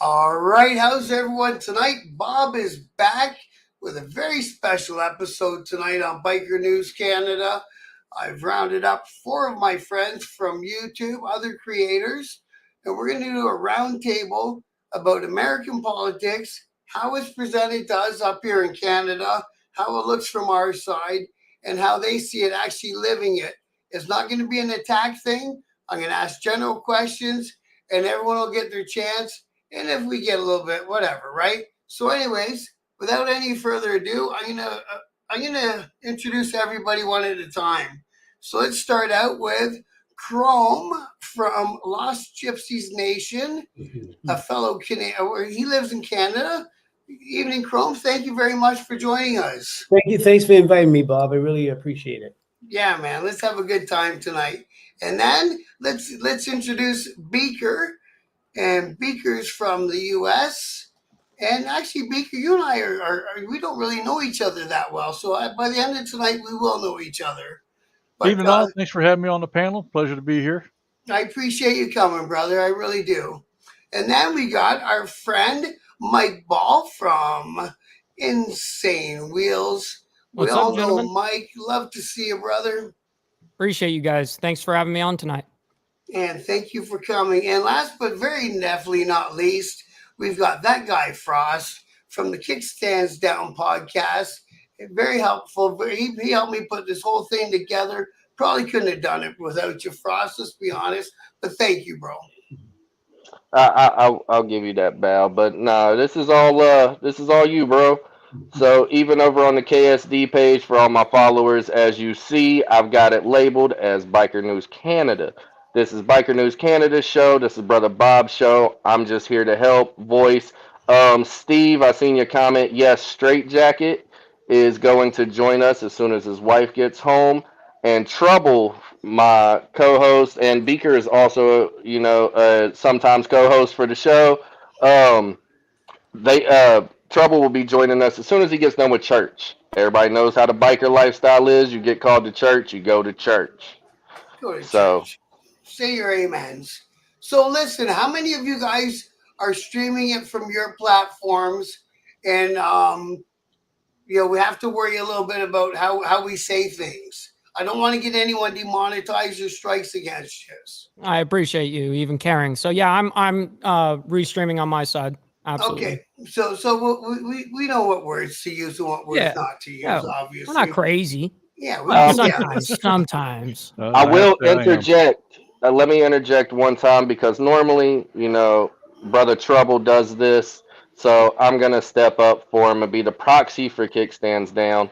All right, how's everyone tonight? Bob is back with a very special episode tonight on Biker News Canada. I've rounded up 4 of my friends from YouTube, other creators, and we're going to do a roundtable about American politics, how it's presented to us up here in Canada, how it looks from our side, and how they see it actually living it. It's not going to be an attack thing. I'm going to ask general questions, and everyone will get their chance. And if we get a little bit, whatever, right? So, anyways, without any further ado, I'm gonna introduce everybody one at a time. So let's start out with Chrome from Lost Gypsies Nation, a fellow Canadian. He lives in Canada. Evening, Chrome. Thank you very much for joining us. Thank you. Thanks for inviting me, Bob. I really appreciate it. Yeah, man. Let's have a good time tonight. And then let's introduce Beaker. And Beaker's from the U.S. And actually, Beaker, you and I we don't really know each other that well. So by the end of tonight, we will know each other. But, Evening all. Thanks for having me on the panel. Pleasure to be here. I appreciate you coming, brother. I really do. And then we got our friend Mike Ball from Insane Wheels. What's we all up, know gentlemen? Mike. Love to see you, brother. Appreciate you guys. Thanks for having me on tonight. And thank you for coming. And last but very definitely not least, we've got that guy, Frost, from the Kickstands Down podcast. Very helpful. He helped me put this whole thing together. Probably couldn't have done it without you, Frost, let's be honest. But thank you, bro. I'll give you that, Bal. But no, this is all you, bro. So even over on the KSD page for all my followers, as you see, I've got it labeled as Biker News Canada. This is Biker News Canada's show. This is Brother Bob's show. I'm just here to help voice. Steve, I seen your comment. Yes, Straight Jacket is going to join us as soon as his wife gets home. And Trouble, my co-host, and Beaker is also, sometimes co-host for the show. Trouble will be joining us as soon as he gets done with church. Everybody knows how the biker lifestyle is. You get called to church, you go to church. Church. Say your amens. So listen, how many of you guys are streaming it from your platforms? And we have to worry a little bit about how we say things. I don't want to get anyone demonetized or strikes against us. I appreciate you even caring. So yeah, I'm restreaming on my side. Absolutely. Okay, so we know what words to use and what words not to use. Obviously, we're not crazy. Yeah, sometimes. I will interject. Let me interject one time because normally, Brother Trouble does this. So I'm going to step up for him and be the proxy for Kickstands Down.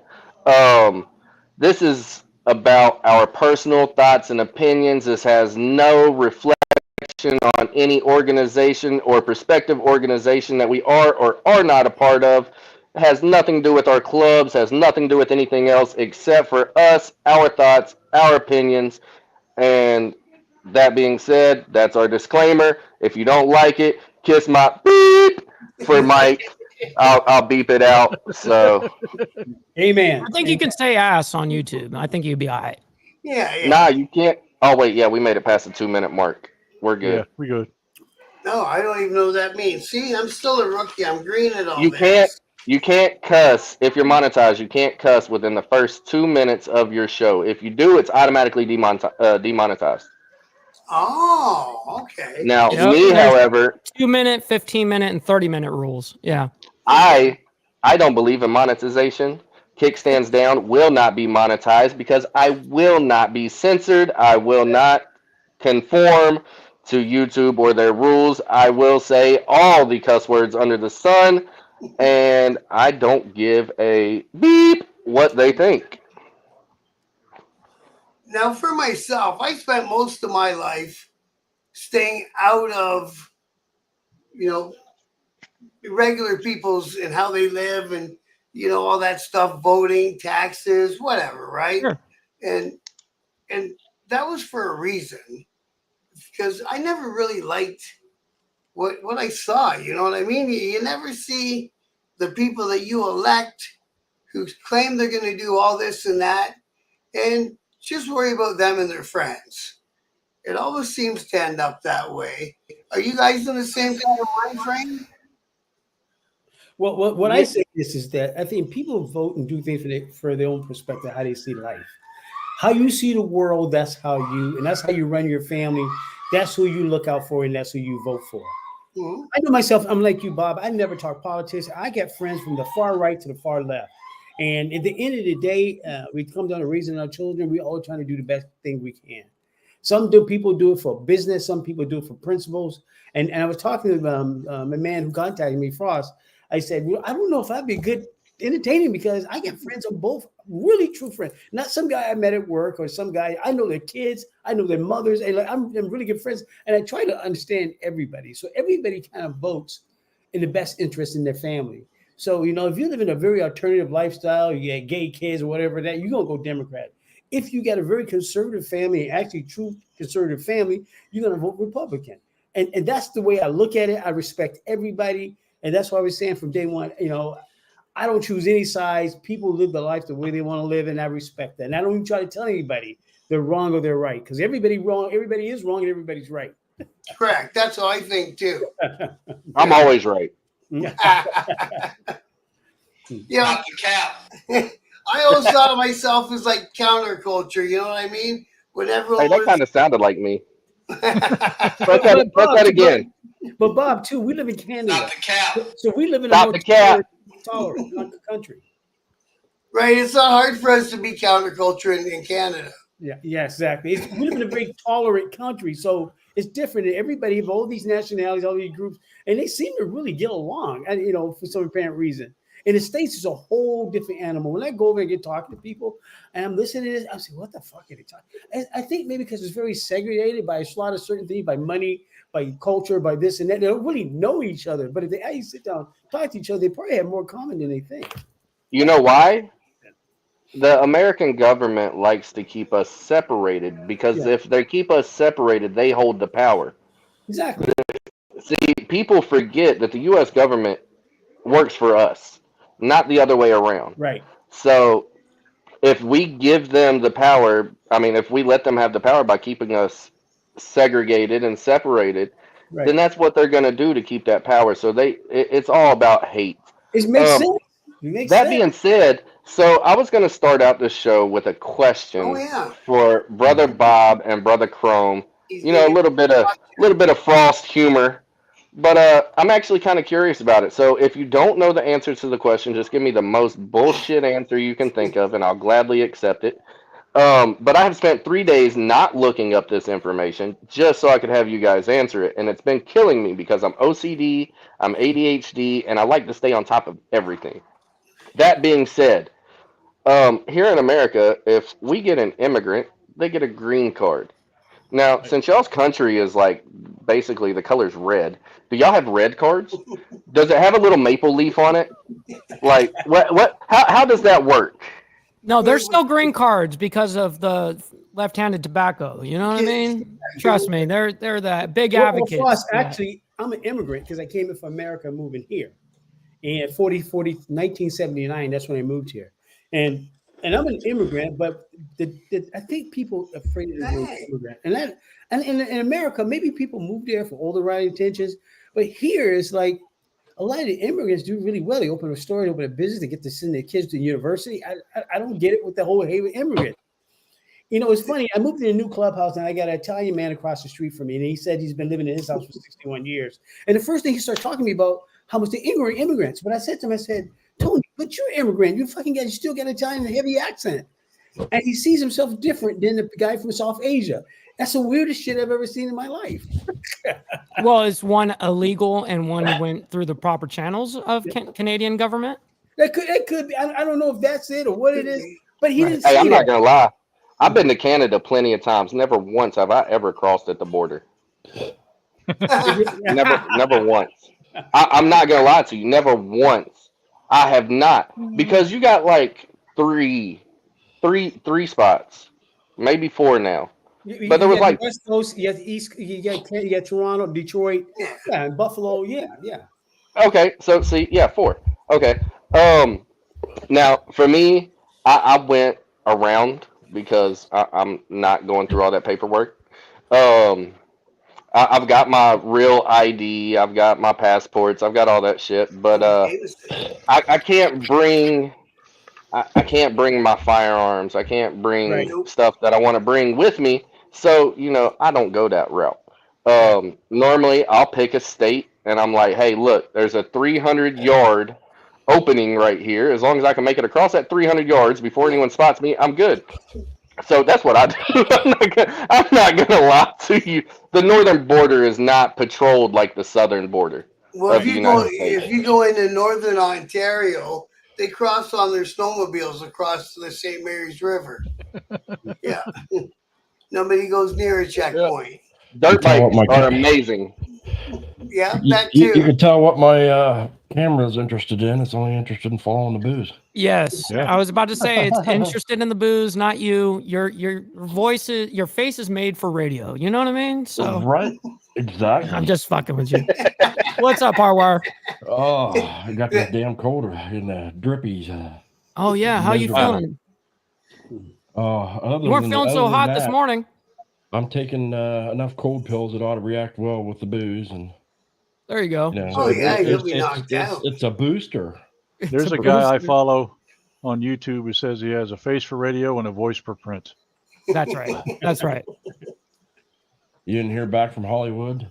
This is about our personal thoughts and opinions. This has no reflection on any organization or prospective organization that we are or are not a part of. It has nothing to do with our clubs, has nothing to do with anything else except for us, our thoughts, our opinions. And that being said, that's our disclaimer. If you don't like it, kiss my beep for Mike. I'll beep it out. So, amen. I think you can say ass on YouTube. I think you'd be all right. Yeah. Nah, you can't. Oh wait, yeah, we made it past the 2-minute mark. We're good. Yeah, we're good. No, I don't even know what that means. See, I'm still a rookie. I'm green at all. You can't cuss if you're monetized. You can't cuss within the first 2 minutes of your show. If you do, it's automatically demonetized. Oh, okay. Now, me, however, 2-minute, 15-minute, and 30-minute rules. Yeah. I don't believe in monetization. Kickstands Down will not be monetized because I will not be censored. I will not conform to YouTube or their rules. I will say all the cuss words under the sun, and I don't give a beep what they think. Now, for myself, I spent most of my life staying out of, regular people's and how they live and, all that stuff, voting, taxes, whatever, right? Sure. And that was for a reason, because I never really liked what I saw, you know what I mean? You never see the people that you elect who claim they're going to do all this and that, and just worry about them and their friends. It always seems to end up that way. Are you guys in the same kind of mind frame? Well, what I say is that I think people vote and do things for their own perspective, how they see life. How you see the world, that's how you run your family. That's who you look out for, and that's who you vote for. Mm-hmm. I know myself, I'm like you, Bob. I never talk politics. I get friends from the far right to the far left. And at the end of the day, we come down to raising our children. We all trying to do the best thing we can. People do it for business. Some people do it for principles. And I was talking to a man who contacted me, Frost. I said, well, I don't know if I'd be good entertaining because I get friends of both, really true friends. Not some guy I met at work or some guy, I know their kids, I know their mothers, and I'm really good friends. And I try to understand everybody. So everybody kind of votes in the best interest in their family. So, if you live in a very alternative lifestyle, you get gay kids or whatever that, you're going to go Democrat. If you got a very conservative family, actually true conservative family, you're going to vote Republican. And that's the way I look at it. I respect everybody. And that's why I was saying from day one, I don't choose any sides. People live their life the way they want to live, and I respect that. And I don't even try to tell anybody they're wrong or they're right, because everybody is wrong and everybody's right. Correct. That's what I think too. I'm always right. Not the cap. I always thought of myself as like counterculture. You know what I mean? Whenever Hey, that kind of sounded like me. Press that again. But Bob, too, we live in Canada. Not the cap. So we live in Stop a the cap. tolerant country. Right. It's not hard for us to be counterculture in Canada. Yeah, exactly. We live in a very tolerant country, so it's different. Everybody of all these nationalities, all these groups, and they seem to really get along, for some apparent reason. In the States, it's a whole different animal. When I go over and get talking to people and I'm listening to this, I'm saying, what the fuck are they talking? I think maybe because it's very segregated by a lot of certain things, by money, by culture, by this and that. They don't really know each other. But if they actually sit down, talk to each other, they probably have more common than they think. You know why? The American government likes to keep us separated because if they keep us separated, they hold the power. Exactly. See, people forget that the U.S. government works for us, not the other way around. Right. So if we give them the power, if we let them have the power by keeping us segregated and separated, then that's what they're going to do to keep that power. So it's all about hate. It makes sense. That being said, so I was going to start out this show with a question for Brother Bob and Brother Chrome. A little bit of Frost humor. But I'm actually kind of curious about it. So if you don't know the answer to the question, just give me the most bullshit answer you can think of, and I'll gladly accept it. But I have spent 3 days not looking up this information just so I could have you guys answer it. And it's been killing me because I'm OCD, I'm ADHD, and I like to stay on top of everything. That being said, here in America, if we get an immigrant, they get a green card. Now, since y'all's country is like basically the color's red, do y'all have red cards? Does it have a little maple leaf on it? Like how does that work? No, they're still green cards because of the left-handed tobacco. You know what I mean? Trust me, they're the big advocates. Well, actually, I'm an immigrant because I came in from America moving here. And 1979, that's when I moved here. And I'm an immigrant, but I think people are afraid of the word immigrant. And in America, maybe people move there for all the right intentions. But here it's like a lot of the immigrants do really well. They open a store, they open a business, they get to send their kids to university. I don't get it with the whole hate with immigrant. It's funny. I moved to a new clubhouse and I got an Italian man across the street from me. And he said he's been living in his house for 61 years. And the first thing he started talking to me about how much the immigrants. But I said to him, Tony, but you're immigrant. You still got an Italian heavy accent. And he sees himself different than the guy from South Asia. That's the weirdest shit I've ever seen in my life. Well, is one illegal and one went through the proper channels of Canadian government? It could be. I don't know if that's it or what it is. But he didn't say I'm not going to lie. I've been to Canada plenty of times. Never once have I ever crossed at the border. Never once. I'm not going to lie to you. Never once. I have not. Because you got like three spots. Maybe 4 now. But there was like the West Coast, you got the East, you got Toronto, Detroit, and Buffalo. Yeah. Okay, so see, 4. Okay. Now for me, I went around because I'm not going through all that paperwork. I've got my real ID. I've got my passports. I've got all that shit. But Okay, listen. I can't bring. I can't bring my firearms. I can't bring Right. Nope. stuff that I want to bring with me. So, I don't go that route. Normally, I'll pick a state and I'm like, hey, look, there's a 300-yard opening right here. As long as I can make it across that 300 yards before Yeah. anyone spots me, I'm good. So that's what I do. I'm not gonna lie to you. The northern border is not patrolled like the southern border Well, of the United States. if you go into northern Ontario, they cross on their snowmobiles across the St. Mary's River. Yeah, nobody goes near a checkpoint. Dirt Tell what bikes my are amazing. Yeah, you, that you, you too. can tell what my camera's interested in. It's only interested in following the booze. Yes, Yeah. I was about to say it's interested in the booze, not you. Your voice is, your face is made for radio. You know what I mean? So Right? Exactly. I'm just fucking with you. What's up, Harwire? Oh, I got this damn cold in the drippies. Oh yeah, how you Miserable. feeling? Other You weren't than, feeling other so than hot this that, morning. I'm taking enough cold pills that ought to react well with the booze, and There you go. Oh, yeah, you'll be knocked out. It's a booster. There's a guy I follow on YouTube who says he has a face for radio and a voice for print. That's right. That's right. You didn't hear back from Hollywood?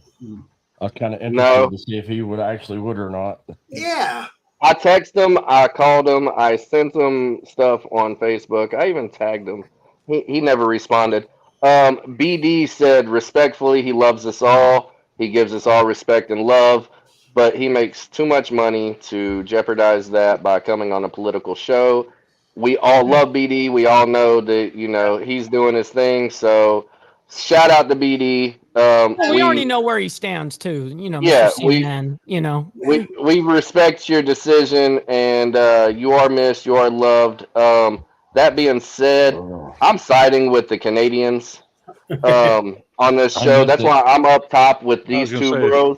I was kind of interested No. to see if he would or not. Yeah. I text him, I called him, I sent him stuff on Facebook. I even tagged him. He never responded. BD said respectfully he loves us all. He gives us all respect and love, but he makes too much money to jeopardize that by coming on a political show. We all love BD. We all know that, he's doing his thing. So shout out to BD. Well, we already know where he stands too. Yeah, Mr. CNN. we respect your decision, and you are missed. You are loved. That being said, I'm siding with the Canadians on this I show. meant That's it. why I'm up top with I was these gonna two say. bros.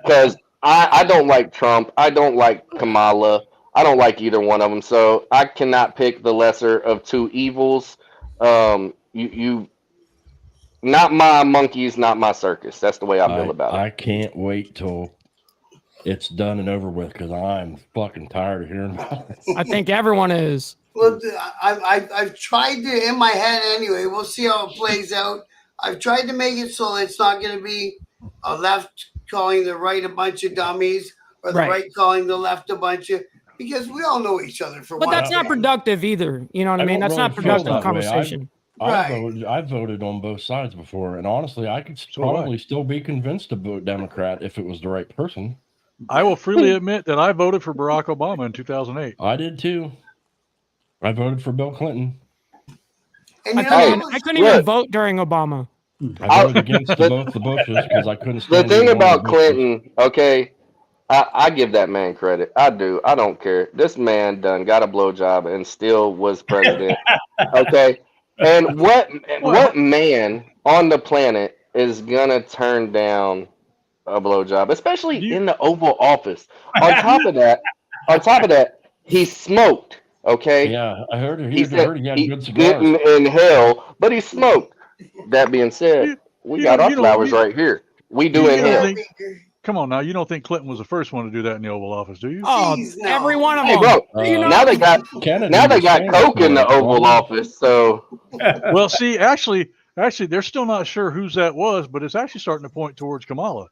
Because I don't like Trump. I don't like Kamala. I don't like either one of them. So I cannot pick the lesser of two evils. You not my monkeys, not my circus. That's the way I feel about it. I can't wait till it's done and over with because I'm fucking tired of hearing about it. I think everyone is. Well, I've tried to, in my head anyway, we'll see how it plays out. I've tried to make it so that it's not going to be a left calling the right a bunch of dummies or the right calling the left a bunch of, because we all know each other for But one that's not thing. productive either. You know what I mean? don't That's not really feel productive that way. conversation. Right. I voted on both sides before, and honestly, I could probably still be convinced to vote Democrat if it was the right person. I will freely admit that I voted for Barack Obama in 2008. I did too. I voted for Bill Clinton. And I couldn't even vote during Obama. I voted against both the Bushes because I couldn't The stand thing either one of about the Bushes. Clinton, okay, I give that man credit. I do. I don't care. This man done got a blowjob and still was president. Okay, and what man on the planet is gonna turn down a blowjob, especially in the Oval Office? On top of that, he smoked. Okay. Yeah, I heard He said he had he good cigars. didn't inhale, but he smoked. That being said, we got our flowers right here. We do inhale. Come on now, you don't think Clinton was the first one to do that in the Oval Office, do you? Oh, every one of Hey, them. bro, You know- now they got Kennedy now they was got famous Coke for in the that, Oval wasn't he? Office, so Well, see, actually, they're still not sure whose that was, but it's actually starting to point towards Kamala.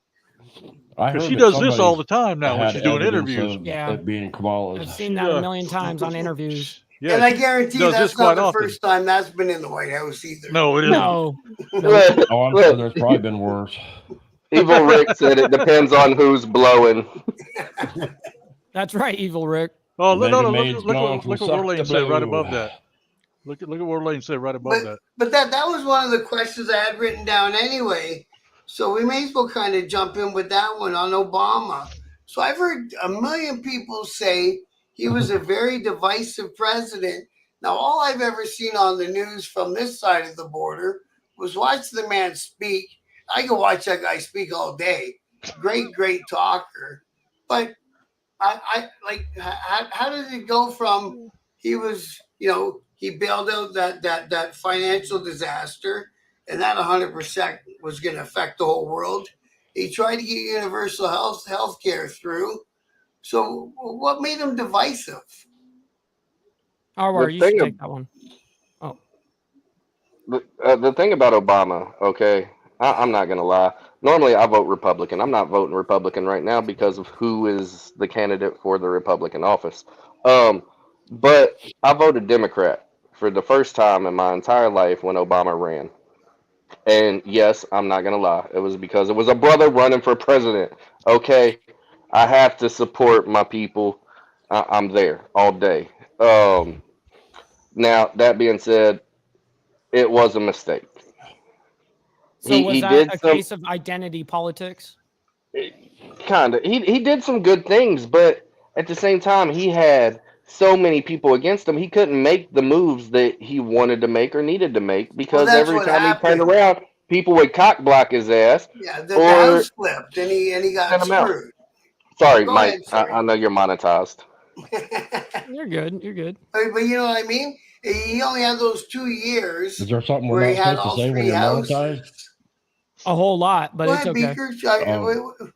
I Because heard she that does this somebody all the time now when had she's doing evidence interviews. of Yeah. it being Kamala's. I've seen that a million times on interviews. Yeah, and I she guarantee does that's this not quite the often. first time that's been in the White House either. No, it isn't. No. look, Oh, I'm sure there's probably been worse. Evil Rick said it depends on who's blowing. That's right, Evil Rick. Oh, Mega no, Maid's look gone what from War Lane suck to said right blow. above that. Look at what War Lane said right above that. But that was one of the questions I had written down anyway. So we may as well kind of jump in with that one on Obama. So I've heard a million people say he was a very divisive president. Now, all I've ever seen on the news from this side of the border was watch the man speak. I could watch that guy speak all day. Great talker. But I like, how did it go from he was, he bailed out that financial disaster, and that 100% was going to affect the whole world. He tried to get universal health care through. So what made him divisive? Harwar, you should take that one. Oh, The thing about Obama, okay, I'm not gonna lie. Normally, I vote Republican. I'm not voting Republican right now because of who is the candidate for the Republican office. But I voted Democrat for the first time in my entire life when Obama ran. And yes, I'm not gonna lie. It was because it was a brother running for president. Okay, I have to support my people. I'm there all day. Now that being said, it was a mistake. so was He that did a some case of identity politics? kind of. He did some good things, but at the same time, he had so many people against him. He couldn't make the moves that he wanted to make or needed to make Well, because that's every what time he turned happened. around, people would cock block his ass Yeah, the or house flipped, and he got send him out. screwed. Sorry, Go Mike. ahead, sorry. I know you're monetized. You're good. You're good. But you know what I mean? He only had those 2 years Is there something we're where he not had supposed to all say when three you're houses. monetized? A whole lot, but Go it's ahead, okay. Beaker.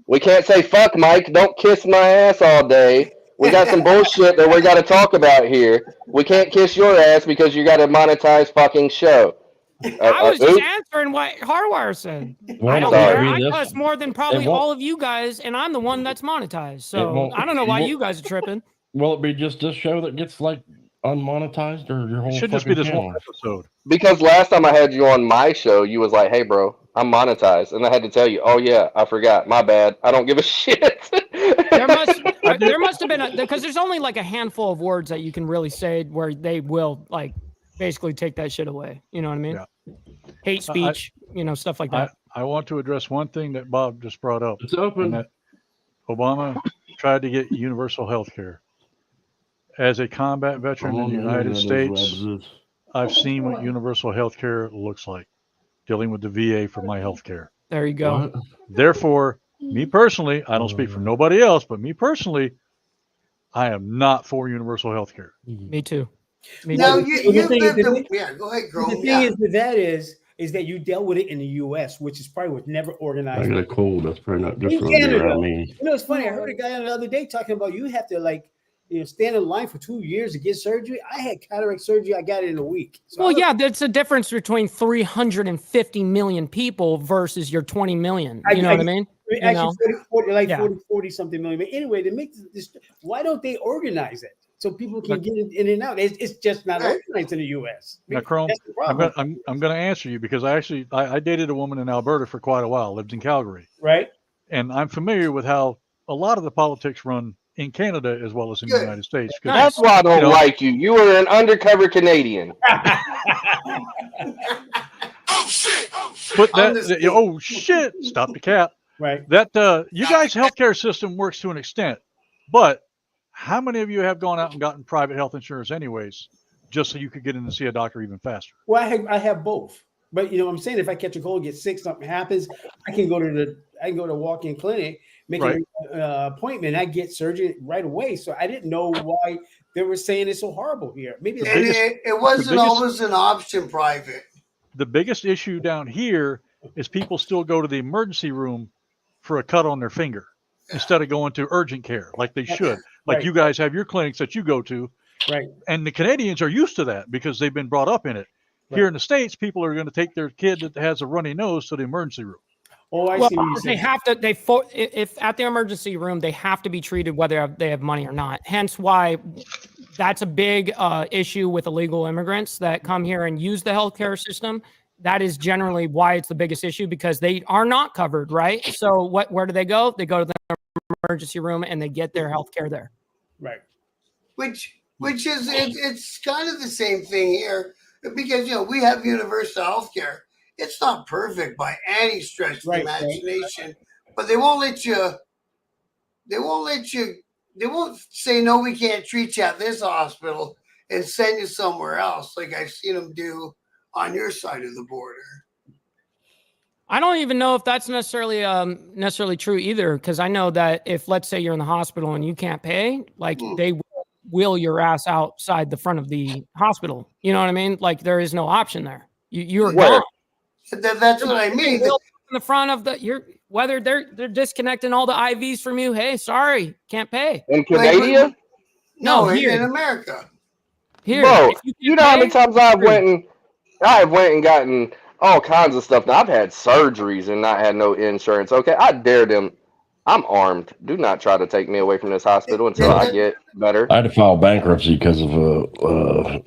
We can't say fuck, Mike. Don't kiss my ass all day. We got some bullshit that we got to talk about here. We can't kiss your ass because you got a monetized fucking show. I was just Oops. answering what Hardwire said. Well, I don't sorry. care. agree I this- cuss more than probably it won't- all of you guys, and I'm the one that's monetized. So won't- I don't know it why won't- you guys are tripping. Will it be just this show that gets like unmonetized, or your whole It should just be fucking this channel? one episode. Because last time I had you on my show, you was like, "Hey, bro, I'm monetized," and I had to tell you, "Oh yeah, I forgot. My bad. I don't give a shit." There must have been because there's only like a handful of words that you can really say where they will like basically take that shit away. You know what I mean? Yeah. Hate speech, stuff like that. I want to address one thing that Bob just brought up, It's and open. that Obama tried to get universal health care. As a combat veteran in the United States, I've seen what universal health care looks like, dealing with the VA for my health care. There you go. What? Therefore, me personally, I don't speak for nobody else, but me personally, I am not for universal health care. Me too. Me Now too. you the thing is lived. that- Yeah, go ahead, The Grom. thing Yeah. is that you dealt with it in the U.S., which is probably was never I organized. got a cold. That's probably not good In for Canada. around me. It's funny. I heard a guy the other day talking about you have to stand in line for 2 years to get surgery. I had cataract surgery. I got it in a week. So Well, yeah, there's a difference between 350 million people versus your 20 million. You know what I mean? Actually, Yeah. 40 something million. But anyway, to make this, why don't they organize it so people can get in and out? It's just not organized in the U.S. Now, Chrome, That's the I'm problem, going to answer you because I dated a woman in Alberta for quite a while, lived in Calgary, right? and I'm familiar with how a lot of the politics run in Canada as well as in the Good. United States. 'Cause, That's why I don't like you. You are an undercover Canadian. but Understand. oh shit! Stop the cat. Right. That you guys' healthcare system works to an extent, but how many of you have gone out and gotten private health insurance anyways, just so you could get in to see a doctor even faster? Well, I have both. But what I'm saying, if I catch a cold, get sick, something happens, I can go to a walk-in clinic, make an appointment, I get surgery right away. So I didn't know why they were saying it's so horrible here. Maybe it's And it wasn't always an option private. The biggest issue down here is people still go to the emergency room for a cut on their finger instead of going to urgent care like they should. Like you guys have your clinics that you go to. Right. And the Canadians are used to that because they've been brought up in it. Right. Here in the States, people are going to take their kid that has a runny nose to the emergency room. Oh, I Well, see what you're they saying. have to. If at the emergency room, they have to be treated whether they have money or not. Hence, why that's a big issue with illegal immigrants that come here and use the healthcare system. That is generally why it's the biggest issue because they are not covered, right? So, where do they go? They go to the emergency room and they get their healthcare there. Right. Which is it's kind of the same thing here because we have universal health care. It's not perfect by any stretch of the imagination, but they won't let you. They won't say no. We can't treat you at this hospital and send you somewhere else, like I've seen them do on your side of the border. I don't even know if that's necessarily true either, because I know that if, let's say, you're in the hospital and you can't pay, like they will wheel your ass outside the front of the hospital. You know what I mean? Like there is no option there. You're Where? gone. That's what I mean. In the front of whether they're disconnecting all the IVs from you. Hey, sorry, can't pay. In Canada? No, in here. America. Here, Bro, if you know how many times I went and gotten all kinds of stuff. Now I've had surgeries and not had no insurance. Okay, I dare them. I'm armed. Do not try to take me away from this hospital until I get better. I had to file bankruptcy because of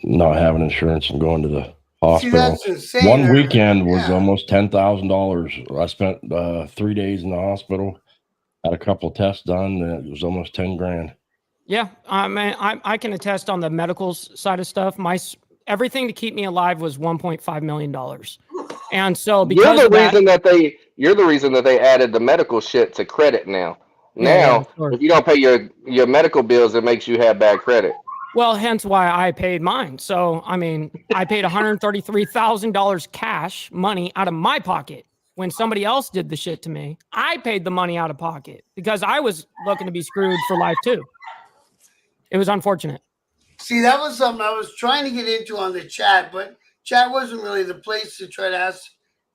not having insurance and going to the See, hospital. that's insane. One weekend was Yeah. almost $10,000. I spent 3 days in the hospital, had a couple tests done, and it was almost 10 grand. Yeah, I mean, I can attest on the medical side of stuff. Everything to keep me alive was $1.5 million, and so because you're of that, you're the reason that they added the medical shit to credit now. Yeah, sure. If you don't pay your medical bills, it makes you have bad credit. Well, hence why I paid mine. So I mean, I paid $133,000 cash money out of my pocket. When somebody else did the shit to me, I paid the money out of pocket because I was looking to be screwed for life too. It was unfortunate. See, that was something I was trying to get into on the chat, but chat wasn't really the place to try to ask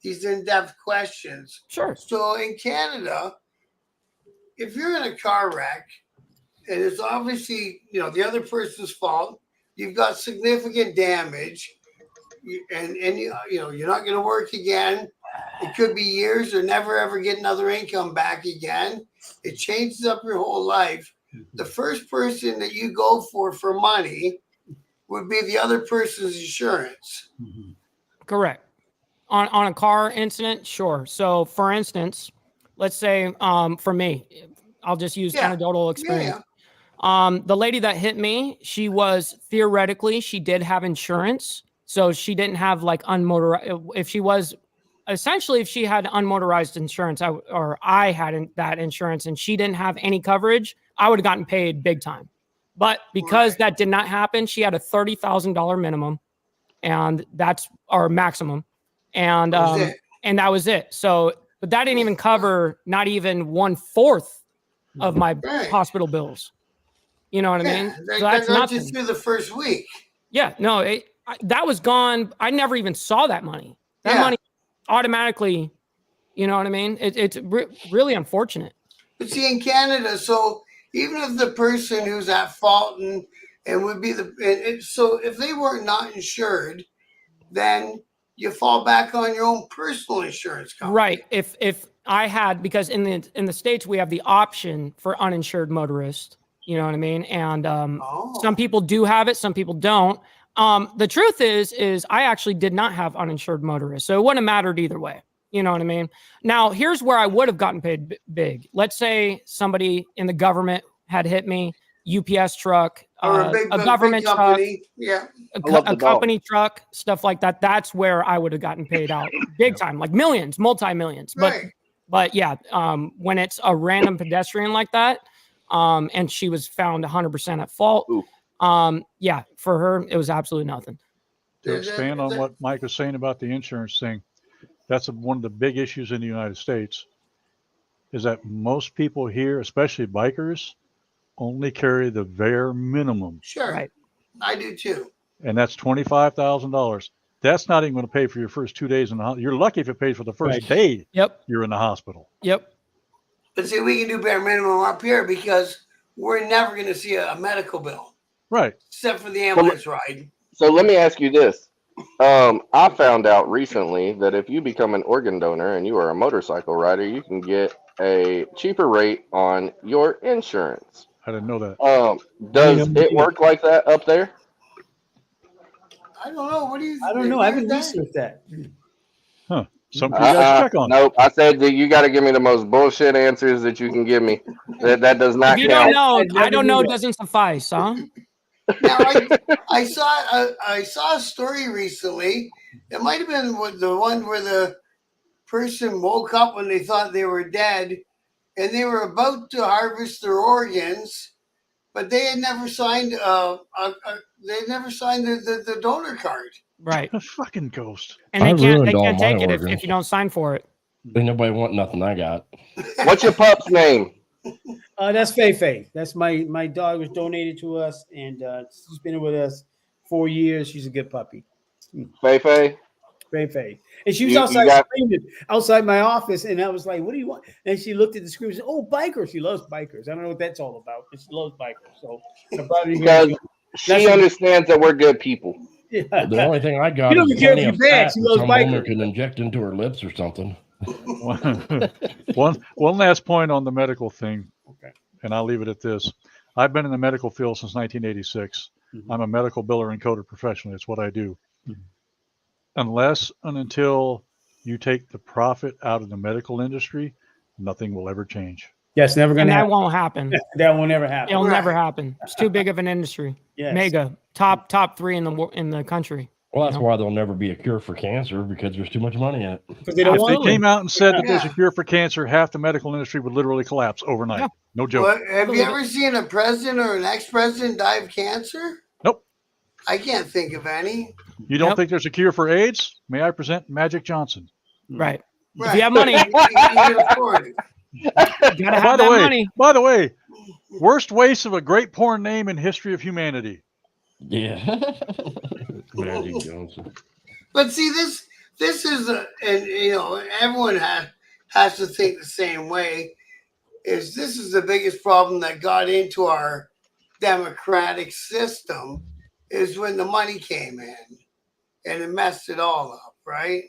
these in-depth questions. Sure. So in Canada, if you're in a car wreck and it's obviously, the other person's fault, you've got significant damage, and you're not going to work again. It could be years or never ever get another income back again. It changes up your whole life. The first person that you go for money would be the other person's insurance. Correct. On a car incident, sure. So for instance, let's say for me, I'll just use anecdotal experience. The lady that hit me, she did have insurance. So she didn't have like unmotorized. If she had unmotorized insurance, I hadn't that insurance and she didn't have any coverage, I would have gotten paid big time. But because that did not happen, she had a $30,000 minimum, and that's our maximum. And that was it. So, but that didn't even cover not even 1/4 of my hospital bills. You know what I mean? So that's got nothing. you through the first week. Yeah, no, that was gone. I never even saw that money. That money automatically, you know what I mean? It's really unfortunate. But see, in Canada, so even if the person who's at fault and would be so if they were not insured, then you fall back on your own personal insurance company. Right. If I had, because in the States we have the option for uninsured motorists, you know what I mean? And some people do have it, some people don't. The truth is I actually did not have uninsured motorists, so it wouldn't have mattered either way. You know what I mean? Now, here's where I would have gotten paid big. Let's say somebody in the government had hit me, UPS truck, or a government truck, a company truck, stuff like that. That's where I would have gotten paid out big time, like millions, multi-millions. But yeah, when it's a random pedestrian like that, and she was found 100% at fault, yeah, for her, it was absolutely nothing. To expand on what Mike was saying about the insurance thing, that's one of the big issues in the United States, is that most people here, especially bikers, only carry the bare minimum. Sure. Right. I do too. And that's $25,000. That's not even going to pay for your first 2 days in the hospital. You're lucky if it pays for the first day you're in the hospital. Yep. But see, we can do bare minimum up here because we're never going to see a medical bill. Right. Except for the ambulance ride. So let me ask you this. I found out recently that if you become an organ donor and you are a motorcycle rider, you can get a cheaper rate on your insurance. I didn't know that. Does it work like that up there? I don't know. What do you think? I don't know. I haven't researched that. Huh. Something you guys check on. Nope. I said that you got to give me the most bullshit answers that you can give me. That does not count. You don't know. I don't know. Doesn't suffice, huh? Now, I saw a story recently. It might have been the one where the person woke up when they thought they were dead, and they were about to harvest their organs, but they had never signed the donor card. Right. A fucking ghost. And they can't take it if you don't sign for it. Ain't nobody want nothing I got. What's your pup's name? That's Faye. That's my dog was donated to us, and she's been with us 4 years. She's a good puppy. Faye? Straight face. And she was You outside got- screaming outside my office, and I was like, "What do you want?" And she looked at the screen and said, "Oh, bikers." She loves bikers. I don't know what that's all about, but she loves bikers. So I brought her here. Because she understands that we're good people. Yeah. The only thing I got You don't is care if plenty you're of bad. fat She that loves some woman bikers. can inject into her lips or something. one last point on the medical thing, Okay. and I'll leave it at this. I've been in the medical field since 1986. Mhm. I'm a medical biller and coder professional. It's what I do. Mhm. Unless and until you take the profit out of the medical industry, nothing will ever change. Yes, never And gonna that happen. won't happen. That will never happen. It'll never Right. happen. It's too big of an industry. Yes. Mega top 3 in the country. Well, that's No. why there'll never be a cure for cancer, because there's too much money in it. Because they don't If they want came out and said that there's a Yeah. cure for cancer, half the medical industry would literally collapse overnight. Yeah. No joke. What, have you ever seen a president or an ex-president die of cancer? Nope. I can't think of any. You don't Yep. think there's a cure for AIDS? May I present Magic Johnson? Right. Right. If you have money, you You can afford it. gotta By have the that way, money. by the way, worst waste of a great porn name in history of humanity. Yeah. Magic Johnson. But see, this is and everyone has to think the same way. This is the biggest problem that got into our democratic system is when the money came in and it messed it all up, right?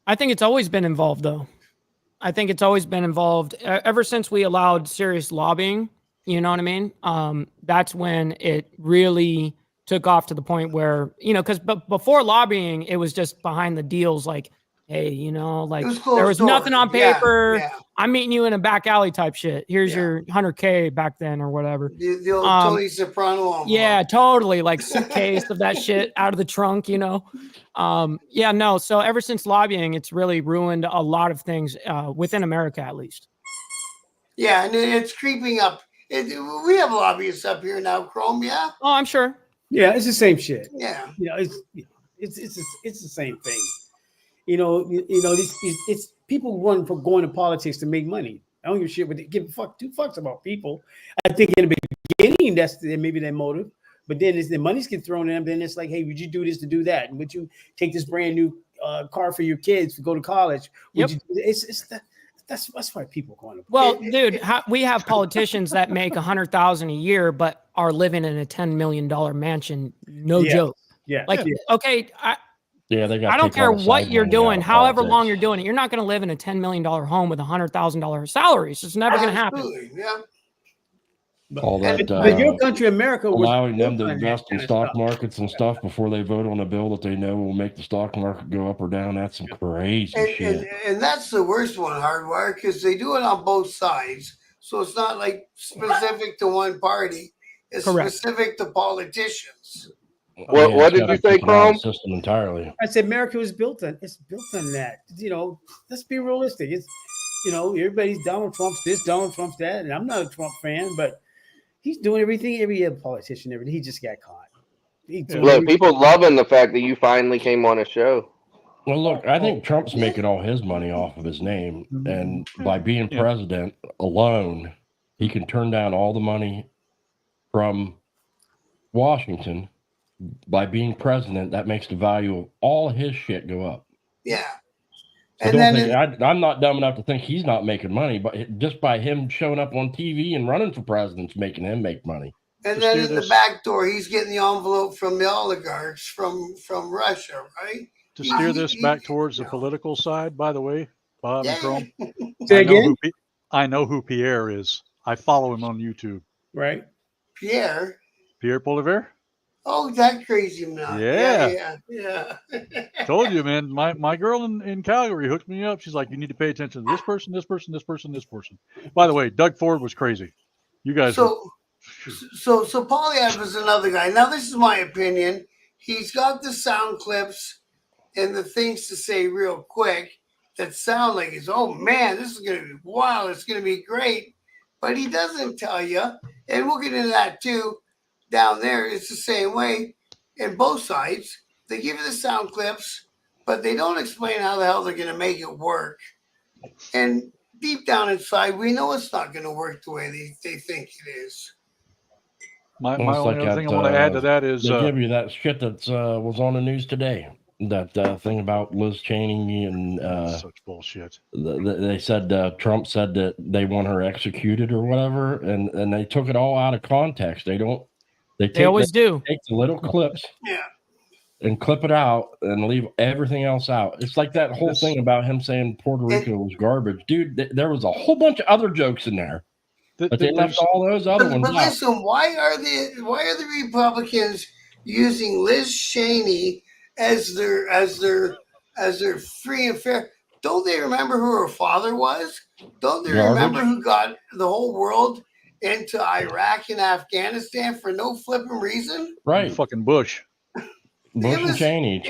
I think it's always been involved, though. I think it's always been involved ever since we allowed serious lobbying. You know what I mean? That's when it really took off to the point where, because before lobbying, it was just behind the deals. Like, hey, like It was closed there was nothing doors. on paper. Yeah. I'm meeting you in a back alley type shit. Here's Yeah. your 100K back then or whatever. The old Tony Soprano envelope. Yeah, totally. Like suitcase of that shit out of the trunk, Yeah, no. So ever since lobbying, it's really ruined a lot of things within America, at least. Yeah, and it's creeping up. We have lobbyists up here now, Chrome. Yeah, Oh, I'm sure. Yeah, it's the same shit. yeah. It's the same thing. It's people run for going to politics to make money. I don't give a shit, but they give two fucks about people. I think in the beginning, that's maybe their motive. But then as the money's get thrown in, then it's like, hey, would you do this to do that? And would you take this brand new car for your kids to go to college? Would Yep. you? That's why people go on. Well, dude, we have politicians that make $100,000 a year, but are living in a $10 million mansion. No Yeah. joke. Yeah, Like, okay, Yeah, they got. I don't care what you're doing, however long you're doing it. You're not going to live in a $10 million home with $100,000 salary. It's just never going to happen. Absolutely, yeah. All that. But your country, America, was allowing them to built on that invest in kind of stock stuff. markets and stuff before they vote on a bill that they know will make the stock market go up or down. That's some crazy shit. And that's the worst one, Hardwire, because they do it on both sides. So it's not like specific to one party. It's Correct. specific to politicians. What did you say, Chrome? System entirely. I said America was built on that. Let's be realistic. It's everybody's Donald Trump's this, Donald Trump's that, and I'm not a Trump fan, but he's doing everything every other politician ever. He just got caught. Look, people loving the fact that you finally came on a show. Well, look, I think Trump's making all his money off of his name, and by being president alone, he can turn down all the money from Washington. By being president, that makes the value of all his shit go up. Yeah. So And then I'm not dumb enough to think he's not making money, but just by him showing up on TV and running for president's making him make money. And Just then do in the this. back door, he's getting the envelope from the oligarchs from Russia, right? To steer this back towards the political side, by the way, Bob and Chrome, Say again? I know who Pierre is. I follow him on YouTube. Right. Pierre. Pierre Polivier? Oh, that crazy man. Yeah. Yeah. Told you, man. My girl in Calgary hooked me up. She's like, you need to pay attention to this person, this person, this person, this person. By the way, Doug Ford was crazy. You guys. So Polyev is another guy. Now, this is my opinion. He's got the sound clips and the things to say real quick that sound like it's, oh man, this is going to be wild. It's going to be great. But he doesn't tell you, and we'll get into that too. Down there, it's the same way. In both sides, they give you the sound clips, but they don't explain how the hell they're going to make it work. And deep down inside, we know it's not going to work the way they think it is. My Well, it's only like other thing I that, want to add to that is they give you that shit that was on the news today. that thing about Liz Cheney and Such bullshit. they said Trump said that they want her executed or whatever, and they took it all out of context. They always do. take the little clips Yeah. and clip it out and leave everything else out. It's like that whole thing about him saying Puerto Rico was garbage, dude. There was a whole bunch of other jokes in there, but they left all those other ones But out. listen, why are the Republicans using Liz Cheney as their free and fair? Don't they remember who her father was? Don't they remember who got the whole world into Iraq and Afghanistan for no flipping reason? Right. Fucking Bush. Bush and Cheney.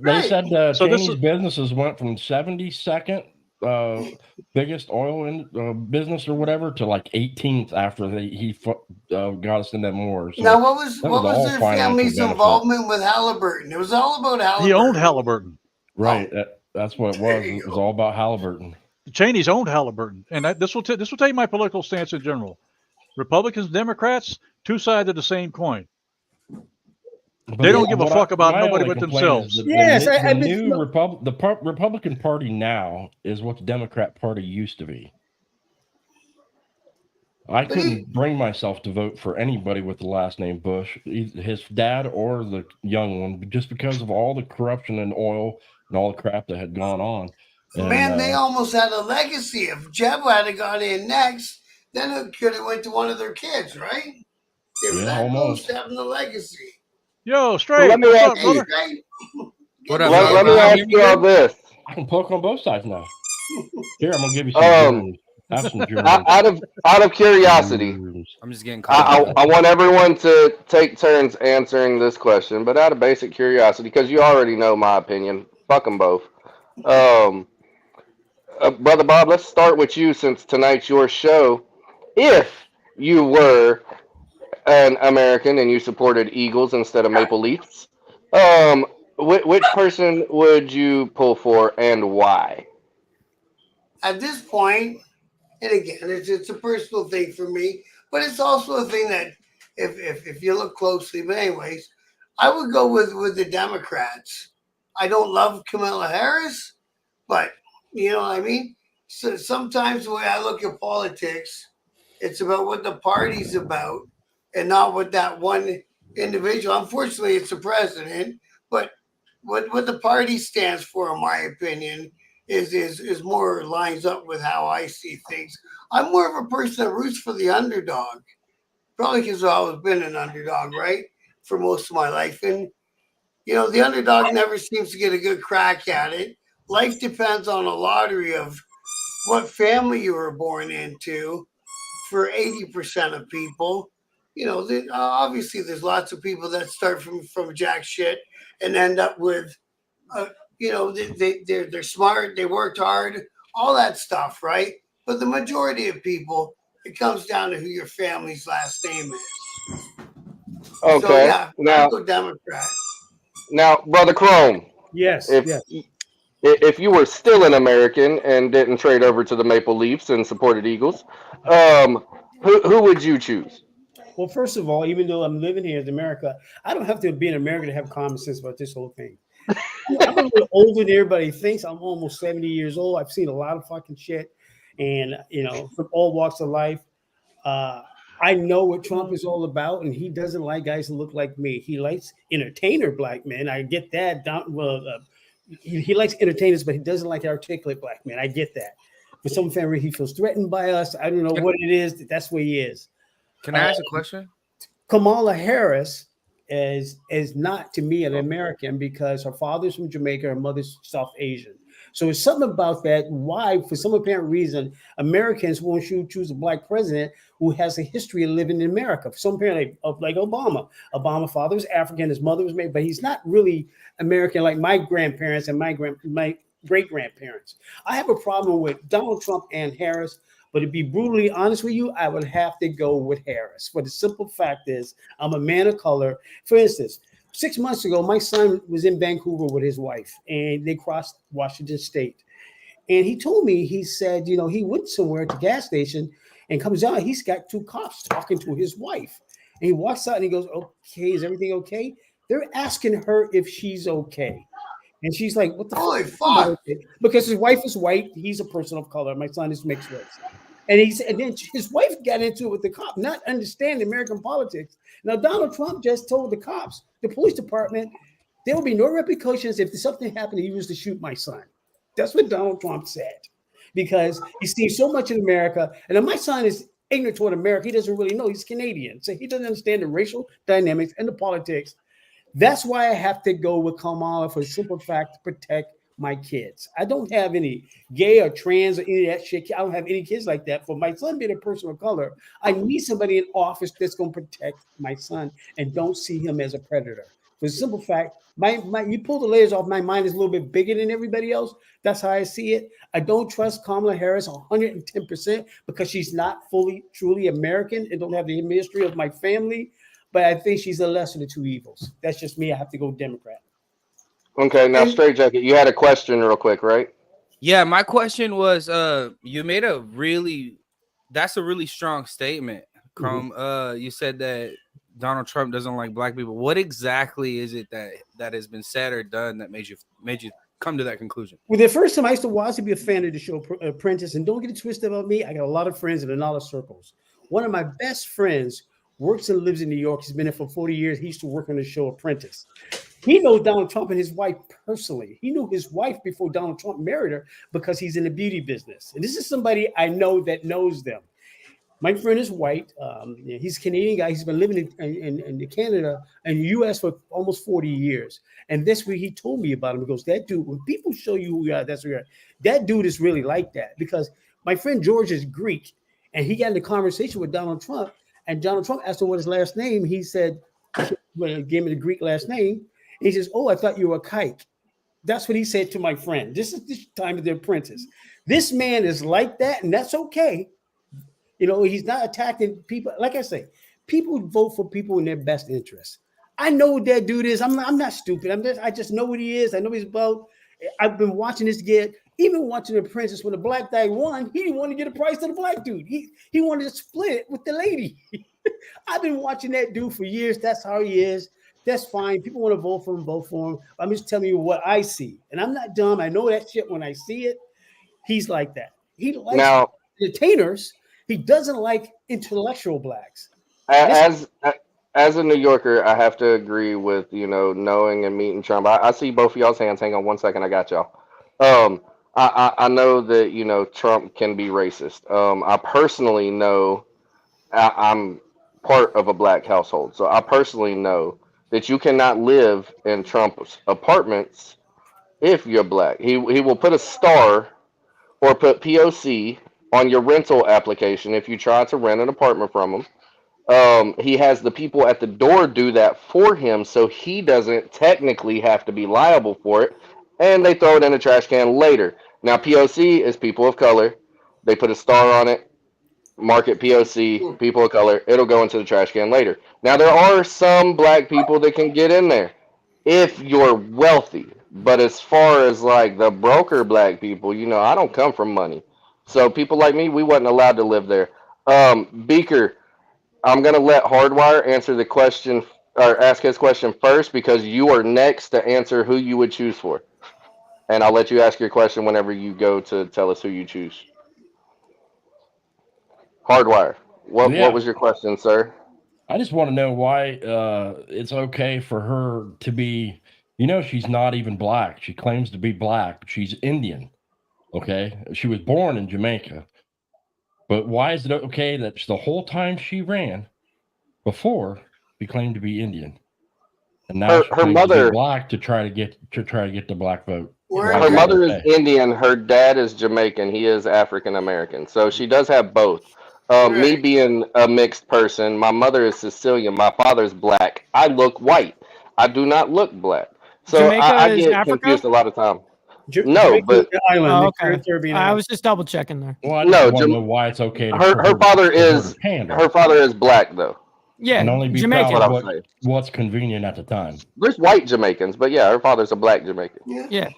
They said So Cheney's businesses went from 72nd biggest oil in, business or whatever to like 18th after he got us in that war. So now, what was their family's benefit. involvement with Halliburton? It was all about Halliburton. He owned Halliburton. Right. That's what it was. It was all about Halliburton. The Cheneys owned Halliburton, and this will tell you my political stance in general. Republicans, Democrats, two sides of the same coin. They don't give a fuck about nobody but themselves. The Republican Party now is what the Democrat Party used to be. I couldn't bring myself to vote for anybody with the last name Bush, his dad or the young one, just because of all the corruption in oil and all the crap that had gone on. And, man, they almost had a legacy. If Jeb had got in next, then it could have went to one of their kids, right? They were that close to having the legacy. Yo, straight. Let me ask you. Let me ask you all this. I can poke on both sides now. Here, I'm gonna give you some. Have some out of curiosity, I'm just getting I want everyone to take turns answering this question, but out of basic curiosity, because you already know my opinion. Fuck them both. Brother Bob, let's start with you since tonight's your show. If you were an American and you supported Eagles instead of Maple Leafs, which person would you pull for and why? At this point, and again, it's a personal thing for me, but it's also a thing that if you look closely, but anyways, I would go with the Democrats. I don't love Kamala Harris, but you know what I mean? So sometimes the way I look at politics, it's about what the party's about and not what that one individual. Unfortunately, it's the president, but what the party stands for, in my opinion, is more lines up with how I see things. I'm more of a person that roots for the underdog, probably because I've always been an underdog, right, for most of my life. And, you know, the underdog never seems to get a good crack at it. Life depends on a lottery of what family you were born into for 80% of people. You know, obviously there's lots of people that start from jack shit and end up with, you know, they're smart, they worked hard, all that stuff, right? But the majority of people, it comes down to who your family's last name is. Okay. So, yeah, now, I'll go Democrat. Now, Brother Chrome. Yes. If you were still an American and didn't trade over to the Maple Leafs and supported Eagles, who would you choose? Well, first of all, even though I'm living here in America, I don't have to be an American to have common sense about this whole thing. I'm a little older than everybody thinks. I'm almost 70 years old. I've seen a lot of fucking shit, and you know, from all walks of life. I know what Trump is all about, and he doesn't like guys who look like me. He likes entertainer black men. I get that. He likes entertainers, but he doesn't like articulate black men. I get that. For some family, he feels threatened by us. I don't know what it is. That's where he is. Can I ask a question? Kamala Harris is not, to me, an American because her father's from Jamaica, her mother's South Asian. So it's something about that. Why, for some apparent reason, Americans won't choose a black president who has a history of living in America. For some apparent, like Obama. Obama's father was African, his mother was made, but he's not really American like my grandparents and my great-grandparents. I have a problem with Donald Trump and Harris. But to be brutally honest with you, I would have to go with Harris. For the simple fact is, I'm a man of color. For instance, 6 months ago, my son was in Vancouver with his wife, and they crossed Washington State. And he told me, he said, you know, he went somewhere at the gas station and comes out, he's got two cops talking to his wife. And he walks out and he goes, okay, is everything okay? They're asking her if she's okay. And she's like, what the Holy fuck? fuck. Because his wife is white. He's a person of color. My son is mixed race. And then his wife got into it with the cop, not understanding American politics. Now, Donald Trump just told the cops, the police department, there will be no repercussions if something happened. He was to shoot my son. That's what Donald Trump said, because he's seen so much in America. And then my son is ignorant toward America. He doesn't really know. He's Canadian. So he doesn't understand the racial dynamics and the politics. That's why I have to go with Kamala for the simple fact to protect my kids. I don't have any gay or trans or any of that shit. I don't have any kids like that. For my son being a person of color, I need somebody in office that's going to protect my son and don't see him as a predator. For the simple fact, you pull the layers off, my mind is a little bit bigger than everybody else. That's how I see it. I don't trust Kamala Harris 110% because she's not fully, truly American and don't have the history of my family. But I think she's the lesser of the two evils. That's just me. I have to go Democrat. Okay, now Straight Jacket, you had a question real quick, right? Yeah, my question was, you made that's a really strong statement, Chrome. You said that Donald Trump doesn't like black people. What exactly is it that has been said or done that made you come to that conclusion? Well, the first time I used to watch to be a fan of the show Apprentice, and don't get it twisted about me. I got a lot of friends in a lot of circles. One of my best friends works and lives in New York. He's been there for 40 years. He used to work on the show Apprentice. He knows Donald Trump and his wife personally. He knew his wife before Donald Trump married her because he's in the beauty business. And this is somebody I know that knows them. My friend is white. He's a Canadian guy. He's been living in Canada and the U.S. for almost 40 years. And this week he told me about him. He goes, that dude, when people show you who you are, that's who you are. That dude is really like that, because my friend George is Greek, and he got in a conversation with Donald Trump, and Donald Trump asked him what his last name. He said, well, gave me the Greek last name. And he says, oh, I thought you were a kike. That's what he said to my friend. This is the time of the Apprentice. This man is like that, and that's okay. You know, he's not attacking people. Like I say, people vote for people in their best interest. I know what that dude is. I'm not stupid. I just know what he is. I know he's about. I've been watching this kid, even watching The Apprentice. When the black guy won, he didn't want to get a prize to the black dude. He wanted to split it with the lady. I've been watching that dude for years. That's how he is. That's fine. People want to vote for him, vote for him. I'm just telling you what I see. And I'm not dumb. I know that shit when I see it. He's like that. He likes entertainers. He doesn't like intellectual blacks. As a New Yorker, I have to agree with, knowing and meeting Trump. I see both of y'all's hands. Hang on one second. I got y'all. I know that, Trump can be racist. I personally know I'm part of a black household. So I personally know that you cannot live in Trump's apartments if you're black. He will put a star or put POC on your rental application if you try to rent an apartment from him. He has the people at the door do that for him, so he doesn't technically have to be liable for it, and they throw it in a trash can later. Now, POC is people of color. They put a star on it, market POC, people of color. It'll go into the trash can later. Now, there are some black people that can get in there if you're wealthy, but as far as like the broker black people, I don't come from money. So people like me, we wasn't allowed to live there. Beaker, I'm going to let Hardwire answer the question or ask his question first, because you are next to answer who you would choose for. And I'll let you ask your question whenever you go to tell us who you choose. Hardwire, what was your question, sir? I just want to know why it's okay for her to be, she's not even black. She claims to be black. She's Indian. Okay. She was born in Jamaica. But why is it okay that the whole time she ran before she claimed to be Indian? And now her mother black to try to get the black vote. Her mother is Indian. Her dad is Jamaican. He is African American. So she does have both. Me being a mixed person, my mother is Sicilian. My father's black. I look white. I do not look black. So I get confused a lot of time. No, but island, okay. I was just double checking there. Well, I just want to know why it's okay. Her father is black though. Yeah, and only because what's convenient at the time. There's white Jamaicans, but yeah, her father's a black Jamaican. Yeah.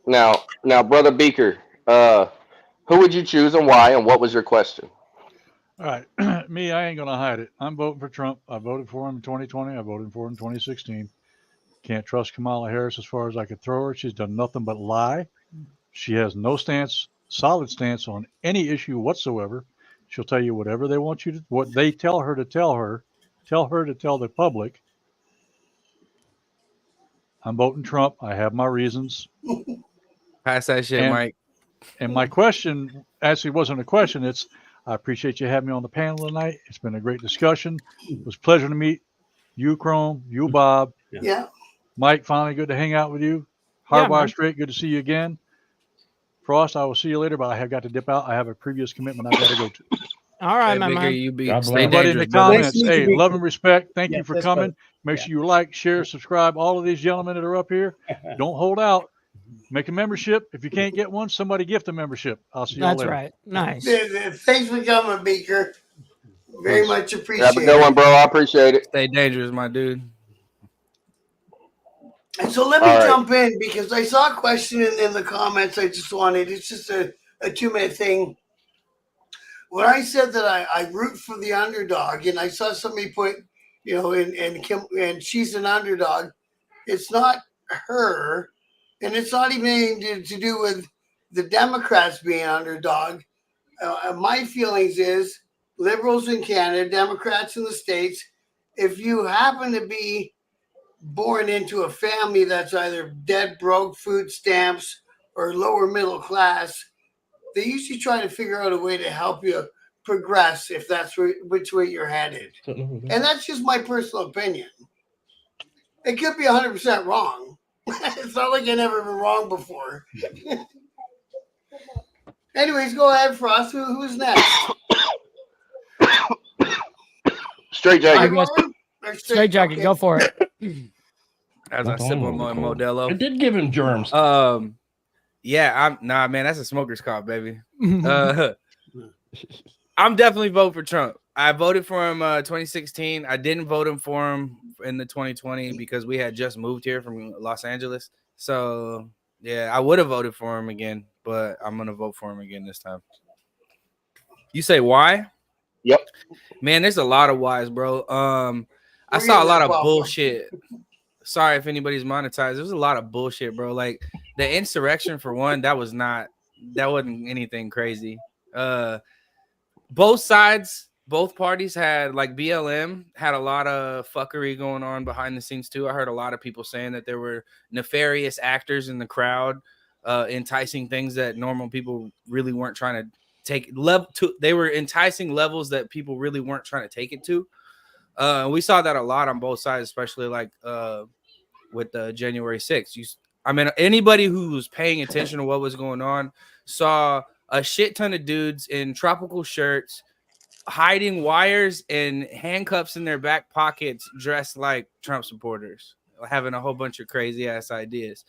Now, brother Beaker, who would you choose and why, and what was your question? All right, me, I ain't gonna hide it. I'm voting for Trump. I voted for him in 2020. I voted for him in 2016. Can't trust Kamala Harris as far as I could throw her. She's done nothing but lie. She has no solid stance on any issue whatsoever. She'll tell you whatever they want you to, what they tell her to tell her to tell the public. I'm voting Trump. I have my reasons. Pass that shit, Mike. And my question actually wasn't a question. It's, I appreciate you having me on the panel tonight. It's been a great discussion. It was a pleasure to meet you, Chrome, you, Bob. Yeah. Mike, finally good to hang out with you. Hardwire Straight, good to see you again. Frost, I will see you later, but I have got to dip out. I have a previous commitment I've got to go to. All right, Hey, my Bigger, man. you be God stay bless. Everybody in the dangerous, brother. comments, Nice to meet hey, you, love and respect. Thank Yeah, you for that's coming. right. Make Yeah. sure you like, share, subscribe. All of these gentlemen that are up here. Don't hold out. Make a membership. If you can't get one, somebody gift a membership. I'll see you all That's later. right. Nice. Thanks for coming, Beaker. Very much Have a appreciated. good one, bro. I appreciate it. Stay dangerous, my dude. And so let me All right. jump in because I saw a question in the comments. It's just a 2-minute thing. When I said that I root for the underdog, and I saw somebody put, and she's an underdog, it's not her, and it's not even anything to do with the Democrats being underdog. My feelings is liberals in Canada, Democrats in the States, if you happen to be born into a family that's either dead broke, food stamps, or lower middle class, they usually try to figure out a way to help you progress if that's which way you're headed. And that's just my personal opinion. It could be 100% wrong. It's not like I've never been wrong before. Anyways, go ahead, Frost. Who's next? Straight jacket. Ivor or Straight jacket. okay. Go for it. As I That's sip all on my over cold. Modelo. It did give him germs. Yeah, man, that's a smoker's cough, baby. I'm definitely voting for Trump. I voted for him 2016. I didn't vote for him in the 2020 because we had just moved here from Los Angeles. So yeah, I would have voted for him again, but I'm gonna vote for him again this time. You say why? Yep. Man, there's a lot of whys, bro. I We're saw a getting lot the of problem. bullshit. Sorry if anybody's monetized. There was a lot of bullshit, bro. Like the insurrection for one, that wasn't anything crazy. Both sides, both parties had, like, BLM had a lot of fuckery going on behind the scenes too. I heard a lot of people saying that there were nefarious actors in the crowd, enticing things that normal people really weren't trying to take they were enticing levels that people really weren't trying to take it to. We saw that a lot on both sides, especially like with the January 6th. Anybody who was paying attention to what was going on saw a shit ton of dudes in tropical shirts, hiding wires and handcuffs in their back pockets, dressed like Trump supporters, having a whole bunch of crazy ass ideas.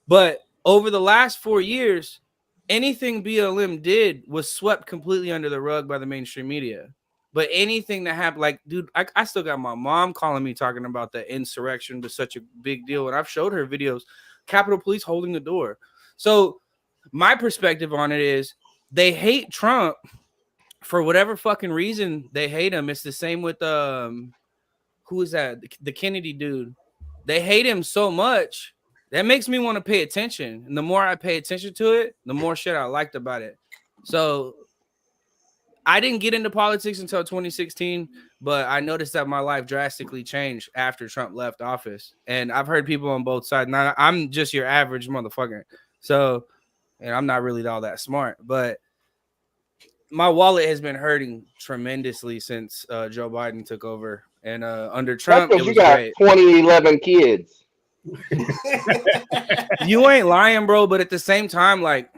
But over the last 4 years, anything BLM did was swept completely under the rug by the mainstream media. But anything that happened, like, dude, I still got my mom calling me talking about the insurrection was such a big deal. And I've showed her videos, Capitol Police holding the door. So my perspective on it is they hate Trump for whatever fucking reason. They hate him. It's the same with who is that? The Kennedy dude. They hate him so much that makes me want to pay attention. And the more I pay attention to it, the more shit I liked about it. So I didn't get into politics until 2016, but I noticed that my life drastically changed after Trump left office. And I've heard people on both sides. Now, I'm just your average motherfucker. So, and I'm not really all that smart, but my wallet has been hurting tremendously since Joe Biden took over. And under Trump, That's it because you was got great. 2011 kids. You ain't lying, bro. But at the same time, like,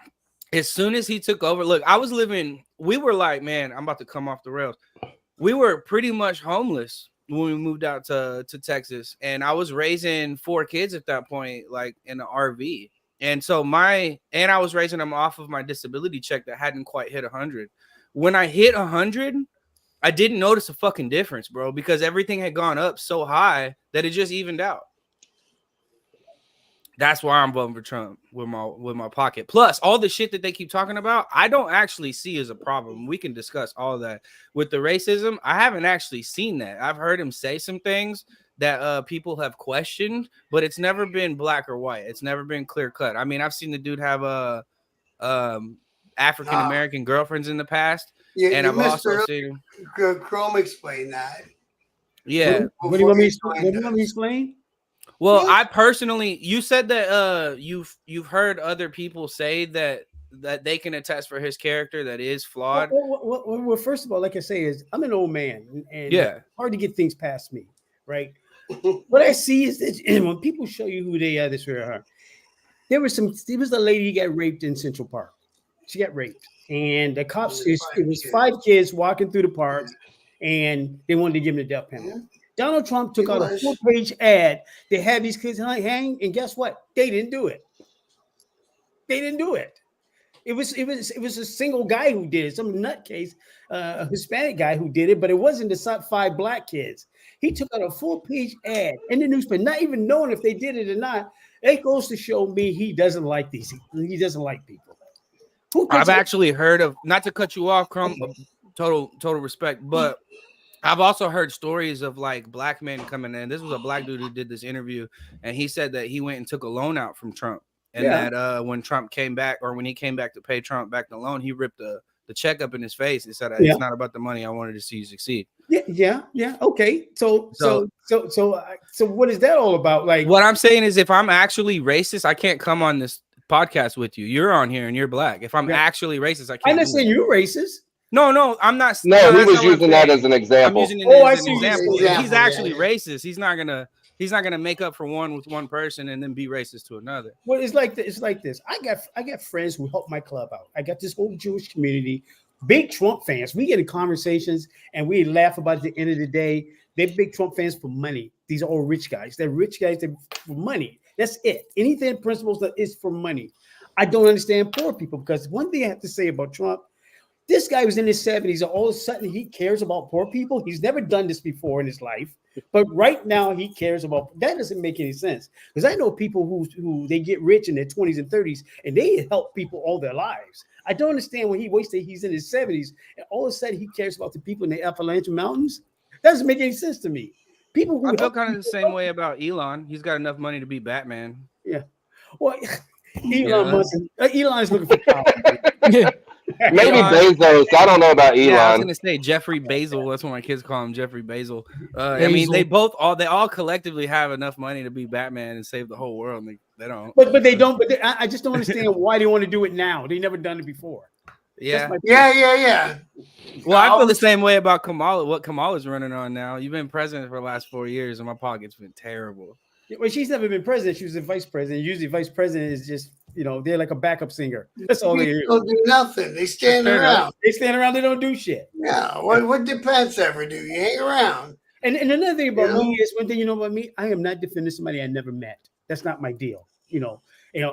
as soon as he took over, look, we were like, man, I'm about to come off the rails. We were pretty much homeless when we moved out to Texas. And I was raising 4 kids at that point, like in an RV. And so I was raising them off of my disability check that hadn't quite hit 100. When I hit 100, I didn't notice a fucking difference, bro, because everything had gone up so high that it just evened out. That's why I'm voting for Trump with my pocket. Plus, all the shit that they keep talking about, I don't actually see as a problem. We can discuss all that. With the racism, I haven't actually seen that. I've heard him say some things that people have questioned, but it's never been black or white. It's never been clear cut. I mean, I've seen the dude have African American girlfriends in the past, and I've also seen Chrome explain that. Yeah. What do you want me to explain? Well, I personally, you said that you've heard other people say that they can attest for his character that is flawed. Well, first of all, like I say, I'm an old man, and it's hard to get things past me, right? What I see is that when people show you who they are, this way or there was a lady who got raped in Central Park. She got raped, and the cops, it was 5 kids walking through the park, and they wanted to give them the death penalty. Donald Trump took out a full-page ad to have these kids hang, and guess what? They didn't do it. It was a single guy who did it, some nutcase, a Hispanic guy who did it, but it wasn't the 5 black kids. He took out a full-page ad in the newspaper, not even knowing if they did it or not. It goes to show me he doesn't like these. He doesn't like people. I've actually heard of, not to cut you off, Crumb, total respect, but I've also heard stories of like black men coming in. This was a black dude who did this interview, and he said that he went and took a loan out from Trump, and that when Trump came back, or when he came back to pay Trump back the loan, he ripped the check up in his face and said, "It's not about the money. I wanted to see you succeed." Yeah. Okay. So what is that all about? Like, what I'm saying is, if I'm actually racist, I can't come on this podcast with you. You're on here and you're black. If I'm actually racist, I can't. I'm not saying you're racist. No, I'm not. No, he was using that as an example. I'm using it as an example. If he's actually racist, he's not gonna make up for one with one person and then be racist to another. Well, it's like this. I got friends who help my club out. I got this whole Jewish community, big Trump fans. We get in conversations and we laugh about it at the end of the day. They're big Trump fans for money. These are all rich guys. They're rich guys for money. That's it. Anything principles that is for money. I don't understand poor people, because one thing I have to say about Trump, this guy was in his 70s, and all of a sudden he cares about poor people. He's never done this before in his life, but right now he cares about. That doesn't make any sense, because I know people who they get rich in their 20s and 30s, and they help people all their lives. I don't understand when he's in his 70s, and all of a sudden he cares about the people in the Appalachian Mountains. That doesn't make any sense to me. People who I feel kind of the same way about Elon. He's got enough money to be Batman. Yeah. Well, Elon's looking for power. Maybe Bezos. I don't know about Elon. Yeah, I was gonna say Jeffrey Bezos. That's what my kids call him, Jeffrey Bezos. I mean, they all collectively have enough money to be Batman and save the whole world. And they don't. But they don't. But I just don't understand why they want to do it now. They never done it before. Yeah. Well, I feel the same way about Kamala. What Kamala's running on now. You've been president for the last 4 years, and my pocket's been terrible. Well, she's never been president. She was a vice president. Usually, vice president is just, they're like a backup singer. That's all they do. Don't do nothing. They stand around. They stand around. They don't do shit. Yeah. What did Pence ever do? You hang around. And another thing about me is, one thing you know about me, I am not defending somebody I never met. That's not my deal.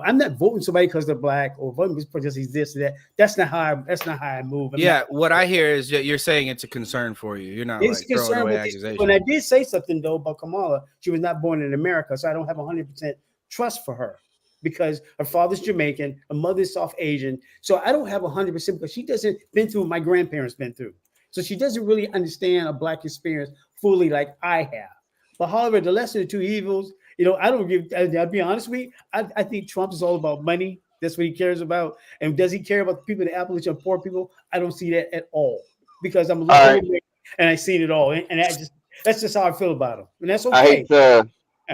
I'm not voting somebody because they're black or voting because he's this or that. That's not how I move. What I hear is you're saying it's a concern for you. You're not like throwing away accusations. When I did say something though about Kamala, she was not born in America, so I don't have 100% trust for her, because her father's Jamaican, her mother's South Asian. So I don't have 100% because she doesn't been through what my grandparents been through. So she doesn't really understand a black experience fully like I have. But however, the lesser of two evils. I'll be honest with you. I think Trump is all about money. That's what he cares about. And does he care about the people in the Appalachian poor people? I don't see that at all, because I'm a little and I've seen it all. And that's just how I feel about him. And that's okay.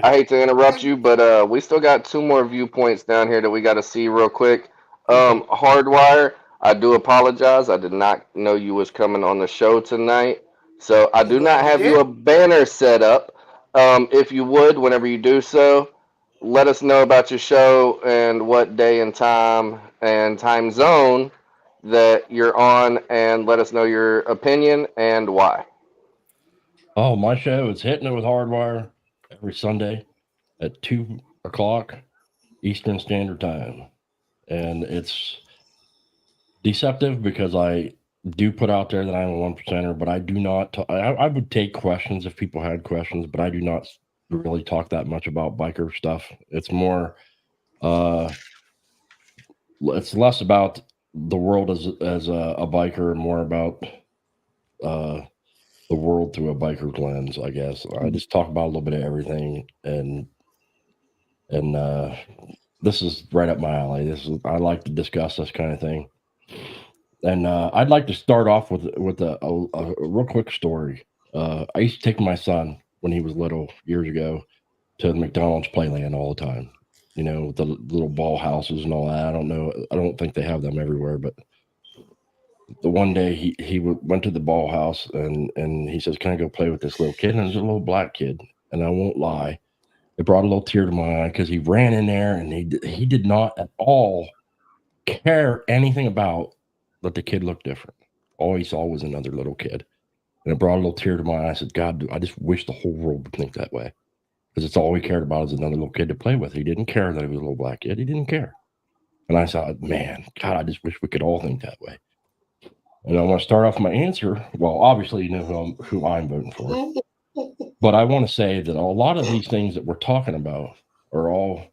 I hate to interrupt you, but we still got 2 more viewpoints down here that we got to see real quick. Hardwire, I do apologize. I did not know you was coming on the show tonight. So I do not have you a banner set up. If you would, whenever you do so, let us know about your show and what day and time zone that you're on, and let us know your opinion and why. Oh, my show is Hitting It with Hardwire every Sunday at 2 o'clock Eastern Standard Time. And it's deceptive because I do put out there that I'm a 1%er, but I do not. I would take questions if people had questions, but I do not really talk that much about biker stuff. It's more, it's less about the world as a biker, more about the the world through a biker's lens, I guess. I just talk about a little bit of everything, and this is right up my alley. I like to discuss this kind of thing, and I'd like to start off with a real quick story. I used to take my son when he was little years ago to the McDonald's Playland all the time. You know, the little ball houses and all that. I don't know. I don't think they have them everywhere, but the one day he went to the ball house and he says, "Can I go play with this little kid?" And it was a little black kid, and I won't lie, it brought a little tear to my eye because he ran in there and he did not at all care anything about that the kid looked different. All he saw was another little kid, and it brought a little tear to my eye. I said, "God, I just wish the whole world would think that way." Because it's all he cared about is another little kid to play with. He didn't care that he was a little black kid. He didn't care. And I thought, man, God, I just wish we could all think that way. And I want to start off my answer. Well, obviously, you know who I'm voting for. But I want to say that a lot of these things that we're talking about are all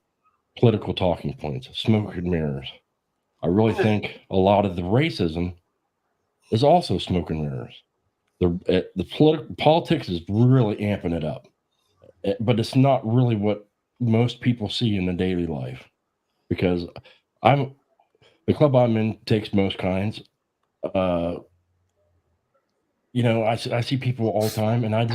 political talking points, smoke and mirrors. I really think a lot of the racism is also smoke and mirrors. The politics is really amping it up. But it's not really what most people see in the daily life, because the club I'm in takes most kinds. You know, I see people all the time, and I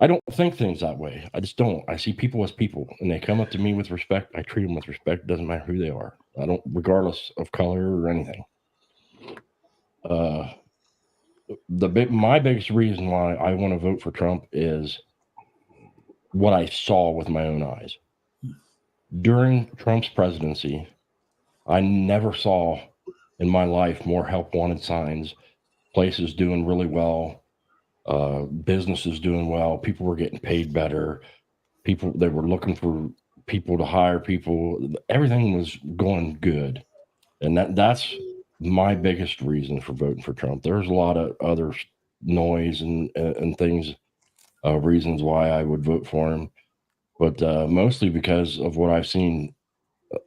don't think things that way. I just don't. I see people as people, and they come up to me with respect. I treat them with respect. It doesn't matter who they are. I don't, regardless of color or anything. My biggest reason why I want to vote for Trump is what I saw with my own eyes. During Trump's presidency, I never saw in my life more help wanted signs, places doing really well, businesses doing well, people were getting paid better, they were looking for people to hire people, everything was going good. And that's my biggest reason for voting for Trump. There's a lot of other noise and things, reasons why I would vote for him. But mostly because of what I've seen,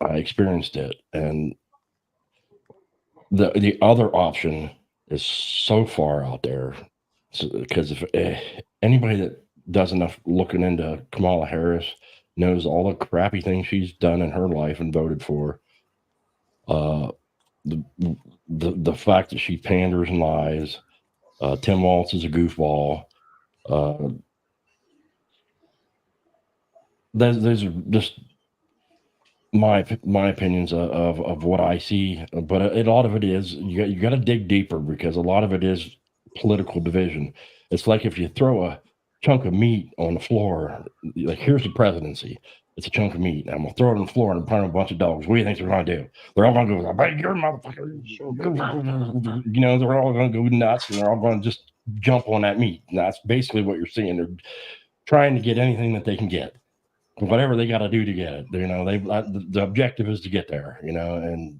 I experienced it. And the other option is so far out there. Because if anybody that does enough looking into Kamala Harris knows all the crappy things she's done in her life and voted for. The fact that she panders and lies. Tim Walz is a goofball. Those are just my opinions of what I see, but a lot of it is you got to dig deeper, because a lot of it is political division. It's like if you throw a chunk of meat on the floor, like, here's the presidency. It's a chunk of meat. I'm gonna throw it on the floor and put a bunch of dogs. What do you think they're gonna do? They're all gonna go, "I bet you're a motherfucker." You know, they're all gonna go nuts, and they're all gonna just jump on that meat. And that's basically what you're seeing. They're trying to get anything that they can get, whatever they got to do to get it. You know, the objective is to get there, you know, and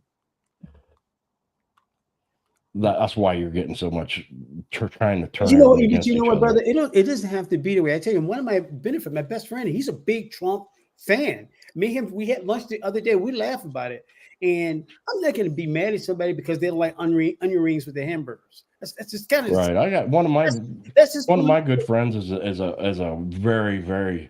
that's why you're getting so much trying to turn. You know what, brother? It doesn't have to be the way. I tell you, one of my benefits, my best friend, he's a big Trump fan. Me and him, we had lunch the other day. We laugh about it, and I'm not going to be mad at somebody because they don't like onion rings with their hamburgers. That's just kind of right. I got one of my good friends is a very, very,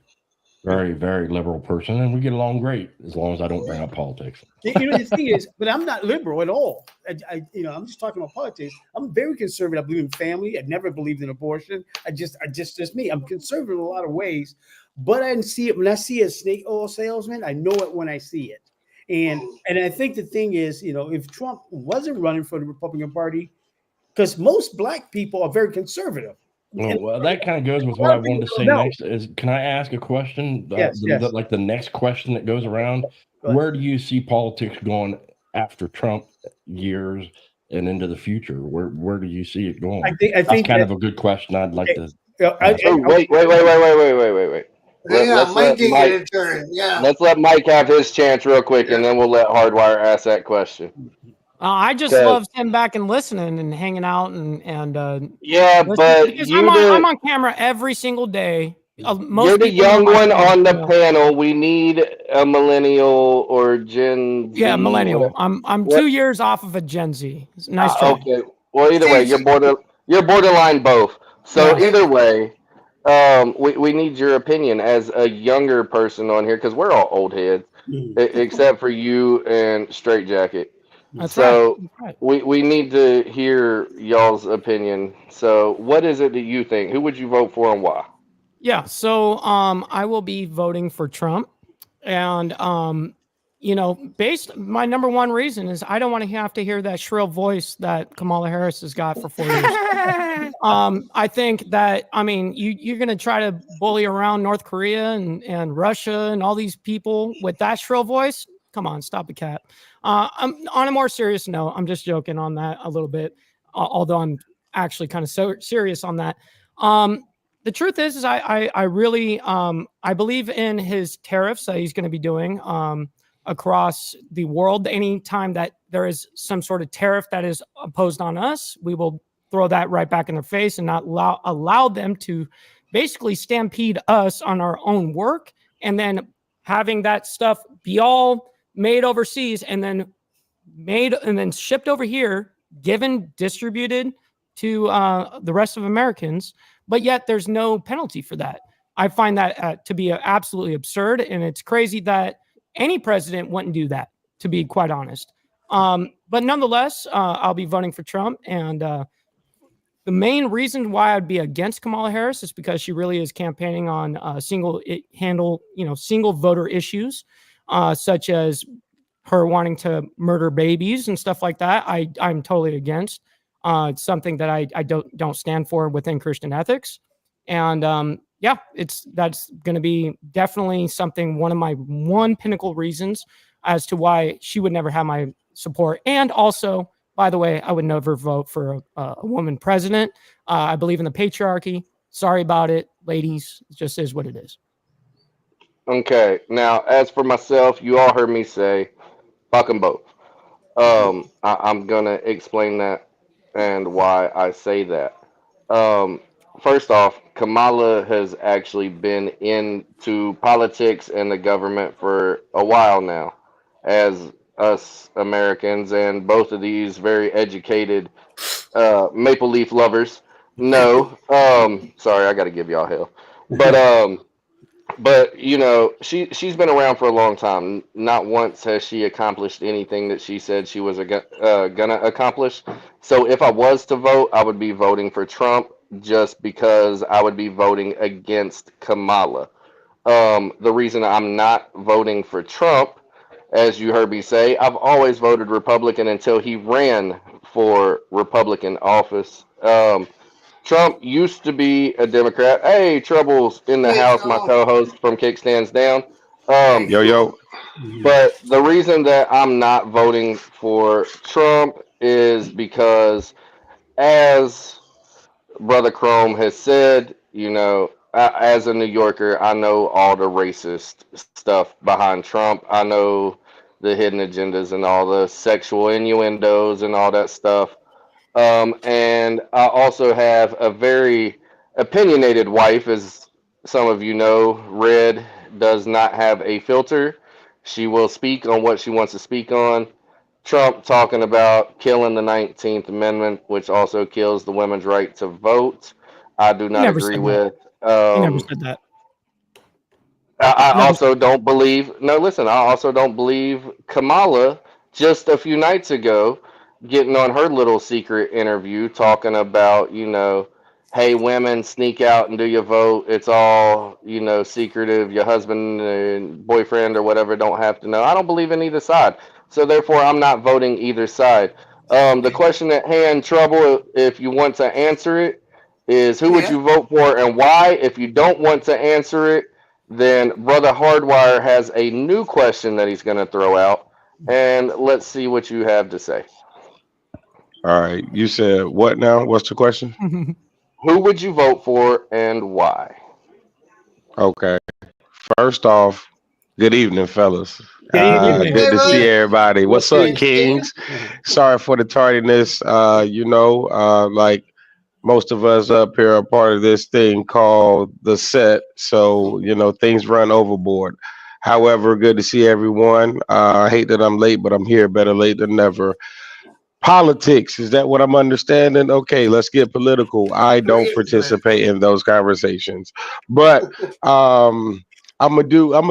very, very liberal person, and we get along great as long as I don't bring up politics. You know, the thing is, but I'm not liberal at all. I'm just talking about politics. I'm very conservative. I believe in family. I never believed in abortion. Just me. I'm conservative in a lot of ways, but I didn't see it. When I see a snake oil salesman, I know it when I see it. And I think the thing is, you know, if Trump wasn't running for the Republican Party, because most black people are very conservative. Well, that kind of goes with what I wanted to say next. Is, can I ask a question? Yes. Like the next question that goes around. Where do you see politics going after Trump years and into the future? Where do you see it going? I think that's kind of a good question. I'd like to. Wait. Mike can get a turn. Yeah. Let's let Mike have his chance real quick, and then we'll let Hardwire ask that question. I just love sitting back and listening and hanging out and yeah, but I'm on camera every single day. You're the young one on the panel. We need a millennial or Gen Z. Yeah, millennial. I'm 2 years off of a Gen Z. Nice try. Okay. Well, either way, you're You're borderline both. So Yeah. either way, we need your opinion as a younger person on here because we're all old heads, except for you and Straight Jacket. That's right. So That's right. we need to hear y'all's opinion. So what is it that you think? Who would you vote for and why? Yeah. So I will be voting for Trump. And you know, my number one reason is I don't want to have to hear that shrill voice that Kamala Harris has got for 4 years. I think that, I mean, you're going to try to bully around North Korea and Russia and all these people with that shrill voice. Come on, stop the cat. I'm on a more serious note. I'm just joking on that a little bit, although I'm actually kind of so serious on that. The truth is I really I believe in his tariffs that he's going to be doing across the world. Anytime that there is some sort of tariff that is imposed on us, we will throw that right back in their face and not allow them to basically stampede us on our own work, and then having that stuff be all made overseas and then shipped over here, distributed to the rest of Americans, but yet there's no penalty for that. I find that to be absolutely absurd, and it's crazy that any president wouldn't do that, to be quite honest. But nonetheless, I'll be voting for Trump, and the main reason why I'd be against Kamala Harris is because she really is campaigning on single voter issues, such as her wanting to murder babies and stuff like that. I'm totally against. It's something that I don't stand for within Christian ethics, and yeah, that's going to be definitely one of my pinnacle reasons as to why she would never have my support. And also, by the way, I would never vote for a woman president. I believe in the patriarchy. Sorry about it, ladies. It just is what it is. Okay. Now, as for myself, you all heard me say, fuck them both. I'm gonna explain that and why I say that. First off, Kamala has actually been into politics and the government for a while now, as us Americans and both of these very educated Maple Leaf lovers know. Sorry, I got to give y'all hell, but you know, she's been around for a long time. Not once has she accomplished anything that she said she was gonna accomplish. So if I was to vote, I would be voting for Trump just because I would be voting against Kamala. The reason I'm not voting for Trump, as you heard me say, I've always voted Republican until he ran for Republican office. Trump used to be a Democrat. Hey, Trouble's in the house, my co-host from Kickstands Down. Yo. But the reason that I'm not voting for Trump is because, as Brother Chrome has said, you know, as a New Yorker, I know all the racist stuff behind Trump. I know the hidden agendas and all the sexual innuendos and all that stuff. And I also have a very opinionated wife, as some of you know. Red does not have a filter. She will speak on what she wants to speak on. Trump talking about killing the 19th Amendment, which also kills the women's right to vote. I do not agree with. He never said that. I also don't believe. No, listen. I also don't believe Kamala. Just a few nights ago, getting on her little secret interview, talking about, you know, hey, women, sneak out and do your vote. It's all, you know, secretive. Your husband and boyfriend or whatever don't have to know. I don't believe in either side. So therefore, I'm not voting either side. The question at hand, Trouble, if you want to answer it, is who would you vote for and why? If you don't want to answer it, then Brother Hardwire has a new question that he's going to throw out. And let's see what you have to say. All right. You said what now? What's the question? Who would you vote for and why? Okay. First off, good evening, fellas. evening. Good to see everybody. What's up, Kings? Sorry for the tardiness. You know, like most of us up here are part of this thing called the set. So, you know, things run overboard. However, good to see everyone. I hate that I'm late, but I'm here. Better late than never. Politics, is that what I'm understanding? Okay, let's get political. I don't participate in those conversations, but I'm gonna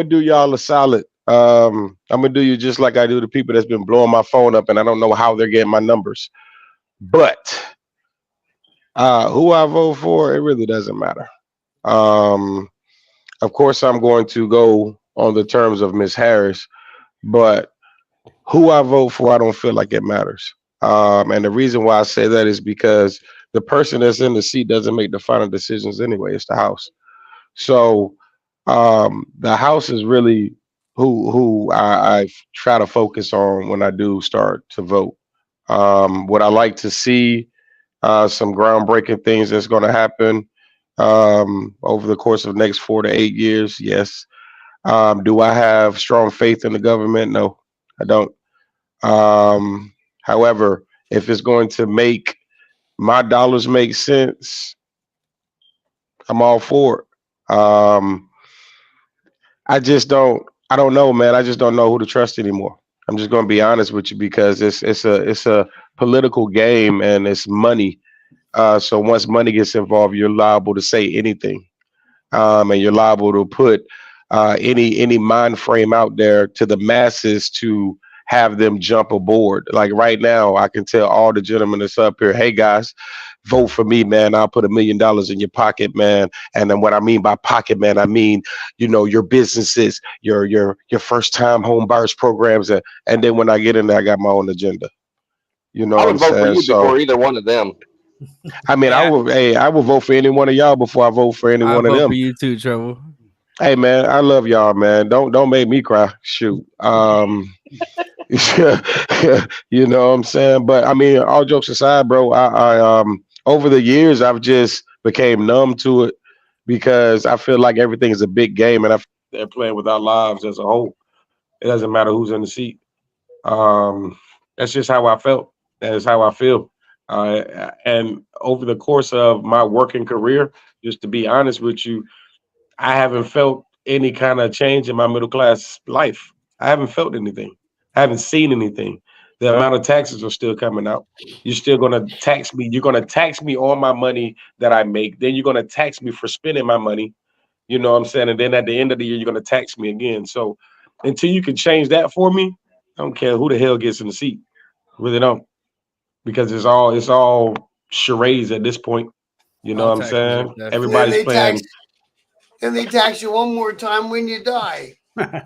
do y'all a solid. I'm gonna do you just like I do the people that's been blowing my phone up, and I don't know how they're getting my numbers. But who I vote for, it really doesn't matter. Um, of course, I'm going to go on the terms of Miss Harris, but who I vote for, I don't feel like it matters. And the reason why I say that is because the person that's in the seat doesn't make the final decisions anyway. It's the House. So the House is really who I try to focus on when I do start to vote. Would I like to see some groundbreaking things that's going to happen over the course of the next 4 to 8 years? Yes. Do I have strong faith in the government? No, I don't. However, if it's going to make my dollars make sense, I'm all for it. I don't know, man. I just don't know who to trust anymore. I'm just going to be honest with you because it's a political game and it's money. So once money gets involved, you're liable to say anything, and you're liable to put any mind frame out there to the masses to have them jump aboard. Like right now, I can tell all the gentlemen that's up here, hey guys, vote for me, man. I'll put $1 million in your pocket, man. And then what I mean by pocket, man, I mean, your businesses, your first time home buyers programs. And then when I get in there, I got my own agenda. You know I what would I'm vote for saying? you So, before either one of them. I mean, Yeah. I will vote for any one of y'all before I vote for any I one of vote them. for you too, Trouble. Hey man, I love y'all, man. Don't make me cry. Shoot. You know what I'm saying? But I mean, all jokes aside, bro, I over the years I've just became numb to it because I feel like everything is a big game and they're playing with our lives as a whole. It doesn't matter who's in the seat. That's just how I felt. That is how I feel. And over the course of my working career, just to be honest with you, I haven't felt any kind of change in my middle class life. I haven't felt anything. I haven't seen anything. The amount of taxes are still coming out. You're still going to tax me. You're going to tax me on my money that I make. Then you're going to tax me for spending my money. You know what I'm saying? And then at the end of the year, you're going to tax me again. So until you can change that for me, I don't care who the hell gets in the seat. Really don't. Because it's all charades at this point. You know All what I'm taxes are saying? definitely- Everybody's playing. And they tax you one more time when you die.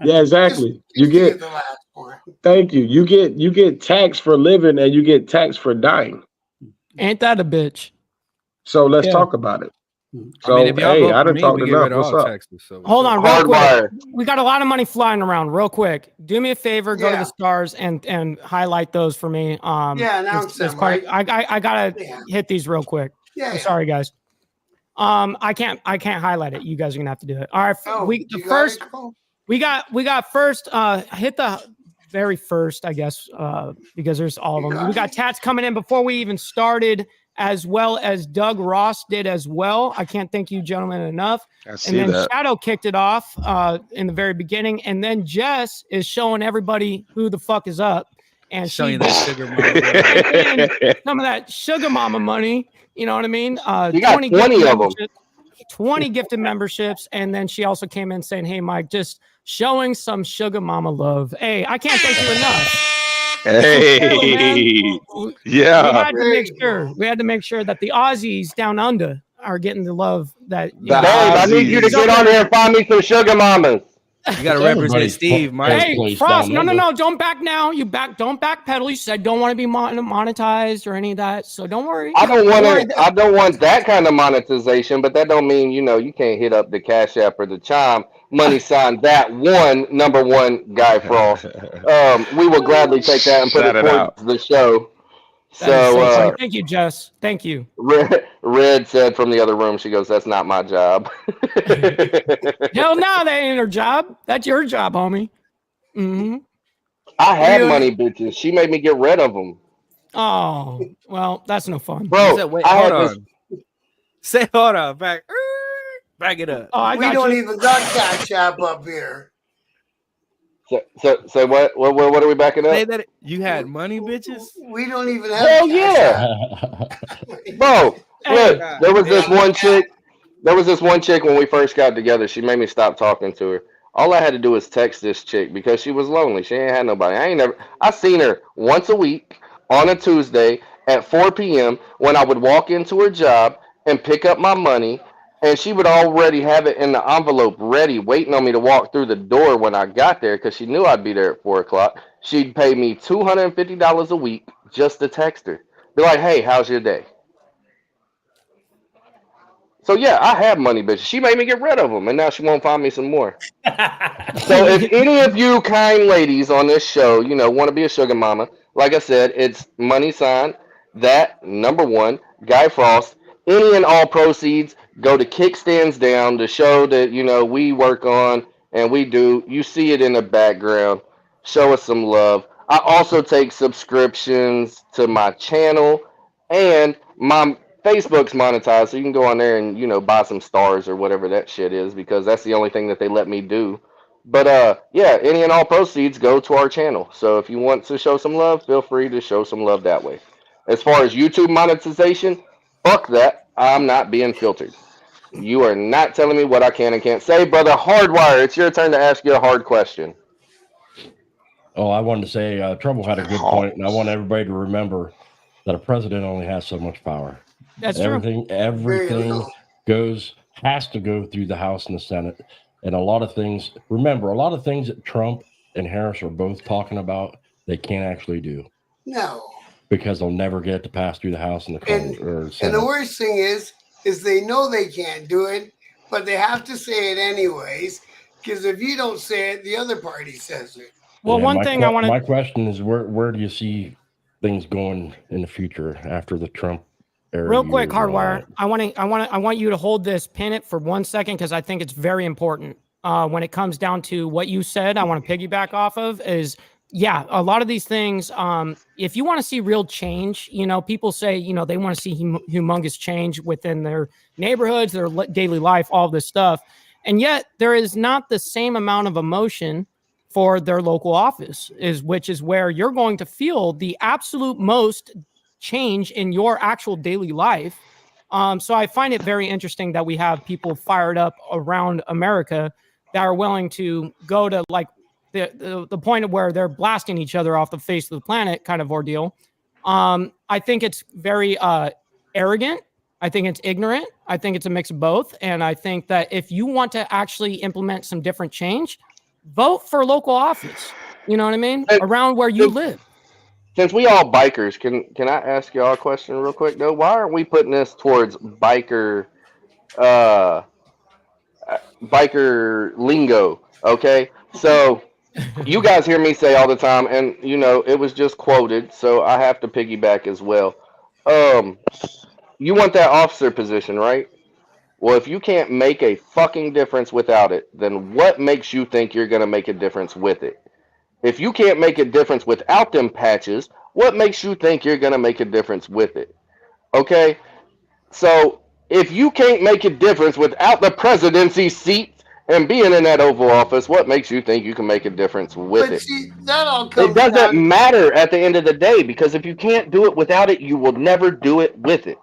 Yeah, exactly. Just to get the last one. Thank you. You get taxed for living and you get taxed for dying. Ain't that a bitch? So let's talk about it. So I mean, if y'all hey, vote I for done me, talked we get enough. rid of What's all up? taxes. So Hold on, real Hardwire. quick. We got a lot of money flying around. Real quick, do me a favor, go to the stars and highlight those for me. Announce them, right? I gotta Yeah. hit these real quick. Yeah. Sorry, guys. I can't highlight it. You guys are gonna have to do it. All right. We got first. Hit the very first, I guess, because there's all of them. We got tats coming in before we even started, as well as Doug Ross did as well. I can't thank you gentlemen enough. I see and then that. Shadow kicked it off in the very beginning, and then Jess is showing everybody who the fuck is up, and Showing she that just sugar mama. some of that sugar mama money. You know what I mean? You got 20 of them. memberships. 20 gifted memberships, and then she also came in saying, hey Mike, just showing some sugar mama love. Hey, I can't thank you enough. Hey, yeah. We had to make sure that the Aussies down under are getting the love that The Babe, I need you to get on here and find me some sugar mamas. You got to represent Steve, Mike. Hey, Frost, no, don't back now. Don't backpedal. You said don't want to be monetized or any of that, so don't worry. I don't want that kind of monetization, but that don't mean you can't hit up the Cash App or the Chime money sign that number one Guy Frost. We will gladly take that and put it towards the show. So thank you, Jess. Thank you. Red said from the other room, she goes, "That's not my job." Hell no, that ain't her job. That's your job, homie. Mm-hmm. I had money, bitches. She made me get rid of them. Oh, well, that's no fun. Bro, hold on. Say hold on. Back it up. We don't even got Cash App up here. So what are we backing Say up? that you had money, bitches. We don't even have Hell Cash yeah, App. bro. Hey, Look, there was this one chick. There was this one chick when we first got together. She made me stop talking to her. All I had to do was text this chick because she was lonely. She ain't had nobody. I seen her once a week on a Tuesday at 4 p.m. when I would walk into her job and pick up my money, and she would already have it in the envelope ready, waiting on me to walk through the door when I got there because she knew I'd be there at 4 o'clock. She'd pay me $250 a week just to text her. Be like, hey, how's your day? So yeah, I have money, bitch. She made me get rid of them, and now she won't find me some more. So if any of you kind ladies on this show, want to be a sugar mama, like I said, it's money sign that #1 Guy Frost. Any and all proceeds go to kickstands down, the show that we work on and we do. You see it in the background. Show us some love. I also take subscriptions to my channel, and my Facebook's monetized, so you can go on there and buy some stars or whatever that shit is, because that's the only thing that they let me do. But yeah, any and all proceeds go to our channel. So if you want to show some love, feel free to show some love that way. As far as YouTube monetization, fuck that. I'm not being filtered. You are not telling me what I can and can't say, brother. Hardwire, it's your turn to ask you a hard question. Oh, I wanted to say Trouble had a good point, and I want everybody to remember that a president only has so much power. that's Everything has to go through the House and the Senate. And a lot of things that Trump and Harris are both talking about, they can't actually do. No. Because they'll never get it to pass through the House and the Senate. And the worst thing is they know they can't do it, but they have to say it anyways. Because if you don't say it, the other party says it. Well, one thing I want to. My question is, where do you see things going in the future after the Trump era? Real quick, Hardwire. I want you to hold this, pin it for 1 second, because I think it's very important. When it comes down to what you said, I want to piggyback off of is, yeah, a lot of these things. If you want to see real change, people say, they want to see humongous change within their neighborhoods, their daily life, all this stuff, and yet there is not the same amount of emotion for their local office, which is where you're going to feel the absolute most change in your actual daily life. So I find it very interesting that we have people fired up around America that are willing to go to like the point of where they're blasting each other off the face of the planet kind of ordeal. I think it's very arrogant. I think it's ignorant. I think it's a mix of both. And I think that if you want to actually implement some different change, vote for local office. You know what I mean? Around where you live. Since we all bikers, can I ask y'all a question real quick though? Why aren't we putting this towards biker lingo? Okay, so you guys hear me say all the time, and it was just quoted, so I have to piggyback as well. You want that officer position, right? Well, if you can't make a fucking difference without it, then what makes you think you're gonna make a difference with it? If you can't make a difference without them patches, what makes you think you're going to make a difference with it? Okay? So, if you can't make a difference without the presidency seat and being in that Oval Office, what makes you think you can make a difference with it? See, that all comes It doesn't matter at the end of the day, because if you can't do it without it, you will never do it with it.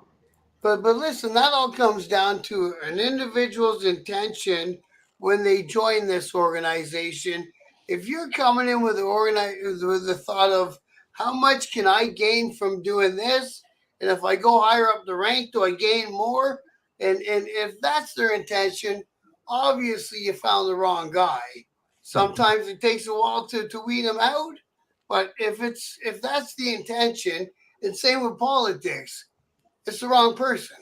But listen, that all comes down to an individual's intention when they join this organization. If you're coming in with the thought of how much can I gain from doing this, and if I go higher up the rank, do I gain more? And if that's their intention, obviously you found the wrong guy. Sometimes it takes a while to weed them out, but if that's the intention, and same with politics, it's the wrong person.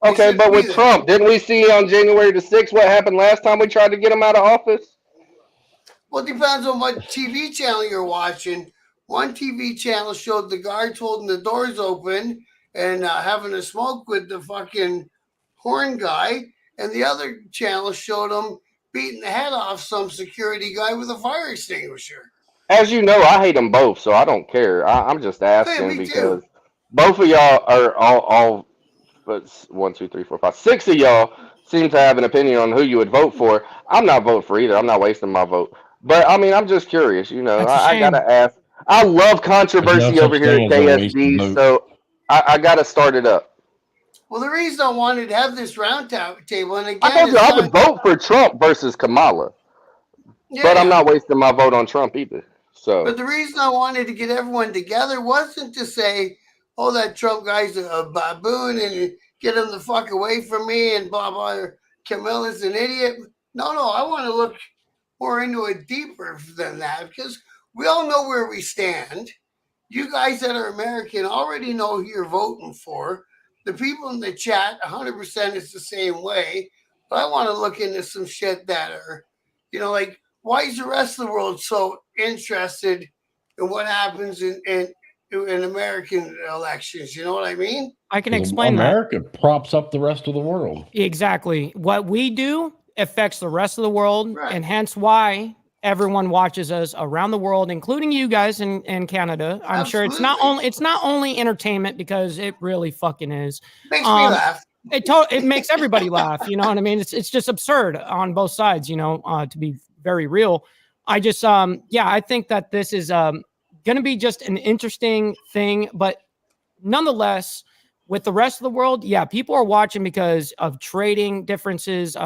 Okay, but with Trump, didn't we see on January the 6th what happened last time we tried to get him out of office? Well, it depends on what TV channel you're watching. One TV channel showed the guards holding the doors open and having a smoke with the fucking horn guy, and the other channel showed them beating the head off some security guy with a fire extinguisher. As you know, I hate them both, so I don't care. I'm just asking because both of y'all are all but 1, 2, 3, 4, 5, 6 of y'all seem to have an opinion on who you would vote for. I'm not voting for either. I'm not wasting my vote. But I mean, I'm just curious. You know, That's a I shame. gotta ask. I love There's no controversy over such here thing at as a waste of KSD, vote. so I gotta start it up. Well, the reason I wanted to have this round table, and I again, told you it's I not. would vote for Trump versus Kamala, Yeah, but I'm yeah. not wasting my vote on Trump either. So But the reason I wanted to get everyone together wasn't to say, "Oh, that Trump guy's a baboon," and get him the fuck away from me, and blah blah. Or Camilla's an idiot. No, no. I want to look more into it deeper than that because we all know where we stand. You guys that are American already know who you're voting for. The people in the chat, 100% is the same way. But I want to look into some shit that are, like, why is the rest of the world so interested in what happens in American elections? You know what I mean? I can explain that. America props up the rest of the world. Exactly. What we do affects the rest of the world, Right. and hence why everyone watches us around the world, including you guys in Canada. I'm sure it's not only entertainment, because it really fucking is. Makes me laugh. It makes everybody laugh. You know what I mean? It's just absurd on both sides. To be very real. I just I think that this is going to be just an interesting thing, but nonetheless, with the rest of the world, yeah, people are watching because of trading differences,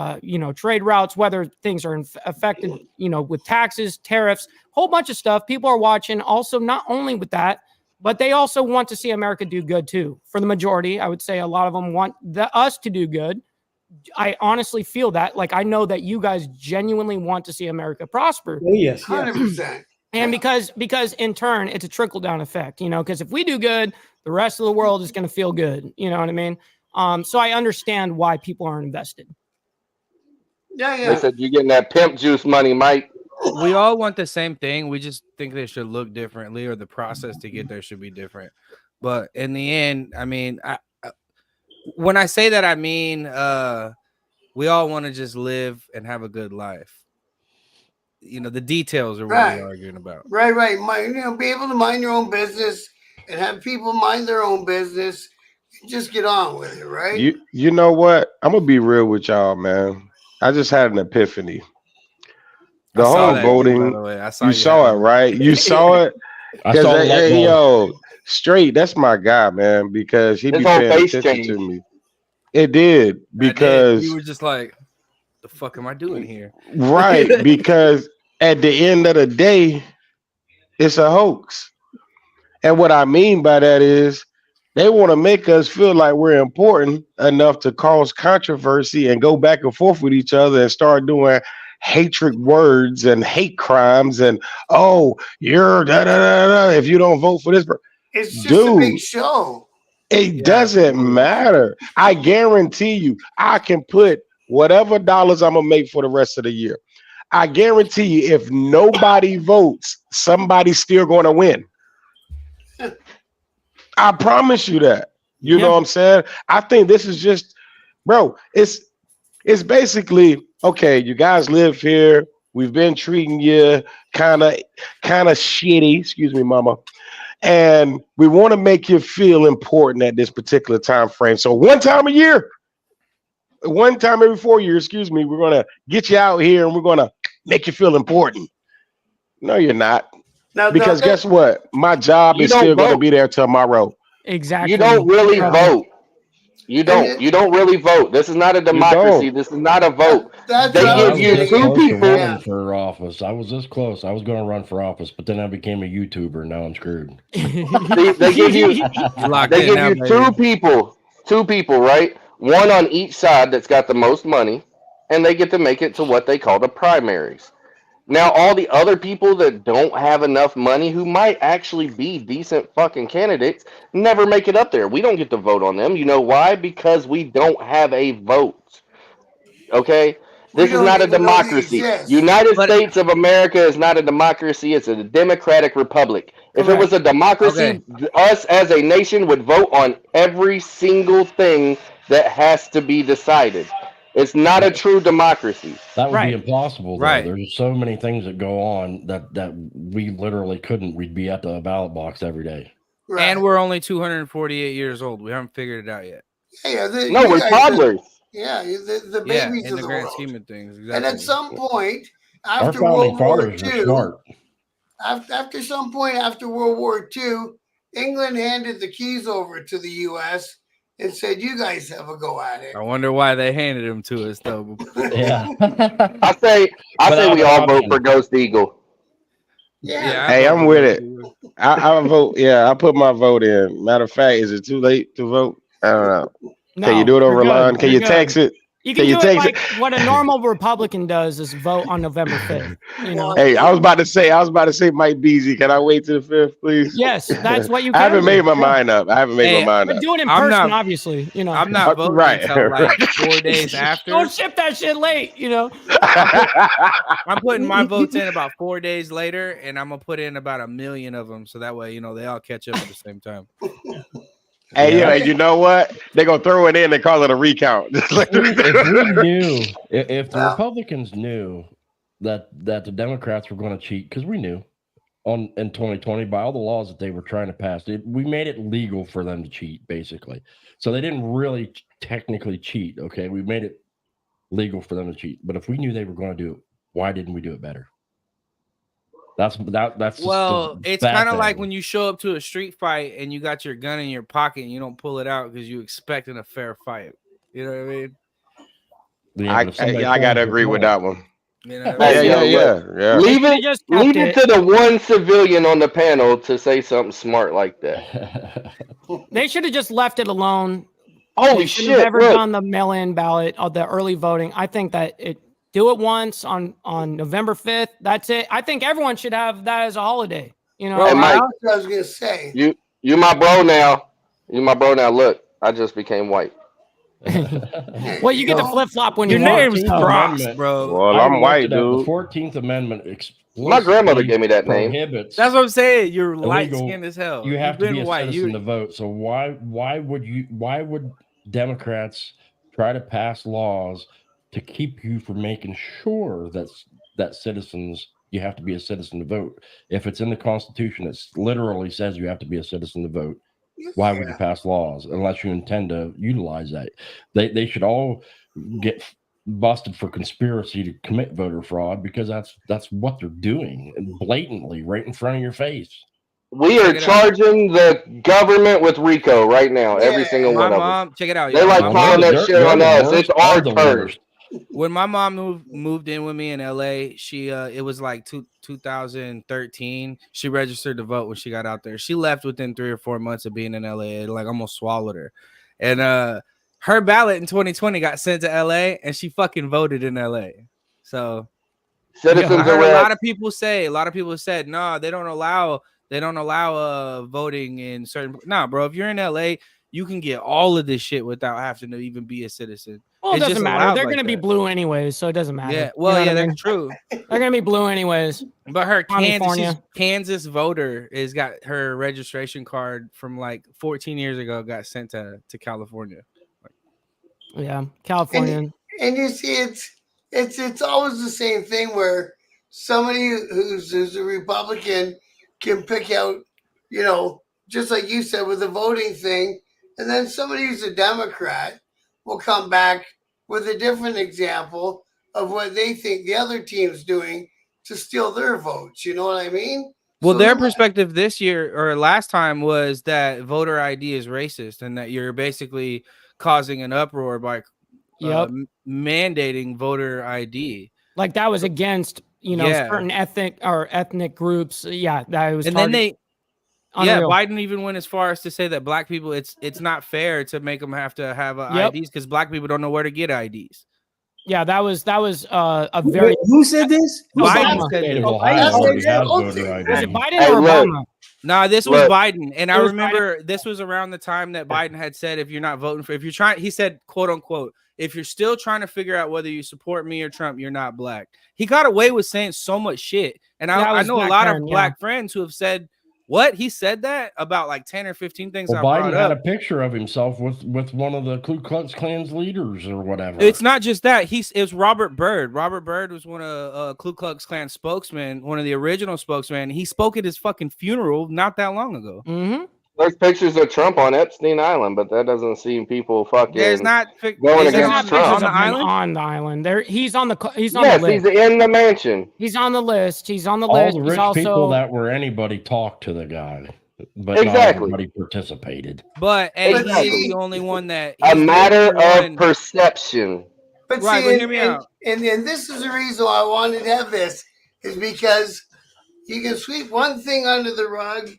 trade routes, whether things are affected, with taxes, tariffs, whole bunch of stuff. People are watching also, not only with that, but they also want to see America do good too. For the majority, I would say a lot of them want us to do good. I honestly feel that. Like, I know that you guys genuinely want to see America prosper. Oh, yes. 100%. And because in turn, it's a trickle down effect, because if we do good, the rest of the world is going to feel good. You know what I mean? So I understand why people are invested. Yeah, they yeah. said you're getting that pimp juice money, Mike. We all want the same thing. We just think they should look differently, or the process to get there should be different. But in the end, I mean, when I say that, I mean, we all want to just live and have a good life. The details are what Right. we're arguing about. Right. Be able to mind your own business and have people mind their own business. And just get on with it, right? You know what? I'm gonna be real with y'all, man. I just had an epiphany. The I saw whole that, voting, by the way. I saw you saw it, right? You saw it. I saw the light bulb. Yo, straight. That's my guy, man, because he His be whole paying face attention changed. to me. It did because you were just like, "The fuck am I doing here?" right, because at the end of the day, it's a hoax. And what I mean by that is they want to make us feel like we're important enough to cause controversy and go back and forth with each other and start doing hatred words and hate crimes and you're da da da da if you don't vote for this. It's just a big show. It doesn't matter. I guarantee you, I can put whatever dollars I'm gonna make for the rest of the year. I guarantee you, if nobody votes, somebody's still going to win. I promise you that. You know what I'm saying? I think this is just, bro, it's basically, okay, you guys live here. We've been treating you kind of shitty, excuse me, mama. And we want to make you feel important at this particular time frame. So one time every 4 years, excuse me, we're going to get you out here and we're going to make you feel important. No, you're not. Because guess what? My job is still going to be there tomorrow. Exactly. You don't really vote. You don't really vote. This is not a democracy. This is not a vote. They give you two people. Running for office. I was this close. I was going to run for office, but then I became a YouTuber. Now I'm screwed. They give you two people, right? One on each side that's got the most money, and they get to make it to what they call the primaries. Now, all the other people that don't have enough money, who might actually be decent fucking candidates, never make it up there. We don't get to vote on them. You know why? Because we don't have a vote. Okay? This is not a democracy. United States of America is not a democracy. It's a democratic republic. If it was a democracy, us as a nation would vote on every single thing that has to be decided. It's not a true democracy. That would be impossible. Though. Right. There's so many things that go on that we literally couldn't. We'd be at the ballot box every day. Right. And we're only 248 years old. We haven't figured it out yet. Yeah, we're toddlers. The babies in of the the grand world. scheme of things. Exactly. And at some point, Our after founding World War fathers were II, smart. after some point after World War II, England handed the keys over to the U.S. and said, "You guys have a go at it." I wonder why they handed him to us though. Yeah. I say Without we an all vote option. for Ghost Eagle. Yeah. I Hey, vote I'm for with Ghost it. Eagle. I vote. Yeah, I put my vote in. Matter of fact, is it too late to vote? I don't know. No, Can you do it you're over good. line? Can You're you good. text it? You Can can you do it text like what a normal Republican does is vote on November 5th. You know. Hey, I was about to say, Mike Beasley. Can I wait till the 5th, please? Yes, that's what you I can haven't do. made my mind up. I haven't made Hey, my mind But up. do it in I'm person, not- obviously. You know. I'm not voting Right. until like 4 days after. Don't ship that shit late. You know. I'm putting my votes in about 4 days later, and I'm gonna put in about 1 million of them, so that way they all catch up at the same time. Hey, Yeah. you know what? They're gonna throw it in and call it a recount. If we knew, if the Yeah. Republicans knew that the Democrats were going to cheat, because we knew in 2020 by all the laws that they were trying to pass, we made it legal for them to cheat, basically. So they didn't really technically cheat. Okay, we made it legal for them to cheat. But if we knew they were going to do it, why didn't we do it better? That's just Well, the it's bad kind of thing. like when you show up to a street fight and you got your gun in your pocket and you don't pull it out because you expecting a fair fight. You know what I mean? Yeah, but if somebody I gotta pulls your agree with gun- that one. You know what I Hey, mean? Yeah. Leave They it, just kept leave it to the one civilian on the panel to say something smart like that. They should have just left it alone. Holy They shouldn't have shit! ever Look, done the mail-in ballot or the early voting. I think that do it once on November 5th. That's it. I think everyone should have that as a holiday. You know. Well, Hey, Mike. that's what I was gonna say. you my bro now. You my bro now. Look, I just became white. Well, you get to No. flip-flop when Your you want. name's Amendment. Cross, bro. Well, I I'm looked white, it up. The dude. 14th Amendment My grandmother explicitly gave me that name. prohibits That's what I'm saying. You're light illegal- skinned as hell. You have You've to be been a white. citizen to vote. So why would Democrats try to pass laws to keep you from making sure that citizens, you have to be a citizen to vote? If it's in the Constitution, it literally says you have to be a citizen to vote. Why would you pass laws unless you intend to utilize that? They should all get busted for conspiracy to commit voter fraud, because that's what they're doing, blatantly right in front of your face. We are Check it out. charging the government with RICO right now. Every Yeah. single My one of them. mom, check it out. They y'all. like My calling mom- that shit on us. It's our turn. Worst. When my mom moved in with me in LA, she it was like 2013. She registered to vote when she got out there. She left within 3 or 4 months of being in LA. It like almost swallowed her. And her ballot in 2020 got sent to LA, and she fucking voted in LA. So Citizens I heard a arrest. lot of people said, no, they don't allow voting in certain. Nah, bro, if you're in LA, you can get all of this shit without having to even be a citizen. Well, it It's doesn't just matter. allowed They're like going to be that. blue anyways, so it doesn't matter. Yeah, well, You know what I mean? that's true. They're going to be blue anyways. But her California. Kansas voter has got her registration card from like 14 years ago, got sent to California. Yeah, California. And you see, it's always the same thing where somebody who's a Republican can pick out, just like you said with the voting thing, and then somebody who's a Democrat will come back with a different example of what they think the other team's doing to steal their votes. You know what I mean? Well, So their no- perspective this year or last time was that voter ID is racist and that you're basically causing an uproar by Yep. mandating voter ID. Like that was against, Yeah. certain ethnic groups. Yeah, that was. And then Unreal. Biden even went as far as to say that black people, it's not fair to make them have to have Yep. IDs because black people don't know where to get IDs. Yeah, that was a very. Wait, who said this? Biden Obama. said State this. of Ohio that's already their has own voter thing. ID. Was it Biden Hey, or look. Obama? No, this was Look. Biden, and I It was remember this was around the time that Biden had said, "If you're not voting for, if you're trying," he said, "quote unquote, if you're still trying to figure out whether you support me or Trump, you're not black." He got away with saying so much shit, and That I was know a back lot then, of yeah. black friends who have said, "What he said that about like 10 or 15 things." Well, I Biden brought had up. a picture of himself with one of the Ku Klux Klan's leaders or whatever. It's not just that. It was Robert Byrd. Robert Byrd was one of Ku Klux Klan spokesmen, one of the original spokesmen. He spoke at his fucking funeral not that long ago. Mm-hmm. There's pictures of Trump on Epstein Island, but that doesn't seem people There's fucking not going is there There's not against not pictures pictures Trump. on of the him island? on the island. There, he's on the Yes, list. he's in the mansion. He's on the list. He's on the All list. the He's rich people also that were anybody talked to the guy, but not Exactly. everybody participated. But hey, he Exactly. is the only one that A he's the matter only of one. perception. But Right, see, but hear me out. and this is the reason why I wanted to have this, is because you can sweep one thing under the rug,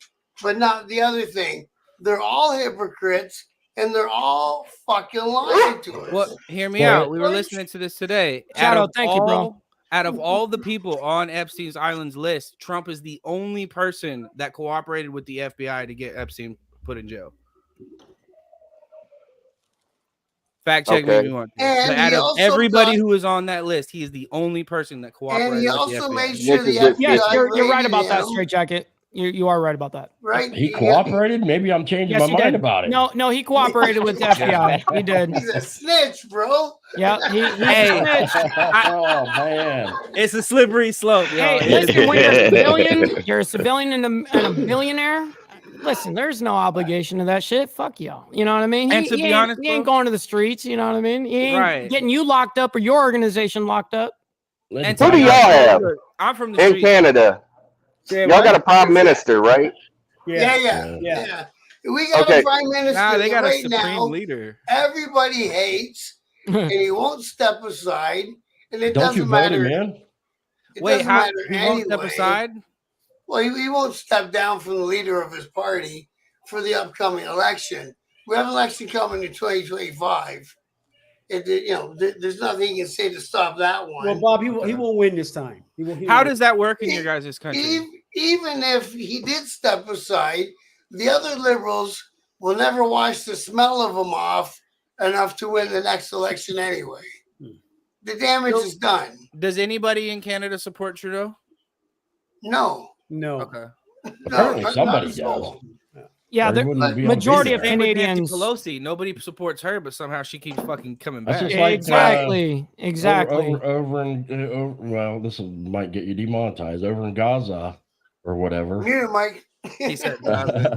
but not the other thing. They're all hypocrites, and they're all fucking lying to us. Well, hear me Well, out. We were listening to this today. Shadow, thank you, bro. Out of all the people on Epstein's Island's list, Trump is the only person that cooperated with the FBI to get Epstein put in jail. Fact check me if Okay. you want to. And But out he of also everybody done- who is on that list, he is the only person that cooperated And he with the also FBI. made sure the This is FBI yes, you're right raided about that, him, Straight Jacket. You are right about that. right? He cooperated. Maybe I'm changing Yes, my he mind did. about it. No, he cooperated with the FBI. He did. He's a snitch, bro. Yeah, he's Hey. a snitch. Oh man. It's a slippery slope, y'all. Hey, listen, when you're a civilian and a billionaire. Listen, there's no obligation to that shit. Fuck y'all. You know what I mean? And to be honest, he ain't bro- going to the streets. You know what I mean? He ain't Right. getting you locked up or your organization locked up. And Who to do be y'all honest, have look, I'm from the in streets. Canada? Y'all got a prime minister, right? Yeah. We got Okay. a prime minister Nah, they got a right supreme now. leader. Everybody hates, and he won't step aside, and it Don't you doesn't vote matter. him in? It Wait, doesn't how matter he won't step anyway. aside? Well, he won't step down from the leader of his party for the upcoming election. We have an election coming in 2025. There's nothing he can say to stop that one. Well, Bob, he won't win this time. He How won't. does that work in your guys' country? Even if he did step aside, the other liberals will never wash the smell of him off enough to win the next election anyway. The damage is done. Does anybody in Canada support Trudeau? No. No. Okay. Apparently not somebody a soul. does. Yeah, Or he the wouldn't be able to majority be of there. Same with Nancy Canadians. Pelosi. Nobody supports her, but somehow she keeps fucking coming That's back. just like, Exactly. Over in well, this might get you demonetized. Over in Gaza or whatever. Mute, Mike. He said,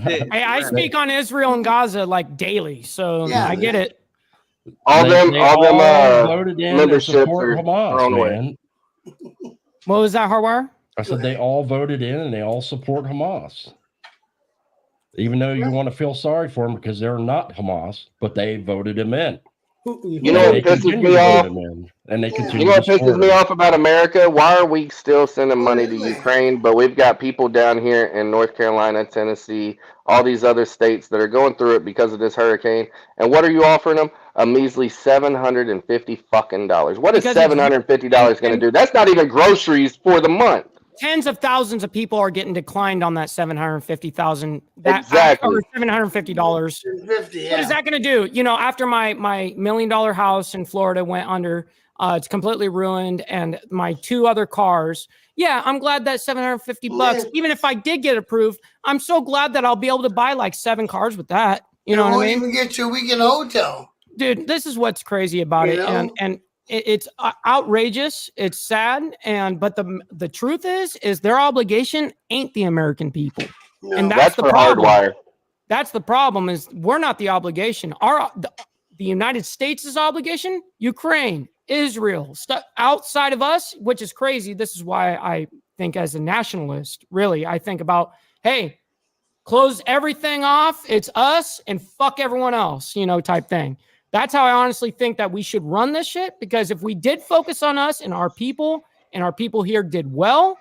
"Hey, I speak on Israel and Gaza like daily, so Yeah. I get it. All them voted in to memberships support are Hamas, thrown away. man. What was that, Hardwire? I said they all voted in and they all support Hamas. Even though you want to feel sorry for them because they're not Hamas, but they voted him in. You know what pisses me off? And they continue. You know what to pisses support me him. off about America? Why are we still sending money to really? Ukraine, but we've got people down here in North Carolina, Tennessee, all these other states that are going through it because of this hurricane? And what are you offering them? A measly $750 fucking dollars. What is Because it's- $750 going to do? That's not even groceries for the month. Tens of thousands of people are getting declined on that $750,000. Exactly. Or $750. 50, yeah. What is that going to do? You know, after my $1 million house in Florida went under, it's completely ruined, and my 2 other cars. Yeah, I'm glad that $750 bucks. Yeah. Even if I did get approved, I'm so glad that I'll be able to buy like 7 cars with that. You know It what I won't mean? even get you a week in a hotel. Dude, this is what's crazy about You it, know? and it's outrageous. It's sad, but the truth is their obligation ain't the American people, No. and That's the for problem. Hardwire. That's the problem. Is we're not the obligation. The United States' obligation, Ukraine, Israel, stuff outside of us, which is crazy. This is why I think, as a nationalist, really, I think about, hey, close everything off. It's us and fuck everyone else, type thing. That's how I honestly think that we should run this shit, because if we did focus on us and our people here did well,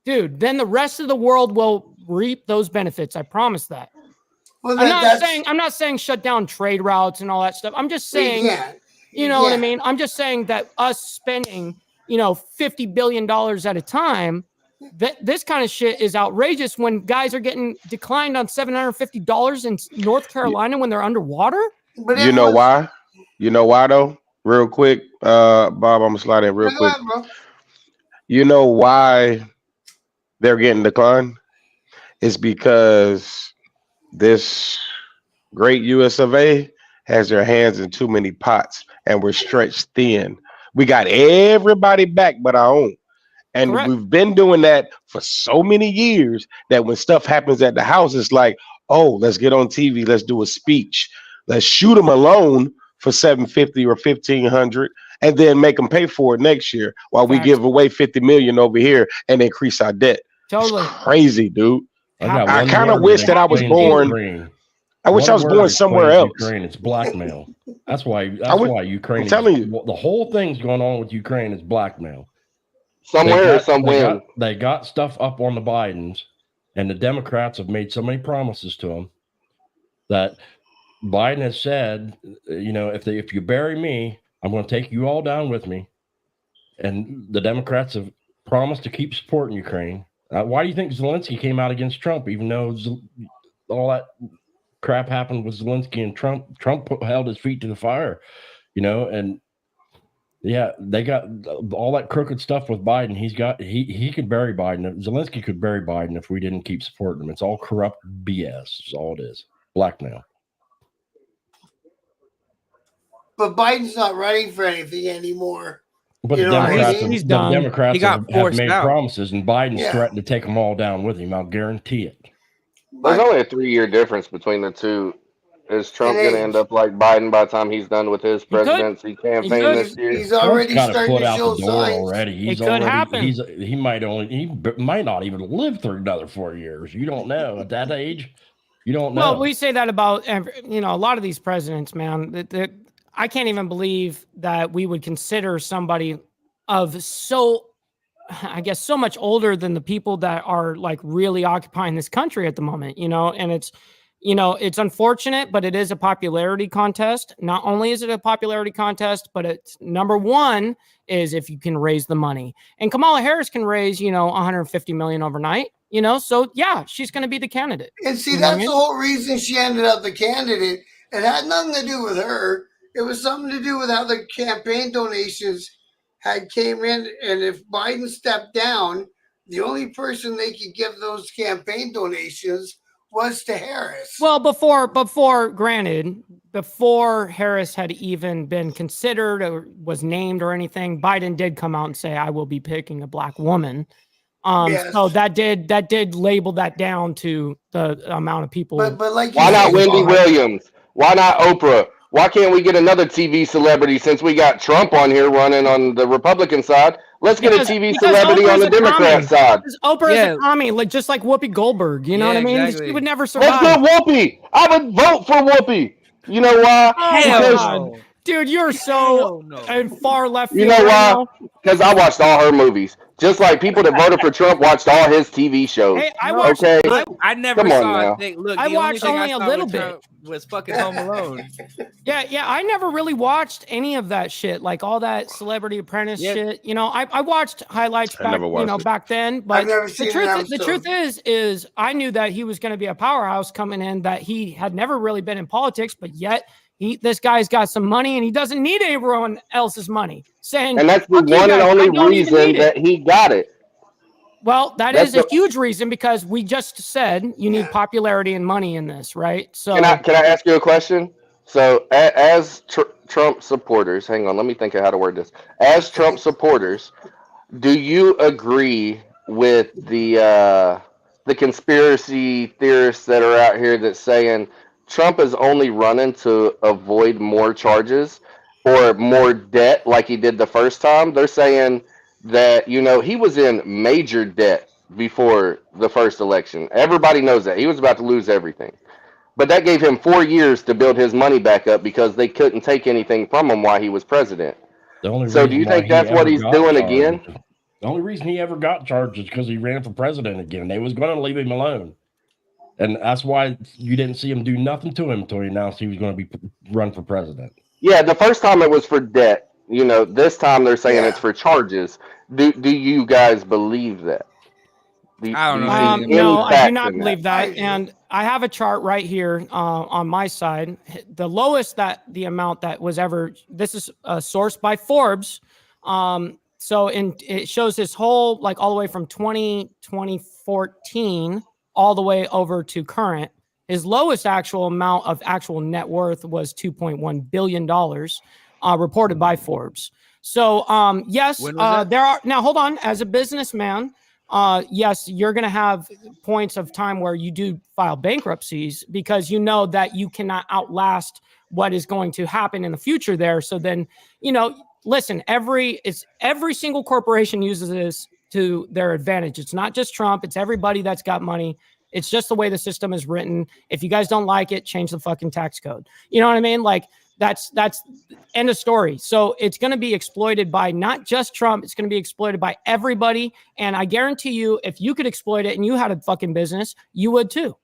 dude, then the rest of the world will reap those benefits. I promise that. Well, I'm not saying shut down trade routes and all that stuff. I'm just saying, you know what I mean? I'm just saying that us spending, $50 billion at a time, this kind of shit is outrageous when guys are getting declined on $750 in North Carolina when they're underwater. But You know why? You know why though? Real quick, Bob, I'm gonna slide in real quick. Bro. You know why they're getting declined? It's because this great US of A has their hands in too many pots and we're stretched thin. We got everybody back but our own. And Correct. we've been doing that for so many years that when stuff happens at the house, it's like, oh, let's get on TV, let's do a speech, let's shoot them alone for $750 or $1,500, and then make them pay for it next year while we Facts. give away $50 million over here and increase our debt. Totally. It's crazy, dude. got I one kind of word wish that that I was explains born. Ukraine. I wish One I was word born somewhere explains else. Ukraine. It's blackmail. That's why. Ukraine. I'm telling you. The whole thing's going on with Ukraine is blackmail. Somewhere or somewhere. They got stuff up on the Bidens, and the Democrats have made so many promises to them that Biden has said, you know, if you bury me, I'm going to take you all down with me. And the Democrats have promised to keep supporting Ukraine. Why do you think Zelensky came out against Trump, even though all that crap happened with Zelensky and Trump? Trump held his feet to the fire, you know, and yeah, they got all that crooked stuff with Biden. He could bury Biden. Zelensky could bury Biden if we didn't keep supporting him. It's all corrupt BS. That's all it is. Blackmail. But Biden's not running for anything anymore. But You the know what I Democrats, mean? He's the done. Democrats He got have forced made out. promises, and Biden's Yeah. threatened to take them all down with him. I'll guarantee it. There's But only a 3-year difference between the two. Is Trump It going to is. end up like Biden by the time he's done with his could. presidency campaign could. this year? he's Trump's already got his starting foot to out show the door signs. already. He's It could already, happen. he might not even live through another 4 years. You don't know at that age. You don't know. Well, we say that about a lot of these presidents, man. I can't even believe that we would consider somebody of so much older than the people that are like really occupying this country at the moment, and it's unfortunate, but it is a popularity contest. Not only is it a popularity contest, but it's number one is if you can raise the money, and Kamala Harris can raise, 150 million overnight, so yeah, she's going to be the candidate. And see, You know what I that's mean? the whole reason she ended up the candidate. It had nothing to do with her. It was something to do with how the campaign donations had came in. And if Biden stepped down, the only person they could give those campaign donations was to Harris. Well, before Harris had even been considered or was named or anything, Biden did come out and say, "I will be picking a black woman." Yes. So that did label that down to the amount of people. But like, Why you not said, Wendy Bob, Williams? Why not Oprah? Why can't we get another TV celebrity since we got Trump on here running on the Republican side? Let's get a TV celebrity Oprah's on the a Democrat commie. side. Because Oprah is Yeah. a commie, like just like Whoopi Goldberg. You know what I mean? exactly. She would never Let's survive. get Whoopi. I would vote for Whoopi. You know why? Oh my Hell Because God. no. Dude, you're so Hell no. and far left you field know right why? now. Because I watched all her movies. Just like people that voted for Trump watched all his TV shows. Hey, I No, watched. Okay. Look, I never Come on saw now. a thing. Look, I the only watched thing only I a saw little with bit. Trump was fucking Home Alone. Yeah, I never really watched any of that shit, like all that Celebrity Apprentice Yeah. shit. I watched highlights I back, never watched it. back then. But never the seen an truth episode. is, I knew that he was going to be a powerhouse coming in. That he had never really been in politics, but yet this guy's got some money and he doesn't need everyone else's money. Saying, And that's the "Fuck you one and guys, I only don't even reason need it." that he got it. Well, That's is a the- huge reason because we just said you need popularity and money in this, right? So Can I ask you a question? So, as Trump supporters, hang on, let me think of how to word this. As Trump supporters, do you agree with the conspiracy theorists that are out here that's saying Trump is only running to avoid more charges or more debt like he did the first time? They're saying that he was in major debt before the first election. Everybody knows that he was about to lose everything. But that gave him 4 years to build his money back up because they couldn't take anything from him while he was president. The only So do reason you why think he that's what ever he's got doing charged- again? The only reason he ever got charged is because he ran for president again. They was going to leave him alone. And that's why you didn't see him do nothing to him until he announced he was going to run for president. Yeah, the first time it was for debt. This time they're saying Yeah. it's for charges. Do you guys believe that? I don't know. see any no, I do facts not in believe I that. do. And I have a chart right here on my side. The lowest the amount that was ever, this is sourced by Forbes. So it shows this whole, like all the way from 2014 all the way over to current. His lowest actual amount of actual net worth was $2.1 billion. reported by Forbes. So yes, When was that? there are now. Hold on, as a businessman, yes, you're going to have points of time where you do file bankruptcies because you know that you cannot outlast what is going to happen in the future there. So then, listen, every single corporation uses this to their advantage. It's not just Trump. It's everybody that's got money. It's just the way the system is written. If you guys don't like it, change the fucking tax code. You know what I mean? Like that's end of story. So it's going to be exploited by not just Trump. It's going to be exploited by everybody. And I guarantee you, if you could exploit it and you had a fucking business, you would too.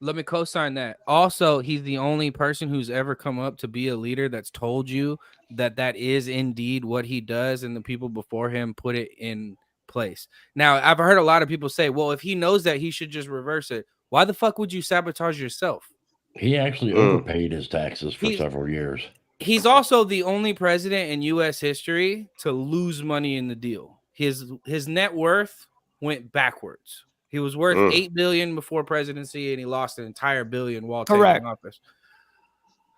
Let me co-sign that. Also, he's the only person who's ever come up to be a leader that's told you that that is indeed what he does, and the people before him put it in place. Now, I've heard a lot of people say, well, if he knows that, he should just reverse it. Why the fuck would you sabotage yourself? He actually overpaid his taxes for several years. He's also the only president in U.S. history to lose money in the deal. His net worth went backwards. He was worth $8 billion before presidency, and he lost an entire billion while taking office.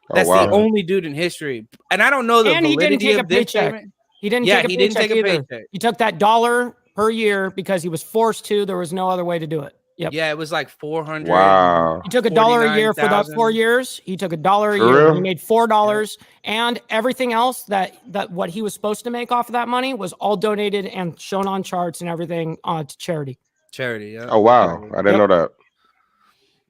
That's the only dude in history. And I don't know the validity of this statement. He didn't take a paycheck. He took that $1 per year because he was forced to. There was no other way to do it. Yep. Yeah, it was like 400. Wow. He took $1 a year for those 4 years. He took $1 a year. Real? He made $4, and everything else that what he was supposed to make off of that money was all donated and shown on charts and everything to charity. Yeah. Oh wow, I didn't know that.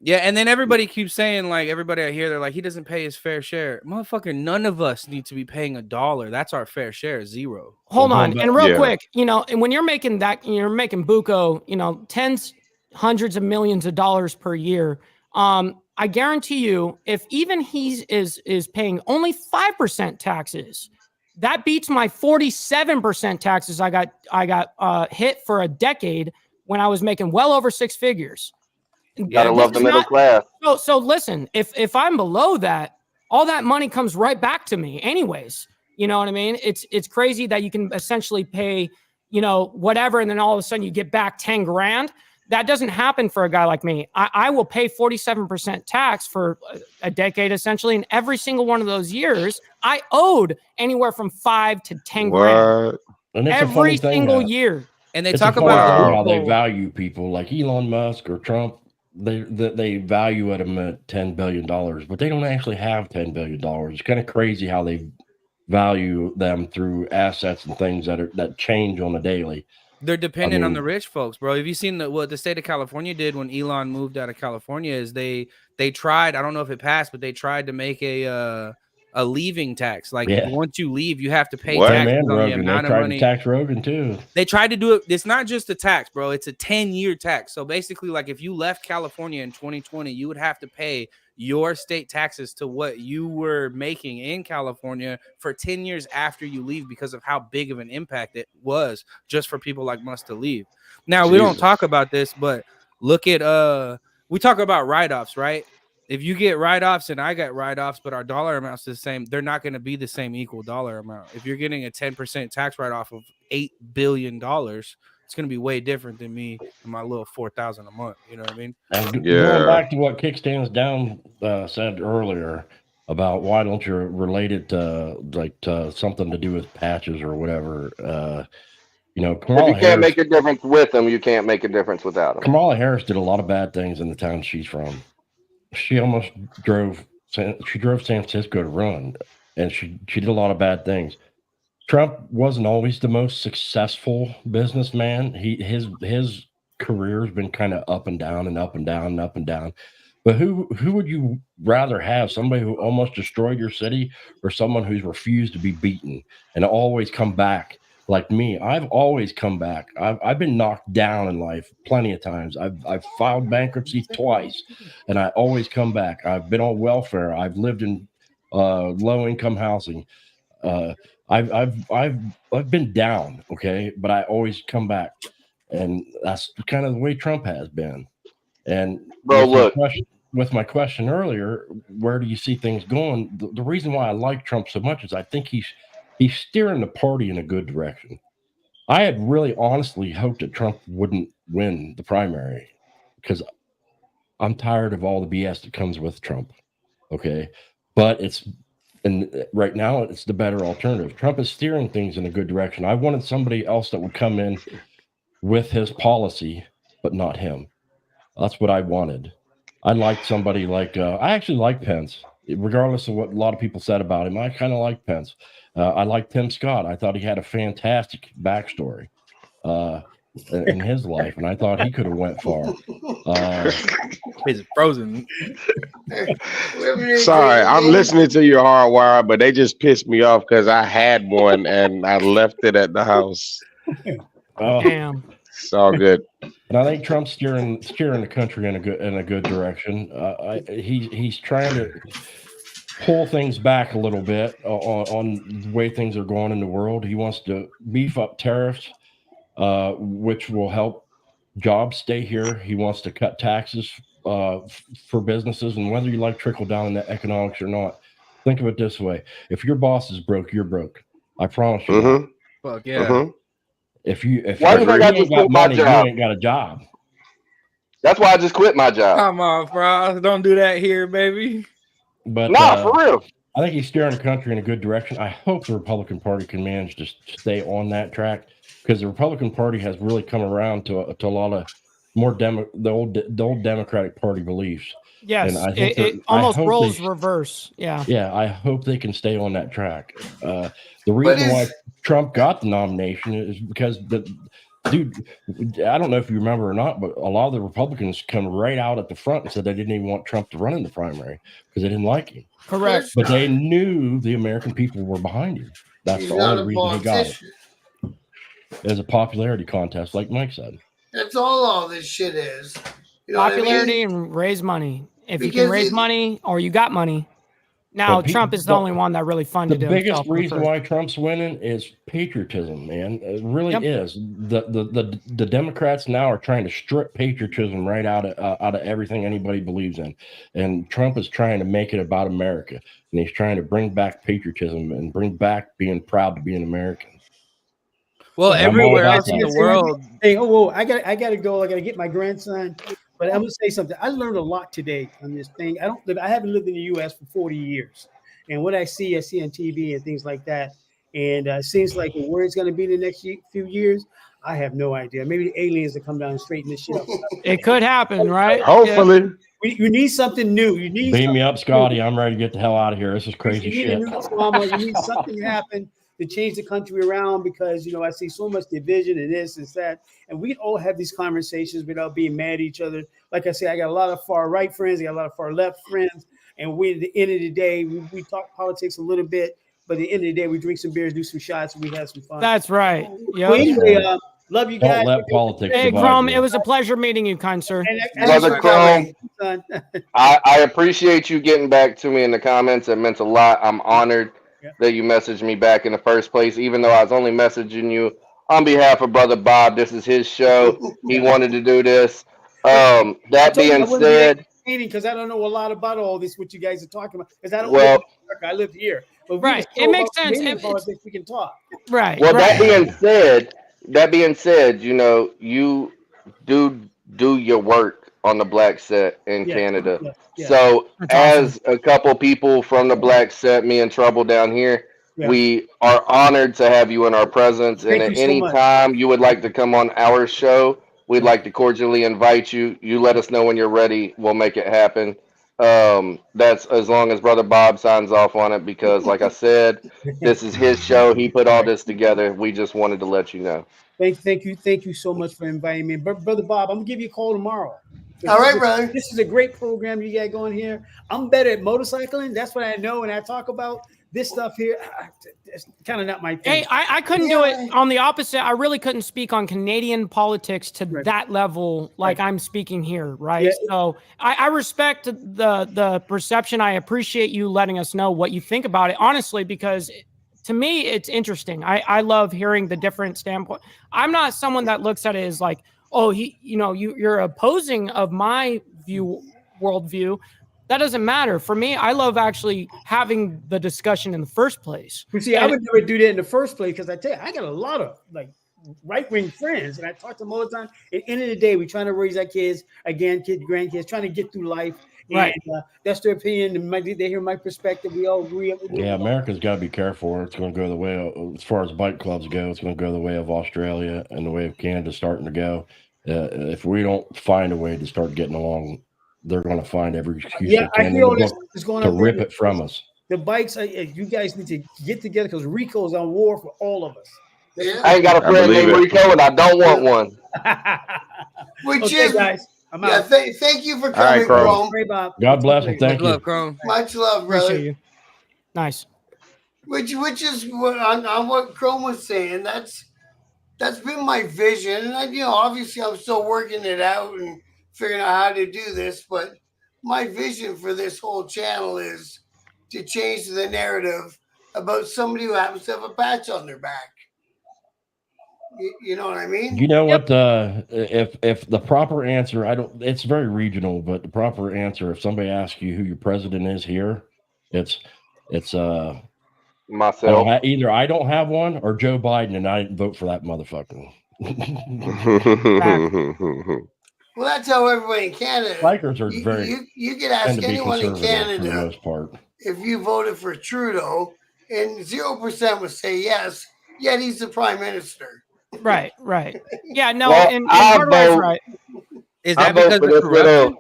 Yeah, and then everybody keeps saying, like, everybody I hear, they're like, he doesn't pay his fair share. Motherfucker, none of us need to be paying $1. That's our fair share, $0. Hold on, and real quick, and when you're making that, you're making buco, tens, hundreds of millions of dollars per year. I guarantee you, if even he is paying only 5% taxes, that beats my 47% taxes I got hit for a decade when I was making well over 6 figures. Gotta love the middle class. So listen, if I'm below that, all that money comes right back to me anyways. You know what I mean? It's crazy that you can essentially pay, whatever, and then all of a sudden you get back 10 grand. That doesn't happen for a guy like me. I will pay 47% tax for a decade, essentially. And every single one of those years, I owed anywhere from 5 to 10 grand. And it's every single year. And they talk about how they value people like Elon Musk or Trump. They value them at $10 billion, but they don't actually have $10 billion. It's kind of crazy how they value them through assets and things that change on a daily. They're dependent on the rich folks, bro. Have you seen what the state of California did when Elon moved out of California? Is they tried, I don't know if it passed, but they tried to make a leaving tax. Like once you leave, you have to pay taxes on the amount of money. To tax Rogan too. They tried to do it. It's not just a tax, bro. It's a 10-year tax. So basically, like if you left California in 2020, you would have to pay your state taxes to what you were making in California for 10 years after you leave because of how big of an impact it was just for people like us to leave. Now, we don't talk about this, but look at we talk about write-offs, right? If you get write-offs and I get write-offs, but our dollar amount's the same, they're not going to be the same equal dollar amount. If you're getting a 10% tax write-off of $8 billion, it's going to be way different than me and my little $4,000 a month. You know what I mean? And going back to what Kickstands Down said earlier about why don't you relate it to something to do with patches or whatever. If you can't make a difference with them, you can't make a difference without them. Kamala Harris did a lot of bad things in the town she's from. She almost drove San Francisco to run, and she did a lot of bad things. Trump wasn't always the most successful businessman. His career has been kind of up and down and up and down and up and down. But who would you rather have? Somebody who almost destroyed your city, or someone who's refused to be beaten and always come back? Like me, I've always come back. I've been knocked down in life plenty of times. I've filed bankruptcy twice, and I always come back. I've been on welfare. I've lived in low income housing. I've been down, okay, but I always come back, and that's kind of the way Trump has been. And with my question earlier, where do you see things going? The reason why I like Trump so much is I think he's steering the party in a good direction. I had really honestly hoped that Trump wouldn't win the primary because I'm tired of all the BS that comes with Trump. Okay. But it's And right now, it's the better alternative. Trump is steering things in a good direction. I wanted somebody else that would come in with his policy, but not him. That's what I wanted. I liked somebody like, I actually like Pence, regardless of what a lot of people said about him. I kind of like Pence. I like Tim Scott. I thought he had a fantastic backstory in his life, and I thought he could have went far. It's frozen. Sorry, I'm listening to your hardwire, but they just pissed me off because I had one and I left it at the house. Damn. It's all good. And I think Trump's steering the country in a good direction. He's trying to pull things back a little bit on the way things are going in the world. He wants to beef up tariffs, which will help jobs stay here. He wants to cut taxes for businesses, and whether you like trickle down in the economics or not, think of it this way: if your boss is broke, you're broke. I promise you. Mm-hmm. Fuck yeah. Mm-hmm. If you Why do you think I ain't just got quit my money, you job? ain't got a job. That's why I just quit my job. Come on, bro. Don't do that here, baby. But Nah, for real. I think he's steering the country in a good direction. I hope the Republican Party can manage to stay on that track, because the Republican Party has really come around to a lot of more the old Democratic Party beliefs. Yes, And it almost rolls reverse. Yeah. Yeah, I hope they can stay on that track. The reason why Trump got the nomination is because dude, I don't know if you remember or not, but a lot of the Republicans come right out at the front and said they didn't even want Trump to run in the primary because they didn't like him. Correct. But they knew the American people were behind him. That's the only reason he got it. It was a popularity contest, like Mike said. That's all this shit is. You know Popularity and raise money. If you can raise money or you got money. Now, Trump is the only one that really funded the him. The biggest reason why Trump's winning is patriotism, man. It really is. The Democrats now are trying to strip patriotism right out of everything anybody believes in. And Trump is trying to make it about America. And he's trying to bring back patriotism and bring back being proud to be an American. Well, everywhere else in the world. Hey, I gotta go. I gotta get my grandson. But I'm gonna say something. I learned a lot today on this thing. I haven't lived in the U.S. for 40 years, and what I see on TV and things like that. And it seems like where it's gonna be the next few years, I have no idea. Maybe the aliens will come down and straighten this shit up. It could happen, right? Hopefully. You need something new. You need beam me up, Scotty. I'm ready to get the hell out of here. This is crazy shit. You need something to happen to change the country around, because I see so much division and this and that, and we all have these conversations without being mad at each other. Like I say, I got a lot of far right friends, I got a lot of far left friends, and we at the end of the day we talk politics a little bit, but at the end of the day we drink some beers, do some shots, and we have some fun. That's right. Yeah. So anyway, love you guys. Don't let politics. Hey, Chrome, it was a pleasure meeting you, kind sir. Brother Chrome, I appreciate you getting back to me in the comments. It meant a lot. I'm honored that you messaged me back in the first place, even though I was only messaging you on behalf of Brother Bob. This is his show. He wanted to do this. That being said, because I don't know a lot about all this, what you guys are talking about, because I don't live in America, I live here. But right, it makes sense. We can talk. Right. Well, that being said, you do your work on the black set in Canada. So as a couple people from the black set, me and Trouble down here, we are honored to have you in our presence. And at any time you would like to come on our show, we'd like to cordially invite you. You let us know when you're ready. We'll make it happen. That's as long as Brother Bob signs off on it, because like I said, this is his show. He put all this together. We just wanted to let you know. Thank you so much for inviting me. Brother Bob, I'm gonna give you a call tomorrow. All right, brother. This is a great program you got going here. I'm better at motorcycling. That's what I know. And I talk about this stuff here. It's kind of not my thing. Hey, I couldn't do it on the opposite. I really couldn't speak on Canadian politics to that level like I'm speaking here, right? Yeah. So I respect the perception. I appreciate you letting us know what you think about it, honestly, because to me, it's interesting. I love hearing the different standpoint. I'm not someone that looks at it as like, oh, you're opposing of my worldview. That doesn't matter. For me, I love actually having the discussion in the first place. You see, I would never do that in the first place, because I tell you, I got a lot of right-wing friends, and I talk to them all the time. At the end of the day, we're trying to raise our kids, grandkids, trying to get through life. Right. And that's their opinion. And they hear my perspective. We all agree. Yeah, America's got to be careful. It's going to go the way of, as far as bike clubs go, it's going to go the way of Australia and the way of Canada starting to go. If we don't find a way to start getting along, they're going to find every excuse Yeah, they I can hear all this is going to on. rip it from us. The bikes, you guys need to get together because Rico's on war for all of us. Yeah. I ain't got a friend believe named it. Rico, and I don't want one. Which Okay, is, guys, I'm yeah, out. thank you for All right, coming, Chrome. Chrome. Great, Bob. God bless and thank Much love, you. Chrome. Much love, brother. Appreciate you. Nice. Which is what on what Chrome was saying. That's been my vision, and obviously I'm still working it out and figuring out how to do this. But my vision for this whole channel is to change the narrative about somebody who happens to have a patch on their back. You know what I mean? You know what? If the proper answer, it's very regional, but the proper answer, if somebody asks you who your president is here, it's Myself. either I don't have one or Joe Biden, and I didn't vote for that motherfucker. Well, that's how everybody in Canada. Bikers are very You can tend ask to be anyone in conservative for the Canada most part. if you voted for Trudeau, and 0% would say yes, yet he's the prime minister. Right. Yeah, no, Well, and I part of that's vote- right. Is I that vote because for of this corruption?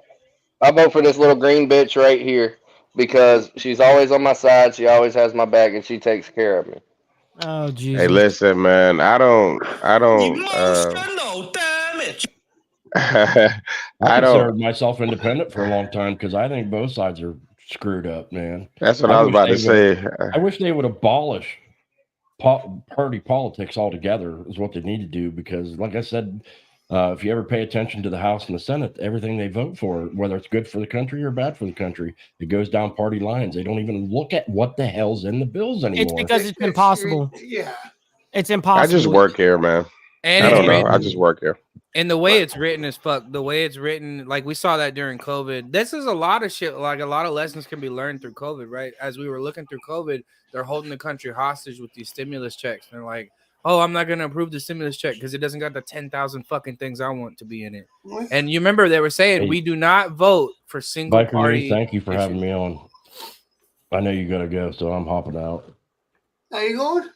I vote for this little green bitch right here because she's always on my side. She always has my back, and she takes care of me. Oh, Jesus. Hey, listen, man. I don't. Damage. I I don't. considered myself independent for a long time because I think both sides are screwed up, man. That's what I was wish about to they say. I wish they would abolish party politics altogether is what they need to do because, like I said, if you ever pay attention to the House and the Senate, everything they vote for, whether it's good for the country or bad for the country, it goes down party lines. They don't even look at what the hell's in the bills anymore. It's because it's impossible. Yeah. It's impossible. I just work here, man. And I it's don't know. written, I just work here. and the way it's written is fuck. The way it's written, like we saw that during COVID. This is a lot of shit. Like a lot of lessons can be learned through COVID, right? As we were looking through COVID, they're holding the country hostage with these stimulus checks. They're like, "Oh, I'm not gonna approve the stimulus check because it doesn't got the 10,000 fucking things I want to be in it." And you remember they were saying we do not vote for single Biker party. News, thank you for having me on. I know you gotta go, so I'm hopping out. How you going?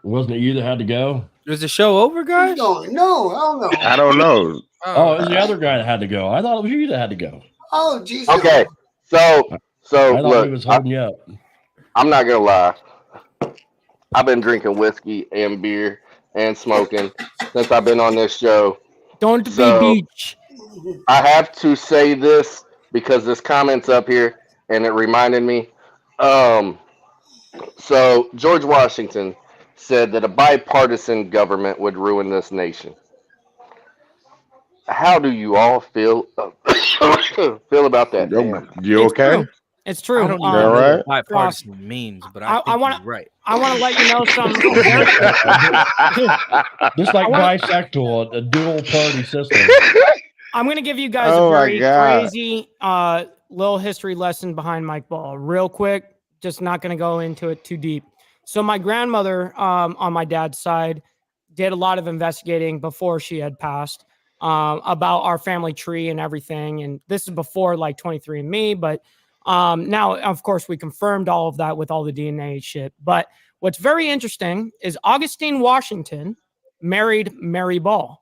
Wasn't it you that had to go? Is the show over, guys? Going? No, hell no. I don't know. Oh, it was the other guy that had to go. I thought it was you that had to go. Oh, Jesus. Okay, so I thought look, he was holding you up. I'm not gonna lie. I've been drinking whiskey and beer and smoking since I've been on this show. Don't So- be beach. I have to say this because this comment's up here and it reminded me. So George Washington said that a bipartisan government would ruin this nation. How do you all feel about that? Damn. You It's okay? true. It's true. I don't even All know right. what bipartisan means, but I think wanna- you're right. I want to let you know some. Just like I wanna- bisexual, a dual party system. I'm going to give you guys Oh a my very God. crazy little history lesson behind Mike Ball. Real quick, just not going to go into it too deep. So my grandmother on my dad's side did a lot of investigating before she had passed about our family tree and everything. And this is before like 23andMe, but now, of course, we confirmed all of that with all the DNA shit. But what's very interesting is Augustine Washington married Mary Ball.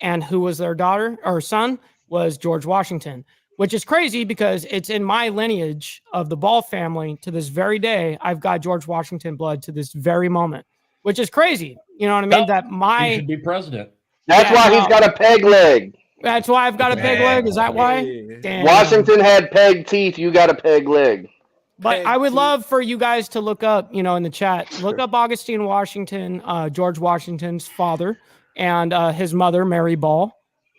And who was their daughter or son was George Washington, which is crazy because it's in my lineage of the Ball family to this very day. I've got George Washington blood to this very moment, which is crazy. You know what I mean? That He should be president. That's Yeah, why no. he's got a peg leg. That's why I've got a peg leg. Is that why? Yeah. Damn. Washington had peg teeth. You got a peg leg. But Peg I would teeth. love for you guys to look up, in the chat, look up Augustine Washington, George Washington's father, and his mother, Mary Ball,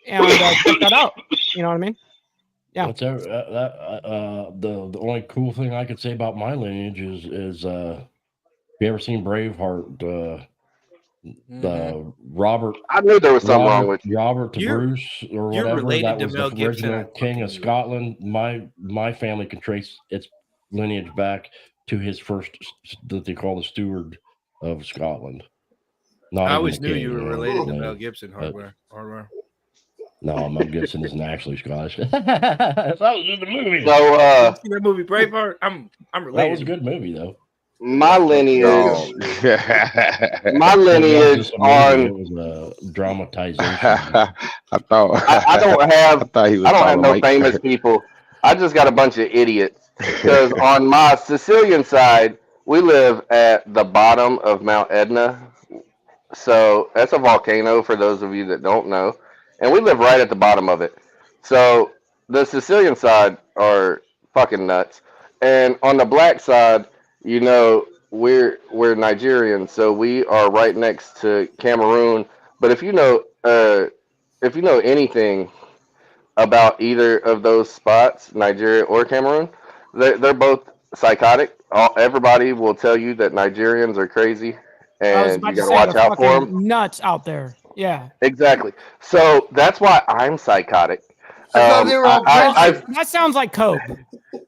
and check that out. You know what I mean? Yeah. That's the only cool thing I could say about my lineage is have you ever seen Braveheart? The Robert I knew there was something wrong with you. Robert the You're- Bruce or you're whatever related that to was Mel the Gibson, original I king of fucking knew. Scotland. My family can trace its lineage back to his first that they call the steward of Scotland. Not I even always the knew king, you were man. related to Yeah. Mel Gibson. Hardware. No, I'm guessing it's actually Scottish. That was just a movie. So You see that movie Braveheart? I'm That related. was a good movie though. my lineage, No. my It wasn't lineage just a movie, it on. was a dramatization. I thought I don't I have thought he was I don't have calling no Mike. famous people. I just got a bunch of idiots. Because on my Sicilian side, we live at the bottom of Mount Etna. So that's a volcano for those of you that don't know. And we live right at the bottom of it. So the Sicilian side are fucking nuts. And on the black side, you know, we're Nigerian, so we are right next to Cameroon. But if you know anything about either of those spots, Nigeria or Cameroon, they're both psychotic. Everybody will tell you that Nigerians are crazy I was and about you to got to say watch they're out for them. fucking nuts out there. Yeah. Exactly. So that's why I'm psychotic. I thought they were all French. That sounds like cope.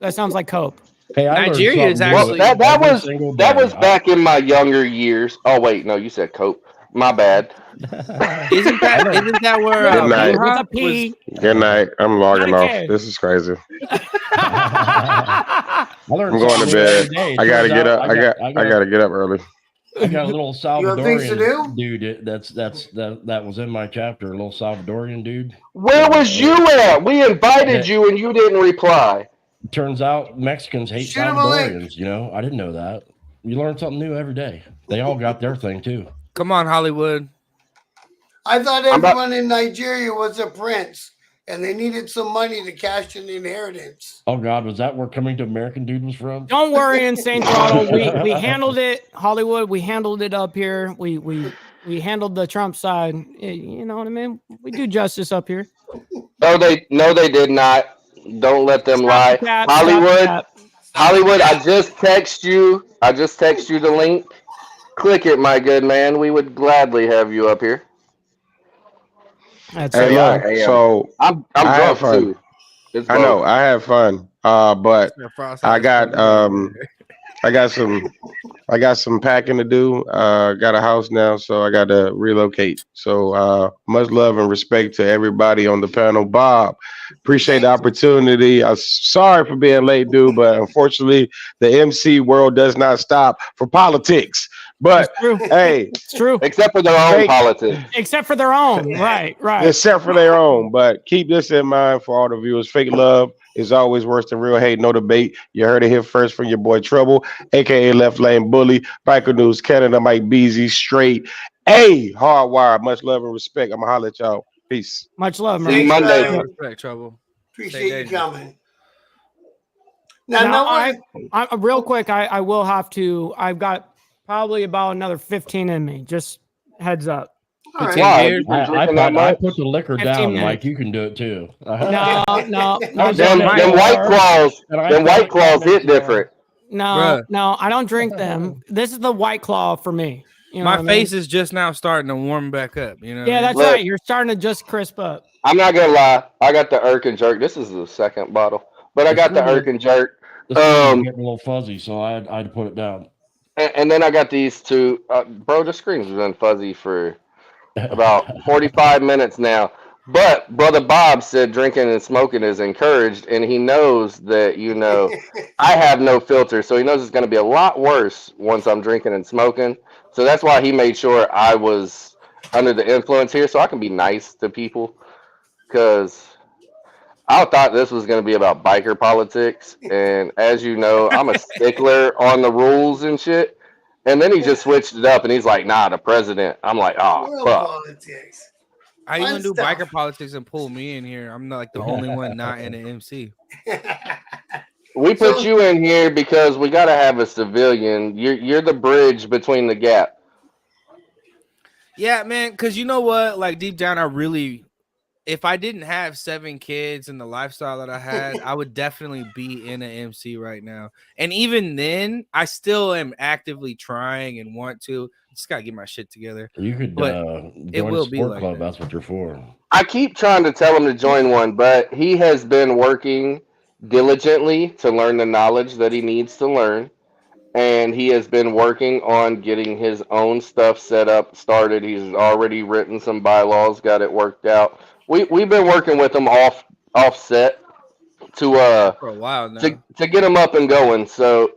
That sounds like cope. Hey, I learned Nigeria is something new actually- that every single day. was back in my younger years. Oh wait, no, you said cope. My bad. Isn't that where Good night. With a Wuhan P. Good night. I'm logging Not a off. K. This is crazy. I learned I'm going to something new bed. every day. It I gotta turns get out up. I gotta get up early. I got a little You have things to Salvadorian do? dude that was in my chapter, a little Salvadorian dude. Where was you at? We invited you and you didn't reply. Turns out Mexicans hate Shoot 'em a link. Salvadorians, you know. I didn't know that. You learn something new every day. They all got their thing too. Come on, Hollywood. I thought I'm about- everyone in Nigeria was a prince and they needed some money to cash in the inheritance. Oh God, was that where Coming to American dude was from? Don't worry, Insane Throttle. We handled it, Hollywood. We handled it up here. We handled the Trump side. You know what I mean? We do justice up here. No, they did not. Don't let them Stop lie. the cap, stop the Hollywood, cap. Hollywood. I just text you the link. Click it, my good man. We would gladly have you up here. That's Hey, it. look. So I'm I drunk have fun. too. It's I know both. I had fun. But I got some packing to do. Got a house now, so I got to relocate. So much love and respect to everybody on the panel. Bob, appreciate the opportunity. I'm sorry for being late, dude, but unfortunately, the MC world does not stop for politics. But It's true. hey, It's true. Except for their own Fake- politics. Except for their own. Right. except for their own. But keep this in mind for all the viewers. Fake love is always worse than real hate. No debate. You heard it here first from your boy Trouble, aka Left Lane Bully, Biker News Canada, Mike Beasy, straight A, Hardwire. Much love and respect. I'm gonna holler at y'all. Peace. Much love, See you man. Monday. man. Respect, trouble. Appreciate Stay you dangerous. coming. Now, Now, no one, I real quick. I will have to. I've got probably about another 15 in me. Just heads up. all right. Why? beers. You been I drinking that much? put the liquor 15 down, minutes. Mike. You can do it too. No. Them White Claws. And I Them thought White Claws hit different. No, Bruh. I don't drink them. This is the White Claw for me. You know My what I mean? face is just now starting to warm back up. You know. Yeah, that's Look. right. You're starting to just crisp up. I'm not gonna lie. I got the Irk and Jerk. This is the second bottle, but I got the Irk and Jerk. This thing is getting a little fuzzy, so I had to put it down. And then I got these two. Bro, the screen's been fuzzy for about 45 minutes now. But Brother Bob said drinking and smoking is encouraged, and he knows that, you know, I have no filter, so he knows it's going to be a lot worse once I'm drinking and smoking. So that's why he made sure I was under the influence here, so I can be nice to people. Because I thought this was going to be about biker politics, and as you know, I'm a stickler on the rules and shit. And then he just switched it up, and he's like, "Nah, the president." I'm like, "Oh, World fuck." politics. How you Fun gonna do stuff. biker politics and pull me in here? I'm not like the only one not in the MC. We put So- you in here because we got to have a civilian. You're the bridge between the gap. Yeah, man. Because you know what? Like deep down, I really, if I didn't have 7 kids and the lifestyle that I had, I would definitely be in an MC right now. And even then, I still am actively trying and want to. Just gotta get my shit together. You could But join it will a be sport like club. that. That's what you're for. I keep trying to tell him to join one, but he has been working diligently to learn the knowledge that he needs to learn. And he has been working on getting his own stuff set up, started. He's already written some bylaws, got it worked out. we've been working with him offset to For a while now. to get him up and going. So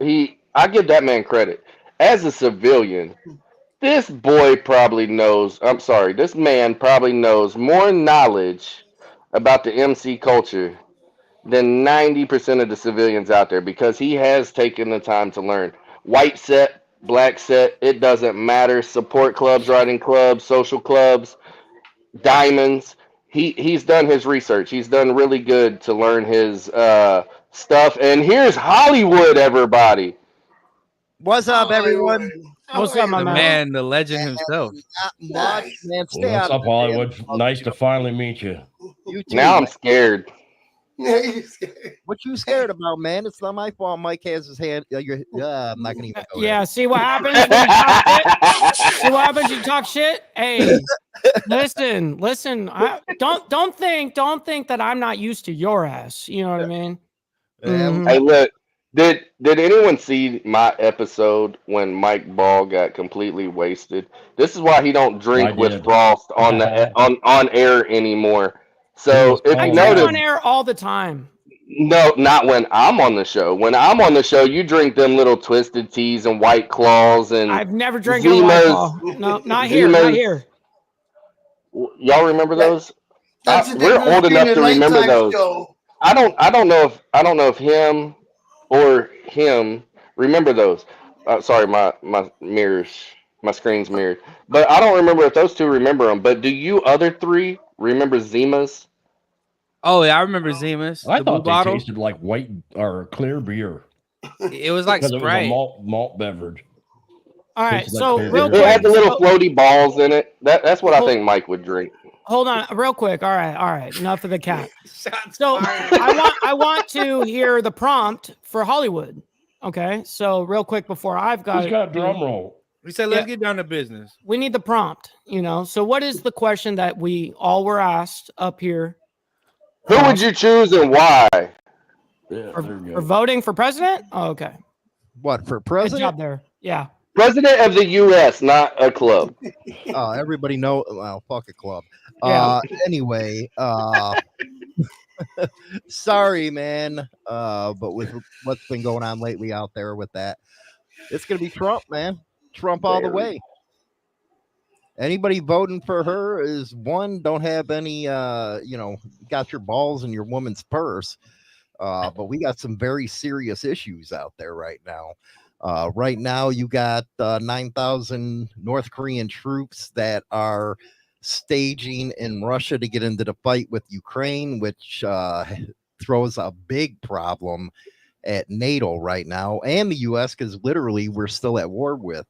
I give that man credit. As a civilian, this boy probably knows. I'm sorry, this man probably knows more knowledge about the MC culture than 90% of the civilians out there because he has taken the time to learn. White set, black set, it doesn't matter. Support clubs, riding clubs, social clubs, diamonds. He's done his research. He's done really good to learn his stuff. And here's Hollywood, everybody. What's up, everyone? What's up, my The man? man, the legend himself. Not much, Nice. man. Stay What's out up, of it, man. Hollywood? Nice to finally meet you. You too, Now I'm man. scared. What you scared about, man? It's not my fault. Mike has his hand. I'm not gonna even go Yeah, there. see what happens when you talk shit? See what happens when you talk shit? Hey, listen. Don't think that I'm not used to your ass. You know what I mean? Yeah, Hey, look, did anyone see my episode when Mike Ball got completely wasted? This is why he don't drink I with did. Frost on the on air anymore. He So was if I you drink notice, on air all the time. no, not when I'm on the show. When I'm on the show, you drink them little twisted teas and White Claws and I've never drinking a White Claw. No, not here. Not Zimas. here. Y'all remember those? That's the We're difference old between enough a to remember nighttime those. show. I don't know if him or him remember those. Sorry, my mirrors, my screen's mirrored. But I don't remember if those two remember them. But do you other three remember Zimas? Oh yeah, I remember Zemus. I The blue thought they bottle. tasted like white or clear beer It was like because it was a Sprite. malt beverage. All right. Tasted like So clear real beer. It had quick. the little so- floaty balls in it. That's what I Hold- think Mike would drink. Hold on, real quick. All right. Enough of the cat. So I want to hear the prompt for Hollywood. Okay. So real quick before I've got He's it, got a drum roll. We said let's get down to business. we need the prompt. So what is the question that we all were asked up here Who would you choose and why? Yeah, for, there you for go. voting for president? Oh, okay. what for Good president? job there. Yeah. President of the U.S., not a club. Everybody know. Well, fuck a club. Yeah. Anyway. Sorry, man. But with what's been going on lately out there with that, it's gonna be Trump, man. Trump all the way. Anybody voting for her is don't have any got your balls in your woman's purse. But we got some very serious issues out there right now. Right now you got 9,000 North Korean troops that are staging in Russia to get into the fight with Ukraine, which throws a big problem at NATO right now and the US, because literally we're still at war with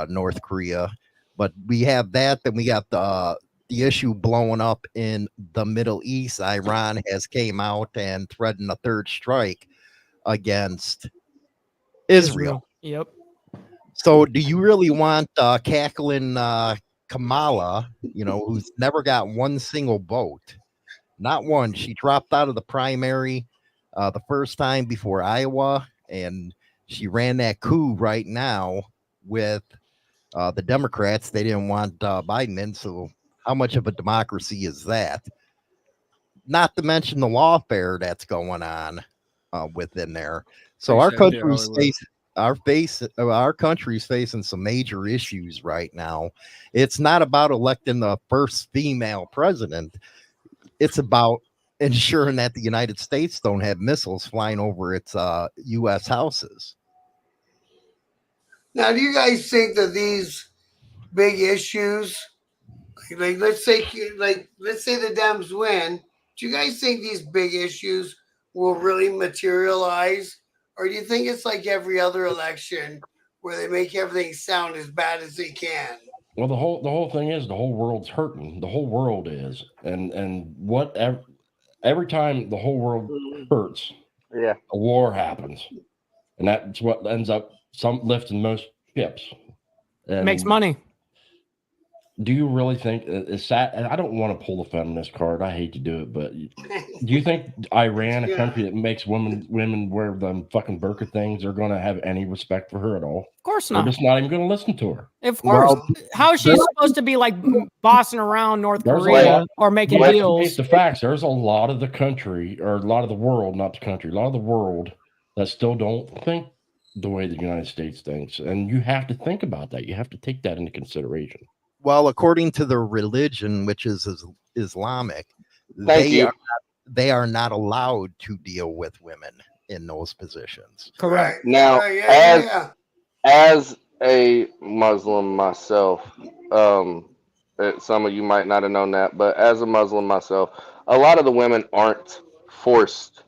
North Korea. But we have that, then we got the issue blowing up in the Middle East. Iran has came out and threatened a third strike against Israel. Yep. So do you really want cackling Kamala, who's never got one single vote? Not one. She dropped out of the primary the first time before Iowa, and she ran that coup right now with the Democrats. They didn't want Biden in, so how much of a democracy is that? Not to mention the lawfare that's going on within there. So our country's facing some major issues right now. It's not about electing the first female president. It's about ensuring that the United States don't have missiles flying over its U.S. houses. Now, do you guys think that these big issues, like let's say the Dems win, do you guys think these big issues will really materialize, or do you think it's like every other election where they make everything sound as bad as they can? Well, the whole thing is the whole world's hurting. The whole world is, and every time the whole world hurts, Yeah. a war happens, and that's what ends up lifting most ships. And Makes money. do you really think it's that? And I don't want to pull the feminist card. I hate to do it, but do you think Iran, a country that makes women wear them fucking burqa things, are going to have any respect for her at all? Of course They're not. just not even going to listen to her. Of course. How is she supposed to be like bossing around North Korea or making deals? Face the facts. There's a lot of the country, or a lot of the world, not the country, a lot of the world that still don't think the way the United States thinks. And you have to think about that. You have to take that into consideration. Well, according to their religion, which is Islamic, they are not allowed to deal with women in those positions. Correct. Now, as a Muslim myself, some of you might not have known that, but as a Muslim myself, a lot of the women aren't forced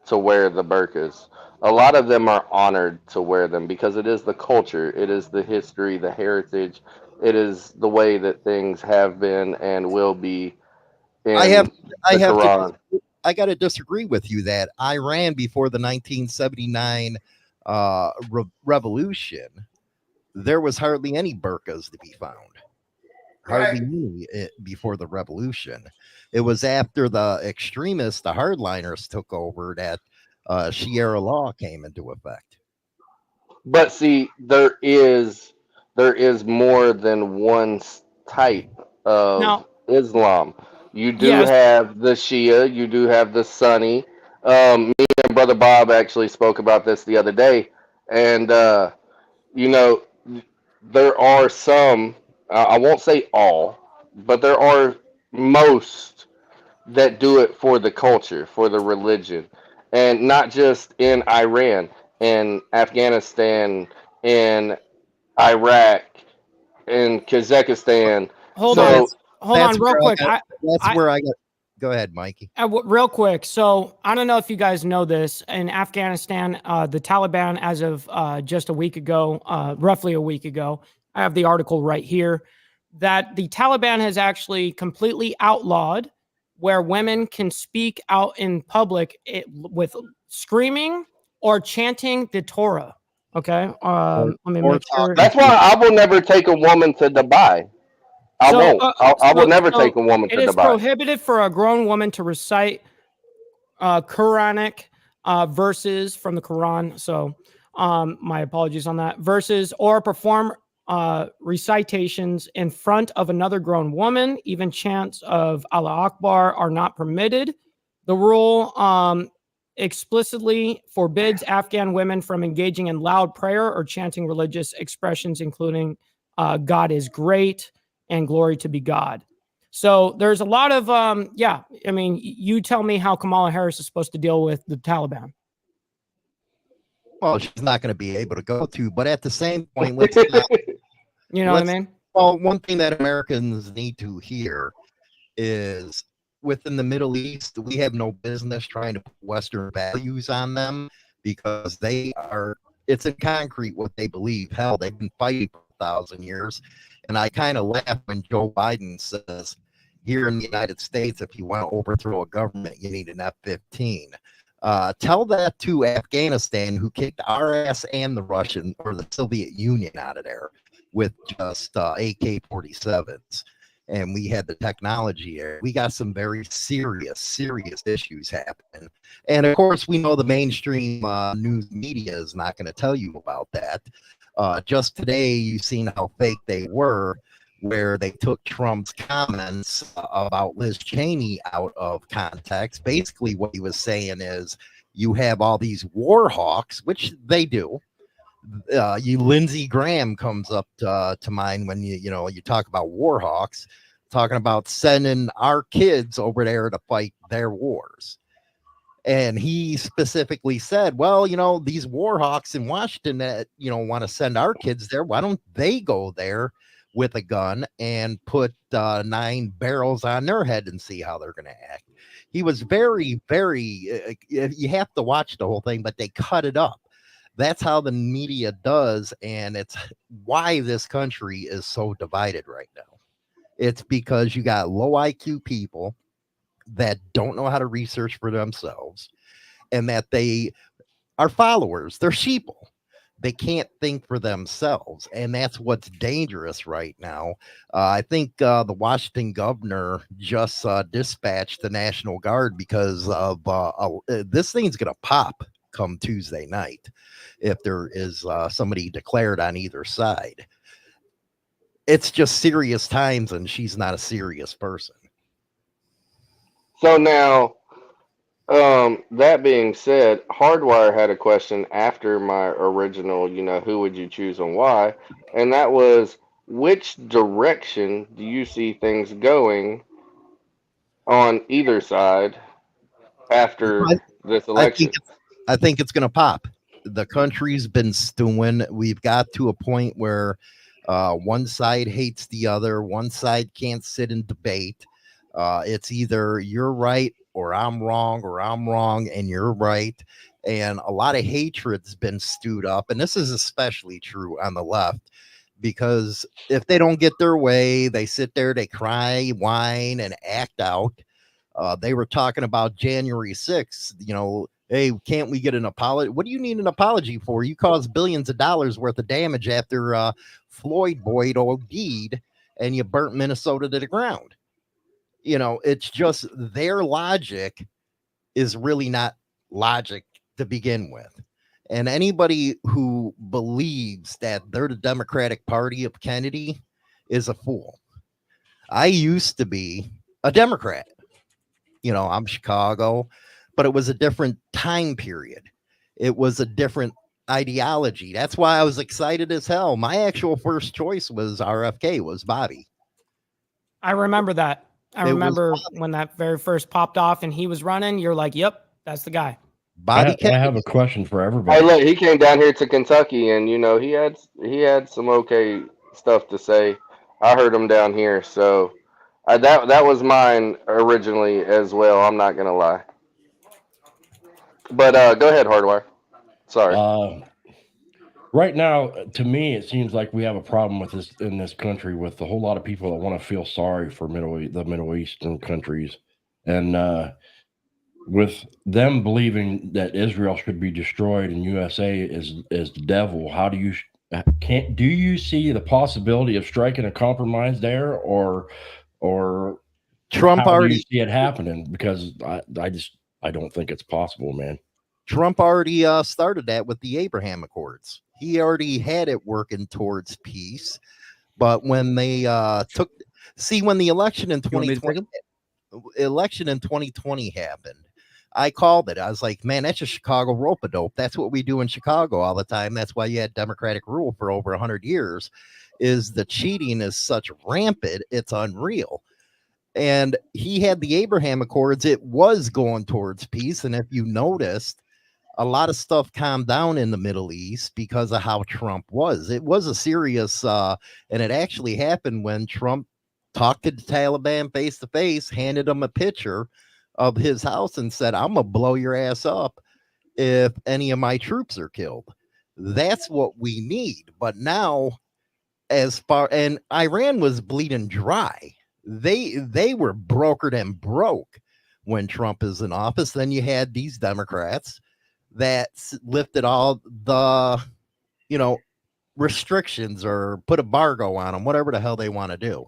to wear the burqas. A lot of them are honored to wear them because it is the culture, it is the history, the heritage, it is the way that things have been and will be. I got to disagree with you that Iran, before the 1979 revolution, there was hardly any burqas to be found. Hardly any before the revolution. It was after the extremists, the hardliners, took over that Sharia law came into effect. But see, there is more than one type of Islam. You do have the Shia, you do have the Sunni. Me and Brother Bob actually spoke about this the other day, and you know, there are some. I won't say all, but there are most that do it for the culture, for the religion, and not just in Iran, in Afghanistan, in Iraq, in Kazakhstan. Hold on, real quick. Go ahead, Mikey. Real quick. So I don't know if you guys know this. In Afghanistan, the Taliban, as of just a week ago, roughly a week ago, I have the article right here, that the Taliban has actually completely outlawed where women can speak out in public with screaming or chanting the Torah. Okay. Let me make sure. That's why I will never take a woman to Dubai. I won't. I will never take a woman to Dubai. It is prohibited for a grown woman to recite Quranic verses from the Quran. So my apologies on that. Verses or perform recitations in front of another grown woman. Even chants of Allah Akbar are not permitted. The rule explicitly forbids Afghan women from engaging in loud prayer or chanting religious expressions, including God is great and glory to be God. So there's a lot of, I mean, you tell me how Kamala Harris is supposed to deal with the Taliban. Well, she's not going to be able to go to, but at the same point, you know what I mean? Well, one thing that Americans need to hear is within the Middle East, we have no business trying to put Western values on them because it's in concrete what they believe. Hell, they've been fighting for 1,000 years. And I kind of laugh when Joe Biden says, here in the United States, if you want to overthrow a government, you need an F-15. Tell that to Afghanistan, who kicked our ass and the Russian or the Soviet Union out of there with just AK-47s. And we had the technology here. We got some very serious issues happening. And of course, we know the mainstream news media is not going to tell you about that. Just today, you've seen how fake they were, where they took Trump's comments about Liz Cheney out of context. Basically, what he was saying is you have all these war hawks, which they do. Lindsey Graham comes up to mind when you talk about war hawks, talking about sending our kids over there to fight their wars. And he specifically said, well, these war hawks in Washington that, want to send our kids there, why don't they go there with a gun and put 9 barrels on their head and see how they're going to act? He was very, very, you have to watch the whole thing, but they cut it up. That's how the media does. And it's why this country is so divided right now. It's because you got low IQ people that don't know how to research for themselves and that they are followers. They're sheeple. They can't think for themselves, and that's what's dangerous right now. I think the Washington governor just dispatched the National Guard because of this thing's going to pop come Tuesday night if there is somebody declared on either side. It's just serious times, and she's not a serious person. So now, that being said, Hardwire had a question after my original, who would you choose and why? And that was, which direction do you see things going on either side after this election? I think it's going to pop. The country's been stewing. We've got to a point where one side hates the other. One side can't sit and debate. It's either you're right or I'm wrong and you're right. And a lot of hatred's been stewed up. And this is especially true on the left, because if they don't get their way, they sit there, they cry, whine, and act out. They were talking about January 6th, hey, can't we get an apology? What do you need an apology for? You caused billions of dollars worth of damage after Floyd Boyd OD'd and you burnt Minnesota to the ground. It's just their logic is really not logic to begin with. And anybody who believes that they're the Democratic Party of Kennedy is a fool. I used to be a Democrat. I'm Chicago, but it was a different time period. It was a different ideology. That's why I was excited as hell. My actual first choice was RFK, was Bobby. I remember that. I remember when that very first popped off and he was running. You're like, yep, that's the guy. I have a question for everybody. Hey, look, he came down here to Kentucky, and he had some okay stuff to say. I heard him down here, so that was mine originally as well. I'm not gonna lie. But go ahead, Hardwire. Sorry. Right now, to me, it seems like we have a problem with this in this country with a whole lot of people that want to feel sorry for the Middle Eastern countries, and with them believing that Israel should be destroyed and USA is the devil. How do you see the possibility of striking a compromise there, or Trump how already do you see it happening? Because I don't think it's possible, man. Trump already started that with the Abraham Accords. He already had it working towards peace, but when they when the election in 2020 happened, I called it. I was like, man, that's a Chicago rope-a-dope. That's what we do in Chicago all the time. That's why you had Democratic rule for over 100 years. Is the cheating is such rampant, it's unreal. And he had the Abraham Accords. It was going towards peace, and if you noticed, a lot of stuff calmed down in the Middle East because of how Trump was. It was a serious, and it actually happened when Trump talked to the Taliban face to face, handed them a picture of his house and said, I'm going to blow your ass up if any of my troops are killed. That's what we need. But now, and Iran was bleeding dry. They were brokered and broke when Trump is in office. Then you had these Democrats that lifted all the, restrictions or put embargo on them, whatever the hell they want to do.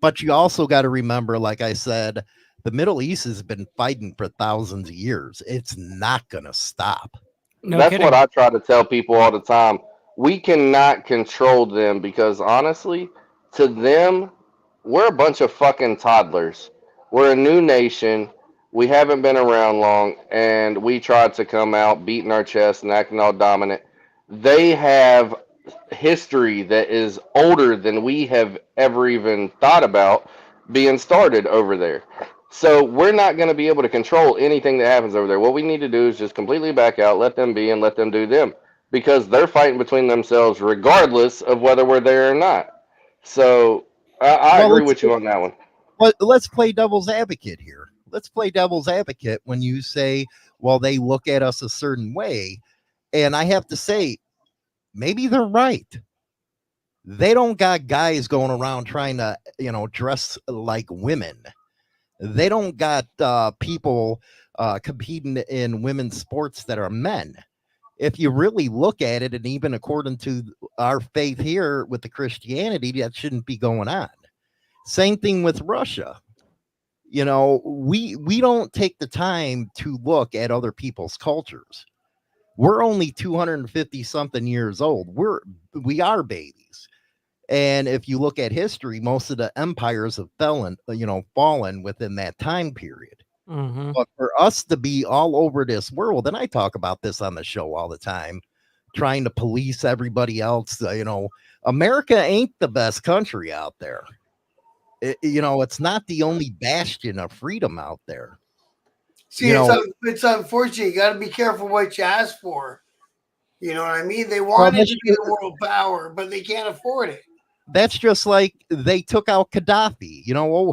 But you also got to remember, like I said, the Middle East has been fighting for thousands of years. It's not going to stop. That's kidding. What I try to tell people all the time. We cannot control them because honestly, to them, we're a bunch of fucking toddlers. We're a new nation. We haven't been around long, and we tried to come out beating our chest and acting all dominant. They have history that is older than we have ever even thought about being started over there. So we're not going to be able to control anything that happens over there. What we need to do is just completely back out, let them be, and let them do them. Because they're fighting between themselves regardless of whether we're there or not. So I agree with you on that one. But let's play devil's advocate here. Let's play devil's advocate when you say, well, they look at us a certain way. And I have to say, maybe they're right. They don't got guys going around trying to, dress like women. They don't got people competing in women's sports that are men. if you really look at it, and even according to our faith here with the Christianity, that shouldn't be going on. Same thing with Russia. You know, we don't take the time to look at other people's cultures. We're only 250 something years old. We are babies. And if you look at history, most of the empires have fallen within that time period. Mm-hmm. But for us to be all over this world, and I talk about this on the show all the time, trying to police everybody else, America ain't the best country out there. It's not the only bastion of freedom out there. See, it's unfortunate. You got to be careful what you ask for. You know what I mean? They wanted to be the world power, but they can't afford it. That's just like they took out Gaddafi.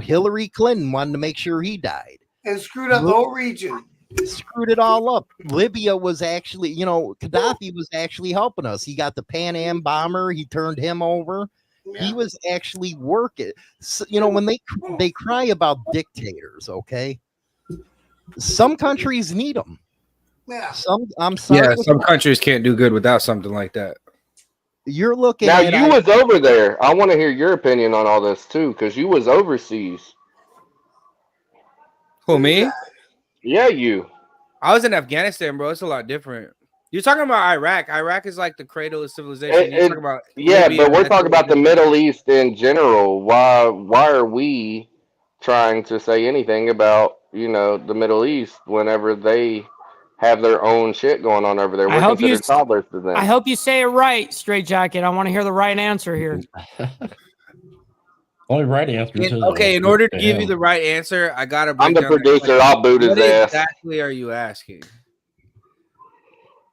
Hillary Clinton wanted to make sure he died. And screwed up the whole region. Screwed it all up. Libya was actually, Gaddafi was actually helping us. He got the Pan Am bomber. He turned him over. Yeah. He was actually working. So, when they cry about dictators, okay? Some countries need them. Yeah. I'm sorry. Yeah, some countries can't do good without something like that. You're looking now. At you was over there. I want to hear your opinion on all this too, because you was overseas. Who, me? Yeah, you. I was in Afghanistan, bro. It's a lot different. You're talking about Iraq. Iraq is like the cradle of civilization. You're talking about Libya, but we're talking about the Middle East in general. Why are we trying to say anything about the Middle East whenever they have their own shit going on over there? We're considered toddlers to them. I hope you say it right, Straight Jacket. I want to hear the right answer here. Only right answer is in order to give you the right answer, I gotta. I'm the producer. I'll boot his ass. What exactly are you asking?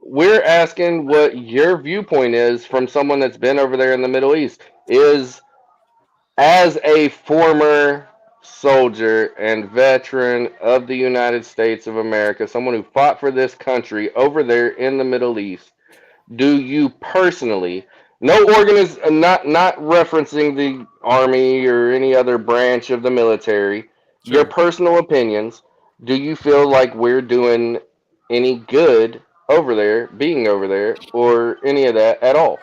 We're asking what your viewpoint is from someone that's been over there in the Middle East. Is as a former soldier and veteran of the United States of America, someone who fought for this country over there in the Middle East, do you personally, not referencing the Army or any other branch of the military, Sure. Your personal opinions, do you feel like we're doing any good over there, being over there, or any of that at all?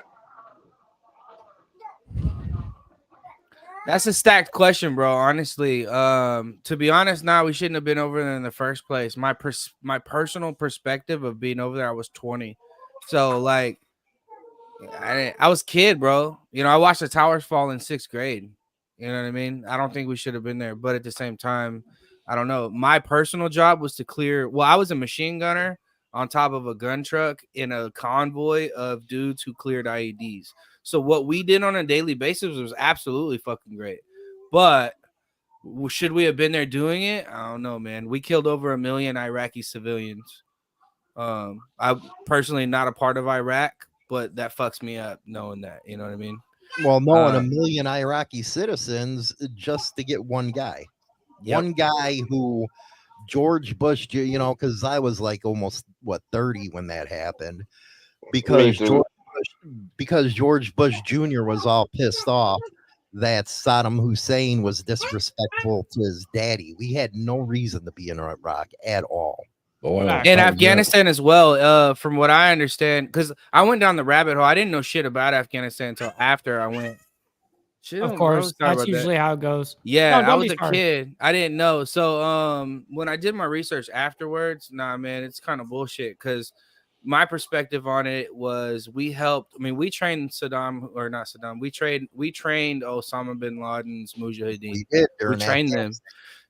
That's a stacked question, bro. Honestly, to be honest, we shouldn't have been over there in the first place. My personal perspective of being over there, I was 20, so like, I was a kid, bro. I watched the towers fall in 6th grade. You know what I mean? I don't think we should have been there, but at the same time, I don't know. My personal job was to clear. Well, I was a machine gunner on top of a gun truck in a convoy of dudes who cleared IEDs. So what we did on a daily basis was absolutely fucking great. But should we have been there doing it? I don't know, man. We killed over 1 million Iraqi civilians. I'm personally not a part of Iraq, but that fucks me up knowing that. You know what I mean? Well, knowing 1 million Iraqi citizens just to get one guy. Yep. One guy who George Bush, because I was like almost 30 when that happened, because George Bush Jr. was all pissed off that Saddam Hussein was disrespectful to his daddy. We had no reason to be in Iraq at all. In Afghanistan as well, from what I understand, because I went down the rabbit hole. I didn't know shit about Afghanistan until after I went. Of course, that's usually how it goes. Yeah, I was a kid. I didn't know. So when I did my research afterwards, man, it's kind of bullshit, because my perspective on it was we trained we trained Osama bin Laden's Mujahideen. We trained them.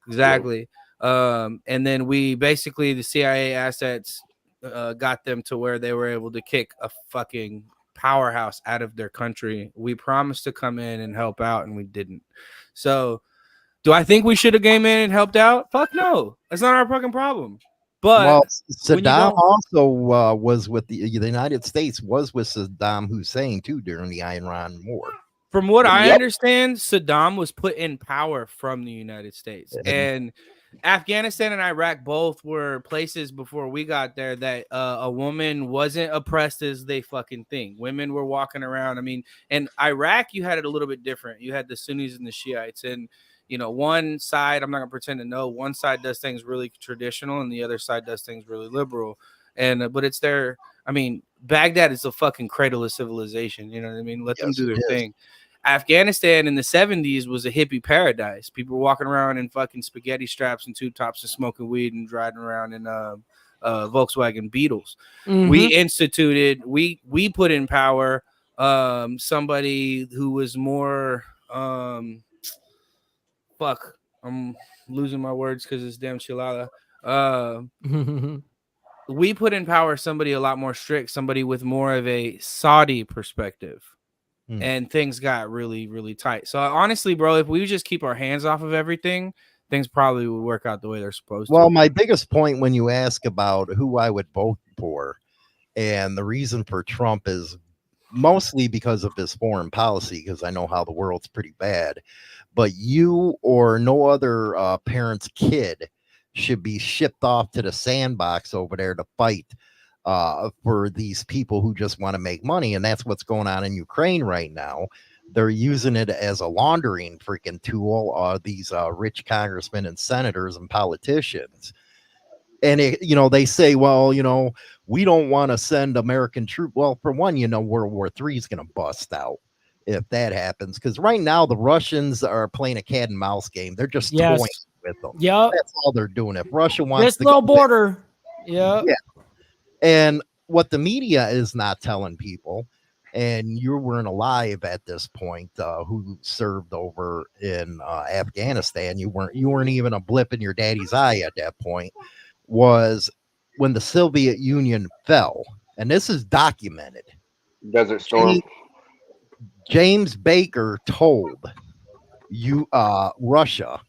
Exactly. And then the CIA assets got them to where they were able to kick a fucking powerhouse out of their country. We promised to come in and help out, and we didn't. So do I think we should have came in and helped out? Fuck no. That's not our fucking problem. But Saddam also was with the United States was with Saddam Hussein too during the Iran War. From what I understand, Saddam was put in power from the United States, and Afghanistan and Iraq both were places before we got there that a woman wasn't oppressed as they fucking think. Women were walking around. And Iraq, you had it a little bit different. You had the Sunnis and the Shiites, and one side, I'm not gonna pretend to know, one side does things really traditional and the other side does things really liberal. And but it's their, Baghdad is a fucking cradle of civilization. You know what I mean? Let them Yes, do it their is. thing. Afghanistan in the 70s was a hippie paradise. People were walking around in fucking spaghetti straps and tube tops and smoking weed and driving around in Volkswagen Beetles. We instituted, we put in power somebody who was more fuck, I'm losing my words because it's damn chilada. We put in power somebody a lot more strict, somebody with more of a Saudi perspective. And things got really, really tight. So honestly, bro, if we just keep our hands off of everything, things probably would work out the way they're supposed to. Well, my biggest point when you ask about who I would vote for, and the reason for Trump is mostly because of his foreign policy, because I know how the world's pretty bad. But you or no other parent's kid should be shipped off to the sandbox over there to fight for these people who just want to make money. And that's what's going on in Ukraine right now. They're using it as a laundering freaking tool, these rich congressmen and senators and politicians. And, they say, well, we don't want to send American troops. Well, for one, World War III is going to bust out if that happens. Because right now the Russians are playing a cat and mouse game. They're just toying with them. Yep. That's all they're doing. If Russia wants this to little go border. Yeah. And what the media is not telling people, and you weren't alive at this point, who served over in Afghanistan, you weren't even a blip in your daddy's eye at that point, was when the Soviet Union fell. And this is documented. Desert Storm. James Baker told Russia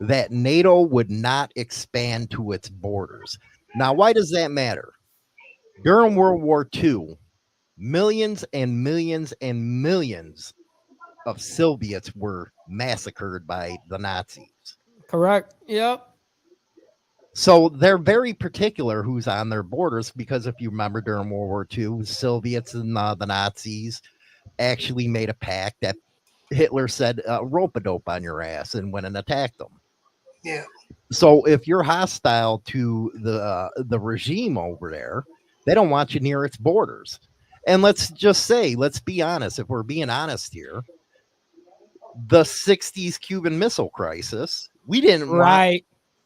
that NATO would not expand to its borders. Now, why does that matter? During World War II, millions and millions and millions of Soviets were massacred by the Nazis. Correct. Yep. So they're very particular who's on their borders, because if you remember during World War II, the Soviets and the Nazis actually made a pact that Hitler said, rope-a-dope on your ass, and went and attacked them. Yeah. So if you're hostile to the regime over there, they don't want you near its borders. And let's be honest, if we're being honest here, the 60s Cuban Missile Crisis, we didn't want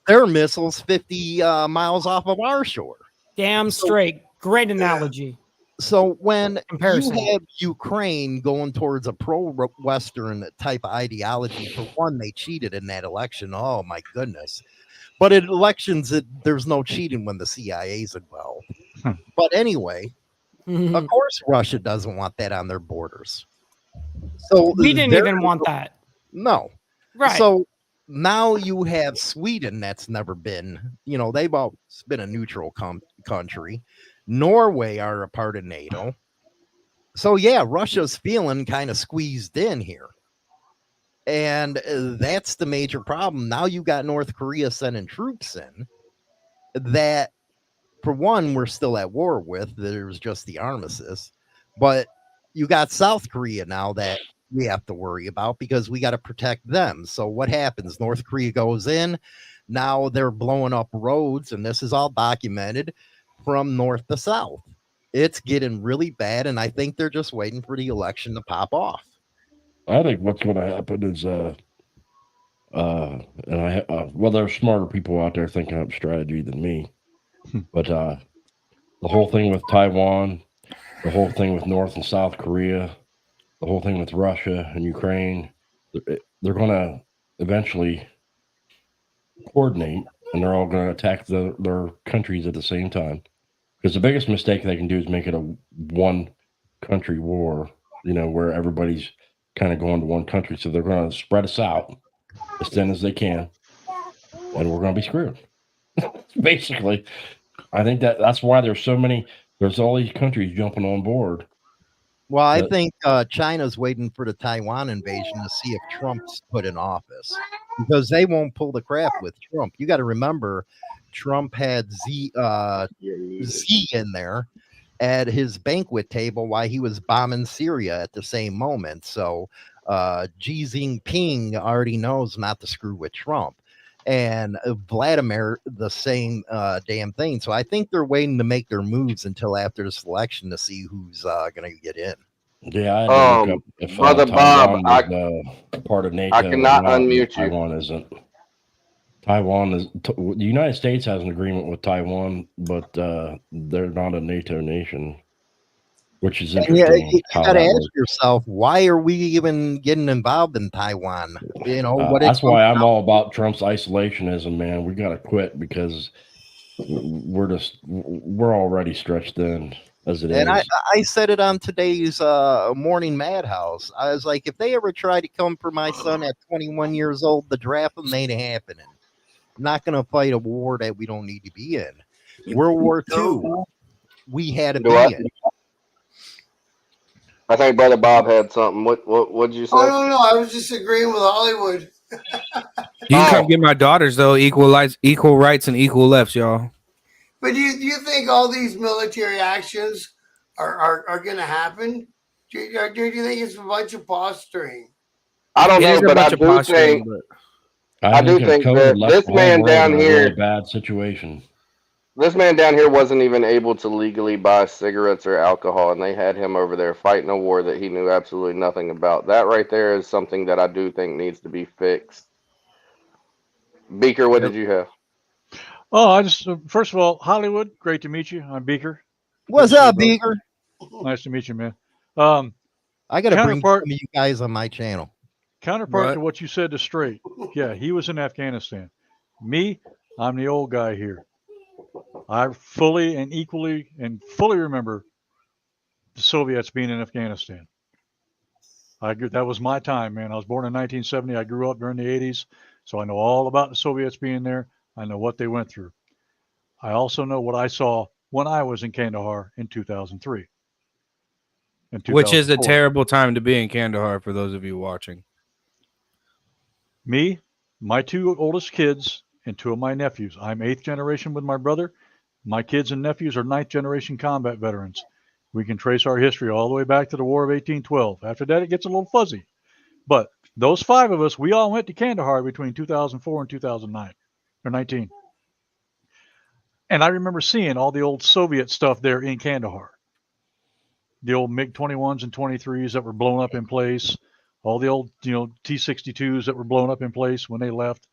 their missiles 50 miles off of our shore. Damn straight. Great analogy. So when Comparison. you have Ukraine going towards a pro-Western type of ideology, for one, they cheated in that election. Oh, my goodness. But in elections, there's no cheating when the CIA's involved. But anyway, of course, Russia doesn't want that on their borders. So we didn't even want that. No. Right. So now you have Sweden that's never been, they've always been a neutral country. Norway are a part of NATO. So, yeah, Russia's feeling kind of squeezed in here. And that's the major problem. Now you got North Korea sending troops in that, for one, we're still at war with. There's just the armistice. But you got South Korea now that we have to worry about, because we got to protect them. So what happens? North Korea goes in. Now they're blowing up roads, and this is all documented from north to south. It's getting really bad, and I think they're just waiting for the election to pop off. I think what's going to happen is, well, there's smarter people out there thinking up strategy than me, but the whole thing with Taiwan, the whole thing with North and South Korea, the whole thing with Russia and Ukraine, they're going to eventually coordinate, and they're all going to attack their countries at the same time. Because the biggest mistake they can do is make it a one country war, where everybody's kind of going to one country. So they're going to spread us out as thin as they can, and we're going to be screwed. Basically, I think that's why there's all these countries jumping on board. Well, I think China's waiting for the Taiwan invasion to see if Trump's put in office, because they won't pull the crap with Trump. You got to remember, Trump had Xi in there at his banquet table while he was bombing Syria at the same moment. So Xi Jinping already knows not to screw with Trump. and Vladimir the same damn thing. So I think they're waiting to make their moves until after the selection to see who's going to get in. Yeah, I had to look up if Brother Bob, Taiwan was part of NATO. I cannot or not, unmute you. Taiwan isn't. Taiwan is. The United States has an agreement with Taiwan, but they're not a NATO nation, which is interesting. Yeah, you got to ask yourself, why are we even getting involved in Taiwan? You know, that's why I'm all about Trump's isolationism, man. We got to quit because we're already stretched thin as it is. And I said it on today's Morning Madhouse. I was like, if they ever try to come for my son at 21 years old, the draft them ain't happening. I'm not going to fight a war that we don't need to be in. World War II, we had to be in. I think Brother Bob had something. What'd you say? Oh, no. I was just agreeing with Hollywood. You can come get my daughters, though. Equal rights and equal lefts, y'all. But do you think all these military actions are going to happen? Do you think it's a bunch of posturing? I don't know, but I do think that this man down here, really bad situation. This man down here wasn't even able to legally buy cigarettes or alcohol, and they had him over there fighting a war that he knew absolutely nothing about. That right there is something that I do think needs to be fixed. Beaker, what did you have? Oh, I just first of all, Hollywood, great to meet you. I'm Beaker. What's up, Beaker? Nice to meet you, man. I got to bring some of you guys on my channel. Counterpart to what you said to Straight. Yeah, he was in Afghanistan. Me, I'm the old guy here. I fully remember the Soviets being in Afghanistan. That was my time, man. I was born in 1970. I grew up during the 80s, so I know all about the Soviets being there. I know what they went through. I also know what I saw when I was in Kandahar in 2003. Which is a terrible time to be in Kandahar for those of you watching. Me, my two oldest kids, and two of my nephews. I'm 8th generation with my brother. My kids and nephews are 9th generation combat veterans. We can trace our history all the way back to the War of 1812. After that, it gets a little fuzzy. But those 5 of us, we all went to Kandahar between 2004 and 2009 or 19. And I remember seeing all the old Soviet stuff there in Kandahar. The old MiG-21s and 23s that were blown up in place. All the old, T-62s that were blown up in place when they left.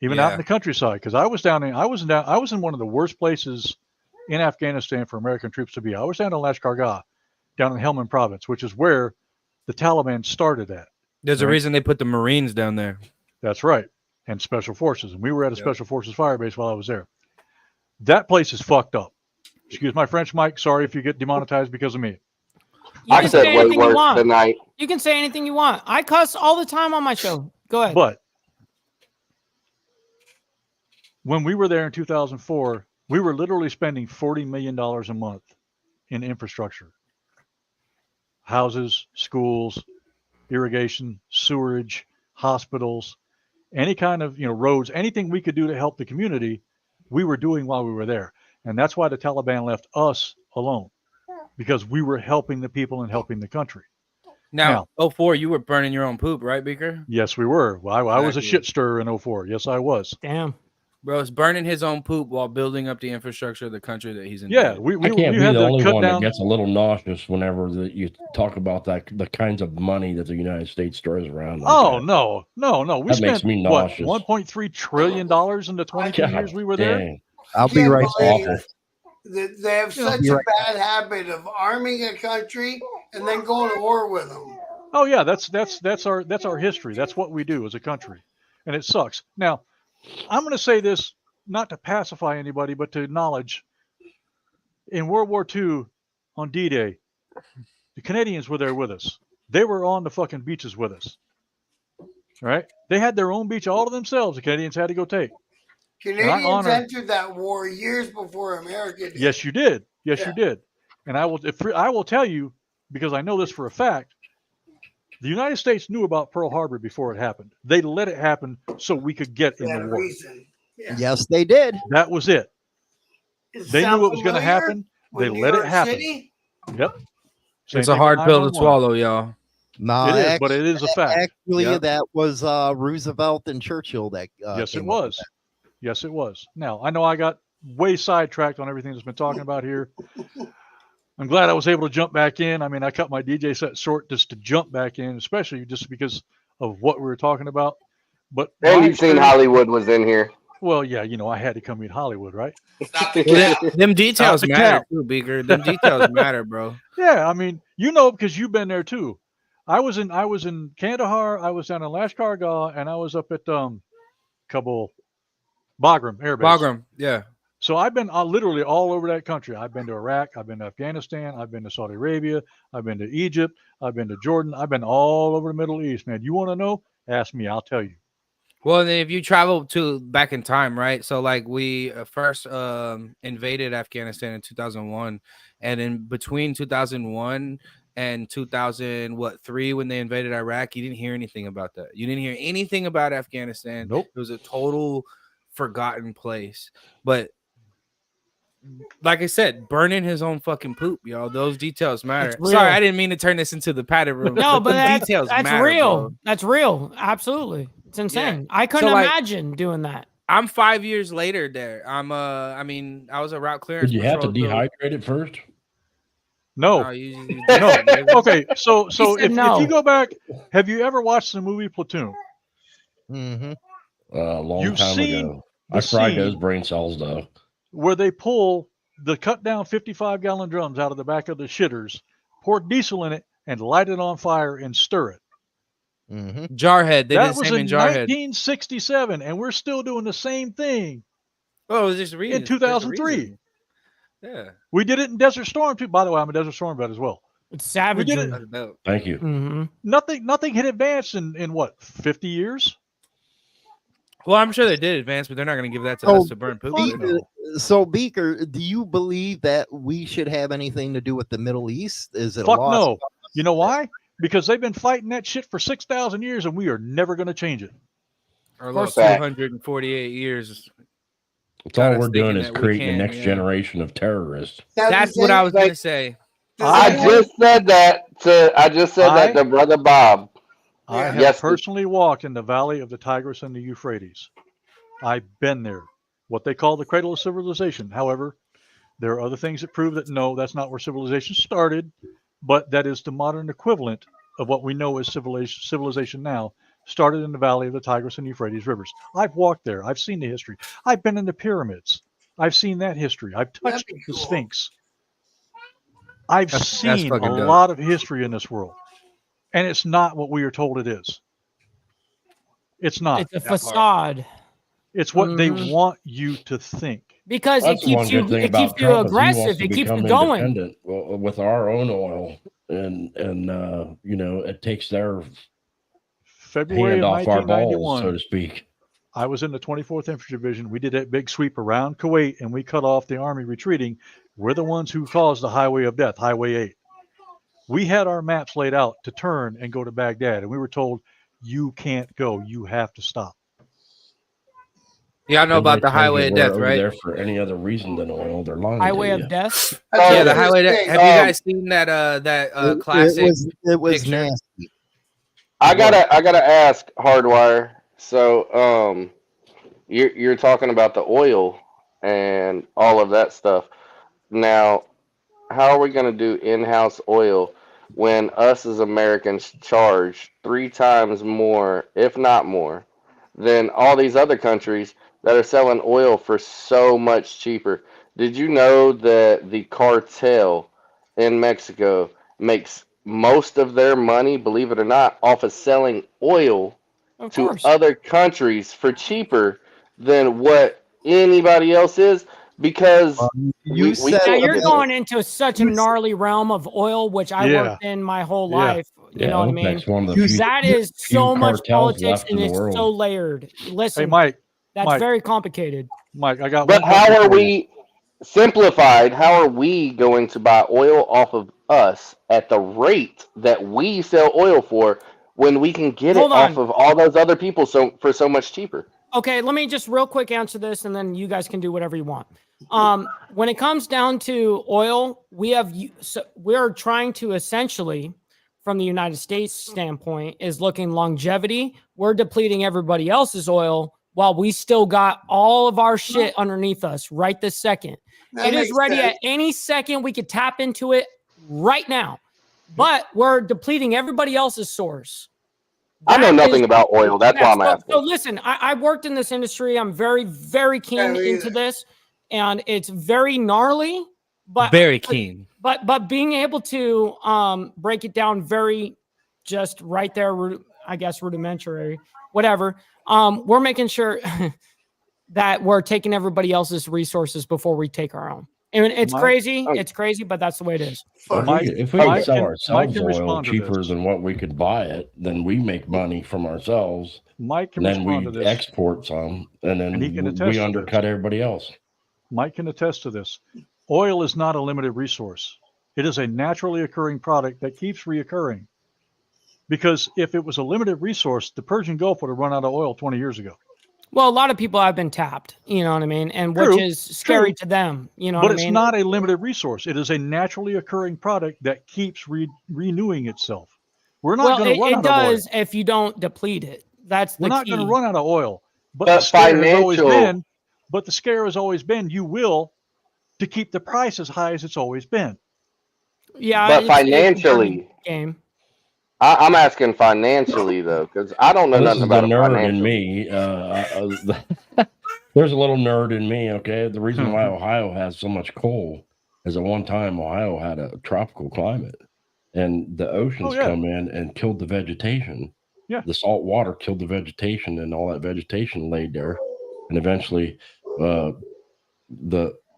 Even out in the countryside, because I was in one of the worst places in Afghanistan for American troops to be. I was down in Lashkar-Gah, down in Helmand province, which is where the Taliban started at. There's a reason they put the Marines down there. That's right, and Special Forces. And we were at a Special Forces firebase while I was there. That place is fucked up. Excuse my French, Mike. Sorry if you get demonetized because of me. I said way worse tonight. You can say anything you want. I cuss all the time on my show. Go ahead. But when we were there in 2004, we were literally spending $40 million a month in infrastructure. Houses, schools, irrigation, sewerage, hospitals, any kind of roads, anything we could do to help the community, we were doing while we were there. And that's why the Taliban left us alone, because we were helping the people and helping the country. Now 04, you were burning your own poop, right, Beaker? Yes, we were. Well, I was a shit stirrer in 04. Yes, I was. Damn. Bro, it's burning his own poop while building up the infrastructure of the country that he's in. Yeah, I can't be the only one that gets a little nauseous whenever you talk about the kinds of money that the United States throws around. No. We spent makes me nauseous. $1.3 trillion in the 22 years we were there. I'll be right back. They have such a bad habit of arming a country and then going to war with them. Oh yeah, that's our history. That's what we do as a country, and it sucks. Now, I'm going to say this not to pacify anybody, but to acknowledge. In World War II, on D-Day, the Canadians were there with us. They were on the fucking beaches with us. All right, they had their own beach all to themselves. The Canadians had to go take. Canadians entered that war years before America did. Yes, you did. Yes, you did. And I will tell you, because I know this for a fact, the United States knew about Pearl Harbor before it happened. They let it happen so we could get in the war. Yeah. Yes, they did. That was it. They knew it was going to happen. They let it happen. City? Yep. It's a hard pill to swallow, y'all. No, It is, but it is a fact. actually, Yeah. that was Roosevelt and Churchill that Yes, it came up with was. Yes, it was. Now, I know I got way sidetracked on everything that's been talking about here. I'm glad I was able to jump back in. I mean, I cut my DJ set short just to jump back in, especially just because of what we were talking about. But And my you've seen experience- Hollywood was in here. Well, yeah, you know, I had to come meet Hollywood, right? Them details the matter cap. too, Beaker. Them details matter, bro. Yeah, I mean, you know, because you've been there too. I was in Kandahar, I was down in Lashkar, and I was up at Kabul, Bagram Air Base. Bagram, yeah. So I've been literally all over that country. I've been to Iraq, I've been to Afghanistan, I've been to Saudi Arabia, I've been to Egypt, I've been to Jordan, I've been all over the Middle East, man. You want to know? Ask me, I'll tell you. Well, then if you travel to back in time, right? So like we first invaded Afghanistan in 2001, and in between 2001 and 2003, when they invaded Iraq, you didn't hear anything about that. You didn't hear anything about Afghanistan. Nope. It was a total forgotten place. But like I said, burning his own fucking poop, y'all. Those details matter. It's real. Sorry, I didn't mean to turn this into the padded room. No, but the details that's matter, real. bro. That's real. Absolutely. It's insane. I couldn't So, like, imagine doing that. I'm 5 years later there. I mean, I was a route clearance. Did you have to patrol crew. dehydrate it first? No. No, you No. Okay, so said if no. you go back, have you ever watched the movie Platoon? Mm-hmm. A long You've time seen ago. the I fried scene those brain cells though. where they pull the cut down 55-gallon drums out of the back of the shitters, pour diesel in it, and light it on fire and stir it. Mm-hmm. Jarhead. They did That the was same in in Jarhead. 1967, and we're still doing the same thing Oh, it was just reading. in 2003. Yeah. We did it in Desert Storm too. By the way, I'm a Desert Storm vet as well. It's We savagery. did it. That's dope. Thank you. Mm-hmm. Nothing had advanced in what, 50 years? Well, I'm sure they did advance, but they're not going to give that to So, us to burn poop. Beaker, so Beaker, do you believe that we should have anything to do with the Middle East? Is it Fuck a lost no. cause? You know why? Because they've been fighting that shit for 6,000 years, and we are never going to change it. Or course. 248 years. It's all Got us we're doing thinking is that we creating the can, next yeah. generation of terrorists. That's what I was going to say. I just said that to Brother Bob. I have Yes. personally walked in the valley of the Tigris and the Euphrates. I've been there. What they call the cradle of civilization. However, there are other things that prove that no, that's not where civilization started, but that is the modern equivalent of what we know as civilization now, started in the valley of the Tigris and Euphrates rivers. I've walked there. I've seen the history. I've been in the pyramids. I've seen that history. I've touched That'd be the cool. Sphinx. I've That's seen a fucking dope. lot of history in this world, and it's not what we are told it is. It's not. It's a facade It's what they Mhm. want you to think. because That's it the one keeps you good thing it keeps about you Trump is he wants aggressive. to It keeps become you going. independent with our own oil, and you know, it takes their February hand of off our balls, 1991, so to speak. I was in the 24th Infantry Division. We did that big sweep around Kuwait, and we cut off the army retreating. We're the ones who caused the Highway of Death, Highway 8. We had our maps laid out to turn and go to Baghdad, and we were told, you can't go. You have to stop. Y'all know about the Everybody tells Highway you of we're Death, over right? there for any other reason than oil. They're lying Highway to of you. Death. Yeah, the That's Highway of Death. interesting. Have you guys seen that classic? It was picture? nasty. I gotta ask Hardwire. So you're talking about the oil and all of that stuff. Now, how are we gonna do in-house oil when us as Americans charge 3 times more, if not more, than all these other countries that are selling oil for so much cheaper? Did you know that the cartel in Mexico makes most of their money, believe it or not, off of selling oil Of to course. other countries for cheaper than what anybody else is? Because You said Now can't you're do going into such a gnarly realm of oil, which I Yeah. worked in my whole Yeah. life. You know what I mean? OPEC's one of the few, That is few so much cartels politics left and in the it's world. so layered. Hey, Listen, Mike, that's very complicated. I got But one question how are for you. we simplified? How are we going to buy oil off of us at the rate that we sell oil for when we can get Hold it on. off of all those other people for so much cheaper? Okay, let me just real quick answer this, and then you guys can do whatever you want. When it comes down to oil, we're trying to essentially, from the United States standpoint is looking longevity. We're depleting everybody else's oil while we still got all of our shit underneath us right this second. It is ready at any second. We could tap into it right now, but we're depleting everybody else's source. I know nothing about oil. That's why I'm asking. So listen, I've worked in this industry. I'm very, very keen into this, and it's very gnarly, but very keen. But being able to break it down very just right there, I guess rudimentary, whatever. We're making sure that we're taking everybody else's resources before we take our own. And it's crazy. It's crazy, but that's the way it is. If we could sell ourselves oil cheaper than what we could buy it, then we make money from ourselves. Mike can then respond to we this. export some, and then he can attest we to undercut everybody else. Mike can attest to this. Oil is not a limited resource. It is a naturally occurring product that keeps reoccurring. Because if it was a limited resource, the Persian Gulf would have run out of oil 20 years ago. Well, a lot of people have been tapped, you know what I mean? And which is scary to them, you know what I mean? But it's not a limited resource. It is a naturally occurring product that keeps renewing itself. We're not going to run out of oil. It does if you don't deplete it. That's the We're not key. going to run out of oil. But the scare has always been you will to keep the price as high as it's always been. Yeah, but financially, game. I'm asking financially though, because I don't know nothing about the nerd in me. There's a little nerd in me. Okay, the reason why Ohio has so much coal is at one time Ohio had a tropical climate, and the oceans come in and killed the vegetation. Yeah, the salt water killed the vegetation, and all that vegetation laid there, and eventually,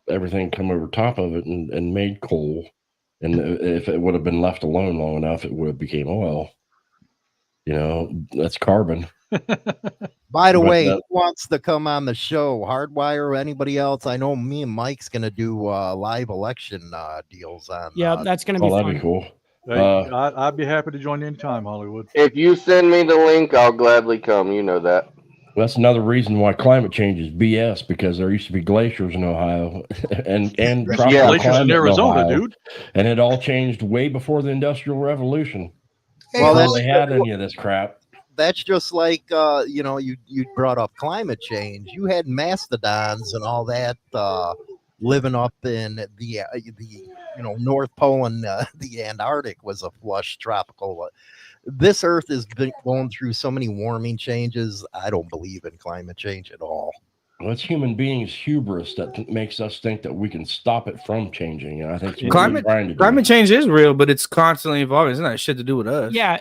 everything come over top of it and made coal. And if it would have been left alone long enough, it would have became oil. You know, that's carbon. By the way, who wants to come on the show? Hardwire or anybody else? I know me and Mike's going to do live election deals on. Yeah, that's going to be fun. That'd be cool. I'd be happy to join anytime, Hollywood. If you send me the link, I'll gladly come. You know that. That's another reason why climate change is BS, because there used to be glaciers in Ohio and glaciers in Arizona, dude. And it all changed way before the Industrial Revolution. Well, they had any of this crap. That's just like you brought up climate change. You had mastodons and all that living up in the North Pole, and the Antarctic was a flush tropical. This Earth has been going through so many warming changes. I don't believe in climate change at all. Well, it's human beings' hubris that makes us think that we can stop it from changing. And I think climate change is real, but it's constantly evolving. It's not shit to do with us. Yeah,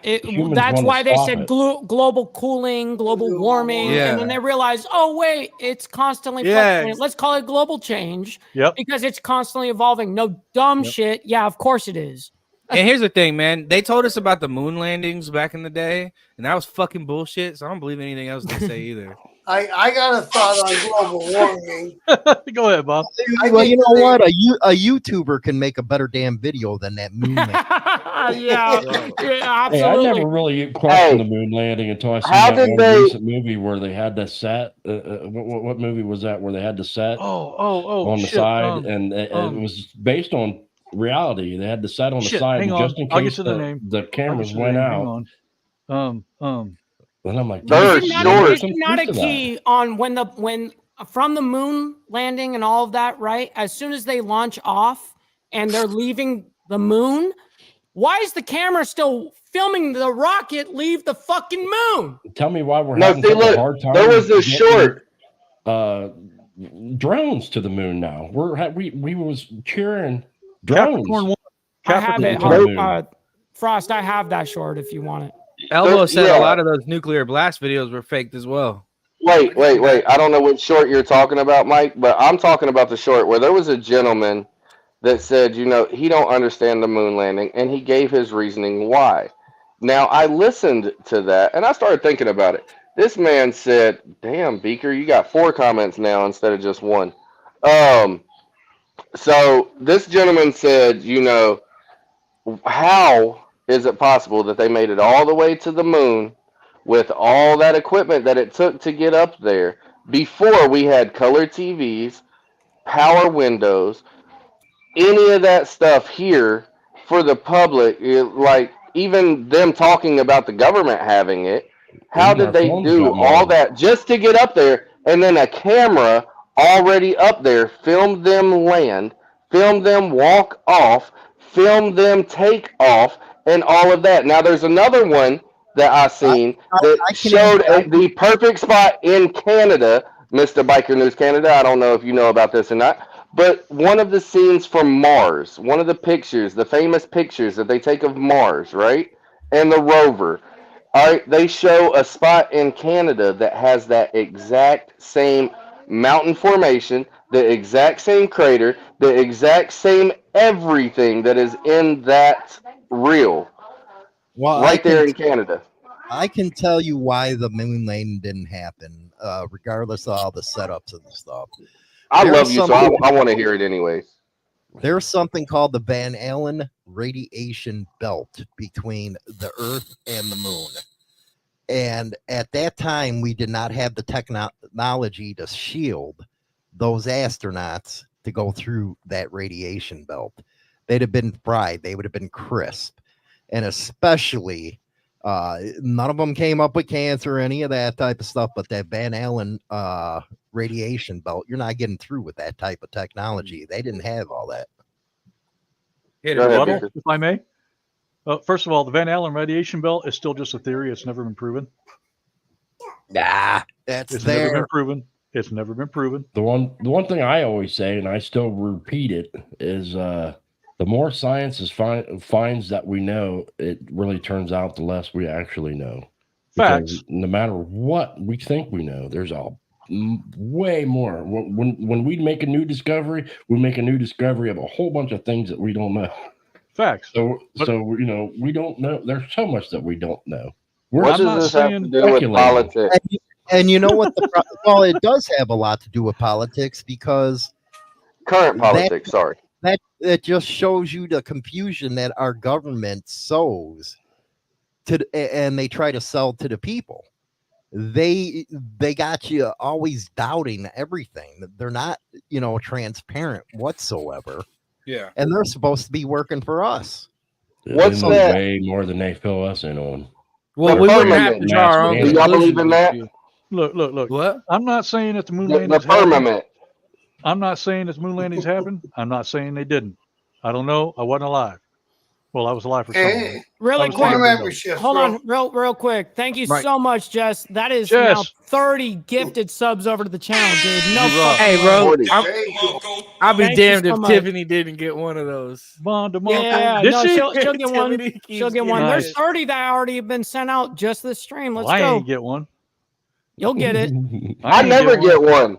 that's why they said global cooling, global warming, and then they realized, oh wait, it's constantly fluctuating. Let's call it global change. Yep. Because it's constantly evolving. No dumb shit. Yeah, of course it is. And here's the thing, man. They told us about the moon landings back in the day, and that was fucking bullshit. So I don't believe anything else they say either. I got a thought on global warming. Go ahead, Bob. Well, you know what? A YouTuber can make a better damn video than that moon landing. yeah, absolutely. Hey, I never really questioned the moon landing until I saw that one recent movie where they had the set. What movie was that? Where they had the set on the side, and it was based on reality. They had the set on the side just in case the cameras went out. And I'm like, there's not a key on when from the moon landing and all of that, right? As soon as they launch off and they're leaving the moon, why is the camera still filming the rocket leave the fucking moon? Tell me why we're having such a hard time. There was a short drones to the moon now. We was cheering drones. I have it. Frost, I have that short if you want it. Elbow said a lot of those nuclear blast videos were faked as well. Wait. I don't know which short you're talking about, Mike, but I'm talking about the short where there was a gentleman that said, he don't understand the moon landing, and he gave his reasoning why. Now, I listened to that, and I started thinking about it. This man said, damn, Beaker, you got 4 comments now instead of just 1. So this gentleman said, how is it possible that they made it all the way to the moon with all that equipment that it took to get up there before we had color TVs, power windows, any of that stuff here for the public? even them talking about the government having it, how Even did our they phones do got all modded. that just to get up there? And then a camera already up there filmed them land, filmed them walk off, filmed them take off, and all of that. Now, there's another one that I I, seen I, that I can showed the perfect spot in Canada, Mr. Biker News Canada. I don't know if you know about this or not, but one of the scenes from Mars, one of the pictures, the famous pictures that they take of Mars, right? And the rover. All right, they show a spot in Canada that has that exact same mountain formation, the exact same crater, the exact same everything that is in that reel well, right there in Canada. I can tell you why the moon landing didn't happen, regardless of all the setups and stuff. I There's love you, so something- I want to hear it anyways. There's something called the Van Allen radiation belt between the Earth and the moon. And at that time, we did not have the technology to shield those astronauts to go through that radiation belt. They'd have been fried. They would have been crisp. And especially, none of them came up with cancer or any of that type of stuff. But that Van Allen radiation belt, you're not getting through with that type of technology. They didn't have all that. Go ahead, Rebuttal, Beaker. if I may. First of all, the Van Allen radiation belt is still just a theory. It's never been proven. Nah, that's It's there. never been proven. It's never been proven. The one thing I always say, and I still repeat it, is the more science finds that we know, it really turns out the less we actually know. Facts. Because no matter what we think we know, there's way more. When we make a new discovery, we make a new discovery of a whole bunch of things that we don't know. Facts. So we don't know. There's so much that we don't know. What I'm does not this have to saying do with speculating. politics? And you know what? Well, it does have a lot to do with politics because Current politics, sorry. that just shows you the confusion that our government sows and they try to sell to the people. They got you always doubting everything. They're not, transparent whatsoever. Yeah. And they're supposed to be working for us. What's They know that? way more than they fill us in on. Well, The we wouldn't have firmament. to draw our own Do y'all believe conclusions in if that? you- Look. What? I'm not saying that the moon The landings happened. firmament. I'm not saying that the moon landings happened. I'm not saying they didn't. I don't know. I wasn't alive. Well, I was alive for some of Hey, it. Really I was quick. thinking, membership. Hold on, real quick. Thank you Right. so much, Jess. That is now Jess. 30 gifted subs over to the channel, dude. No You rock. fucking Hey, bro. 40. Very cool. I'll be Thank you damned so if much. Tiffany didn't get one of those. Bon de Marco. Yeah, Did no, she? she'll get one. Tiffany keeps She'll get one. getting There's Nice. 30 that already have been sent out just this stream. Well, Let's I go. ain't get one. You'll get it. I ain't never get one.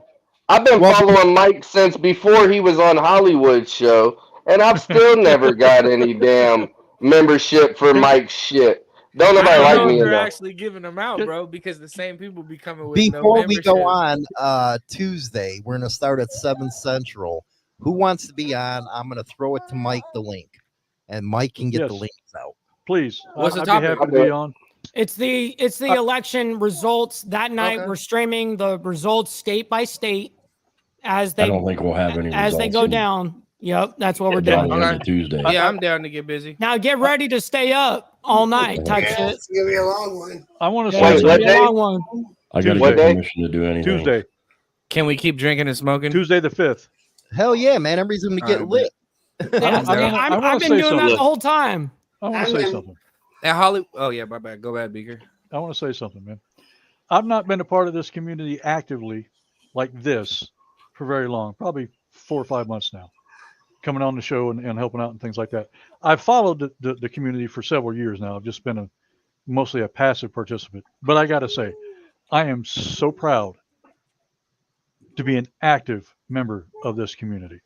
I've been Well, following Mike since before he was on Hollywood's show, and I've still never got any damn membership for Mike's shit. Don't I nobody don't like know me if they're enough. actually giving them out, bro, because the same people be coming with Before no we membership. go on Tuesday, we're going to start at 7 Central. Who wants to be on? I'm going to throw it to Mike the link, and Mike can get the Yes. links out. Please. What's the I'd topic? be happy to Okay. be on. It's the election results that night. Okay. We're streaming the results state by state as I they don't think we'll have any as they results go in- down. Yep, that's what we're by doing. the end Okay. of Tuesday. Yeah, I'm down to get busy. Now get ready to stay up all night type Yeah, shit. it's gonna be a long one. I want to Yeah, say it's Wait, gonna what be a day? long one. I got to Tuesday. get permission to do anything. Tuesday. Can we keep drinking and smoking? Tuesday the 5th. Hell yeah, man. Everybody's going to get All right, lit. Yeah, I wanna I've been say doing that something. the whole time. I want to say something. At Holly. Oh yeah, my bad. Go back, Beaker. I want to say something, man. I've not been a part of this community actively like this for very long, probably 4 or 5 months now, coming on the show and helping out and things like that. I've followed the community for several years now. I've just been mostly a passive participant. But I got to say, I am so proud to be an active member of this community.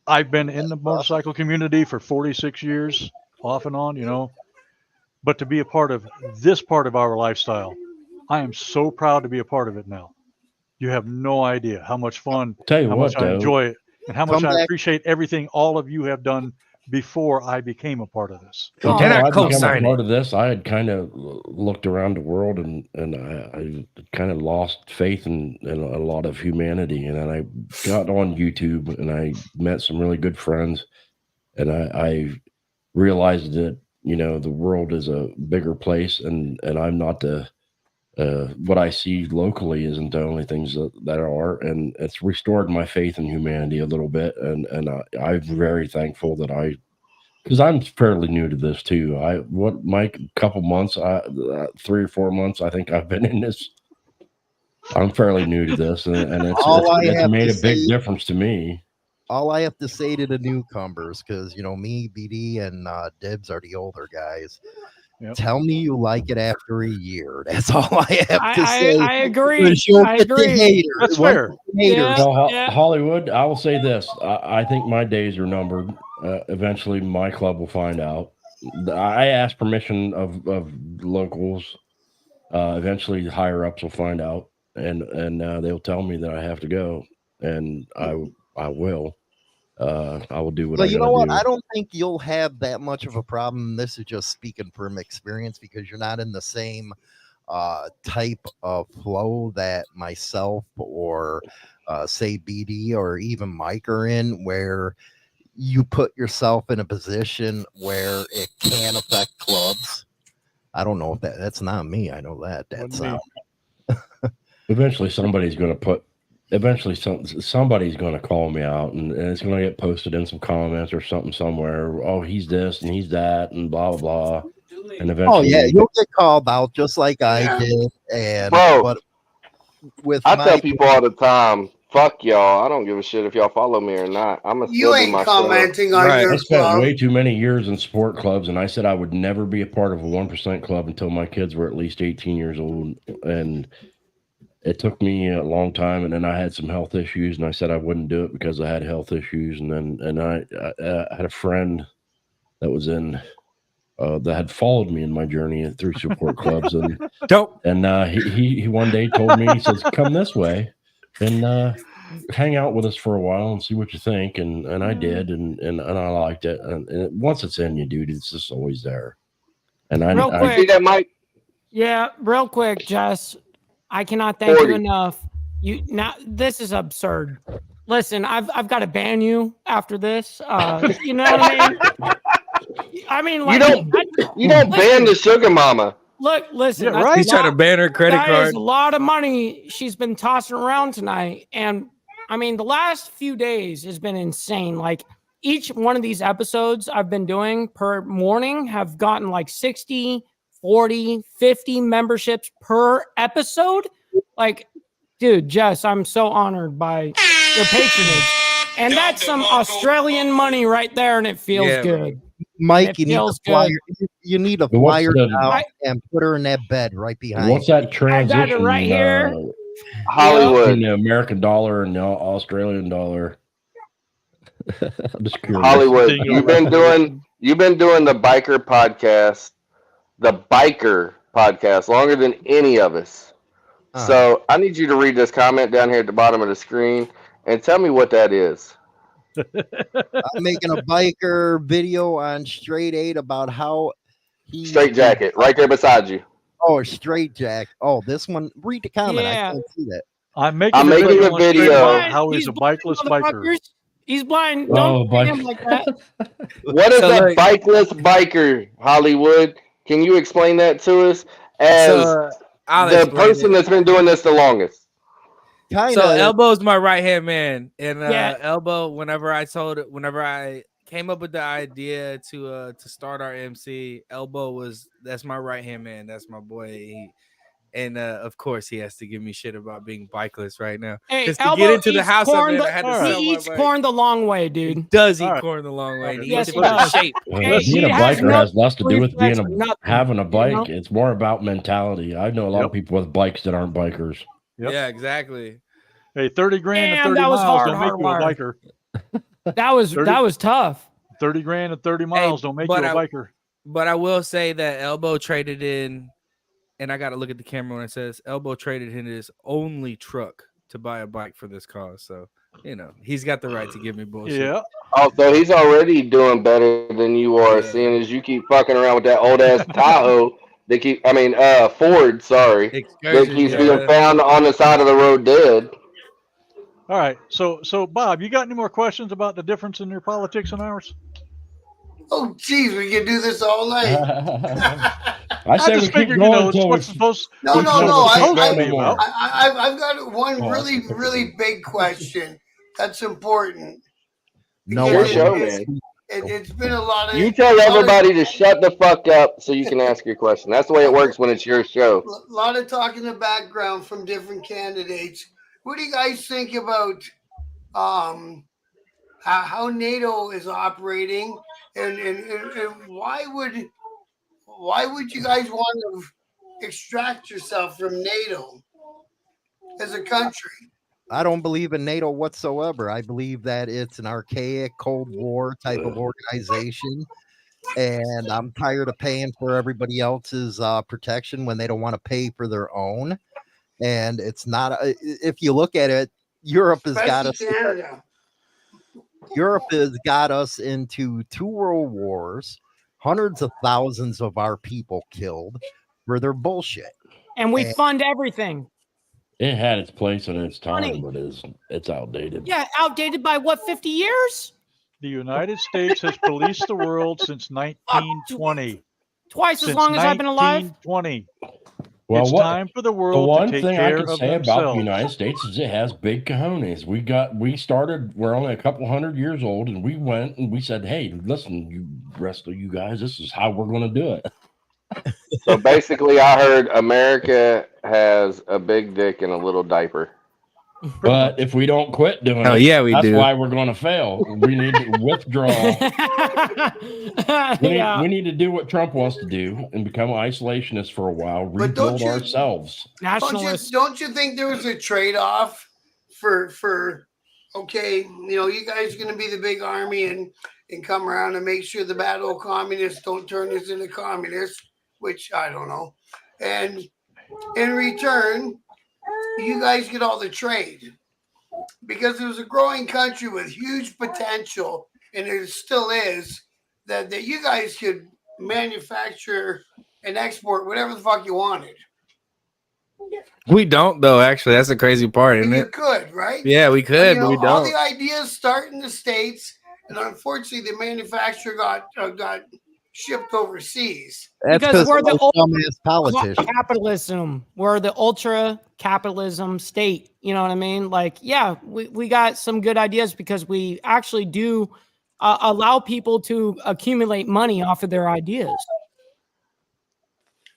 I've been in the motorcycle community for 46 years, off and on, but to be a part of this part of our lifestyle, I am so proud to be a part of it now. You have no idea how much fun, Tell you how what, much I though, enjoy it, and how much Come I back. appreciate everything all of you have done before I became a part of this. until And I I became co-sign a it. part of this, I had kind of looked around the world and I kind of lost faith in a lot of humanity. And then I got on YouTube and I met some really good friends, and I realized that the world is a bigger place, and I'm not the what I see locally isn't the only things that are, and it's restored my faith in humanity a little bit, and I'm very thankful that because I'm fairly new to this too. Mike, a couple months, 3 or 4 months, I think I've been in this. I'm fairly new to this, and it's made a big difference to me. All I have to say to the newcomers, because me, BD, and Dibs are the older guys. Yep. Tell me you like it after a year. That's all I have to say. I agree. I agree. That's fair. Hollywood, I will say this. I think my days are numbered. Eventually, my club will find out. I asked permission of locals. Eventually, higher ups will find out, and they'll tell me that I have to go, and I will. I will do what I gotta do. You know what? I don't think you'll have that much of a problem. This is just speaking from experience, because you're not in the same type of flow that myself or say BD or even Mike are in, where you put yourself in a position where it can affect clubs. I don't know if that's not me. I know that's eventually somebody's going to somebody's going to call me out, and it's going to get posted in some comments or something somewhere. Oh, he's this and he's that and blah blah blah. And eventually, you'll get called out just like I did. And bro, I tell people all the time, fuck y'all. I don't give a shit if y'all follow me or not. You ain't commenting on your I spent club. way too many years in sport clubs, and I said I would never be a part of a 1% club until my kids were at least 18 years old, and it took me a long time, and then I had some health issues, and I said I wouldn't do it because I had health issues. And I had a friend that was in that had followed me in my journey through support clubs, and he one day told me, he says, "Come this way and hang out with us for a while and see what you think." And I did, and I liked it. And once it's in you, dude, it's just always there. And I see that, Mike. Yeah, real quick, Jess. I cannot thank you enough. This is absurd. Listen, I've got to ban you after this. You know what I mean? I mean, like, you don't ban the sugar mama. Look, listen. Yeah, right. He's trying to ban her credit card. That is a lot of money she's been tossing around tonight, and I mean, the last few days has been insane. Like, each one of these episodes I've been doing per morning have gotten like 60. 40, 50 memberships per episode. Like, dude, Jess, I'm so honored by your patronage. And that's some Australian money right there, and it feels good. Mike, you need a flyer out and put her in that bed right behind. What's that transition? I got it right here. Hollywood. The American dollar and the Australian dollar. I'm just curious. Hollywood, you've been doing the biker podcast. The biker podcast longer than any of us. So I need you to read this comment down here at the bottom of the screen and tell me what that is. I'm making a biker video on Straight 8 about how he Straight Jacket right there beside you. Oh, Straight Jack. Oh, this one. Read the comment. Yeah. I can't see that. I'm making a video. How he's a bikeless biker. He's blind. Don't treat him like that. What is a bikeless biker, Hollywood? Can you explain that to us as the person that's been doing this the longest? Kinda. So Elbow's my right hand man, and Elbow. Whenever I came up with the idea to start our MC, Elbow that's my right hand man. That's my boy. And of course, he has to give me shit about being bikeless right now. Hey, to get into the house, he eats corn the long way, dude. He does eat corn the long way. He yes, eats it in shape. Being a biker has less to do with having a bike. You know? It's more about mentality. I know a lot of people with bikes that aren't bikers. Yep. Yeah, exactly. Hey, 30 grand and 30 miles don't make you a biker. That was tough. 30 grand and 30 miles don't make you a biker. But I will say that Elbow traded in. And I got to look at the camera when it says Elbow traded in his only truck to buy a bike for this cause. So, he's got the right to give me bullshit. Yeah. Oh, so he's already doing better than you are, seeing as you keep fucking around with that old ass Tahoe. Ford, sorry. That keeps being found on the side of the road dead. All right. So Bob, you got any more questions about the difference in your politics and ours? Oh, geez, we can do this all night. I say we just keep figured, going it's until what's supposed. No, it's no, what no. it's can't supposed go to be no more. about. I've got one Oh, really, that's really big question that's important. No Your Because other show, way to man. speak. It's been a lot of You tell everybody to shut the fuck up so you can ask your question. That's the way it works when it's your show. lot of talk in the background from different candidates. What do you guys think about how NATO is operating, and why would you guys want to extract yourself from NATO as a country? I don't believe in NATO whatsoever. I believe that it's an archaic Cold War type of organization. And I'm tired of paying for everybody else's protection when they don't want to pay for their own. And it's not, if you look at it, Europe has got us. Canada. Europe has got us into 2 world wars, hundreds of thousands of our people killed for their bullshit. And we fund everything. It had its place in its time, Funny. but it's outdated. Yeah, outdated by what, 50 years? The United States has policed the world since 1920. Twice as long as I've been alive. 1920. Well, It's time for the The world one to take thing I care can of say about the themselves. United States is it has big cojones. We're only a couple hundred years old, and we went and we said, hey, listen, you rest of you guys, this is how we're going to do it. So basically, I heard America has a big dick and a little diaper. But if we don't quit doing Hell it, yeah, we that's do. why we're going to fail. We need to withdraw. Yeah. We need to do what Trump wants to do and become isolationist for a while, But don't rebuild you- ourselves. Nationalists. Don't you think there was a trade-off for okay, you guys are going to be the big army and come around and make sure the bad old communists don't turn us into communists, which I don't know. And in return, you guys get all the trade because it was a growing country with huge potential, and it still is, that you guys could manufacture and export whatever the fuck you wanted. We don't though. Actually, that's the crazy part, isn't You it? could, right? Yeah, we could, but we All don't. the ideas start in the States, and unfortunately, the manufacturer got shipped overseas. That's Because we're the old dumbass politician. capitalism. We're the ultra capitalism state. You know what I mean? Like, yeah, we got some good ideas because we actually do allow people to accumulate money off of their ideas.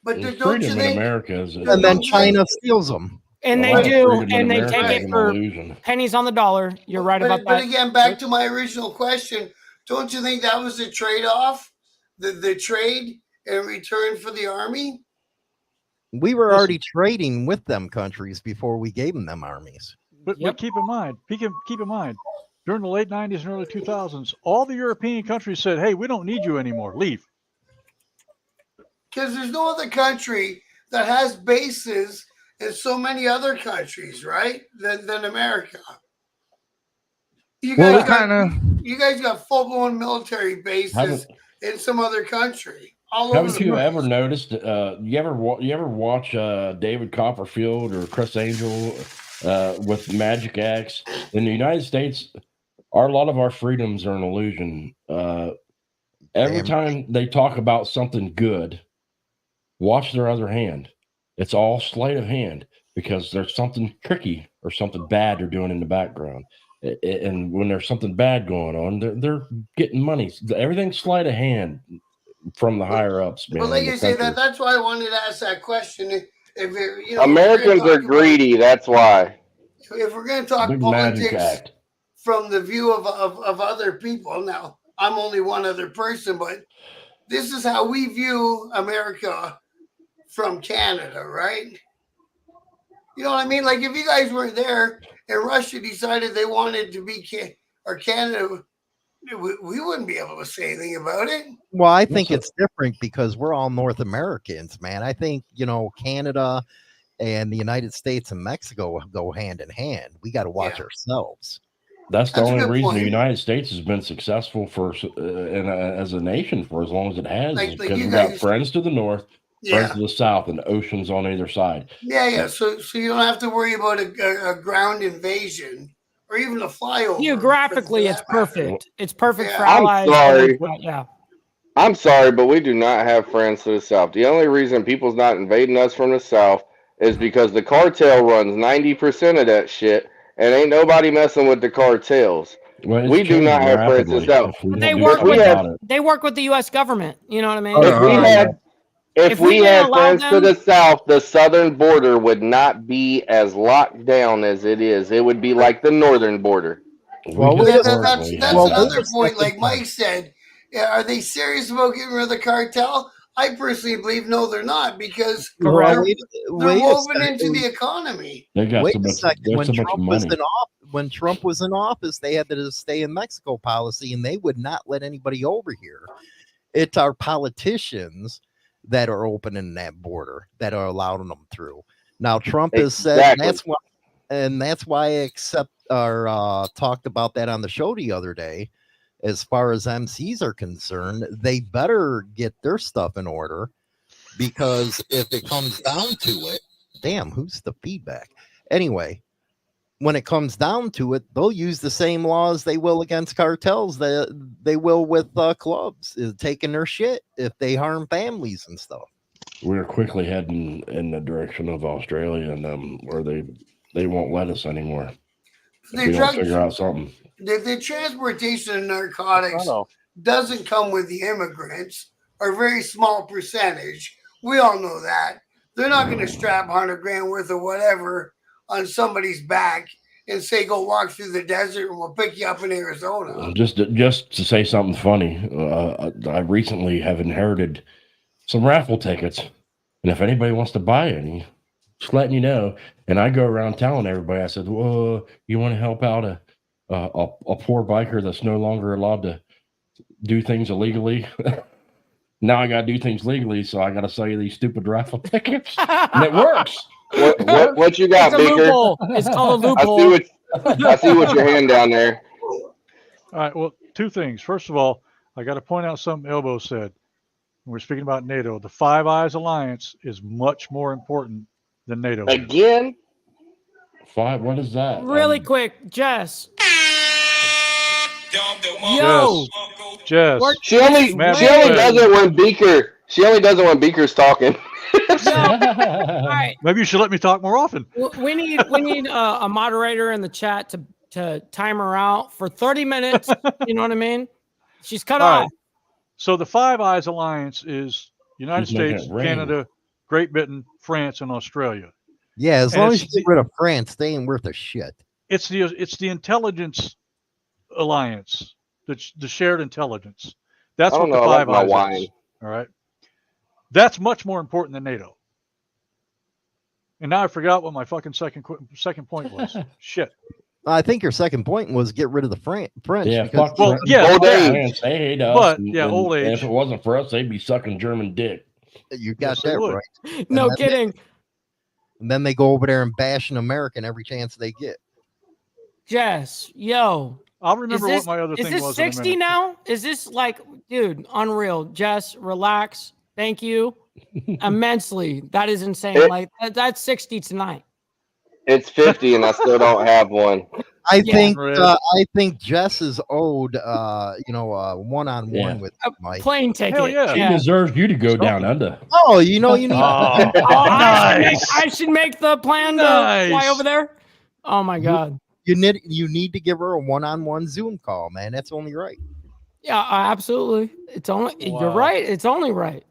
But And don't you freedom in think? America is And then China steals them. And a they lot of do, freedom in and they America take is it an for illusion. pennies on the dollar. You're right about But that. again, back to my original question. Don't you think that was a trade-off? The trade in return for the army? We were already trading with them countries before we gave them armies. But keep in mind, during the late 90s and early 2000s, all the European countries said, hey, we don't need you anymore. Leave. Because there's no other country that has bases in so many other countries, right? Than America. You guys got full-blown military bases in some other country. Haven't you ever noticed? You ever watch David Copperfield or Chris Angel with Magic Axe? In the United States, a lot of our freedoms are an illusion. Every time they talk about something good, watch their other hand. It's all sleight of hand because there's something tricky or something bad they're doing in the background. And when there's something bad going on, they're getting money. Everything's sleight of hand from the higher ups, man. Well, like you say, that's why I wanted to ask that question. Americans are greedy. That's why. If we're going to talk Big politics Magic Act. from the view of other people, now I'm only one other person, but this is how we view America from Canada, right? You know what I mean? Like if you guys weren't there and Russia decided they wanted to be Canada, we wouldn't be able to say anything about it. Well, I think it's different because we're all North Americans, man. I think, Canada and the United States and Mexico go hand in hand. We got to watch ourselves. That's the only reason point. the United States has been successful as a nation for as long as it has, is because we got friends to the north, friends to the south, and oceans on either side. Yeah. So you don't have to worry about a ground invasion or even a flyover. Geographically, it's perfect. It's perfect for I'm allies. sorry. Yeah. I'm sorry, but we do not have friends to the south. The only reason people's not invading us from the south is because the cartel runs 90% of that shit, and ain't nobody messing with the cartels. Well, We it's do not changing have friends to the rapidly. south. If we They don't do work If we something with had, about it. they work with the U.S. government. You know what I mean? if we had, if we we didn't had allow friends to them- the south, the southern border would not be as locked down as it is. It would be like the northern border. Well, We wait a historically That's have Well, another wait a that. point. second, Like Mike said, yeah, are they serious about getting rid of the cartel? I personally believe no, they're not, because Correct. they're, they're wait a woven second. into the economy. They got Wait so a much. second. There's When so much Trump was money. when Trump was in office, they had the stay in Mexico policy, and they would not let anybody over here. It's our politicians that are opening that border, that are allowing them through. Now Trump has said Exactly. that's why I accept or talked about that on the show the other day. As far as MCs are concerned, they better get their stuff in order, because if it comes down to it, damn, who's the feedback? Anyway, when it comes down to it, they'll use the same laws they will against cartels that they will with clubs, is taking their shit if they harm families and stuff. We're quickly heading in the direction of Australia, and where they won't let us anymore if The we don't drug, figure out something. the transportation of narcotics doesn't come with the immigrants, or a very small percentage. We all know that. They're not going to strap 100 grand worth of whatever on somebody's back and say, go walk through the desert and we'll pick you up in Arizona. Just to say something funny, I recently have inherited some raffle tickets, and if anybody wants to buy any, just letting you know. And I go around telling everybody, I said, "Well, you want to help out a poor biker that's no longer allowed to do things illegally?" Now I got to do things legally, so I got to sell you these stupid raffle tickets, and it works. What you got, It's a Baker? loophole. It's called a loophole. I see what your hand down there. All right. Well, two things. First of all, I got to point out something Elbow said. When we're speaking about NATO, the Five Eyes Alliance is much more important than NATO. Again? What is that? Really quick, Jess. Yo, Jess. She only does it when Beaker. She only does it when Beaker's talking. all right. Maybe you should let me talk more often. We need a moderator in the chat to time her out for 30 minutes. You know what I mean? She's cut All off. right. So the Five Eyes Alliance is United He's making States, it rain. Canada, Great Britain, France, and Australia. Yeah, as And long it's as you get rid of France, they ain't worth a shit. It's the intelligence alliance, the shared intelligence. That's I what don't the know, I Five like my Eyes wine. is. All right. That's much more important than NATO. And now I forgot what my fucking second point was. Shit. I think your second point was get rid of the French. Yeah, because fuck Well, France. yeah, Old age. France, they hate us. But, and- yeah, and old age. If it wasn't for us, they'd be sucking German dick. you got Yes, they that would. right. No then kidding. And then they go over there and bash an American every chance they get. Jess, yo. I'll remember Is what my other this thing was in a 60 minute. now? Is this like, dude, unreal? Jess, relax. Thank you immensely. That is insane. Like that's 60 tonight. It's 50 and I still don't have one. I Yeah. think Jess is owed one-on-one with Mike. Plane ticket. Hell yeah. She deserves you to go down under. Oh, you need Oh, nice. I should make the plan to Nice. fly over there. Oh my god. you need to give her a one-on-one Zoom call, man. That's only right. Yeah, absolutely. It's only you're right. It's only right.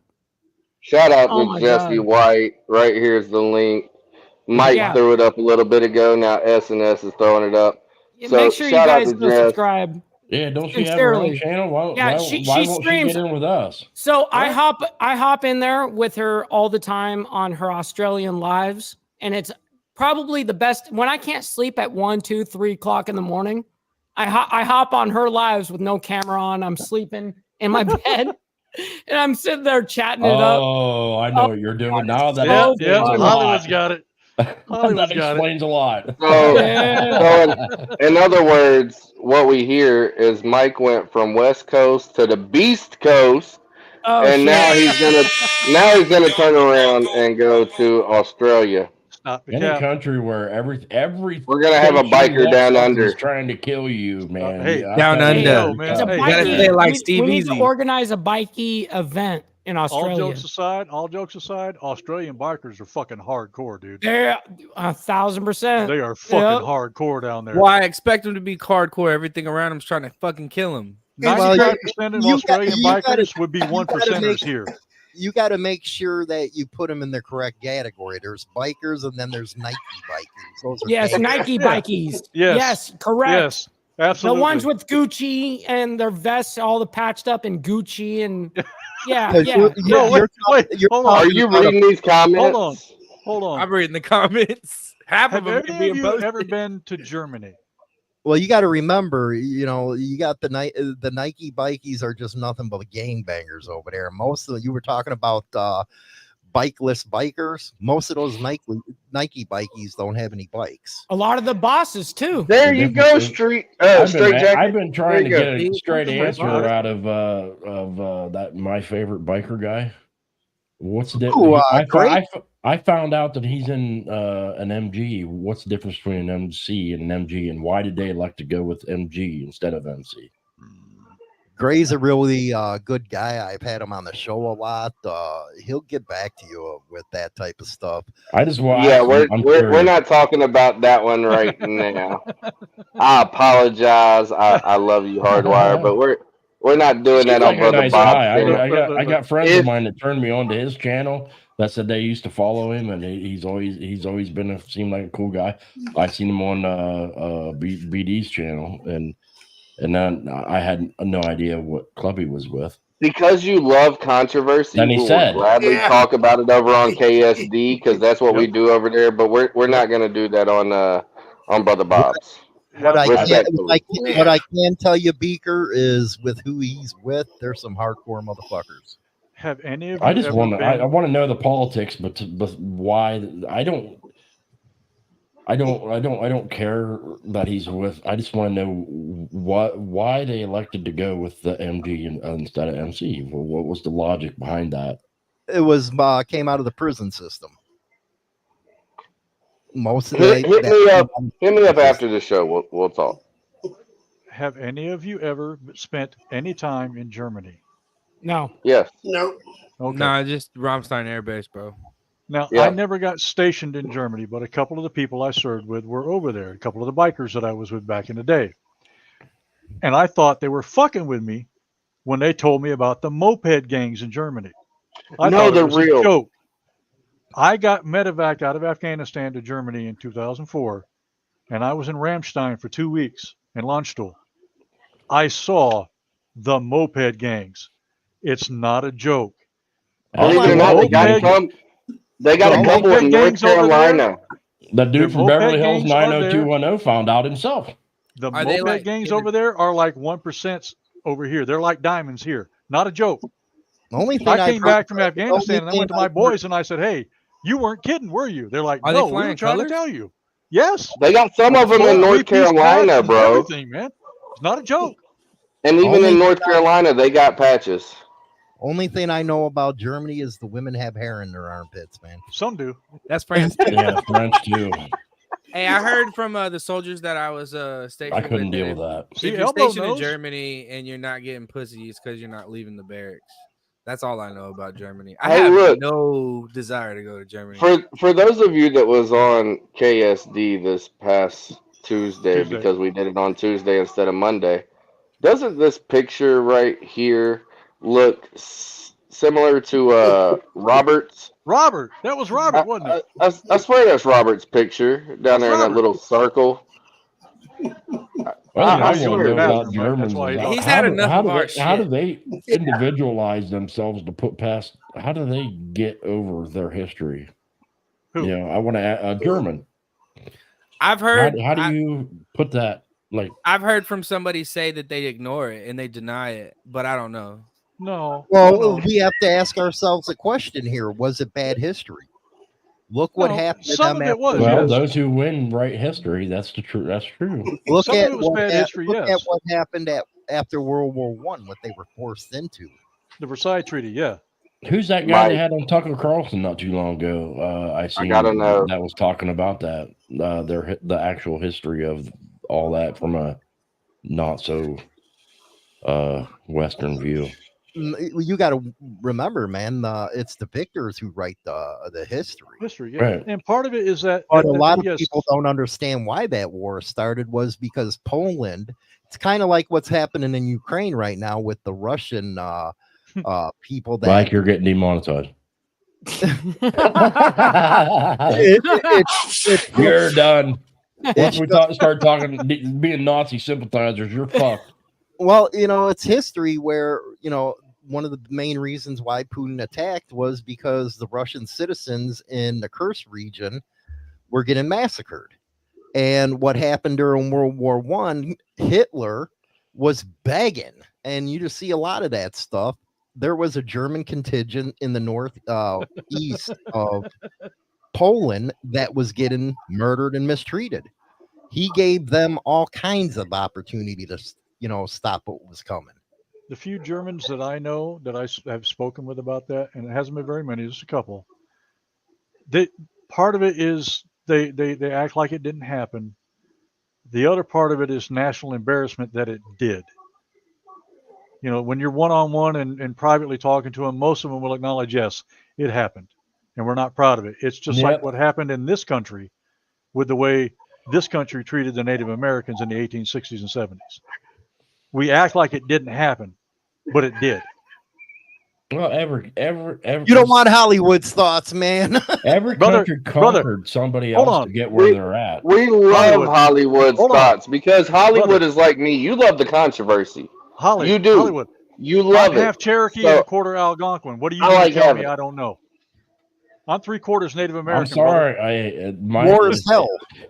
Shout out Oh to my Jesse God. White. Right here's the link. Mike Yeah. threw it up a little bit ago. Now S&S is throwing it up. So Make sure you shout out guys to go Jess. subscribe. Yeah, don't she have her own Sincerely. channel? Why Yeah, won't she she streams. get in with us? So I hop in there with her all the time on her Australian lives, and it's probably the best when I can't sleep at 1, 2, 3 o'clock in the morning. I hop on her lives with no camera on. I'm sleeping in my bed, and I'm sitting there chatting it up. Oh, I know what you're doing now. That Yeah, explains yeah. a lot. Hollywood's got it. Hollywood's That got it. explains a lot. So, Yeah. so in other words, what we hear is Mike went from West Coast to the Beast Coast, Oh, and shit. now he's gonna turn around and go to Australia. Stop the Any cap. country where every We're gonna have a station biker walks down up under. is trying to kill you, man. hey, Yeah, down I tell you under. Yo, every man, It's a time. hey, You gotta bikey. say it like we Steve need to Easy. organize a bikey event in all Australia. jokes aside, Australian bikers are fucking hardcore, dude. They're 1,000%. They are fucking Yep. hardcore down there. Well, I expect them to be hardcore. Everything around them's trying to fucking kill him. Well, 95% of Australian you gotta- bikers would be one percenters here. You got to make sure that you put them in the correct category. There's bikers, and then there's Nike bikers. Those are Yes, gang- Nike Yeah. bikies. Yes. Yes, correct. Yes, absolutely. The ones with Gucci and their vests all the patched up in Gucci and yeah, 'Cause yeah. you're- No, you're- wait, you're hold Are on. you reading these comments? Hold on. I'm reading the comments. Half Have of them any being of you posted. ever been to Germany? Well, you got to remember, you got the Nike bikies are just nothing but gangbangers over there. Most of you were talking about bikeless bikers. Most of those Nike bikies don't have any bikes. A lot of the bosses too. There you go, straight I've jacket. been trying to There get you a go. straight See? answer out of that my favorite biker guy. What's the Ooh, I found out that he's in an MG. What's the difference between an MC and an MG, and why did they elect to go with MG instead of MC? Gray's a really good guy. I've had him on the show a lot. He'll get back to you with that type of stuff. I just want. Yeah, I'm we're curious. not talking about that one right now. I apologize. I love you, Hardwire, but we're not doing Seems that like on a Brother nice Bob's guy. channel. I got friends If- of mine that turned me on to his channel that said they used to follow him, and he's always been seemed like a cool guy. I seen him on BD's channel, and then I had no idea what club he was with. Because you love controversy, Then he we'll said- gladly Yeah. talk about it over on KSD because that's what we do over there. But we're not going to do that on Brother Bob's. What I, Respectfully. what I can tell you, Beaker, is with who he's with, there's some hardcore motherfuckers. Have any of you I just ever want to. been? I want to know the politics, but why? I don't care that he's with. I just want to know why they elected to go with the MG instead of MC. What was the logic behind that? It was came out of the prison system. Most of Hit me up after the show. We'll talk. Have any of you ever spent any time in Germany? No. Yes. No. Okay. Nah, just Ramstein Air Base, bro. Now, Yeah. I never got stationed in Germany, but a couple of the people I served with were over there. A couple of the bikers that I was with back in the day. And I thought they were fucking with me when they told me about the moped gangs in Germany. I No, thought it they're was real. a joke. I got medevaced out of Afghanistan to Germany in 2004, and I was in Ramstein for 2 weeks in Landstuhl. I saw the moped gangs. It's not a joke. Believe it or not, they got Moped- they got a the couple moped in North gangs over there- Carolina. The dude The from Beverly moped Hills gangs are there. 90210 found out himself. The Are they moped like gangs in the- over there are like 1% over here. They're like diamonds here. Not a joke. The only thing I came back from the Afghanistan only and I went to thing my I've boys and I said, "Hey, you weren't kidding, were you?" They're like, Are they "No, we flying were trying colors? to tell you." Yes. They got some of them in Full North three-piece Carolina, patches, bro. Everything, man. It's not a joke. And even Only in North Carolina, they got patches. Only thing I know about Germany is the women have hair in their armpits, man. Some do. That's France. Yeah, French too. Hey, I heard from the soldiers that I was stationed I couldn't with deal that with that. If See, you're elbow stationed in knows. Germany and you're not getting pussy, it's because you're not leaving the barracks. That's all I know about Germany. I Hey, have look. no desire to go to Germany. For those of you that was on KSD this past Tuesday, because we did it on Tuesday instead of Monday, doesn't this picture right here look similar to Robert's? Robert, that was Robert, wasn't it? I swear that's Robert's picture down there in that Robert. little circle. Well, I I swear want to know to about God. Germans. That's why is he's had enough of our how do shit. they individualize themselves to put past? How do they get over their history? Who? You know, I want to a German. I've heard. How do you put that? Like, I've heard from somebody say that they ignore it and they deny it, but I don't know. No. Well, no. we have to ask ourselves a question here. Was it bad history? Look what No, happened to some them of it after was, well, yes. those who win write history. That's the true. That's true. Look Some of at it was what bad history, look at yes. what happened after World War I, what they were forced into. The Versailles Treaty, yeah. Who's that guy they had on Tucker Carlson not too long ago? I seen gotta know. that was talking about that. The actual history of all that from a not so Western view. You got to remember, man. It's the victors who write the history. Yeah. Right. And part of it is that. But a lot of people don't understand why that war started was because Poland. It's kind of like what's happening in Ukraine right now with the Russian people. That like you're getting demonetized. You're done. Once we start talking, being Nazi sympathizers, you're fucked. Well, it's history where, one of the main reasons why Putin attacked was because the Russian citizens in the Kursk region were getting massacred. And what happened during World War I, Hitler was begging, and you just see a lot of that stuff. There was a German contingent in the north east of Poland that was getting murdered and mistreated. He gave them all kinds of opportunity to, stop what was coming. The few Germans that I know that I have spoken with about that, and it hasn't been very many, just a couple. Part of it is they act like it didn't happen. The other part of it is national embarrassment that it did. When you're one-on-one and privately talking to them, most of them will acknowledge, yes, it happened, and we're not proud of it. It's just like what happened in this country with the way this country treated the Native Americans in the 1860s and 70s. We act like it didn't happen, but it did. Well, every you don't want Hollywood's thoughts, man. Every country conquered somebody else to get where they're at. We love Hollywood's thoughts because Hollywood is like me. You love the controversy. You do. Hollywood. You love I'm it. half Cherokee and a quarter Algonquin. What do you tell me? I don't know. I'm 3/4 Native American. I'm sorry. War is hell.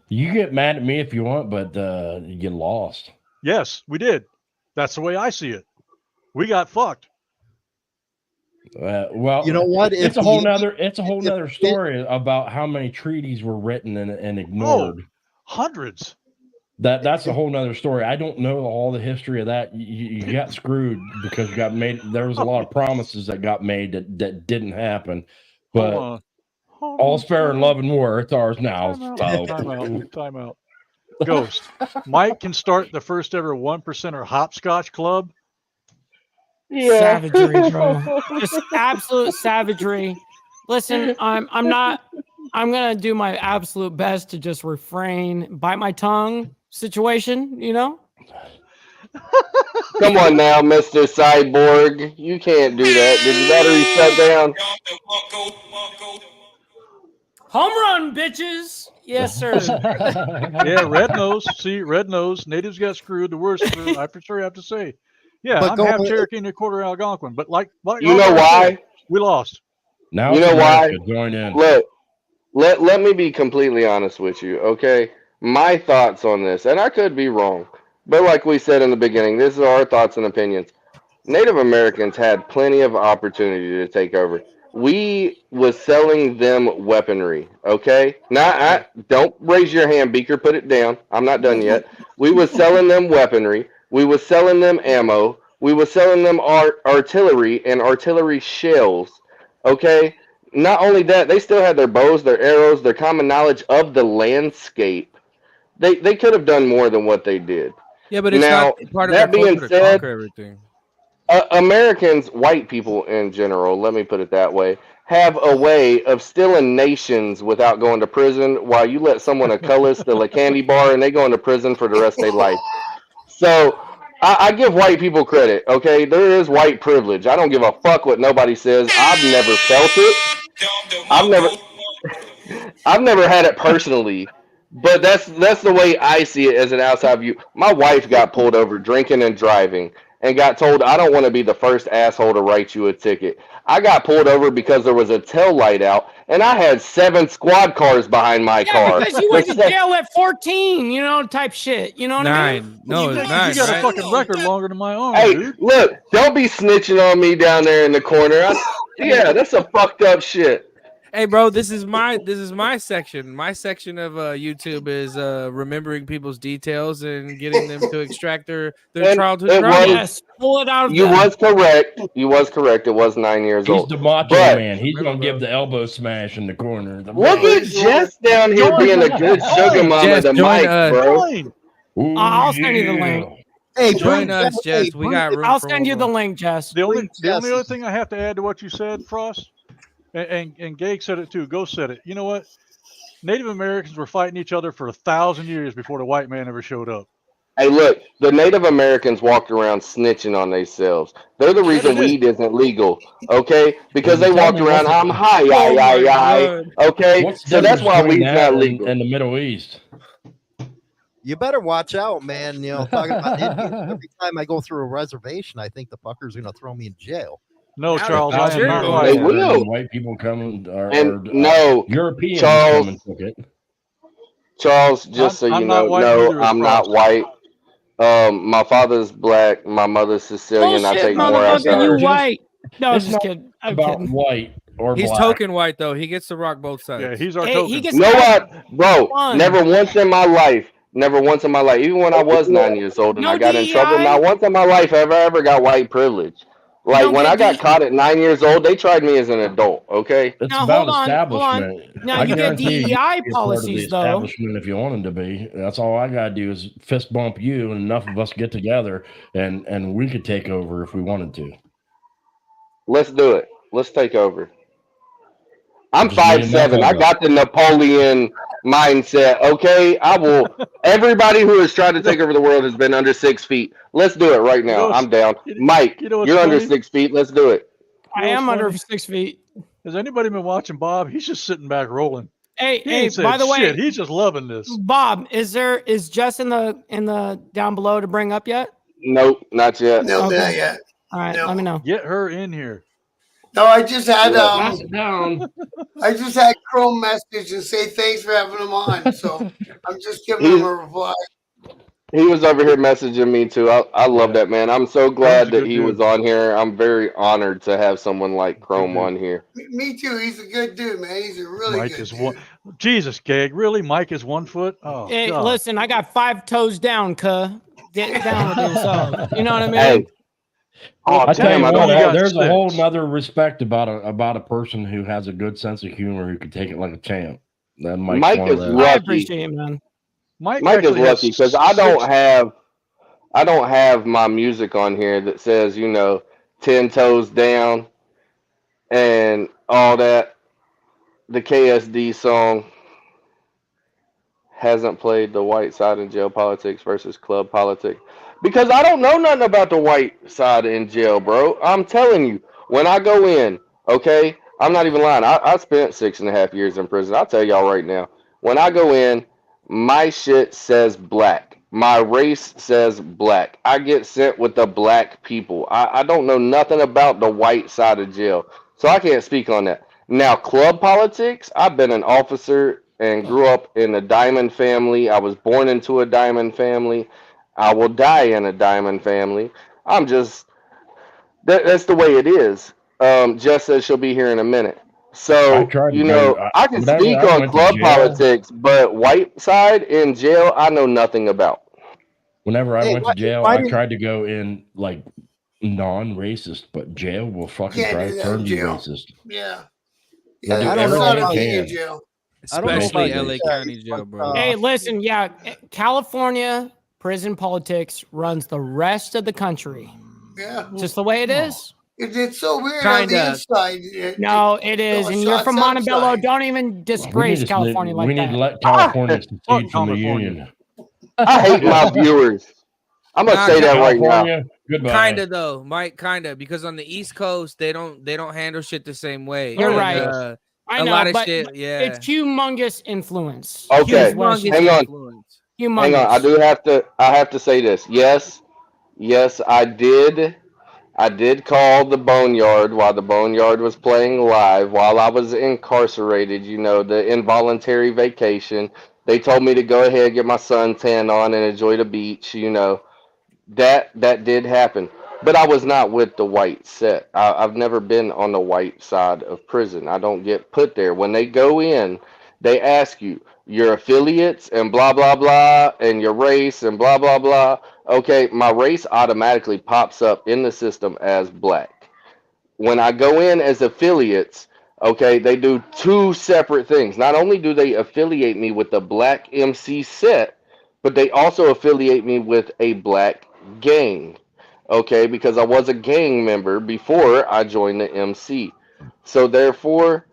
You get mad at me if you want, but you get lost. Yes, we did. That's the way I see it. We got fucked. Well, you know what? It's a whole nother story about how many treaties were written and ignored. Hundreds. That's a whole nother story. I don't know all the history of that. You got screwed because you got made. There was a lot of promises that got made that didn't happen. But all's fair in love and war. It's ours now. Time out. Ghost. Mike can start the first ever 1%er hopscotch club. Yeah. Savagery, bro. Just absolute savagery. Listen, I'm gonna do my absolute best to just bite my tongue situation, Come on now, Mr. Cyborg. You can't do that. Did the battery shut down? Home run, bitches. Yes, sir. Yeah, red nose. See, red nose. Natives got screwed. The worst screwed. I for sure have to say. Yeah, I'm half Cherokee and a quarter Algonquin. But you know why? We lost. Now you know why? Join in. Look, let me be completely honest with you, okay? My thoughts on this, and I could be wrong, but like we said in the beginning, this is our thoughts and opinions. Native Americans had plenty of opportunity to take over. We was selling them weaponry, okay? Now, don't raise your hand, Beaker. Put it down. I'm not done yet. We was selling them weaponry. We was selling them ammo. We was selling them artillery and artillery shells, okay? Not only that, they still had their bows, their arrows, their common knowledge of the landscape. They could have done more than what they did. Yeah, but it's not part of that being said, to conquer everything. Americans, white people in general, let me put it that way, have a way of stealing nations without going to prison, while you let someone of color steal a candy bar and they go into prison for the rest of their life. So I give white people credit, okay? There is white privilege. I don't give a fuck what nobody says. I've never felt it. I've never had it personally. But that's the way I see it as an outside view. My wife got pulled over drinking and driving and got told, I don't want to be the first asshole to write you a ticket. I got pulled over because there was a tail light out and I had 7 squad cars behind my car. Because you went to jail at 14, type shit. You know what I mean? No, it's 9. You got a fucking record longer than my own, hey, dude. Look, don't be snitching on me down there in the corner. Yeah, that's a fucked up shit. Hey, bro, this is my section. My section of YouTube is remembering people's details and getting them to extract their And childhood it trauma. was Yes, pull it out of you them. was correct. You was correct. It was 9 years He's old. the macho But man. He's Remember, gonna give bro. the elbow smash in the corner. The look man. at Jess down here Join being a the- good sugar join. mama Jess, to join Mike, us. bro. Fine. Ooh, I'll send you the yeah. link. Hey, Join bring us, Jess. We got room I'll for send one you the more. link, Jess. The only Jesse. other thing I have to add to what you said, Frost, and Gage said it too. Ghost said it. You know what? Native Americans were fighting each other for 1,000 years before the white man ever showed up. Hey, look, the Native Americans walked around snitching on themselves. They're the Yeah, reason they did. weed isn't legal, okay? Because Well, they tell walked me around, what's I'm the, high, Oh my God. okay? what's the So that's difference why between weed's that not legal. and the Middle East? You better watch out, man. You know, talking about Indians, every time I go through a reservation, I think the fucker's gonna throw me in jail. No, Now Charles, that's I am not true. They right. will. And white people come And or no, Europeans Charles, come and took it. Charles, just so you I'm not know, white, no, neither is I'm not Frost. white. My father's black, my mother's Sicilian. I Bullshit, take more after motherfucker, you her. white. No, It's just not kidding. I'm about kidding. white or He's black. token white though. He gets to rock both sides. Yeah, he's our Hey, token. he gets You know what, bro? Fun. Never once in my life, even when I was 9 years old and No I got in trouble, DEI. not once in my life have I ever got white privilege. You Like don't when get I got D- caught at 9 years old, they tried me as an adult. Okay, It's Now about hold on. establishment. Now I you get guarantee you, DEI can be a part of the policies though. establishment if you wanted to be. That's all I gotta do is fist bump you, and enough of us get together, and we could take over if we wanted to. let's do it. Let's take over. I'm Just need enough 5'7". of I us. got the Napoleon mindset. Okay, I will. Everybody who has tried to take over the world has been under 6 feet. Let's do it right You know now. what's, I'm down. you, Mike, you know what's you're under funny? 6 feet. Let's do it. You I know what's am under funny? 6 feet. Has anybody been watching Bob? He's just sitting back rolling. Hey, He hey, ain't by said the way, shit. He's just loving this. Bob, is Jess in the down below to bring up yet? Nope, not yet. No, Okay. not yet. All right, No. let me know. Get her in here. No, I just had Pass it down. I just had Chrome message and say thanks for having him on. So I'm just giving him a reply. He was over here messaging me too. I love Yeah. that, man. I'm so Chrome's glad a that good he dude. was on here. I'm very honored to have someone like Chrome dude. on here. Me too. He's a good dude, man. He's a really Mike good is dude. one. Jesus, Gag. Really? Mike is 1 foot? Oh, Hey, God. listen, I got 5 toes down, cuh. Get down with yourself. You know what I mean? Hey, Well, I tell you damn, I what, don't you got there's a whole 6. nother respect about a person who has a good sense of humor who can take it like a champ. That Mike's Mike one of is those. I lucky. appreciate it, man. Mike Mike is actually has lucky because I don't 6. have my music on here that says 10 toes down and all that. The KSD song hasn't played the white side in geopolitics versus club politics because I don't know nothing about the white side in jail, bro. I'm telling you, when I go in, okay, I'm not even lying. I spent 6.5 years in prison. I'll tell y'all right now, when I go in, my shit says black. My race says black. I get sent with the black people. I don't know nothing about the white side of jail, so I can't speak on that. Now, club politics, I've been an officer and grew up in a diamond family. I was born into a diamond family. I will die in a diamond family. I'm just, that's the way it is. Jess says she'll be here in a minute. I So, tried to go. I can Whenever speak I on went to club jail, politics, but white side in jail, I know nothing about. whenever I Hey, went to jail, why I didn't- tried to go in like non-racist, but jail will fucking Can't try do to that turn in you jail. racist. Yeah. They'll do Yeah, I don't that's know not everything a about- they thing in can. jail. I don't know Especially about LA this, County but, jail, bro. Hey, listen, yeah, California prison politics runs the rest of the country. Yeah. It's just the way it is. It's so weird on the Kinda. inside. No, it is. And you're shots from Montebello. outside. Don't even disgrace California we like need that. to let California secede from the California. union. I hate my viewers. I'm gonna Nah, say that right now. California, goodbye. Kinda though, Mike. Kinda because on the East Coast they don't handle shit the same way. You're And, right. I a know, lot of but shit. Yeah. it's humongous influence. Okay, Huge West hang on. influence. Humongous. Hang on. I have to say this. Yes, I did. I did call the Boneyard while the Boneyard was playing live while I was incarcerated. The involuntary vacation. They told me to go ahead, get my suntan on, and enjoy the beach. That did happen. But I was not with the white set. I've never been on the white side of prison. I don't get put there. When they go in, they ask you your affiliates and blah, blah, blah, and your race and blah, blah, blah. Okay, my race automatically pops up in the system as black. When I go in as affiliates, okay, they do two separate things. Not only do they affiliate me with the black MC set, but they also affiliate me with a black gang. Okay, because I was a gang member before I joined the MC. So therefore,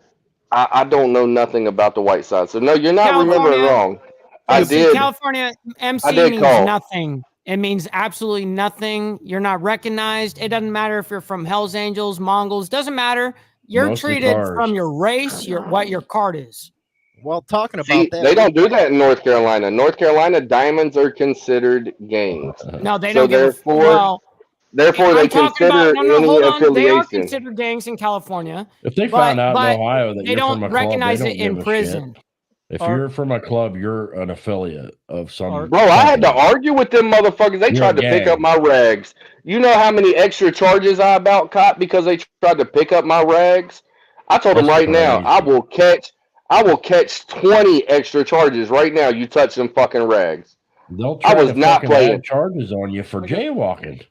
I don't know nothing about the white side. So no, you're not remembering California, wrong. I see, did. California MC I did means call. nothing. It means absolutely nothing. You're not recognized. It doesn't matter if you're from Hell's Angels, Mongols. Doesn't matter. You're Mostly treated cars. from your race, what your card is. Well, talking about See, that, they don't do that in North Carolina. North Carolina, diamonds are considered gangs. No, they So don't give therefore, therefore they consider any hold on. They are affiliation. considered gangs in California. If they But- found out in but Ohio that they you're don't from a club, recognize they it don't in give a prison. shit. If Or- you're from a club, you're an affiliate of some. Bro, I had to company. argue with them motherfuckers. They You're tried a to pick gang. up my rags. You know how many extra charges I about caught because they tried to pick up my rags? I told them That's right now, crazy. I will catch 20 extra charges right now. You touch them fucking rags. They'll I try was to not fucking playing. add charges on you for jaywalking.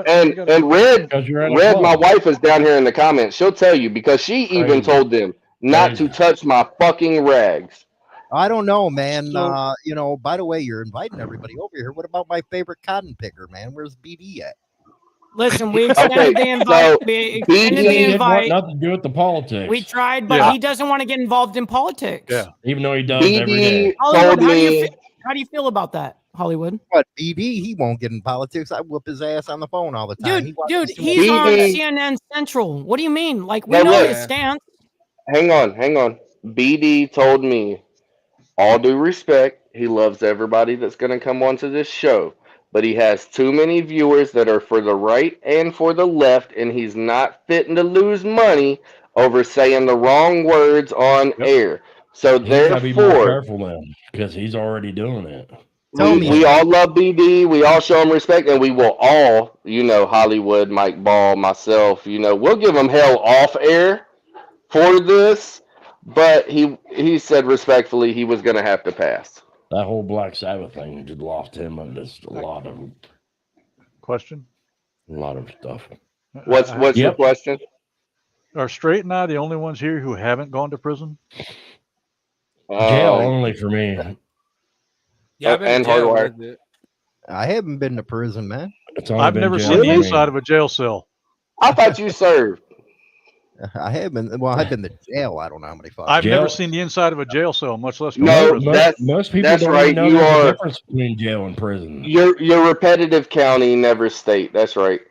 And Red, Because you're in a Red, my club. wife is down here in the comments. She'll tell you because she even Crazy. told them not to touch my fucking rags. I don't know, man. So- You know, by the way, you're inviting everybody over here. What about my favorite cotton picker, man? Where's BD at? Listen, we extended the invite. so We extended He the didn't want invite. nothing to do with the politics. We tried, but he doesn't want to get involved in politics. Yeah. Even though he does every day. Hollywood, told me. how do you feel about that, Hollywood? What, BD? He won't get in politics. I whoop his ass on the phone all the time. Dude, he's on CNN Central. What do you mean? Like, we No, know look. his stance. Hang on. BD told me, all due respect, he loves everybody that's going to come onto this show, but he has too many viewers that are for the right and for the left, and he's not fitting to lose money over saying the wrong words on air. So He's got to be more therefore, careful then, because he's already doing it. we all love BD. We all show him respect, and we will all, Hollywood, Mike Ball, myself, we'll give him hell off air for this. But he said respectfully he was going to have to pass. That whole Black Sabbath thing just lost him and just a lot of Question. A lot of stuff. What's your question? Are Straight and I the only ones here who haven't gone to prison? Jail only for me. Yeah, I've been and to jail Hardwire. with it. I haven't been to prison, man. I've never seen the inside of a jail cell. I thought you served. I have been. Well, I've been to jail. I don't know how many fucking. I've never seen the inside of a jail cell, much less go to No, prison. Most people that's don't right. even know You there's a are difference between jail and prison. your repetitive county, never state. That's right.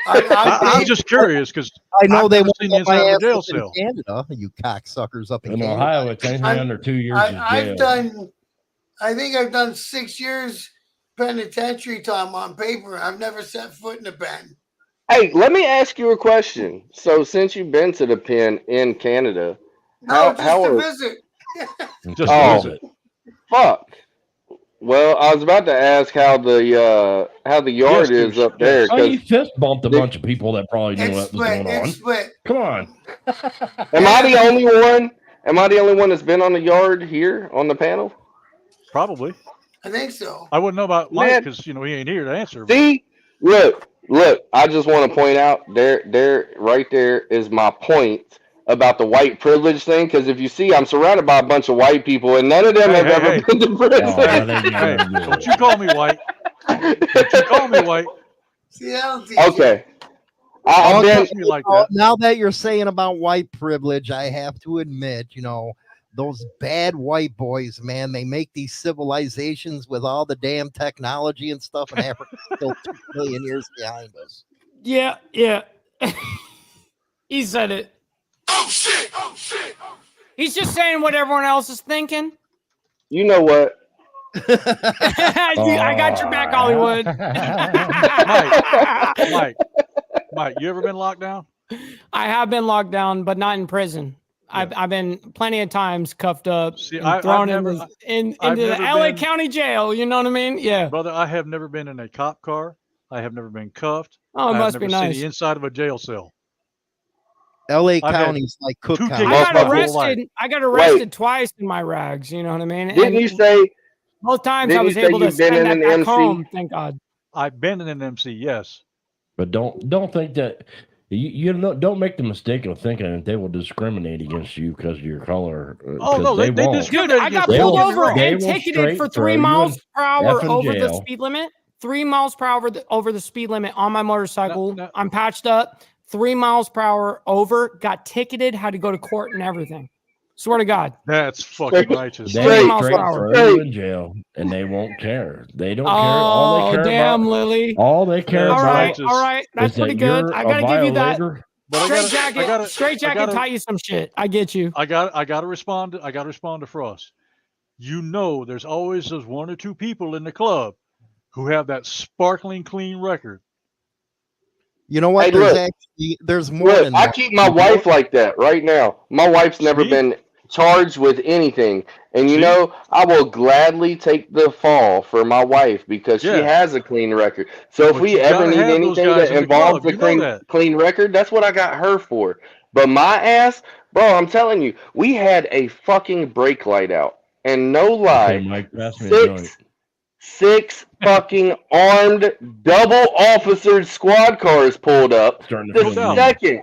I'm just curious because I know I've they never won't seen the let my inside of a ass jail up in cell. Canada, you cocksuckers up in In Canada. Ohio, it's anything under 2 years is jail. I think I've done 6 years penitentiary time on paper. I've never set foot in a pen. Hey, let me ask you a question. So, since you've been to the pen in Canada, No, just to visit. Just Oh. visit. Fuck. Well, I was about to ask how the yard is up there. Oh, you 'Cause fist bumped a bunch of people that probably knew It's what was split. going on. It's split. Come on. am I the only one? Am I the only one that's been on the yard here on the panel? Probably. I think so. I wouldn't know about Mike Man. because he ain't here to answer. See, look. I just want to point out there, right there is my point about the white privilege thing. Because if you see, I'm surrounded by a bunch of white people, and none of them have ever been to prison. Hey, don't you call me white? Don't you call me white? See, that'll teach you. Okay. Oh, Touch me like that. now that you're saying about white privilege, I have to admit, those bad white boys, man, they make these civilizations with all the damn technology and stuff, and Africa's still 2 million years behind us. Yeah. He said it. Oh shit! He's just saying what everyone else is thinking. You know what? I got your back, Hollywood. Mike, you ever been locked down? I have been locked down, but not in prison. I've been plenty of times cuffed up, See, and thrown into I've the never LA been- County Jail. You know what I mean? Yeah. Brother, I have never been in a cop car. I have never been cuffed. Oh, it I have must never be seen nice. the inside of a jail cell. LA I've had County's like Cook 2 County. I cases got my whole life. arrested. I got arrested twice in my rags. You know what I mean? Didn't And you say? both times I Didn't you was say able to you've been spend in that an back MC? home. Thank God. I've been in an MC, yes. But don't think that don't make the mistake of thinking that they will discriminate against you because of your color. Oh no, they they won't. Dude, discriminate I got against me. They pulled will- Don't get me over wrong. they and will ticketed for straight throw 3 you miles per hour effing over the jail. speed limit. 3 miles per hour over the speed limit on my motorcycle. No. I'm patched up. 3 miles per hour over. Got ticketed. Had to go to court and everything. Swear to God. That's fucking righteous. They Three will miles per straight hour. throw you in jail, and they won't care. They don't care. All Oh, they care damn, about, Lily. all they care That's All right, righteous. all right. That's is that pretty good. you're I a gotta give you that. violator. But Straight jacket. Straight I jacket. gotta- Tell you some shit. I get you. I gotta respond to Frost. You know, there's always those 1 or 2 people in the club who have that sparkling clean record. You know what? Hey, there's look. actually there's more Look, than I that. keep my wife like that right now. My wife's never See? been charged with anything, and you See? know I will gladly take the fall for my wife because she Yeah. has a clean record. So if But we you ever gotta need have those anything guys that in the involves club. a You know that. clean record, that's what I got her for. But my ass, bro, I'm telling you, we had a fucking brake light out, and no lie, Okay, Mike, pass me a joint. six fucking armed double officered squad cars pulled up. Starting to The feel doubt. good. second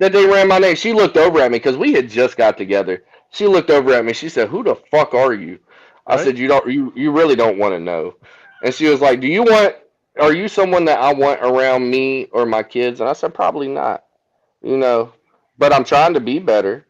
that they ran my name, she looked over at me because we had just got together. She looked over at me. She said, "Who the fuck are you?" I Right? said, You really don't want to know." And she was like, Are you someone that I want around me or my kids?" And I said, "Probably not. You know, but I'm trying to be better."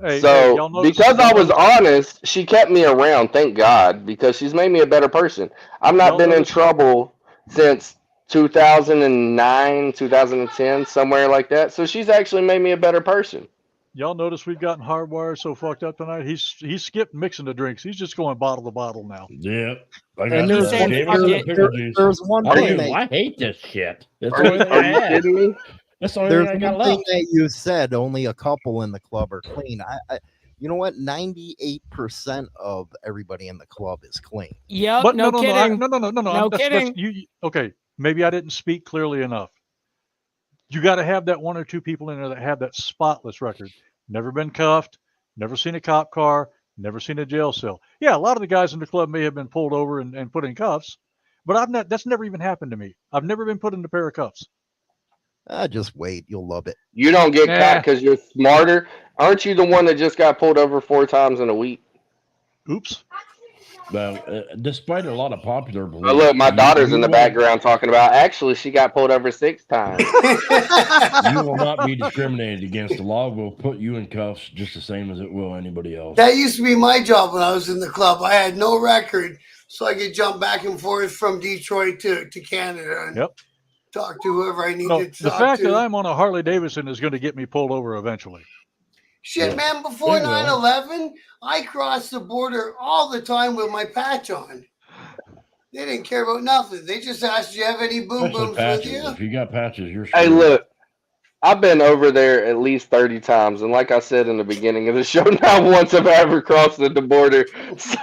Hey, So y'all notice? because I Y'all was notice? honest, she kept me around, thank God, because she's made me a better person. I've not Y'all been in notice? trouble since 2009, 2010, somewhere like that. So she's actually made me a better person. Y'all notice we've gotten hardwired so fucked up tonight. He's skipped mixing the drinks. He's just going bottle to bottle now. Yep. I And got there's that. one- Jameson there- and pickle juice. There's one I thing do. that I hate this shit. That's Are the you, only thing are I you have. kidding me? That's the only there's thing I got one thing left. that you said. Only a couple in the club are clean. You know what? 98% of everybody in the club is clean. Yep. But No kidding. no. No kidding. Okay, maybe I didn't speak clearly enough. You got to have that 1 or 2 people in there that have that spotless record. Never been cuffed, never seen a cop car, never seen a jail cell. Yeah, a lot of the guys in the club may have been pulled over and put in cuffs, but that's never even happened to me. I've never been put in a pair of cuffs. Just wait. You'll love it. You don't get Nah. caught because you're smarter. Aren't you the one that just got pulled over 4 times in a week? Oops. Well, despite a lot of popular Oh, belief, look, my daughter's in the will- background talking about, actually, she got pulled over 6 times. You will not be discriminated against. The law will put you in cuffs just the same as it will anybody else. That used to be my job when I was in the club. I had no record, so I could jump back and forth from Detroit to Canada and Yep. talk to whoever I needed No, to the talk fact to. that I'm on a Harley Davidson is going to get me pulled over eventually. Shit, Yeah. man, before They will. 9/11, I crossed the border all the time with my patch on. They didn't care about nothing. They just asked, do you have any boom Especially booms patches. with you? If you got patches, you're Hey, screwed. look, I've been over there at least 30 times. And like I said in the beginning of the show, not once have I ever crossed the border. So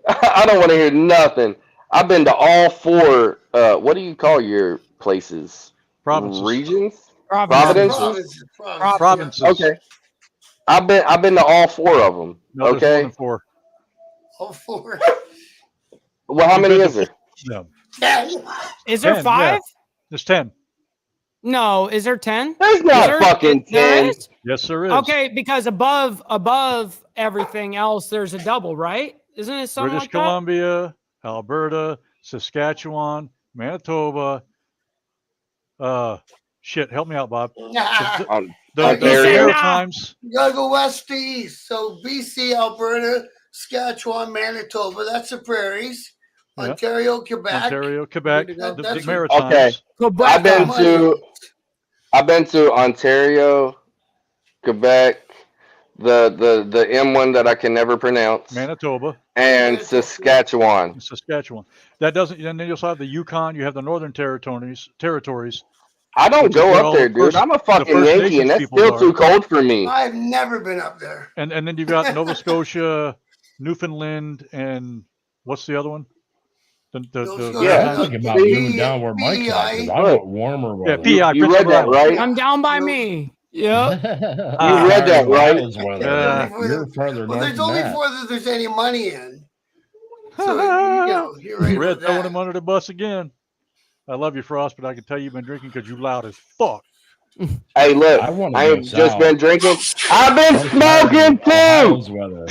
I don't want to hear nothing. I've been to all 4, what do you call your places? Provinces. Regions? Provinces. Providences? Provinces. Okay. I've been to all 4 of them. No, there's more Okay. than 4. All 4. Well, how You've many been is to there? No, Is there 10, 5? yeah. There's 10. No. Is there 10? There's not There- fucking there 10. is? Yes, there is. Okay, because above everything else, there's a double, right? Isn't it something British like that? Columbia, Alberta, Saskatchewan, Manitoba. Shit, help me out, Bob. On The Ontario. Maritimes. You gotta go west to east. So BC, Alberta, Saskatchewan, Manitoba, that's the prairies. Yeah. Ontario, Quebec. Ontario, Quebec, That- the that's- Maritimes. Okay. Quebec. I've been to Ontario, Quebec, the M1 that I can never pronounce, Manitoba, and Saskatchewan. and Saskatchewan. That doesn't. And then you also have the Yukon. You have the Northern Territories. I don't Which is go where up all there, the dude. First- I'm a the fucking First Yankee, Nations and that's people still are. too cold for me. I've never been up there. And then you've got Nova Scotia, Newfoundland, and what's the other one? Yeah. I'm thinking about See? moving down where Mike's at, 'cause I want warmer weather. PI. You read that, right? Come down by me. Yep. You read that, right? Ohio's weather. You're further Well, north there's than only that. four that there's any money in. So, you're right Red about throwing that. him under the bus again. I love you, Frost, but I can tell you've been drinking because you loud as fuck. Hey, look, I wanna I go ain't just south. been drinking. I've been I'm tired smoking of too. Ohio's weather.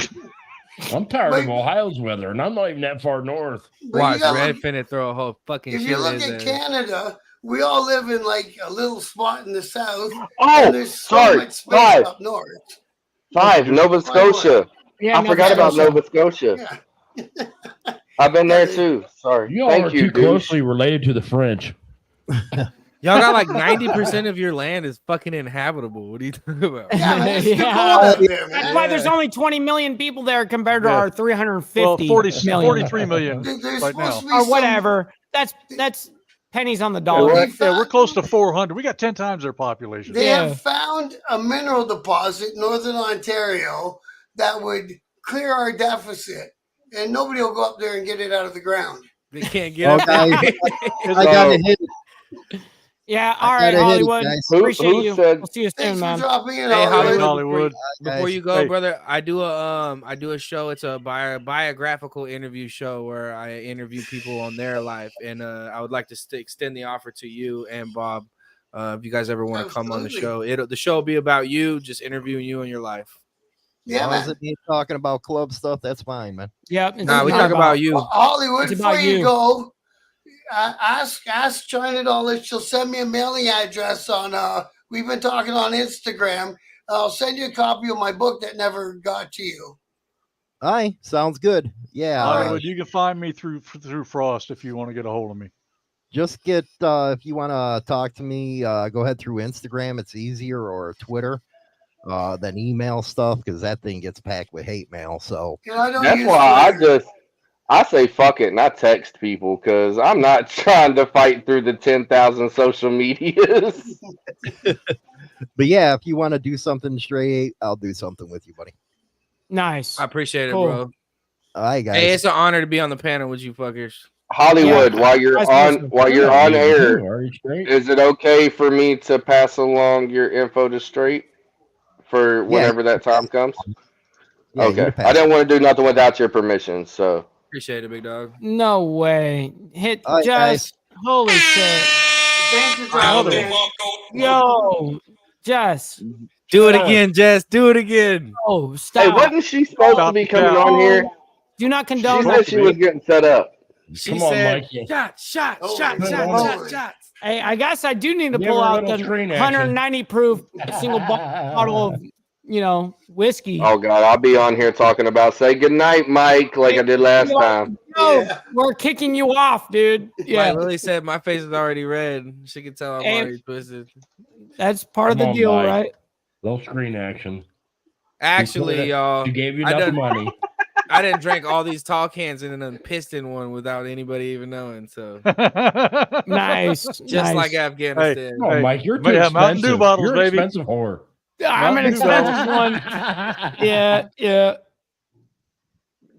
I'm tired of But- Ohio's weather, and I'm not even that far north. But Watch you gotta Red look- finna throw a whole fucking if shit you look in his at ass. Canada, we all live in like a little spot in the south. Oh, and there's so sorry. much space up north. Five, Nova Scotia. Yeah, I forgot about Nova Scotia. Yeah. I've been there too. Sorry. You all Thank are you, too dude. closely related to the French. Y'all got like 90% of your land is fucking inhabitable. What are you talking about? Yeah, man, it's too Yeah. cold up there, That's man. why there's only 20 million people there compared to Yeah. our 350 Well, 43 million. million There's right now. supposed to be Or some- whatever. That's pennies on the Yeah, dollar. we're close to 400. We got 10 times their population. They Yeah. have found a mineral deposit in northern Ontario that would clear our deficit, and nobody will go up there and get it out of the ground. They can't get Oh, up there. guys, I got to hit it. Yeah, I all right, gotta hit it, Hollywood. guys. Appreciate Who you. said- We'll see you soon, Thanks for man. dropping in, Hey, Hollywood. Hollywood. Before you go, Hey. brother, I do a show. It's a biographical interview show where I interview people on their life, and I would like to extend the offer to you and Bob. If you guys ever want to come on the Absolutely. show, the show will be about you, just interviewing you and your life. Yeah, As long as man. it ain't talking about club stuff, that's fine, man. Yep. it's Nah, we not talk about you. Well, Hollywood, It's before about you you. go, ask China Dollar. She'll send me a mailing address on. We've been talking on Instagram. I'll send you a copy of my book that never got to you. Aye, sounds good. Yeah, Hollywood, you can find me through Frost if you want to get a hold of me. just get if you want to talk to me, go ahead through Instagram. It's easier, or Twitter than email stuff, because that thing gets packed with hate mail. So I don't That's use why Twitter. I say fuck it and I text people because I'm not trying to fight through the 10,000 social medias. but yeah, if you want to do something straight, I'll do something with you, buddy. Nice. I appreciate it, Cool. bro. All right, guys. Hey, it's an honor to be on the panel with you fuckers. Hollywood, Yeah. while you're Nice on meeting you. while you're on air, Are you straight? is it okay for me to pass along your info to Straight for whenever that time comes? Yeah, you Okay. to pass I didn't want to do nothing without your permission, so Appreciate it, big dog. No way. Hit All right, guys. Jess. Holy shit. Thanks for dropping in. Yo, Jess. Do it again, Jess. Do it again. Oh, hey, stop. wasn't she supposed to be coming on here? Do not She condone said that. she was getting set up. She Come on, said, Mikey. shot, Oh, shot, my shot, God. shot, shot. Hey, I guess I do need to Give pull her a out little the screen action. 190 proof single bottle of, whiskey. Oh God, I'll be on here talking about say goodnight, Mike, like I did last time. No, Yeah. we're kicking you off, dude. Yeah, Yeah, Lily said my face is already red. She can tell I'm Hey. already twisted. that's part of Come the on, deal, Mike. right? Little screen action. Actually, y'all, She gave you I enough done- money. I didn't drink all these tall cans and then pissed in one without anybody even knowing. So Nice. just nice. like Afghanistan. Come on, Hey, Mike. You're may too have Mountain Dew expensive. bottles, You're baby. expensive whore. I'm an Mountain Dew expensive one. Yeah.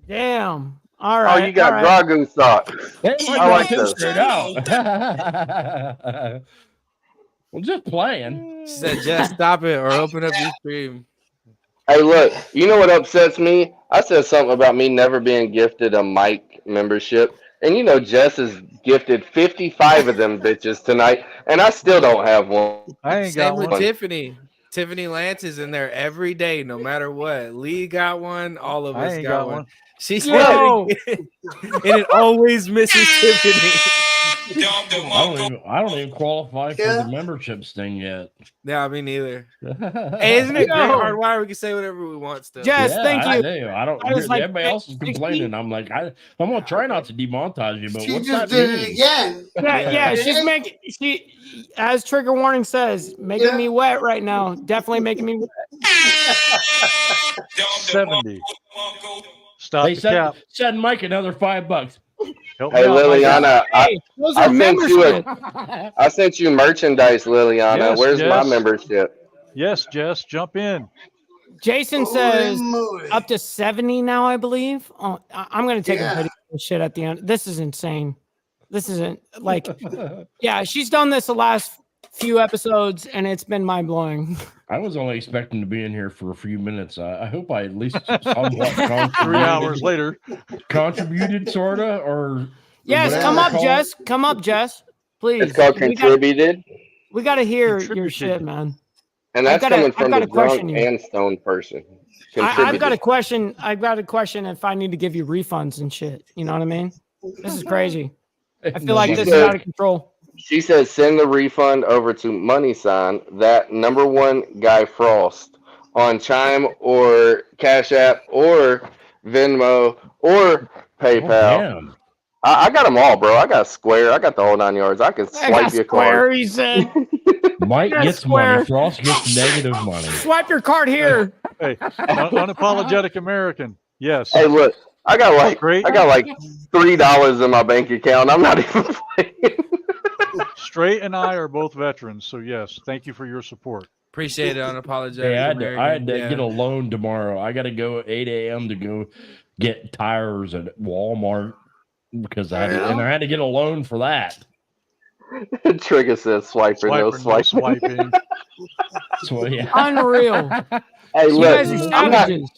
Damn. All right. Oh, you got all right. Dragu socks. Hey, I like this this. straight out. Well, just playing. She said, "Just stop it or open up your stream." Hey, look, you know what upsets me? I said something about me never being gifted a mic membership. And you know Jess is gifted 55 of them bitches tonight, and I still don't have one. I ain't Same got with one. Tiffany. Tiffany Lance is in there every day, no matter what. Lee got one. All of I us ain't got got one. one. She said, Yo. and it always misses Tiffany. I don't even qualify for Yeah. the membership thing yet. No, me neither. Hey, isn't it great, Yo. Hardwire? We can say whatever we want still. Jess, thank I you. do. I don't. I was like, everybody else is 60? complaining. I'm like, I'm gonna try not to demonetize you, but She what's just that did mean? it again. Yeah, she's making as trigger warning says, making me wet right now. Definitely making me wet. 70. Stop They the cap. send Mike another $5. Help me Hey, out, Mike. Liliana, Hey, those I are sent you memberships. I sent you merchandise, Liliana. Yes, Where's my Jess. membership? Yes, Jess, jump in. Jason Holy says moly. up to 70 now, I believe. Oh, I'm going to take a Yeah. video of this shit at the end. This is insane. This isn't like, yeah, she's done this the last few episodes and it's been mind blowing. I was only expecting to be in here for a few minutes. I hope I at least somewhat 3 hours later. contributed, sorta, or Yes, whatever come they up, call Jess. it. Come up, Jess. Please. It's called contributed, We got to hear your Contributed. shit, man. and I've that's got a- coming I've from got the a question drunk here. and stoned person. I've got a Contributed. question. I've got a question if I need to give you refunds and shit. You know what I mean? This is crazy. I feel like She this is said- out of control. She says send the refund over to money sign that #1 Guy Frost on Chime or Cash App or Venmo or PayPal. Damn. I got them all, bro. I got Square. I got the whole 9 yards. I can I swipe got your Square, card. he said. Mike Yes, gets Square. money. Frost gets negative money. Swipe your card here. Hey, unapologetic American. Yes. Hey, look, I got like $3 in my bank account. I'm not even playing. Straight and I are both veterans, so yes, thank you for your support. Appreciate it, unapologetic. Hey, I had American. to Yeah. get a loan tomorrow. I got to go at 8 a.m. to go get tires at Walmart because I had to get a loan for that. Trigger says swiper, no Swiper, swiping. no swiping. So yeah. Unreal. Hey, You look, guys are savages.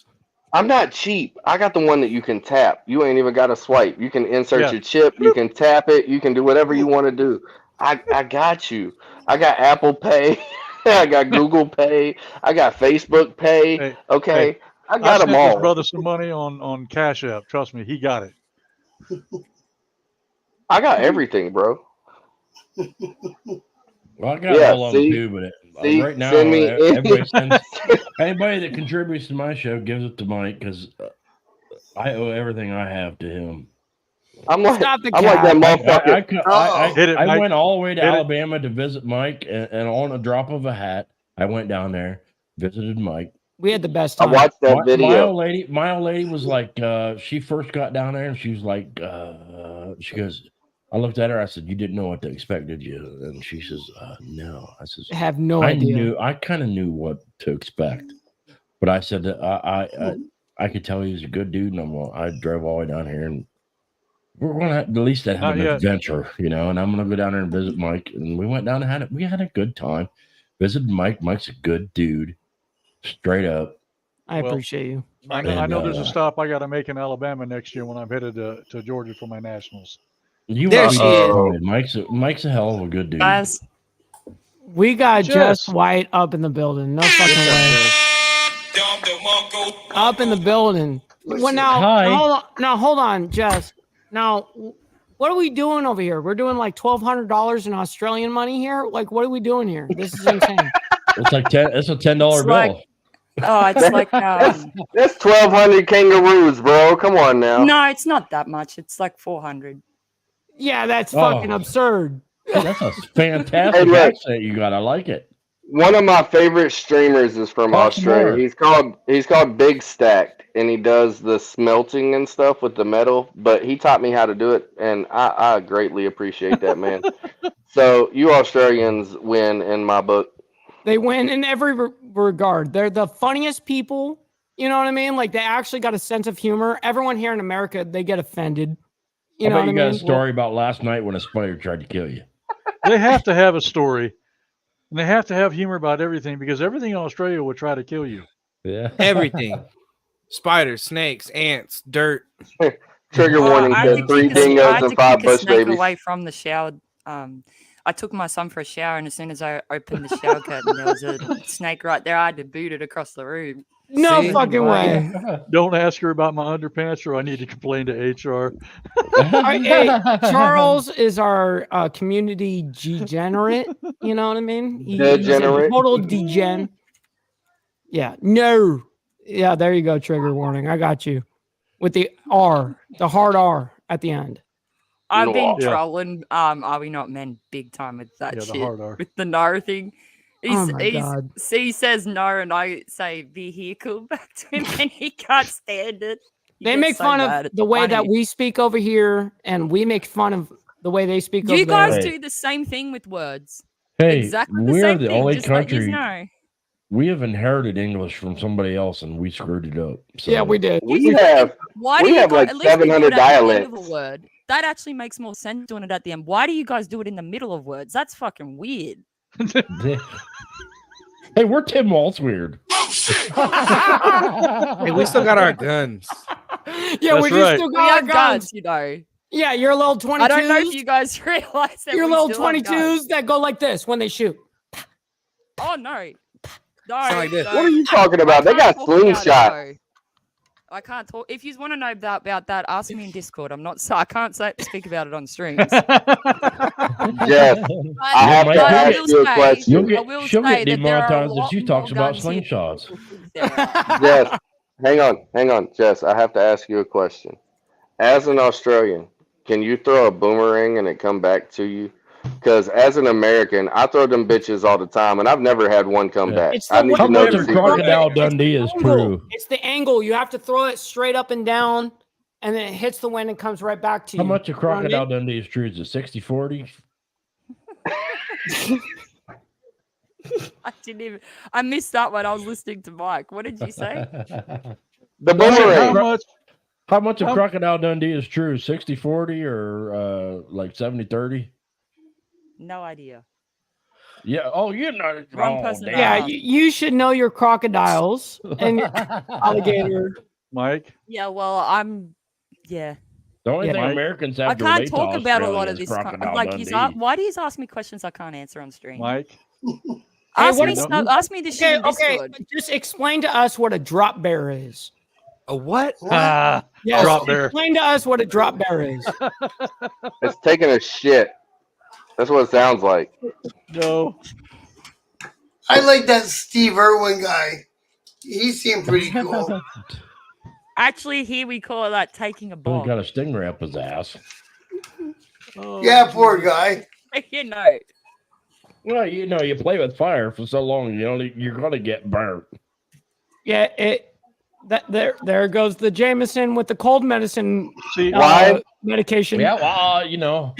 I'm not cheap. I got the one that you can tap. You ain't even got to swipe. You can insert Yeah. your chip. You can tap it. You can do whatever you want to do. I got you. I got Apple Pay. I got Google Pay. I got Facebook Pay. Hey, Okay. hey, I got sent them this all. brother some money on Cash App. Trust me, he got it. I got everything, bro. Well, I got Yeah, all of them too, but see, right now, send me everybody sends, anybody that contributes to my show gives it to Mike because I owe everything I have to him. I'm like Stop the that motherfucker. I went all the way to Hit it. Alabama to visit Mike, and on a drop of a hat, I went down there, visited Mike. We had the best I time. watched that My video. old lady was like, she first got down there, and she was like, she goes, I looked at her, I said, you didn't know what to expect, did you? And she says, no. I says, I have no idea. I kind of knew what to expect, but I said that I could tell he was a good dude, and I drove all the way down here, and we're going to at least have Not an yet. adventure, and I'm going to go down there and visit Mike. And we went down and we had a good time. Visited Mike. Mike's a good dude, straight up. I Well, appreciate you. I know there's a stop I got to make in Alabama next year when I'm headed to Georgia for my nationals. You There won't be she is. disappointed. Mike's a hell of a good dude. Guys, We got Jess. Jess White up in the building. No fucking way. Up in the building. Well, now hold on, Jess. Now, what are we doing over here? We're doing like $1,200 in Australian money here. Like, what are we doing here? This is insane. It's like it's a $10 bill. like- oh, it's like That's 1,200 kangaroos, bro. Come on now. no, it's not that much. It's like 400. Yeah, that's Oh. fucking absurd. Hey, that's a fantastic Hey, look. accent you got. I like it. One of my favorite streamers is from Talk some Australia. more. He's called Big Stacked, and he does the smelting and stuff with the metal. But he taught me how to do it, and I greatly appreciate that, man. So you Australians win in my book. They win in every regard. They're the funniest people. You know what I mean? Like, they actually got a sense of humor. Everyone here in America, they get offended. You know I what bet I you got mean? a story about last night when a spider tried to kill you. They have to have a story, and they have to have humor about everything because everything in Australia would try to kill you. Yeah. Everything. Spiders, snakes, ants, dirt. Trigger warning I said had to 3 kick a- I dingoes had and to 5 kick a bush snake babies. away from the shower. I took my son for a shower, and as soon as I opened the shower curtain, there was a snake right there. I had to boot it across the room. No See? fucking way. Don't ask her about my underpants, or I need to complain to HR. Hey, Charles is our community degenerate. You know what I mean? He's a Degenerate. total degen. Yeah. No. Yeah, there you go. Trigger warning. I got you. With the R, the hard R at the end. I've been Yeah. trolling Are We Not Men big time with that Yeah, the shit. hard R. With the no thing. Oh my God. He says no, and I say vehicle back to him, and he can't stand it. He They gets make so fun mad. of It's the way that funny. we speak over here, and we make fun of the way they speak over You guys there. Hey. do the same thing with words. Hey, Exactly the we're same the thing. only Just let you country. know. We have inherited English from somebody else, and we screwed it up. So. Yeah, we did. We have Why do you guys, like at least we do 700 it at the end of a dialects. word? That actually makes more sense doing it at the end. Why do you guys do it in the middle of words? That's fucking weird. Hey, we're Tim Waltz weird. Hey, we still got our guns. Yeah, That's we just right. still We got our have guns. guns, you know. Yeah, your little 22s. I don't know if you guys realize that. Your we little still have guns. 22s that go like this when they shoot. Oh no. No, like this. no. What are you talking about? They can't got talk about it, slingshots. though. I can't talk. If you want to know about that, ask me in Discord. I can't speak about it on streams. Yes. But I have to ask you a question. She'll get that there are a demonetized if lot she more talks about guns here slingshots. than there are. Jess, hang on, Jess. I have to ask you a question. As an Australian, can you throw a boomerang and it come back to you? Because as an American, I throw them bitches all the time, and I've never had one come back. It's the I need way- to know How the much of secret. Crocodile It's the Dundee is angle. true? It's the angle. You have to throw it straight up and down, and then it hits the wind and comes right back to you. How much of You know what I mean? Crocodile Dundee is true? Is it 60-40? I missed that one. I was listening to Mike. What did you say? The How boomerang. much? How much of Crocodile Dundee is true? 60-40 or like 70-30? No idea. Yeah. Oh, you know. Wrong Oh, person to damn. Yeah, ask. you should know your crocodiles and your alligator. Mike? Yeah, well, The only Yeah. thing Mike? Americans have I to can't relate talk to about a lot Australia of is this. Crocodile Like, Dundee. why do you ask me questions I can't answer on stream? Mike? Ask what me is- stuff. Ask me this shit in Discord. Just explain to us what a drop bear is. A what? Ah, Yes, drop bear. explain to us what a drop bear is. It's taking a shit. That's what it sounds like. No. I like that Steve Irwin guy. He seemed pretty cool. Actually, here we call that taking a He's bomb. got a stinger up his ass. Oh, Yeah, poor guy. You know. Well, you know, you play with fire for so long, you're gonna get burnt. Yeah, there goes the Jameson with the cold medicine See, Why? medication. Yeah, well, you know.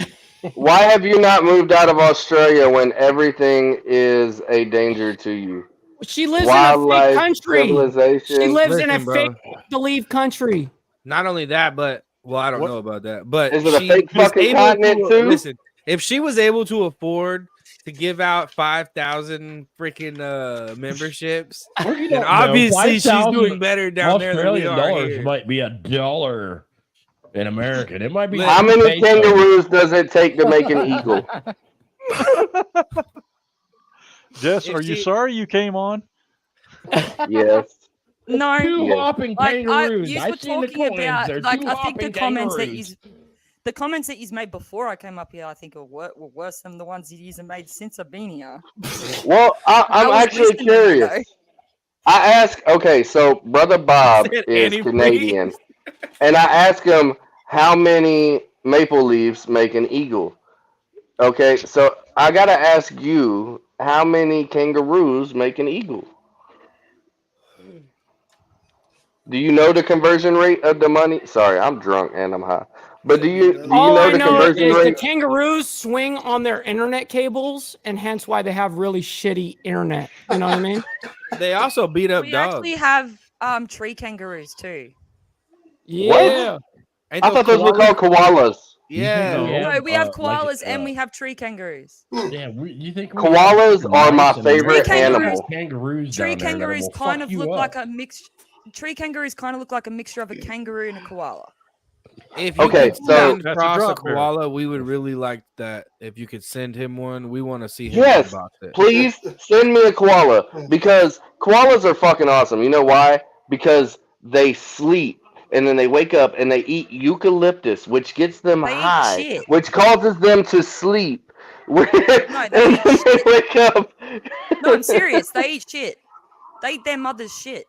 Why have you not moved out of Australia when everything is a danger to you? She lives in a Wildlife, fake country. civilization. She lives in a Listen, fake bro. believe country. Not only that, but I don't What? know about that. But Is it a she fake was fucking able continent, to- too? Listen, if she was able to afford to give out 5,000 freaking memberships, Well, you then don't know. obviously she's 5,000 doing better down there than we Australian are dollars here. might be $1 in American. It might be. How many kangaroos does it take to make an eagle? Jess, If are you she- sorry you came on? Yes. No. Two Yeah. hopping Like, kangaroos. you I've were seen the talking coins. about, They're like, two I think the hopping comments that kangaroos. the comments that he's made before I came up here, I think were worse than the ones he's made since I've been here. Well, I'm I was actually listening, you curious. know. I asked, okay, so Brother Bob Said is antifreeze. Canadian, and I asked him how many maple leaves make an eagle. Okay, so I gotta ask you, how many kangaroos make an eagle? Do you know the conversion rate of the money? Sorry, I'm drunk and I'm high. But do you All know I the know conversion is the rate? kangaroos swing on their internet cables, and hence why they have really shitty internet. You know what I mean? They also beat up We dogs. actually have tree kangaroos too. Yeah. Ain't I thought those were koalas? called koalas. Yeah. No. No, we have like, koalas and we have tree kangaroos. Yeah, you think we Koalas have are my mice and favorite Tree kangaroos- animal. Kangaroos Tree down there that kangaroos will kind fuck of you look up. like a mix. Tree kangaroos kind of look like a mixture of a kangaroo and a koala. If you Okay, could so- send That's a across a drop bear. koala, we would really like that. If you could send him one, we want to see him Yes, unbox it. Please send me a koala because koalas are fucking awesome. You know why? Because they sleep and then they wake up and they eat eucalyptus, which gets them They eat high, shit. which causes them to sleep. No, and they then eat they shit. wake up. No, I'm serious. They eat shit. They eat their mother's shit.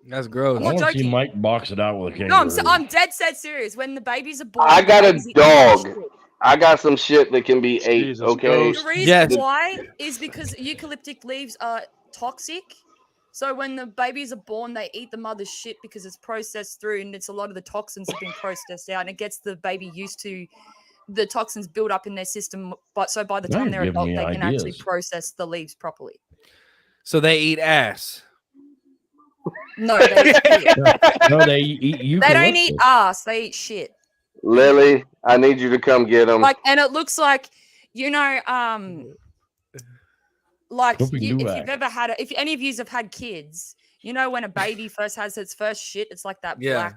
That's I gross. I'm want not to see joking. Mike box it out with a No, kangaroo. I'm dead set serious. When the babies are born, I the got a babies eat their mother's dog. shit. I got some shit that can be ate. Jesus, Okay. ghost. The reason Yes. why is because eucalyptic leaves are toxic. So when the babies are born, they eat the mother's shit because it's processed through, and it's a lot of the toxins have been processed out, and it gets the baby used to the toxins build up in their system. But so by the Now time you're they're giving adult, me they can actually ideas. process the leaves properly. So they eat ass. No, they eat shit. No, they eat. They don't eat ass. They eat shit. Lily, I need you to come get them. Like, and it looks like, you know, like Whooping if do-rag. you've ever had, if any of you have had kids, you know, when a baby first has its first shit, it's like that Yeah.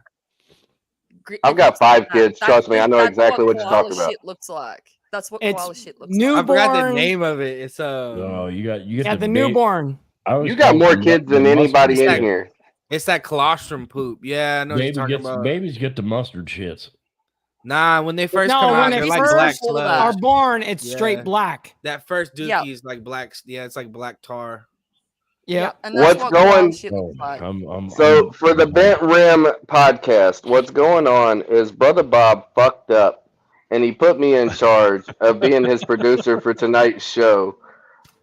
black. I've got 5 kids. Trust me, I know exactly what you're koala talking about. shit looks like. That's what It's koala shit looks new- like. I forgot the Newborn. name of it. It's No, you get Yeah, the ba- newborn. I always You got call more it the kids than mustard- anybody in mustard. here. It's that colostrum poop. Yeah, I know what you're talking about. Babies get the mustard shits. Nah, when they first No, come when out, they they're like first black all of sludge. Are born, it's Yeah. straight black. That first dookie Yeah. is like black. Yeah, it's like black tar. Yeah. And that's What's what going- koala shit Oh, looks like. So for the Bent Rim podcast, what's going on is Brother Bob fucked up, and he put me in charge of being his producer for tonight's show.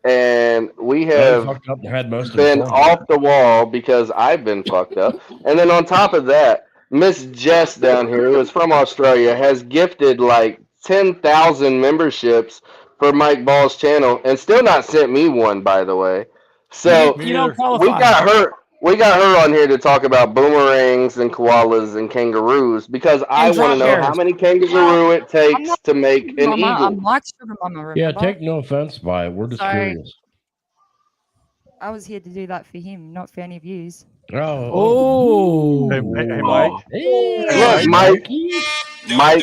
And we have fucked up and had most of been the fun. off the wall because I've been fucked up. And then on top of that, Miss Jess down here, who is from Australia, has gifted like 10,000 memberships for Mike Ball's channel and still not sent me one, by the way. So You don't qualify. we got her on here to talk about boomerangs and koalas and kangaroos because I And want to drop know bears. how many kangaroo it takes to make an Mama, eagle. I'm Mike's sugar mama. Yeah, Remember? take no offense by it. We're just Sorry. curious. I was here to do that for him, not for any of yous. Oh, Hey, Mike. Look, Mike,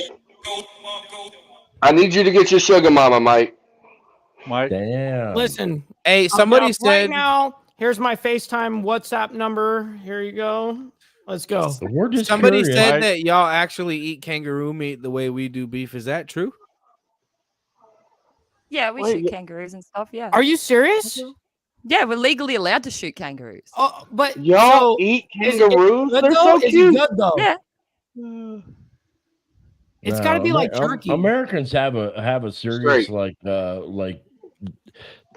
I need you to get your sugar mama, Mike. Mike. Damn. Listen. Hey, somebody right said now, here's my FaceTime WhatsApp number. Here you go. Let's go. We're just somebody curious. said that y'all actually eat kangaroo meat the way we do beef. Is that true? Yeah, we shoot kangaroos and stuff. Yeah. Are you serious? Yeah, we're legally allowed to shoot kangaroos. Oh, but Y'all eat kangaroos? They're so cute. Good though. Yeah. It's got to be like turkey. Americans have a serious like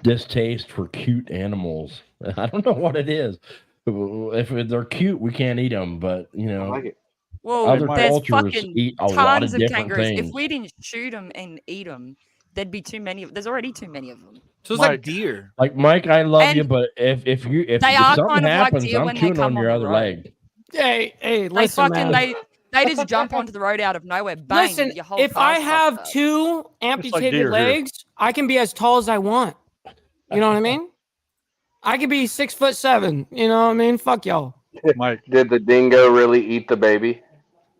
distaste for cute animals. I don't know what it is. If they're cute, we can't eat them. But you know, Well, other there's cultures fucking eat a lot tons of of different kangaroos. things. If we didn't shoot them and eat them, there'd be too many. There's already too many of them. So it's like deer. Like Mike, I love And you, but if they are something kind of like happens, deer I'm when they chewing come on your on the other road. leg. Hey, They listen, fucking man. they just jump onto the road out of nowhere. Bang! Listen, your whole if I car's have fucked up. 2 amputated deer here. legs, I can be as tall as I want. You know what I mean? I could be 6'7". You know what I mean? Fuck y'all. Mike, did the dingo really eat the baby?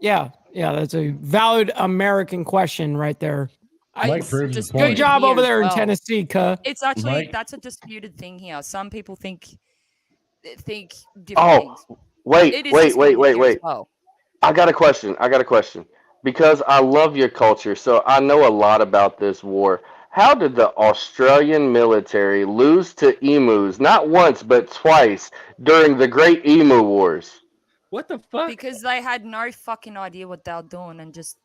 Yeah, that's a valid American question right there. Mike proves his Good point. job Here over as there in well. Tennessee, cuh. It's actually Mike- that's a disputed thing here. Some people think different Oh, things. wait. It is disputed here as well. I got a question. Because I love your culture, so I know a lot about this war. How did the Australian military lose to emus not once but twice during the Great Emu Wars? What the fuck? Because they had no fucking idea what they were doing and just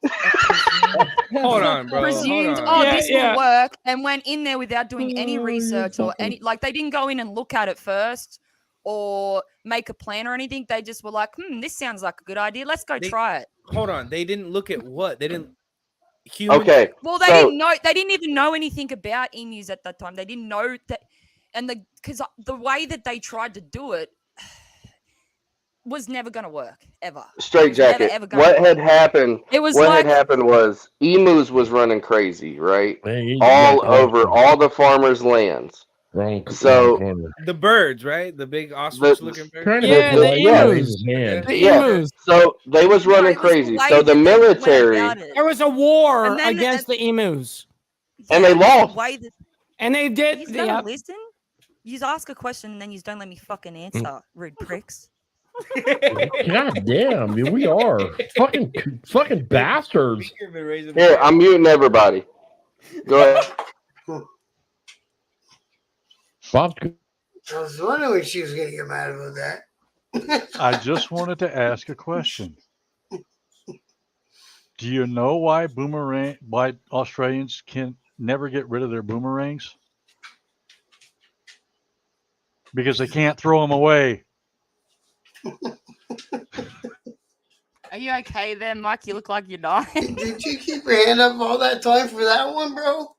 Hold on, bro. presumed, Hold on. oh, this will work, and went in there without doing any research or any, like, they didn't go in and look at it first or make a plan or anything. They just were like, this sounds like a good idea. Let's go try it. Hold on. They didn't look at what? They didn't. Human. Okay. Well, they didn't know. They didn't even know anything about emus at that time. They didn't know that, and because the way that they tried to do it was never going to work ever. Straight jacket. Never, ever gonna What had work. happened? It was what like had happened was emus was running crazy, right? Hey, All over all the farmers' lands. Wrong So corner. The birds, right? The big ostrich-looking birds. Trying to Yeah, get the Blake emus. to raise his hand. The Yeah. emus. So they was No, running it was crazy. way So the that they went military about it. There was a war And then- against the emus. And they Yeah, the lost. way that And they did. you don't Yeah. listen. You just ask a question and then you don't let me fucking answer, rude pricks. God damn, dude, we are fucking bastards. Here, I'm muting everybody. Go ahead. Bob's I was wondering when she was going to get mad about that. I just wanted to ask a question. Do you know why Australians can never get rid of their boomerangs? Because they can't throw them away. Are you okay there, Mike? You look like you're dying. Did you keep your hand up all that time for that one, bro?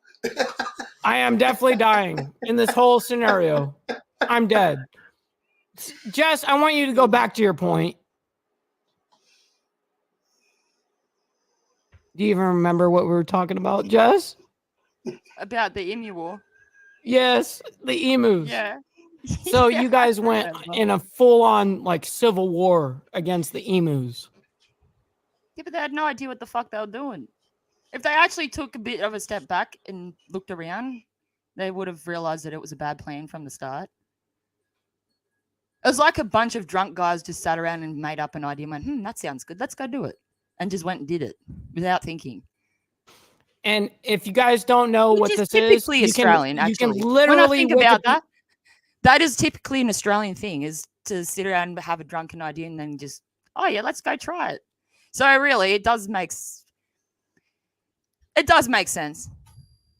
I am definitely dying in this whole scenario. I'm dead. Jess, I want you to go back to your point. Do you even remember what we were talking about, Jess? About the emu war. Yes, the emus. Yeah. So Yeah, you guys I went remember. in a full-on like civil war against the emus. Yeah, but they had no idea what the fuck they were doing. If they actually took a bit of a step back and looked around, they would have realized that it was a bad plan from the start. It was like a bunch of drunk guys just sat around and made up an idea and went, that sounds good. Let's go do it. And just went and did it without thinking. And if you guys don't know Which what is this typically is, Australian, you can actually. literally when I think about Wikipedia- that is typically an Australian thing, is to sit around and have a drunken idea and then just, oh yeah, let's go try it. So really, it does make sense.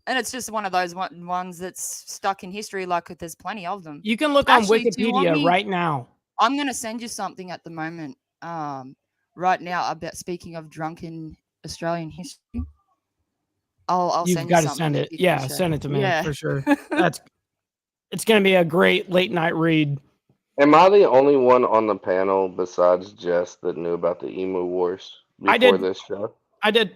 And it's just one of those ones that's stuck in history. Like there's plenty of them. You can look Actually, on do you want Wikipedia me- right now. I'm going to send you something at the moment, right now, about speaking of drunken Australian history. I'll You've send got you to something. send if it. you can Yeah, share. send it to me Yeah. for sure. It's going to be a great late night read. Am I the only one on the panel besides Jess that knew about the emu wars I before did. this show? I did.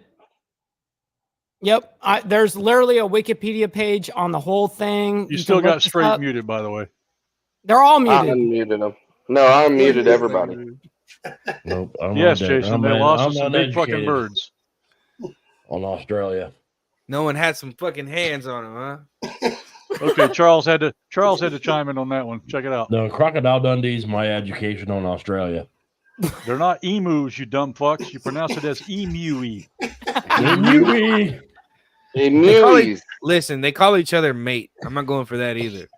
Yep. There's literally a Wikipedia page on the whole thing. You can still look got this straight up. muted, by the way. They're all I muted. unmuted them. No, I unmuted everybody. Nope. I'm Yes, not- Jason, I'm they un- lost I'm us some big fucking uneducated birds. on Australia. No one had some fucking hands on him, huh? Okay, Charles had to chime in on that one. Check it out. No, Crocodile Dundee's my education on Australia. They're not emus, you dumb fucks. You pronounce it as emu-y. Emu-y. Emus. Listen, they call each other mate. I'm not going for that either.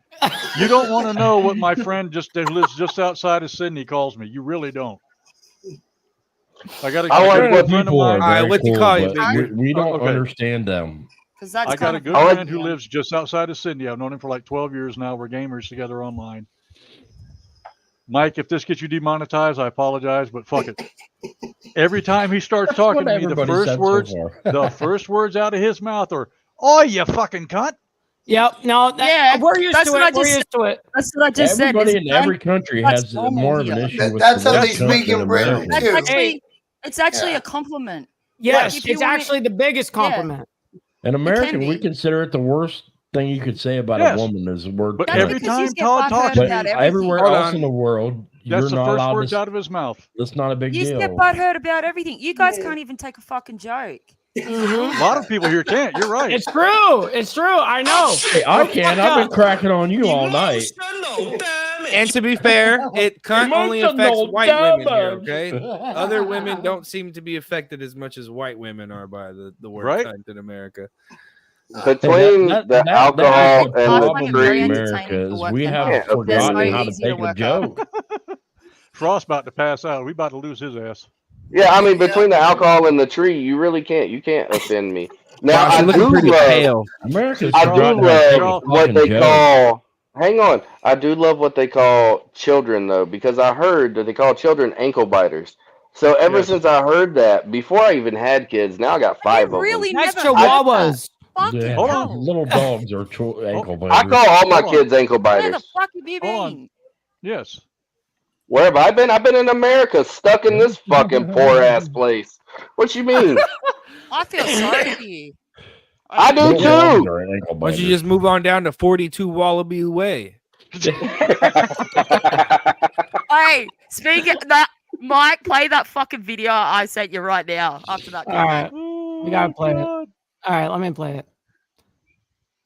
You don't want to know what my friend who lives just outside of Sydney calls me. You really don't. I got a I like good what friend of People are mine. All right, very what's he cool, call you, but Big we don't Okay. understand them. Because that's I got kind a of good I like- friend who lives just outside of Sydney. I've known him for like 12 years now. We're gamers together online. Mike, if this gets you demonetized, I apologize, but fuck it. Every time he starts That's talking what to me, the everybody first said so words, far. the first words out of his mouth are, "Oh, you fucking cunt!" Yep. No, Yeah, we're used that's to what I it. We're just used to it. That's what I just said. Everybody is in every country that's has normal more of an here. issue with That's the how word they cunt speak than in Britain, Americans. That's too. actually, it's actually Yeah. a compliment. Yes, if you it's want it- actually the biggest compliment. In America, we be. consider it the worst thing you could say about Yes. a woman is the word But cunt. That's every because time you get Todd butthurt talks to But me, about everywhere Hold else on. in the world, that's you're the not first allowed words to. out of his mouth. That's not a big You deal. get butthurt about everything. You guys can't even take a fucking joke. Mhm. A lot of people here can't. You're right. It's true. It's true. I know. Hey, I can. I've been cracking on you all night. And to be fair, it cunt only affects Emotional white women here, damage. okay? Other women don't seem to be affected as much as white women are by the word Right? cunt in America. Between the alcohol is the and the problem in tree, America is we have Yeah, forgotten okay. how to Easy to take a work joke. Frost's about to pass out. We about to lose his ass. yeah, I mean, between the alcohol and the tree, you really can't. You can't offend me. Now, Wow, I she's looking do pretty love. pale. America's I do forgotten how to take a love what fucking they joke. call. Hang on, I do love what they call children though, because I heard that they call children ankle biters. So ever Yes. since I heard that, before I even had kids, now I got 5 of really them. That's never heard that. Chihuahuas. Fucking Yeah, Hold on. hell. little dogs are ankle I biters. call all my Hold on. kids ankle Where the biters. fuck have you Hold on. been? Yes. Where have I been? I've been in America, stuck in this fucking poor ass place. What you mean? I feel sorry for you. I do Little dogs too. are ankle Why don't you biters. just move on down to 42 Wallaby Way? Hey, speaking of that, Mike, play that fucking video I sent you right now after that. All right. Oh, We gotta play it. God. All right, let me play it.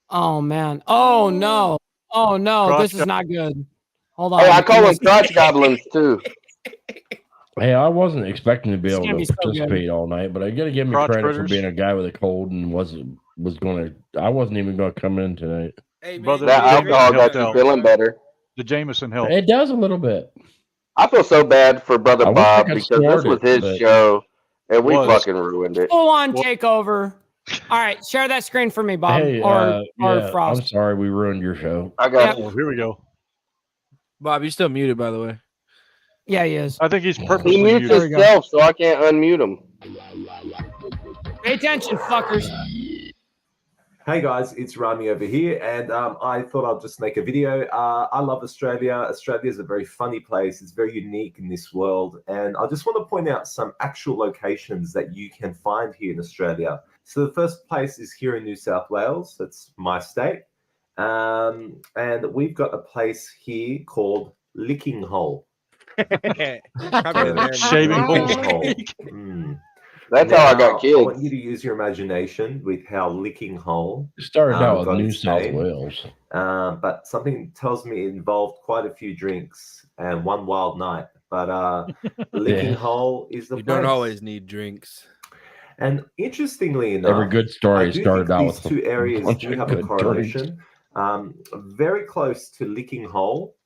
Oh man. Oh no. Oh no. Crotch This is not good. Hold on. Hey, I call them crotch goblins too. Hey, I wasn't expecting to be It's able gonna to be so good. participate all night, but I got to give me Crotch credit for critters. being a guy with a cold and was going to. I wasn't even going to come in tonight. Hey, Brother, That the alcohol Jameson got helped you out. feeling better. The Jameson helped. It does a little bit. I feel so bad for Brother I wish I Bob could because this snort was it, his but- show and we Was. fucking ruined it. Full on takeover. All right, share that screen for me, Bob, Hey, or yeah, Frost. I'm sorry we ruined your show. I got Oh, here we go. Bob, you're still muted, by the way. Yeah, he is. I think he's He purposely mutes muted. There we go. himself, so I can't unmute him. Pay attention, fuckers. Hey guys, it's Rami over here, and I thought I'd just make a video. I love Australia. Australia is a very funny place. It's very unique in this world, and I just want to point out some actual locations that you can find here in Australia. So the first place is here in New South Wales. That's my state, and we've got a place here called Licking Hole. Shaving hole. That's how I got Now, kids. I want you to use your imagination with how Licking Hole Started out with got New its South name. Wales. But something tells me it involved quite a few drinks and one wild night. But Licking Yeah. Hole is the You place. don't always need drinks. And interestingly enough, Every good story I do started think out these with two a areas bunch do of have a good correlation. Very close to Licking Hole,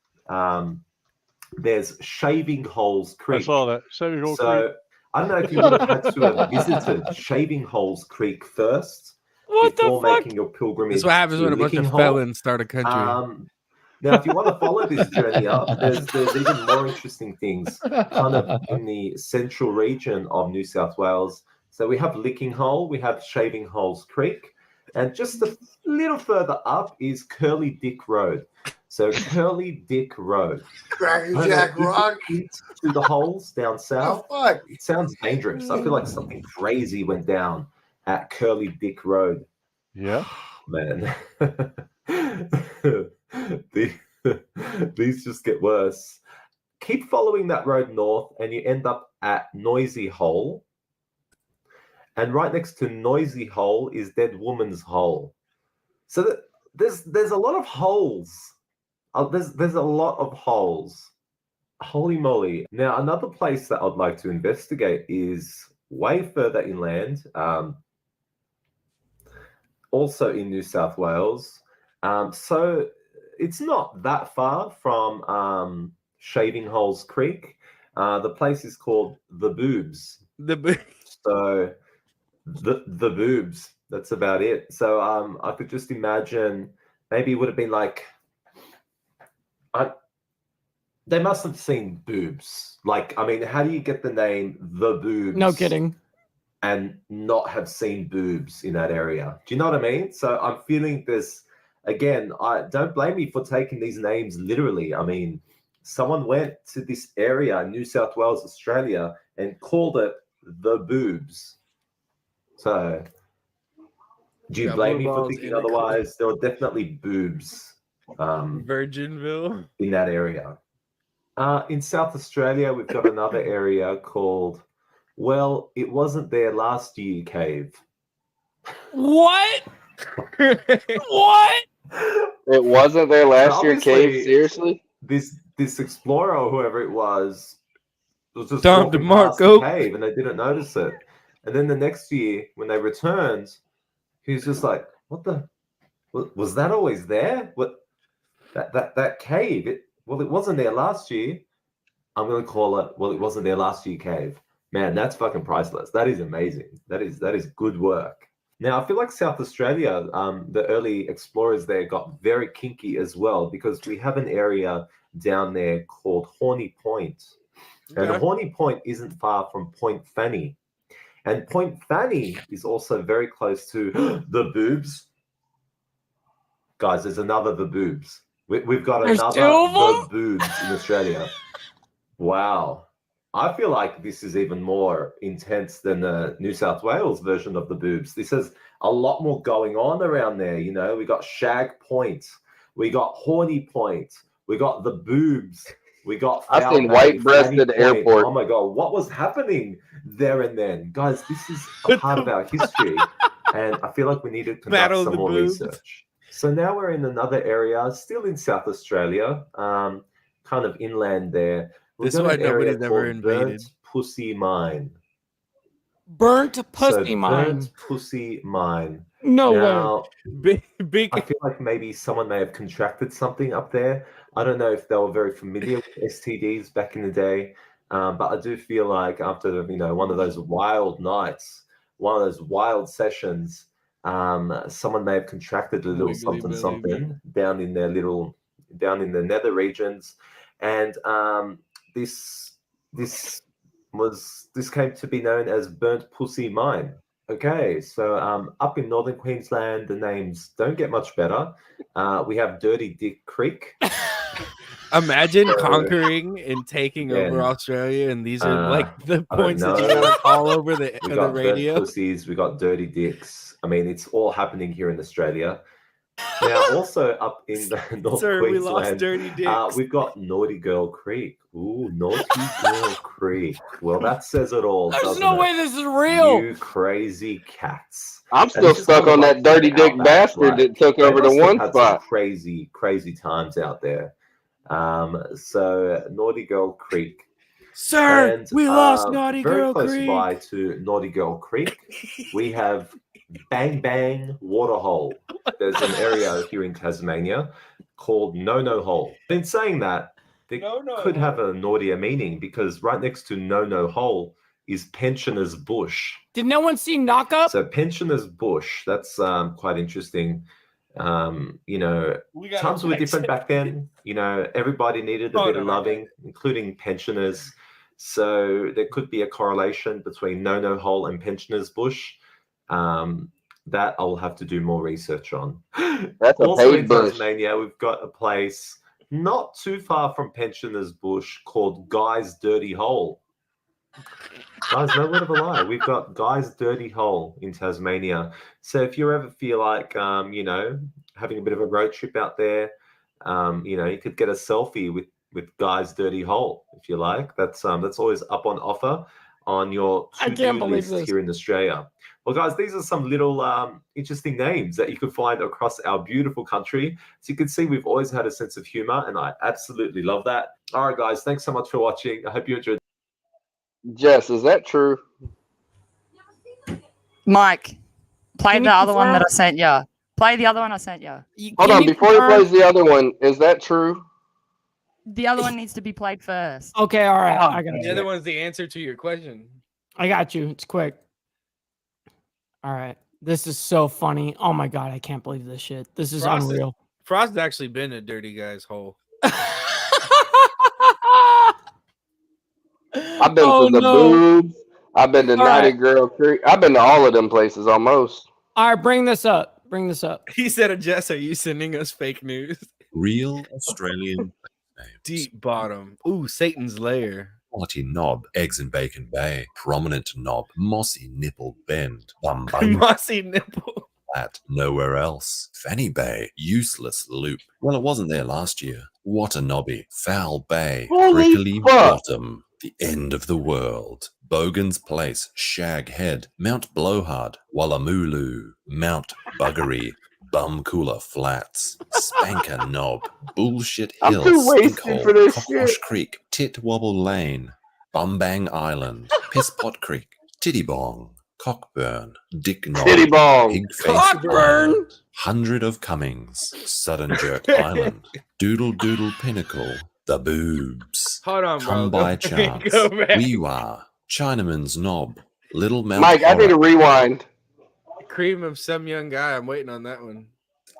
there's Shaving Holes Creek. I saw that. Shaving Hole So Creek. I don't know if you would have had to have visited Shaving Holes Creek first What the before fuck? making your pilgrimage. This is what happens to when a bunch Licking of Hole. felons start a country. Now, if you want to follow this journey up, there's even more interesting things kind of in the central region of New South Wales. So we have Licking Hole, we have Shaving Holes Creek, and just a little further up is Curly Dick Road. So Curly Dick Road. Cracker Jack Rock. To the holes down south. Fuck. It sounds dangerous. I feel like something crazy went down at Curly Dick Road. Yeah. Man. These just get worse. Keep following that road north and you end up at Noisy Hole. And right next to Noisy Hole is Dead Woman's Hole. So there's a lot of holes. There's a lot of holes. Holy moly. Now, another place that I'd like to investigate is way further inland, also in New South Wales. So it's not that far from Shaving Holes Creek. The place is called The Boobs. So the Boobs, that's about it. So I could just imagine maybe it would have been like, they must have seen boobs. Like, I mean, how do you get the name The Boobs? No kidding. And not have seen boobs in that area? Do you know what I mean? So I'm feeling this, again, I don't blame me for taking these names literally. I mean, someone went to this area in New South Wales, Australia, and called it The Boobs. So do you blame me for thinking otherwise? There were definitely boobs Virginville in that area. In South Australia, we've got another area called, well, it wasn't there last year cave. What? What? It wasn't there last year Obviously, cave? Seriously? This explorer or whoever it was just Tom walking past the DeMarco. cave and they didn't notice it. And then the next year, when they returned, he was just like, "What the? Was that always there? What that cave? It wasn't there last year. I'm gonna call it. Well, it wasn't there last year cave. Man, that's fucking priceless. That is amazing. That is good work." Now, I feel like South Australia, the early explorers there got very kinky as well, because we have an area down there called Horny Point. And Okay. Horny Point isn't far from Point Fanny. And Point Fanny is also very close to The Boobs. Guys, there's another The Boobs. We've got There's another two of The them? Boobs in Australia. Wow. I feel like this is even more intense than the New South Wales version of The Boobs. This has a lot more going on around there. You know, we got Shag Point, we got Horny Point, we got The Boobs, we got I've Foul seen Bay, white-breasted Fanny Point. airport. Oh my God, what was happening there and then? Guys, this is a part of our history, and I feel like we need to conduct Battle of some the more Boobs. research. So now we're in another area, still in South Australia, kind of inland there. This is We've why got an area nobody's ever called invaded. Burnt Pussy Mine. Burnt pussy mine. Burnt Pussy Mine. No Now, Big I feel like maybe someone may have contracted something up there. I don't know if they were very familiar with STDs back in the day, but I do feel like after one of those wild nights, one of those wild sessions, someone may have contracted a little Wiggly something belly. something down in the nether regions, and this came to be known as Burnt Pussy Mine. Okay, so up in northern Queensland, the names don't get much better. We have Dirty Dick Creek. Imagine So, conquering and taking over again, Australia, and these are like the I don't points that you know. want to call over the We the got Dirt radio. Pussies, we got Dirty Dicks. I mean, it's all happening here in Australia. Now, also up in the North Sir, we lost Queensland, Dirty Dicks. we've got Naughty Girl Creek. Ooh, Naughty Girl Creek. Well, that says it all. There's doesn't no it? way this is real. You crazy cats. I'm And still this is stuck kind of on like that dirty the dick outback, bastard right? that took They over the must have one had spot. some crazy, crazy times out there. So Naughty Girl Creek. Sir, And we lost Naughty very Girl close Creek. by to Naughty Girl Creek, we have Bang Bang Waterhole. There's an area here in Tasmania called No No Hole. In saying that, they could have a naughtier meaning because right next to No No Hole is Pensioners Bush. Did no one see Knock Up? So Pensioners Bush, that's quite interesting. You know, times were different back then. You know, everybody needed a bit of loving, including pensioners. So there could be a correlation between No No Hole and Pensioners Bush. That I'll have to do more research on. That's a Also paid in bush. Tasmania, we've got a place not too far from Pensioners Bush called Guy's Dirty Hole. Guys, no word of a lie. We've got Guy's Dirty Hole in Tasmania. So if you ever feel like, you know, having a bit of a road trip out there, you know, you could get a selfie with Guy's Dirty Hole if you like. That's always up on offer on your I can't to-do believe list this. here in Australia. Well, guys, these are some little interesting names that you could find across our beautiful country. So you can see we've always had a sense of humor, and I absolutely love that. All right, guys, thanks so much for watching. I hope you enjoyed. Jess, is that true? Mike, play Can the you other one that I confirm? sent you. Play the other one I sent you. Hold on, before he plays the other one, is that true? The other one needs to be played first. Okay, all right. I got The you. other one's the answer to your question. I got you. It's quick. All right. This is so funny. Oh my god, I can't believe this shit. This is unreal. Frost's actually been a dirty guy's hole. I've been to the boobs. I've been to All Naughty right. Girl Creek. I've been to all of them places almost. All right, bring this up. Bring this up. He said, Jess, are you sending us fake news? Real Australian Deep bottom. Ooh, Satan's lair. quality knob, eggs and bacon bay, prominent knob, mossy nipple bend, bum bum Mossy nipple. flat, nowhere else. Fanny Bay, useless loop. Well, it wasn't there last year. What a knobby. Foul Bay, Holy prickly fuck. bottom, the end of the world. Bogan's Place, Shag Head, Mount Blowhard, Wallamulu, Mount Buggery, Bum Cooler Flats, Spanker Knob, Bullshit I'm Hill, too wasted Stinkhole, for this Cockwash shit. Creek, Tit Wobble Lane, Bumbang Island, Pisspot Creek, Tittybong, Cockburn, Dick Knob, Tittybong. Pigface Cockburn. Island, Hundred of Cummings, Sudden Jerk Island, Doodle Doodle Pinnacle, The Boobs, Hold on, bro. Come Go by back, Chance, go back. Weewah, Chinaman's Knob, Little Mount Mike, I need a Horror rewind. Cream of some young guy. I'm waiting on that one.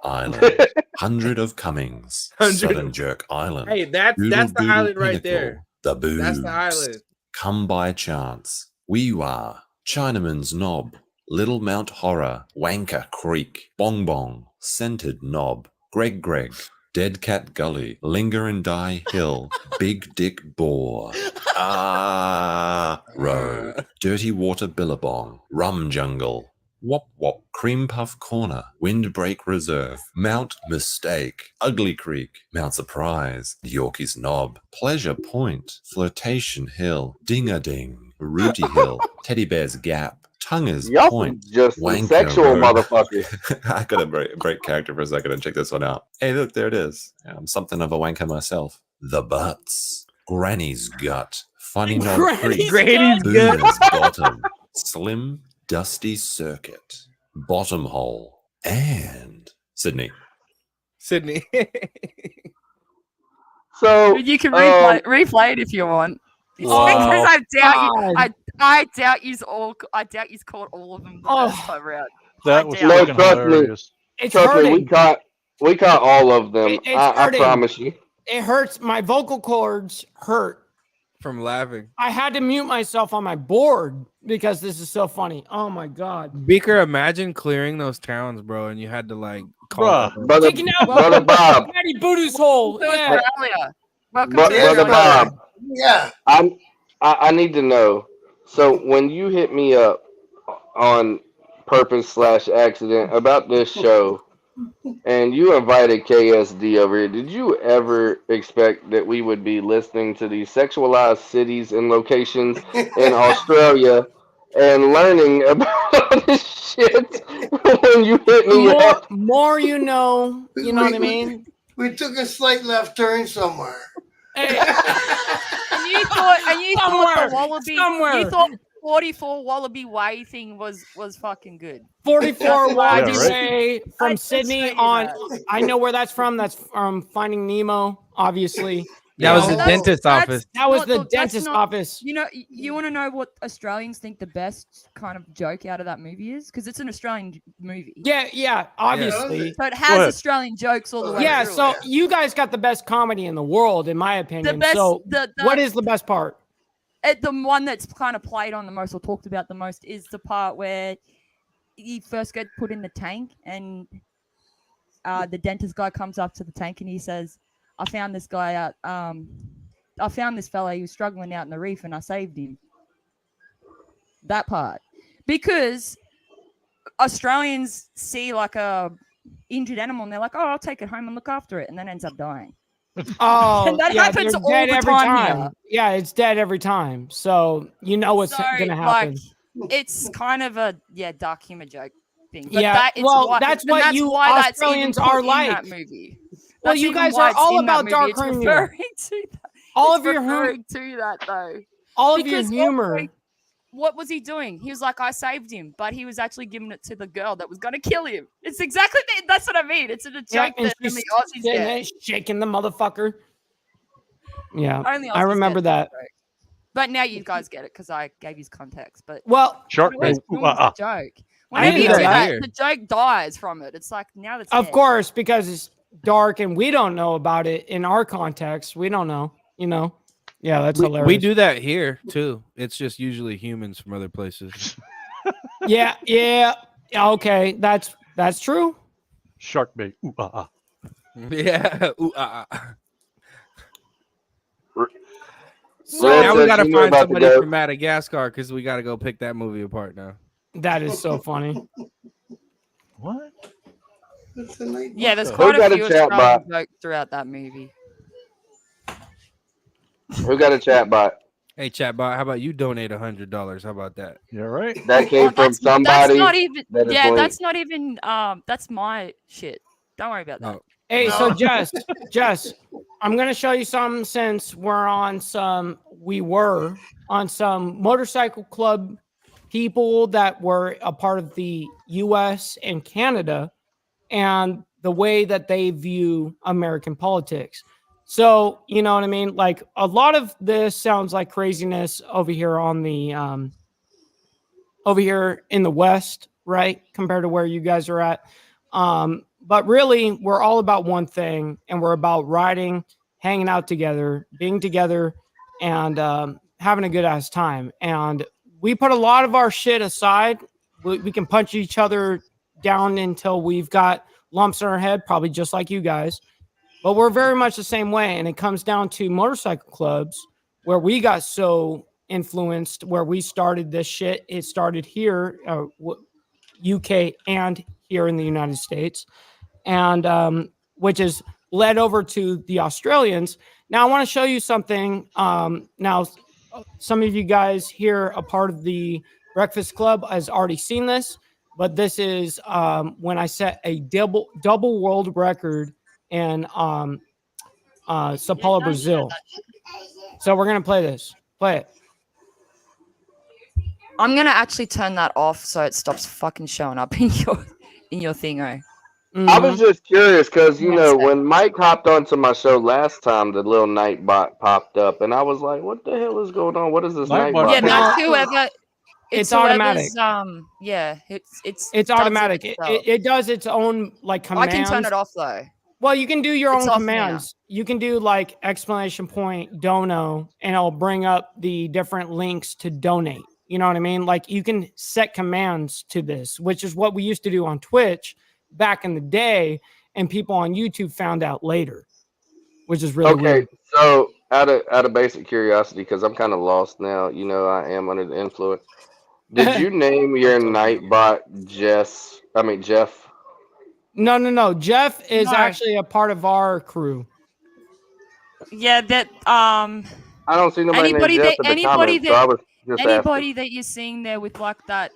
Island, Hundred of Cummings, Hundred Sudden of- Jerk Island, Hey, that's Doodle the Doodle island right Pinnacle, there. The Boobs, That's the island. Come by Chance, Weewah, Chinaman's Knob, Little Mount Horror, Wanker Creek, Bong Bong, Scented Knob, Greg Greg, Dead Cat Gully, Linger and Die Hill, Big Dick Boar, Road, Dirty Water Billabong, Rum Jungle, Wop Wop, Cream Puff Corner, Windbreak Reserve, Mount Mistake, Ugly Creek, Mount Surprise, Yorkie's Knob, Pleasure Point, Flirtation Hill, Ding-a-Ding, Rooty Hill, Teddy Bear's Gap, Tonguer's Y'all Point, just some Wanker sexual Road. motherfuckers. I got to break character for a second and check this one out. Hey, look, there it is. I'm something of a wanker myself. The Butts, Granny's Gut, Funny Knob Creek, Granny's gut. Boomer's Bottom, Slim Dusty Circuit, Bottom Hole, and Sydney. Sydney. So You can um, replay it if you want. Wow. Because God. I doubt you's caught all of them the Oh. first time round. That was doubt No, freaking trust me. hilarious. It's trust me, hurting. we caught all of them. It's I hurting. promise you. It hurts. My vocal cords hurt. from laughing. I had to mute myself on my board because this is so funny. Oh my god. Beaker, imagine clearing those towns, bro, and you had to like call Bruh. out- Brother, Taking out brother Bob, Patty Voodoo's hole. Yeah. Australia. Welcome Bro- to brother Australia. Bob, Yeah. I need to know. So when you hit me up on purpose/accident about this show, and you invited KSD over here, did you ever expect that we would be listening to these sexualized cities and locations in Australia and learning about all this shit when you hit me up? More you know what I mean? We took a slight left turn somewhere. Hey, And you thought Somewhere, the wallaby. somewhere. You thought 44 Wallaby Way thing was fucking good. 44 That's why I Wallaby just- Way I from just Sydney sent you on. that. I know where that's from. That's from Finding Nemo, obviously. That was You the know, dentist's office. That was not the that's dentist's not- office. You know, you want to know what Australians think the best kind of joke out of that movie is? Because it's an Australian movie. Yeah, obviously. So it Go has ahead. Australian jokes all the way Yeah, through. so it. you guys got the best comedy in the world, in my opinion. best- so the- what is the best part? The one that's kind of played on the most or talked about the most is the part where he first gets put in the tank and the dentist guy comes up to the tank and he says, I found this guy out. I found this fella. He was struggling out in the reef and I saved him. That part. Because Australians see like a injured animal and they're like, oh, I'll take it home and look after it, and then ends up dying. Oh, And that yeah, happens you're all dead the every time here. Yeah, it's dead every time. So you know what's So, gonna happen. It's kind of a dark humor joke thing. But Yeah, that, it's well, why, that's and what that's you why that's even Australians put are in like. that movie. Well, That's you even guys why are it's all in that about movie. dark It's humor. referring to that. All It's of your referring to that though. all of your Because humor. also, what was he doing? He was like, I saved him, but he was actually giving it to the girl that was going to kill him. It's exactly that's what I mean. It's a joke Yeah, and that she's only Aussies sitting get. there shaking the motherfucker. Yeah, Only I Aussies remember get that. joke. But now you guys get it because I gave you context. But Well, Shark it always bait. Ooh, ruins the joke. Whenever did you do that that, here. the joke dies from it. It's like now it's of dead. course, because it's dark and we don't know about it in our context. We don't know, Yeah, that's hilarious. We do that here too. It's just usually humans from other places. Yeah. Okay, that's true. Shark bait. Ooh, Yeah. Ooh, So Red now we says gotta you knew find about the somebody goat. from Madagascar because we gotta go pick that movie apart now. that is so funny. what? That's a nice Yeah, there's book, quite Who got a a few chat Australian bot? jokes throughout that movie. Who got a chat bot? Hey, chatbot, how about you donate $100? How about that? Yeah, right. That came from That's somebody. not even. that is Yeah, linked. that's not even. That's my shit. Don't worry about that. Oh, Hey, so No. Jess, I'm gonna show you something since we were on some motorcycle club people that were a part of the US and Canada and the way that they view American politics. So, you know what I mean? Like a lot of this sounds like craziness over here on the over here in the West, right? Compared to where you guys are at. But really, we're all about one thing, and we're about riding, hanging out together, being together, and having a good ass time. And we put a lot of our shit aside. We can punch each other down until we've got lumps in our head, probably just like you guys. But we're very much the same way. And it comes down to motorcycle clubs where we got so influenced, where we started this shit. It started here, UK, and here in the United States, and which is led over to the Australians. Now, I want to show you something. Now, some of you guys here, a part of the Breakfast Club, has already seen this, but this is when I set a double world record in Sao Paulo, Brazil. So we're gonna play this. Play it. I'm gonna actually turn that off so it stops fucking showing up in your thingo. I was just curious because One sec. when Mike hopped onto my show last time, the little night bot popped up, and I was like, "What the hell is going on? What is this night bot?" Yeah, thing?" that's whoever. It's automatic. Yeah, it's It's does automatic. itself. It does its own like I commands. can turn it off though. Well, you can do your It's own off me now. commands. You can do like exclamation point dono, and it'll bring up the different links to donate. You know what I mean? Like you can set commands to this, which is what we used to do on Twitch back in the day, and people on YouTube found out later, which is really Okay, weird. so out of basic curiosity, because I'm kind of lost now. You know, I am under the influence. Did you name your Nightbot Jeff? No. Jeff is No. actually a part of our crew. Yeah, that I don't see nobody named Jeff in the comments, so I was just anybody asking. that you're seeing there with like that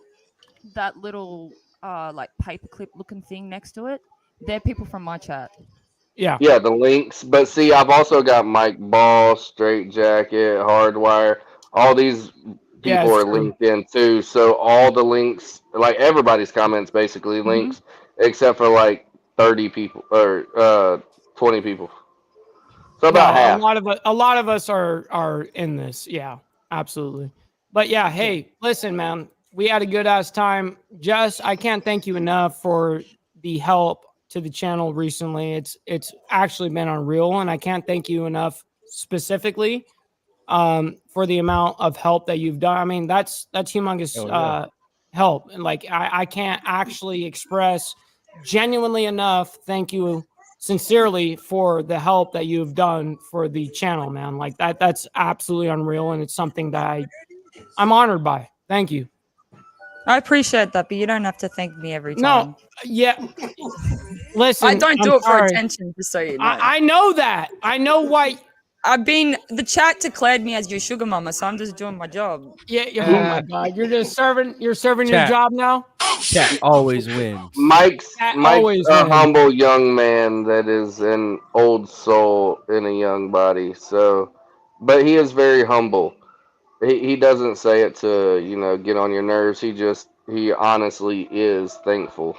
little like paperclip looking thing next to it, they're people from my chat. Yeah. Yeah, the links. But see, I've also got Mike Ball, Straight Jacket, Hardwire. All these Yeah, people it's are true. linked in too. So all the links, like everybody's comments, basically links, except for like 30 people or 20 people. So about No, half. a lot of us are in this. Yeah, absolutely. But yeah, hey, listen, man, we had a good ass time. Jess, I can't thank you enough for the help to the channel recently. It's actually been unreal, and I can't thank you enough specifically for the amount of help that you've done. I mean, that's humongous help, and like I can't actually express genuinely enough thank you sincerely for the help that you've done for the channel, man. Like that's absolutely unreal, and it's something that I'm honored by. Thank you. I appreciate that, but you don't have to thank me every time. No, yeah. Listen, I don't I'm do it for sorry. attention, just so you know. I know that. I know why. The chat declared me as your sugar mama, so I'm just doing my job. Yeah. Oh my God, you're serving your Chat. job now. Chat always wins. Mike's always a wins. humble young man that is an old soul in a young body. So, but he is very humble. He doesn't say it to, you know, get on your nerves. He honestly is thankful.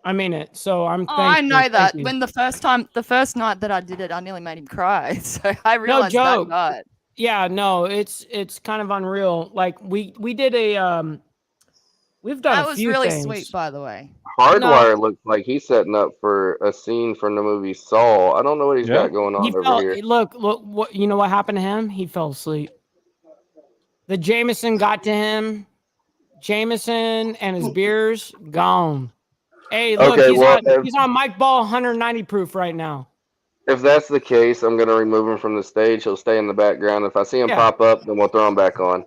I mean it. So I'm Oh, thankful. I know Thank that. you. When the first night that I did it, I nearly made him cry. So I No realized that joke. night. Yeah, no, it's kind of unreal. Like we did a we've done That a was few really things. sweet, by the way. Hardwire looks like he's setting up for a scene from the movie Saw. I don't know what he's got going on He over fell. here. Look, what you know what happened to him? He fell asleep. The Jameson got to him. Jameson and his beers gone. Hey, look, Okay, well, he's on Mike Ball 190 proof right now. if that's the case, I'm going to remove him from the stage. He'll stay in the background. If I see him Yeah. pop up, then we'll throw him back on.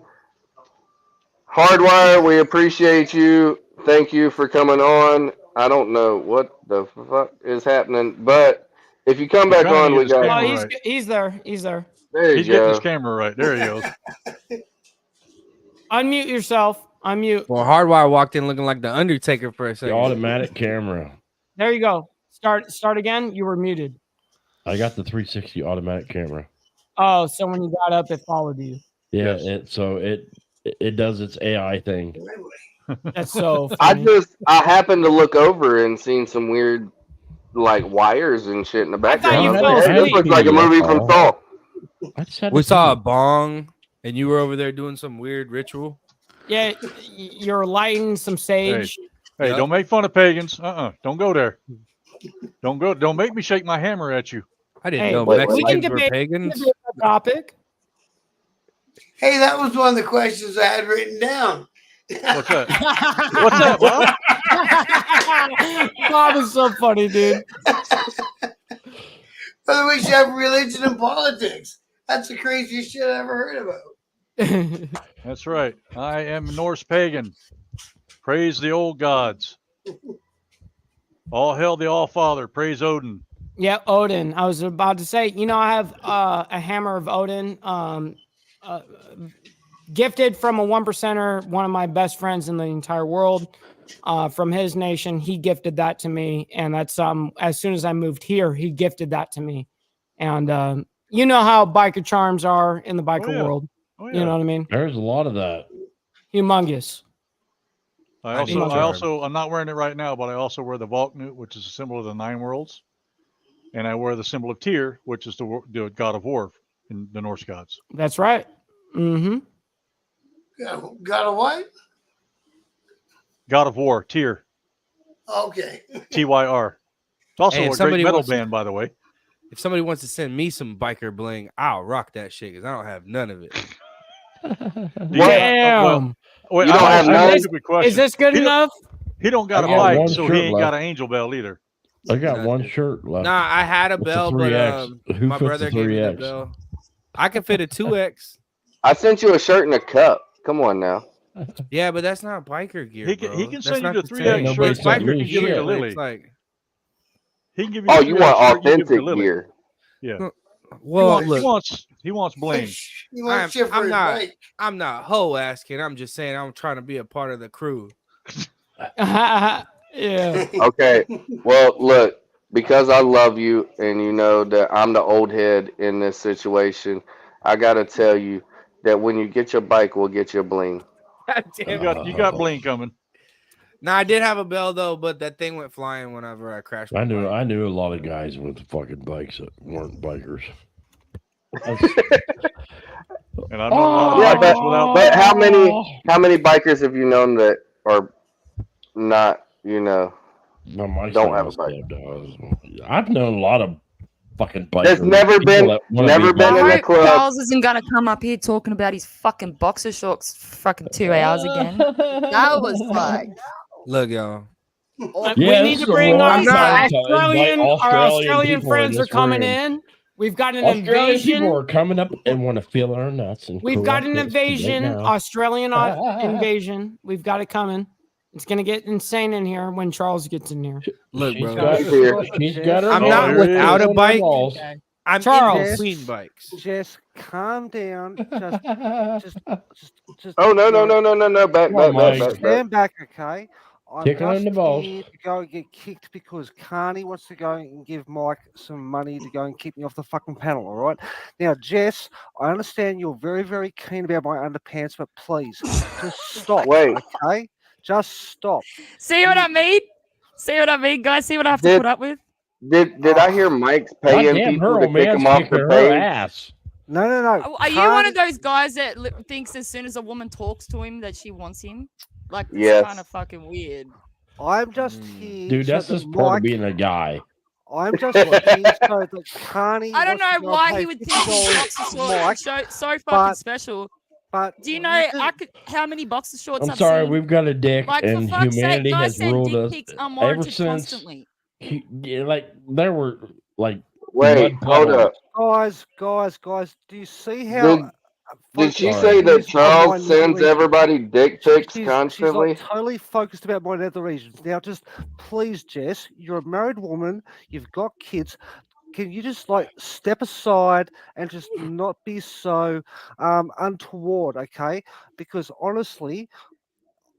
Hardwire, we appreciate you. Thank you for coming on. I don't know what the fuck is happening, but if you come back on, we got. Oh, he's there. He's there. There you He's getting go. his camera right. There he goes. Unmute yourself. Unmute. Well, Hardwire walked in looking like the Undertaker for a second. The automatic camera. There you go. Start again. You were muted. I got the 360 automatic camera. Oh, so when you got up, it followed you. Yeah, it does its AI thing. That's so funny. I happened to look over and seen some weird like wires and shit in the background. you I was fell like, hey, this asleep. looks like a movie from Saw. We saw a bong, and you were over there doing some weird ritual. Yeah, you're lighting some sage. Hey, don't make fun of pagans. Don't go there. Don't go. Don't make me shake my hammer at you. I didn't know Mexicans were pagans. Topic. Hey, that was one of the questions I had written down. What's that? What's that, Bob? Bob is so funny, dude. Whether we should have religion and politics. That's the craziest shit I ever heard about. That's right. I am Norse pagan. Praise the old gods. All hail the All-Father. Praise Odin. Yeah, Odin. I was about to say, you know, I have a hammer of Odin, gifted from a 1%er, one of my best friends in the entire world, from his nation. He gifted that to me, and that's as soon as I moved here, he gifted that to me. And you know how biker charms are in the biker world. Oh, You know what I mean? There's a lot of that. Humongous. I'm not wearing it right now, but I also wear the Valknut, which is a symbol of the 9 worlds. And I wear the symbol of Tyr, which is the god of war in the Norse gods. That's right. Mm-hmm. Got a what? God of war, Tyr. Okay. Tyr. It's also Hey, a if great somebody metal wants to- band, by the way. If somebody wants to send me some biker bling, I'll rock that shit because I don't have none of it. Damn. Wait, You I don't asked have you a none? stupid question. Is this good He don't- enough? He don't got I a got bike, one so he shirt ain't got left. an angel bell either. I got one Nothing. shirt left. Nah, I had a What's the bell, but 3X? Who my fits brother the gave me the 3X? bell. I can fit a 2X. I sent you a shirt and a cup. Come on now. Yeah, but that's not biker gear, He bro. can That's send you not the the 3X same. Nobody It's shirt. sent biker me You give it gear. to shit. Lily. It's like, He can give you Oh, the you 3X want shirt, you give it to authentic Lily. gear. Yeah. well, he look, wants bling. He wants shit for I'm his not. bike. I'm not hoe asking. I'm just saying I'm trying to be a part of the crew. Yeah. Okay. Well, look, because I love you and you know that I'm the old head in this situation, I gotta tell you that when you get your bike, we'll get your bling. God damn it. You got bling coming. Now I did have a bell though, but that thing went flying whenever I crashed. My bike. I knew a lot of guys with fucking bikes that weren't bikers. And I know a lot of Yeah, bikers without but how many bikers have you known that are not, No, my don't side have a of bike? I've known a lot of fucking bikers. There's never people been that wanna be I in a hope club. Charles isn't gonna come up here talking about his fucking boxer shorts for fucking 2 hours again. That was like, Look, y'all. We need to bring our Australian people in friends are this coming room. in. We've got an Australian people invasion. are coming up and want to feel our nuts. And We've got an correct us invasion, right now. Australian invasion. We've got it coming. It's gonna get insane in here when Charles gets in here. Look, bro. She's got her I'm not without a bike. Okay. I'm Charles. in between bikes. Just calm down. Just Oh no! Back. Stand back, okay? I'm Tickle in just the balls. here to go and get kicked because Carney wants to go and give Mike some money to go and keep me off the fucking panel, all right? Now, Jess, I understand you're very, very keen about my underpants, but please, just stop, Wait. okay? Just stop. see what I mean? See what I mean, guys? See what I have to Did- put up with? Did I hear Mike's paying Goddamn, her people to old kick man's him off kicking the her page? ass. No. Are you one of those guys that thinks as soon as a woman talks to him that she wants him? Like, it's Yes. kind of fucking weird. I'm just here. Dude, that's so that just part of Mike- being a guy. I'm just here so that Carney. I don't wants to know go why pay he would think his $50 boxer to shorts Mike, are so fucking but- special. But Do you know how many boxer shorts I'm I've sorry, seen? we've got a dick, Like, for and fuck's sake, humanity guys has send ruled dick us pics ever unwarranted since. constantly. Like there were like Wait, mud hold puddles. Guys, do you see how? Did she focused say she that is on my Charles nether sends regions? everybody dick pics She's constantly? like totally focused about my nether regions. Now, just please, Jess, you're a married woman. You've got kids. Can you just like step aside and just not be so untoward, okay? Because honestly,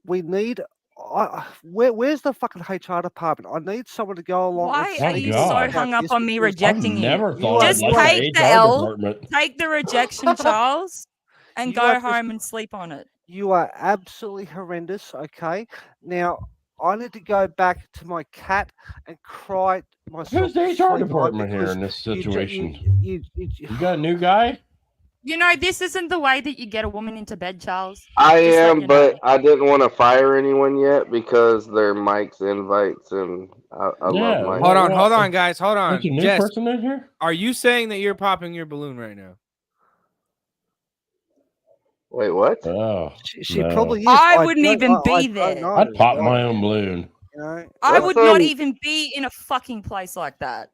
we need. Where's the fucking HR department? I need someone to go along. Why and are speak you to so us hung about up this on me because rejecting you? never thought Just I'd like take the the HR L, department. take the rejection, Charles, and You go are just- home and sleep on it. You are absolutely horrendous. Okay, now I need to go back to my cat and cry myself. Who's the to HR sleep department here because in this you ju- situation? You got a new guy? You know, this isn't the way that you get a woman into bed, Charles. I Just let am, you but know. I didn't want to fire anyone yet because they're Mike's invites, and I love Mike. Hold on, guys. Hold on. There's a new Jess, person in here? are you saying that you're popping your balloon right now? Wait, what? Oh, She no. probably is. I wouldn't don't- even be I don't there. know, I'd pop my right? own balloon. You know? I What's would not up? even be in a fucking place like that.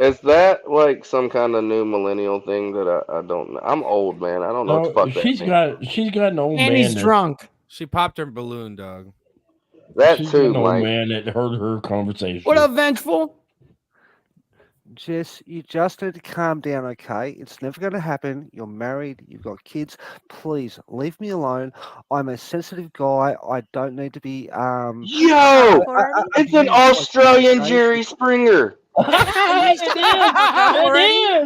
Is that like some kind of new millennial thing that I don't know? I'm old, man. I don't know what the No, fuck that she's means. got an old And man. he's that- drunk. She popped her balloon, dog. That she's too, got an old Mike. man that heard her conversation. What up, Vengeful? Jess, you just need to calm down, okay? It's never going to happen. You're married. You've got kids. Please leave me alone. I'm a sensitive guy. I don't need to be. Yo, it's an Australian Jerry Springer. It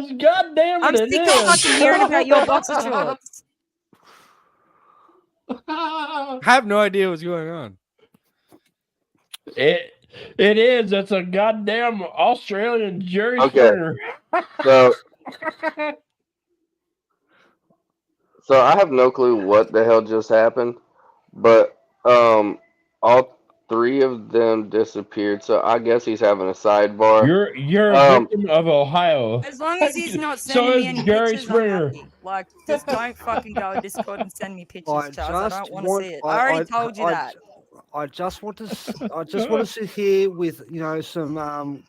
is. God damn it! I'm sick of fucking hearing about your boxer shorts. I have no idea what's going on. It is. It's a goddamn Australian Jerry Okay. Springer. So I have no clue what the hell just happened, but all 3 of them disappeared. So I guess he's having a sidebar. You're a victim of Ohio. As long as he's not So sending me is any Gary pictures, I'm Springer. happy. Like, just don't fucking go to Discord and send me pictures, I Charles. I just don't want to want. see it. I already told you that. I just want to. I just want to sit here with some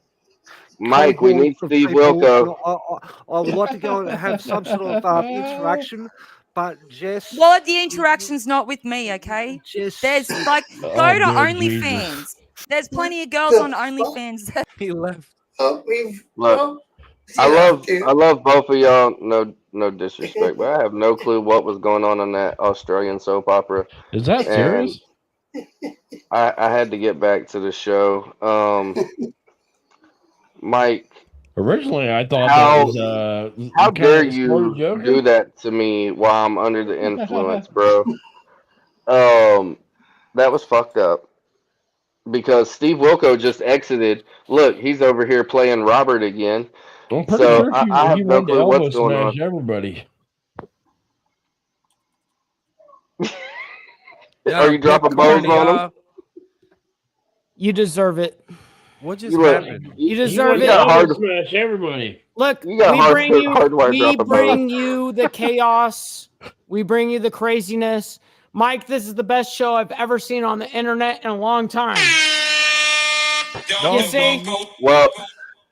Mike, we cohort need of Steve people, Wilco. and I would like to go and have some sort of interaction, but Jess. Well, the interaction's not with me, okay? There's like go to dear OnlyFans. Jesus. There's plenty of girls on OnlyFans. He left. Look, I love both of y'all. No disrespect, but I have no clue what was going on in that Australian soap opera. Is that And serious? I had to get back to the show. Mike, Originally, I thought how that was how kind dare of you Joker. do that to me while I'm under the influence, bro? That was fucked up. Because Steve Wilco just exited. Look, he's over here playing Robert again. I'm pretty So sure I have he no wanted to clue elbow what's going smash on. everybody. Are you dropping bows on him? You deserve it. What just Look, happened? You deserve He it. got hard to smash everybody. Look, You got we hard- bring you, hardwired we drop a bring bow. you the chaos. We bring you the craziness. Mike, this is the best show I've ever seen on the internet in a long time. You see? Well,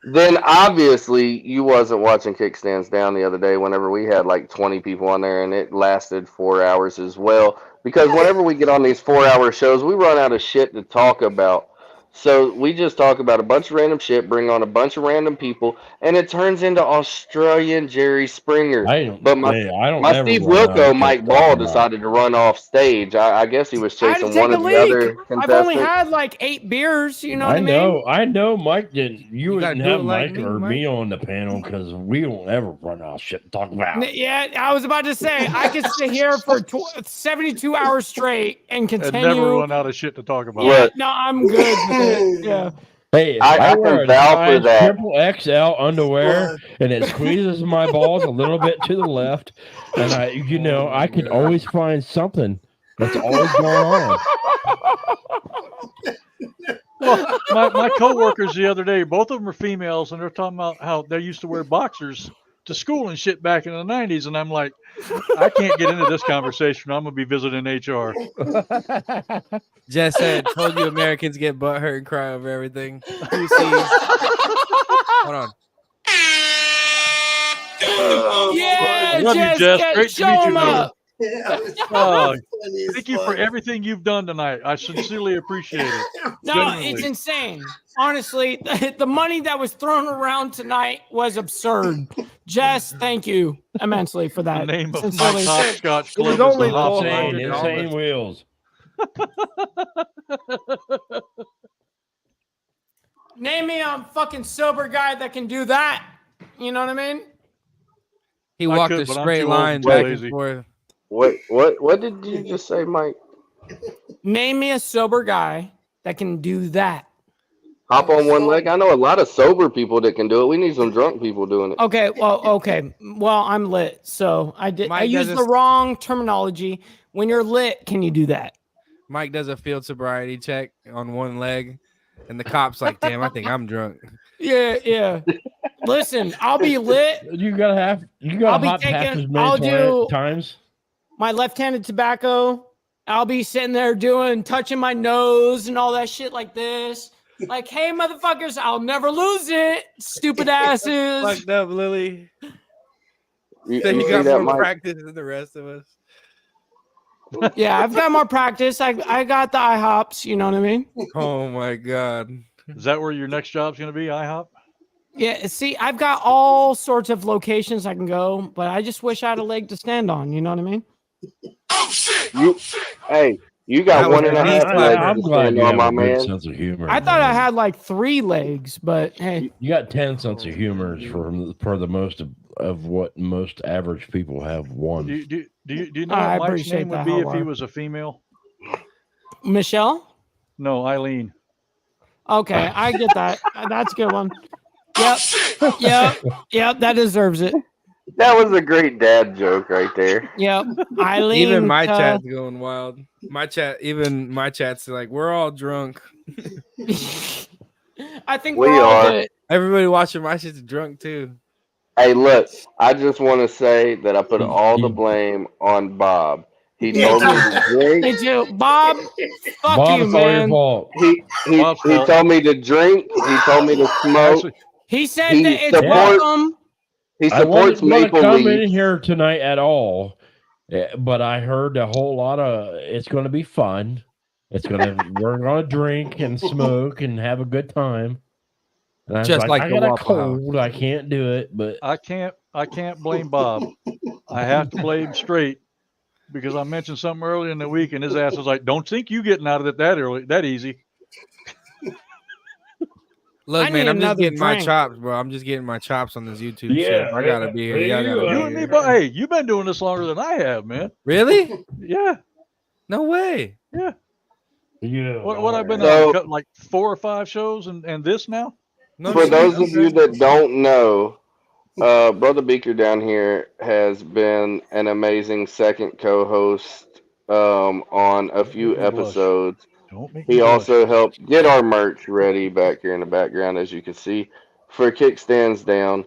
then obviously you wasn't watching Kickstands Down the other day whenever we had like 20 people on there and it lasted 4 hours as well. Because whenever we get on these 4-hour shows, we run out of shit to talk about. So we just talk about a bunch of random shit, bring on a bunch of random people, and it turns into Australian Jerry Springer. But my ever Steve run out of Wilco, shit Mike to Ball, talk about. decided to run off stage. I guess he was I had to chasing take one a of the leak. other I've only contestants. had like 8 beers. You know what I mean? I know Mike didn't. You gotta wouldn't do have it like Mike me, or Mike. me on the panel because we don't ever run out of shit to talk about. Yeah, I was about to say I could sit here for 72 hours straight and And continue. never run out of shit to talk about. Yeah, no, I'm good with it. Yeah. Hey, I wear can a vouch for size that. triple XL underwear, and it squeezes my balls a little bit to the left, and I can always find something that's always going on. Well, my coworkers the other day, both of them are females, and they're talking about how they used to wear boxers to school and shit back in the 90s, and I'm like, I can't get into this conversation. I'm gonna be visiting HR. Jess said, "Told you Americans get butthurt and cry over everything." Who sees? Hold on. Yeah, I love you, Jess, Jess. Great to show meet you, him brother. up. Thank you for everything you've done tonight. I sincerely appreciate it. No, Genuinely. it's insane. Honestly, the money that was thrown around tonight was absurd. Jess, thank you immensely for that. The name of Sincerely. my hopscotch It was club is only the Hop Insane, Club. insane wheels. Name me a fucking sober guy that can do that. You know what I mean? He I walked could, a but I'm straight too old line and too back lazy. and forth. What did you just say, Mike? Name me a sober guy that can do that. Hop on one leg. I know a lot of sober people that can do it. We need some drunk people doing it. Okay, well, I'm lit, so I Mike used does the a- wrong terminology. When you're lit, can you do that? Mike does a field sobriety check on one leg, and the cop's like, "Damn, I think I'm drunk." Yeah. Listen, I'll be lit. You gotta I'll hop be half as taking. many I'll do times. my left-handed tobacco. I'll be sitting there touching my nose and all that shit like this. Like, hey, motherfuckers, I'll never lose it. Stupid asses. Fucked up, Lily. You, So you you see got that, more Mike? practice than the rest of us. Yeah, I've got more practice. I got the IHOPs. You know what I mean? Oh my god. Is that where your next job's going to be, IHOP? Yeah, see, I've got all sorts of locations I can go, but I just wish I had a leg to stand on. You know what I mean? Hey, you got one and a half legs I'm to glad stand you on, have my a good man. sense of humor. I thought I man. had like 3 legs, but hey, You got 10 sense of humor for the most of what most average people have. One. Do you know I what Mike's appreciate name would that, be if he Howard. was a female? Michelle? No, Eileen. Okay, I get that. That's a good one. Yep, that deserves it. That was a great dad joke right there. Yep. Eileen. Even my chat's going wild. Even my chat's like, we're all drunk. I think We we're all are. good. Everybody watching my shit's drunk too. Hey, look, I just want to say that I put all the blame on Bob. He Me told me too. to drink. Me too. Bob, fuck Bob, you, it's all your man. fault. He told me to drink. He told me to smoke. Actually, He said He that it's supports. welcome. He I supports wasn't going to Maple come in Leafs. here tonight at all, but I heard a whole lot of. It's going to be fun. We're going to drink and smoke and have a good time. And I was Just like I the got a Waffle House. cold. I can't do it, but I can't blame Bob. I have to blame Straight because I mentioned something earlier in the week, and his ass was like, "Don't think you getting out of it that early, that easy." Look, I man, need I'm just another getting my drink. chops, bro. I'm just getting my chops on this YouTube shit. Yeah, I gotta be here. Y'all gotta You be and me, here. but hey, you've been doing this longer than I have, man. Really? Yeah, No way. yeah. yeah. What I've been So- on like 4 or 5 shows, and this now. No For shit. those of you Okay. that don't know, Brother Beaker down here has been an amazing second co-host on a few make me blush. episodes. Don't make me He blush. also helped get our merch ready back here in the background, as you can see, for Kickstands Down.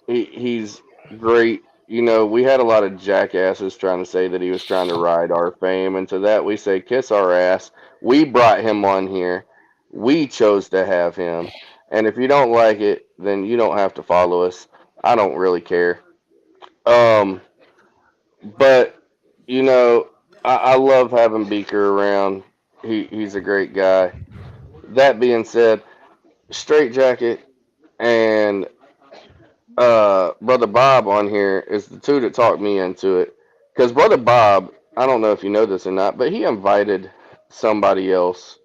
He's great. You know, we had a lot of jackasses trying to say that he was trying to ride our fame, and to that we say, kiss our ass. We brought him on here. We chose to have him. And if you don't like it, then you don't have to follow us. I don't really care. But you know, I love having Beaker around. He's a great guy. That being said, Straight Jacket and Brother Bob on here is the two that talked me into it. Because Brother Bob, I don't know if you know this or not, but he invited somebody else.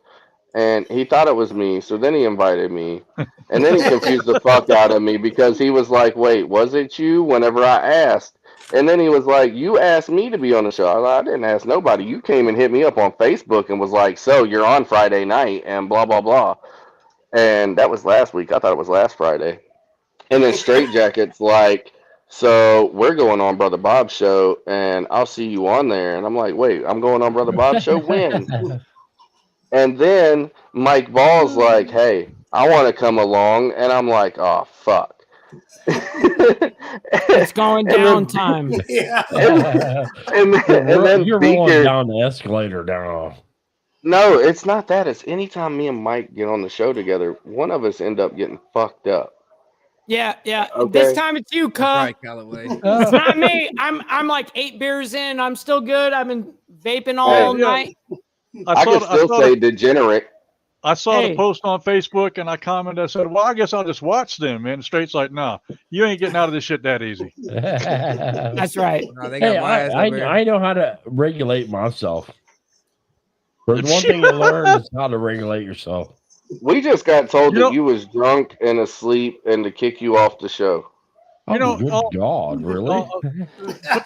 And he thought it was me, so then he invited me. And then he confused the fuck out of me because he was like, wait, was it you? Whenever I asked. And then he was like, you asked me to be on the show. I was like, I didn't ask nobody. You came and hit me up on Facebook and was like, so you're on Friday night and blah, blah, blah. And that was last week. I thought it was last Friday. And then Straight Jacket's like, so we're going on Brother Bob's show and I'll see you on there. And I'm like, wait, I'm going on Brother Bob's show? When? And then Mike Ball's like, hey, I want to come along. And I'm like, oh, fuck. It's going down time. Yeah. And then You're rolling Beaker, down the escalator down. no, it's not that. It's anytime me and Mike get on the show together, one of us end up getting fucked up. Yeah, yeah. Okay. This time it's you, That's Cuh. right, Callaway. It's not me. I'm like 8 beers in. I'm still good. I've been vaping all Hey. night. I could still say degenerate. I saw Hey. the post on Facebook and I commented. I said, "Well, I guess I'll just watch them." And Straight's like, "No, you ain't getting out of this shit that easy." That's right. Nah, they got Hey, my ass over here. I know how to regulate myself. There's one thing you learn is how to regulate yourself. We just got told You that know- you was drunk and asleep and to kick you off the show. Oh, You know, good God, really? Put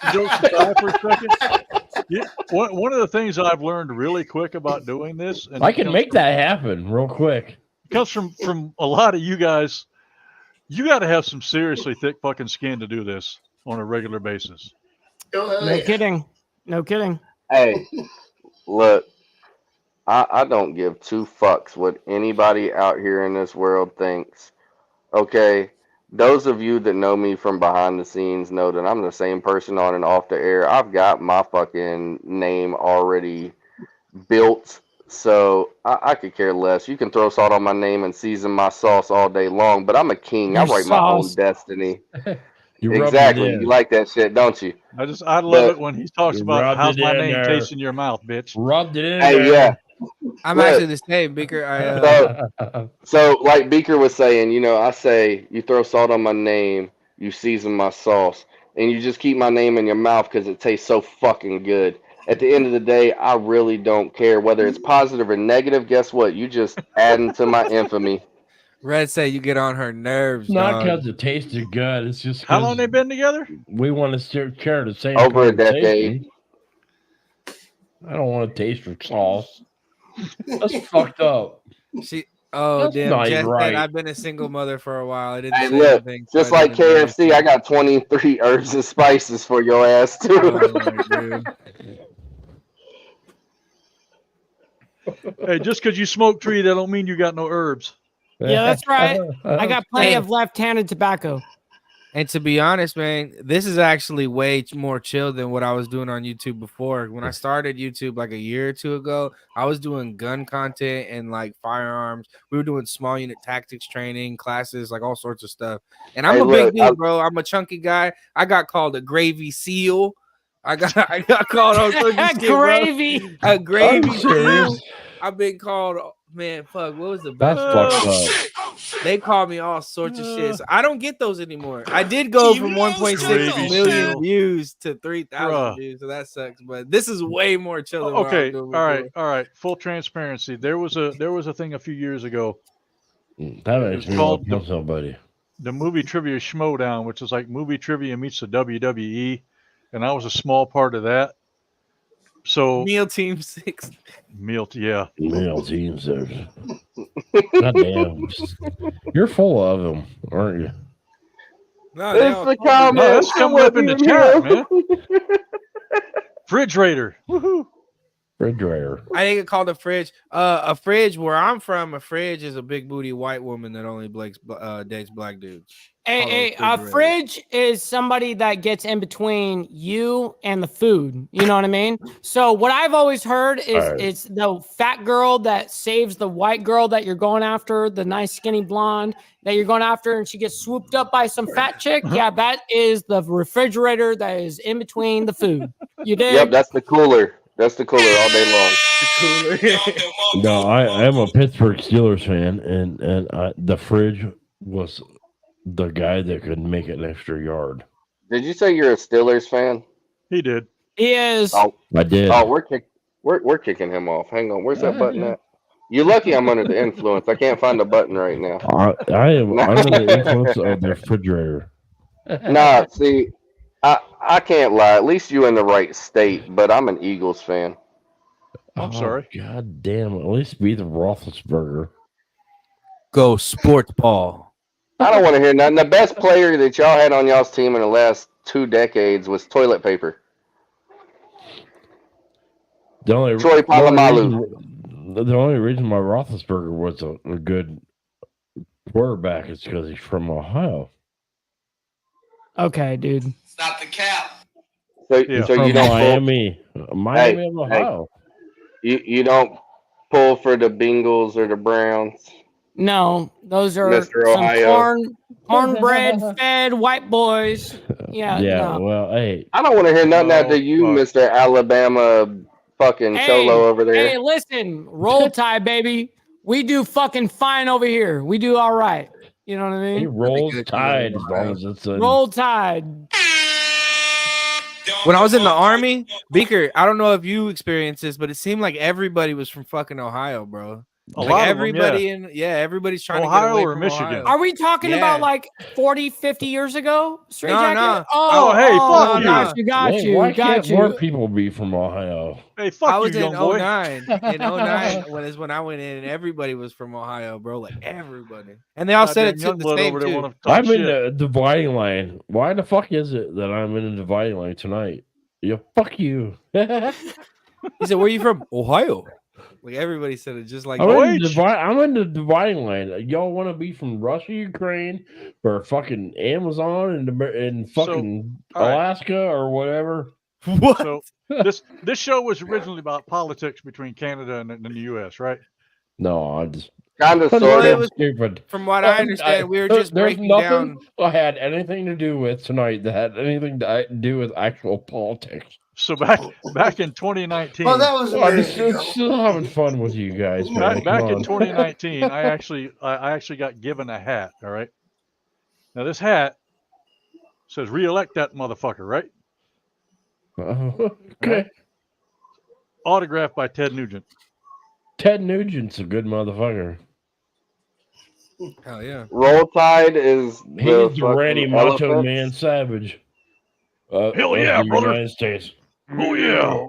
the jokes aside for a second. Yeah, one of the things I've learned really quick about doing this, and I it can comes make from- that happen real quick. comes from a lot of you guys. You got to have some seriously thick fucking skin to do this on a regular basis. Oh, No yeah. kidding. No kidding. Hey, look, I don't give 2 fucks what anybody out here in this world thinks. Okay? Those of you that know me from behind the scenes know that I'm the same person on and off the air. I've got my fucking name already built, so I could care less. You can throw salt on my name and season my sauce all day long, but I'm a king. I Your write my own sauce. destiny. You rubbed Exactly. it in. You like that shit, don't you? I love But- it when he talks You about rubbed how's it my in name there. tasting your mouth, bitch. Rubbed it in Hey, there. yeah. I'm Look. actually the same, Beaker. So, like Beaker was saying, you know, I say you throw salt on my name, you season my sauce, and you just keep my name in your mouth because it tastes so fucking good. At the end of the day, I really don't care whether it's positive or negative. Guess what? You just adding to my infamy. Red say you get on her nerves. Not dog. because it tasted good. It's just How long 'cause they been together? we want to share the same Over a conversation. I don't want to taste your sauce. That's fucked up. She Oh That's damn! not Jess said right. I've been a single mother for a while. I didn't Hey, say look, anything. So just I like didn't agree. KFC, I got 23 herbs and spices for your ass too. Oh, dude. Hey, just because you smoke tree, that don't mean you got no herbs. Yeah, that's right. I got plenty of left-handed tobacco. And to be honest, man, this is actually way more chill than what I was doing on YouTube before. When I started YouTube like a year or two ago, I was doing gun content and like firearms. We were doing small unit tactics training classes, like all sorts of stuff. And I'm Hey, a look, big dude, bro. I'm a chunky guy. I got called a gravy seal. I got called all sorts of shit, Gravy. bro. A gravy Are you serious? seal. I've been called, man, fuck, what was the That's best? fucked up. They call me all sorts of shit. So I don't get those anymore. I did go from 1.6 million views to 3,000 views, so that sucks. But this is way more chill than what I was Okay, doing all before. right. Full transparency. There was a thing a few years ago. That makes me want to kill somebody. The movie Trivia Schmodown, which is like movie trivia meets the WWE, and I was a small part of that. So Meal Team 6. Meal Team 6. Goddamn. You're full of them, aren't you? No, It's the comment. No, that's coming up in the chat, man. Refrigerator. Woohoo. Refrigerator. I didn't get called a fridge. A fridge where I'm from, a fridge is a big booty white woman that only dates black dudes. A fridge is somebody that gets in between you and the food. You know what I mean? So what I've always heard is it's the fat girl that saves the white girl that you're going after, the nice skinny blonde that you're going after, and she gets swooped up by some fat chick. Yeah, that is the refrigerator that is in between the food. You dig? Yep, that's the cooler. That's the cooler all day long. No, I am a Pittsburgh Steelers fan, and the fridge was the guy that could make an extra yard. Did you say you're a Steelers fan? He did. He is. Oh, I did. Oh, we're kicking him off. Hang on, where's that button at? You're lucky I'm under the influence. I can't find the button right now. I am under the influence of the refrigerator. Nah, see, I can't lie. At least you in the right state, but I'm an Eagles fan. I'm sorry. God damn, at least be the Roethlisberger. Go sports ball. I don't want to hear nothing. The best player that y'all had on y'all's team in the last 2 decades was toilet paper. Troy Polamalu. The only reason my Roethlisberger was a good quarterback is because he's from Ohio. Okay, dude. Stop the cap. So you don't Miami of Ohio. You don't pull for the Bengals or the Browns. No, those are Mr. some Ohio. cornbread fed white boys. Yeah. Yeah, no. well, hey. I don't want to hear nothing after you, Mr. Alabama fucking Cholo over there. Hey, listen, roll tide, baby. We do fucking fine over here. We do all right. You know what I mean? He rolls tide as long as it's roll tide. When I was in the army, Beaker, I don't know if you experienced this, but it seemed like everybody was from fucking Ohio, bro. A lot of them, every's trying Ohio to get away or from Michigan. Ohio. Are we talking about like 40, 50 years ago? Straight jacket? No. Oh, hey, fuck you. Got you. Why got can't you. more people be from Ohio? Hey, fuck I was you, in young boy. 09. In 09 when I went in, and everybody was from Ohio, bro. Like everybody. And they all said it too. The same too. I'm in the dividing line. Why the fuck is it that I'm in a dividing line tonight? Yeah, fuck you. He said, "Where are you from?" Ohio. Like everybody said it just like I'm in the dividing line. Y'all want to be from Russia, Ukraine, or fucking Amazon and fucking Alaska or whatever? What? So this show was originally about politics between Canada and the U.S., right? No, I just kind of sort of stupid. From what I understand, we were just there's breaking nothing down. I had anything to do with tonight that had anything to do with actual politics. So back in 2019. Well, that was I'm just still having fun with you guys, man. Back Come in on. 2019, I actually got given a hat. All right. Now this hat says "Reelect that motherfucker," right? Okay. Autographed by Ted Nugent. Ted Nugent's a good motherfucker. Hell yeah. Roll Tide is He's the Randy Macho Man Savage. Hell of yeah, the brother. United States. Oh yeah.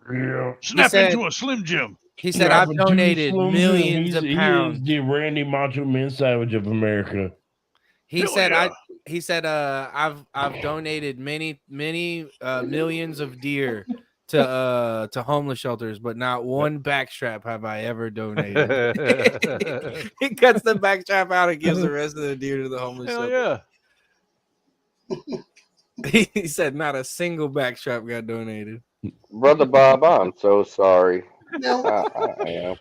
Yeah. Snap said- into a Slim Jim. He said, "I've Drop a two donated Slim Jim. millions of He pounds." is the Randy Macho Man Savage of America. He Hell said, yeah. I've donated many millions of deer to homeless shelters, but not one backstrap have I ever donated. He cuts the backstrap out and gives the rest of the deer to the homeless Hell shelter. yeah. He said not a single backstrap got donated. Brother Bob, I'm so sorry. No. I am.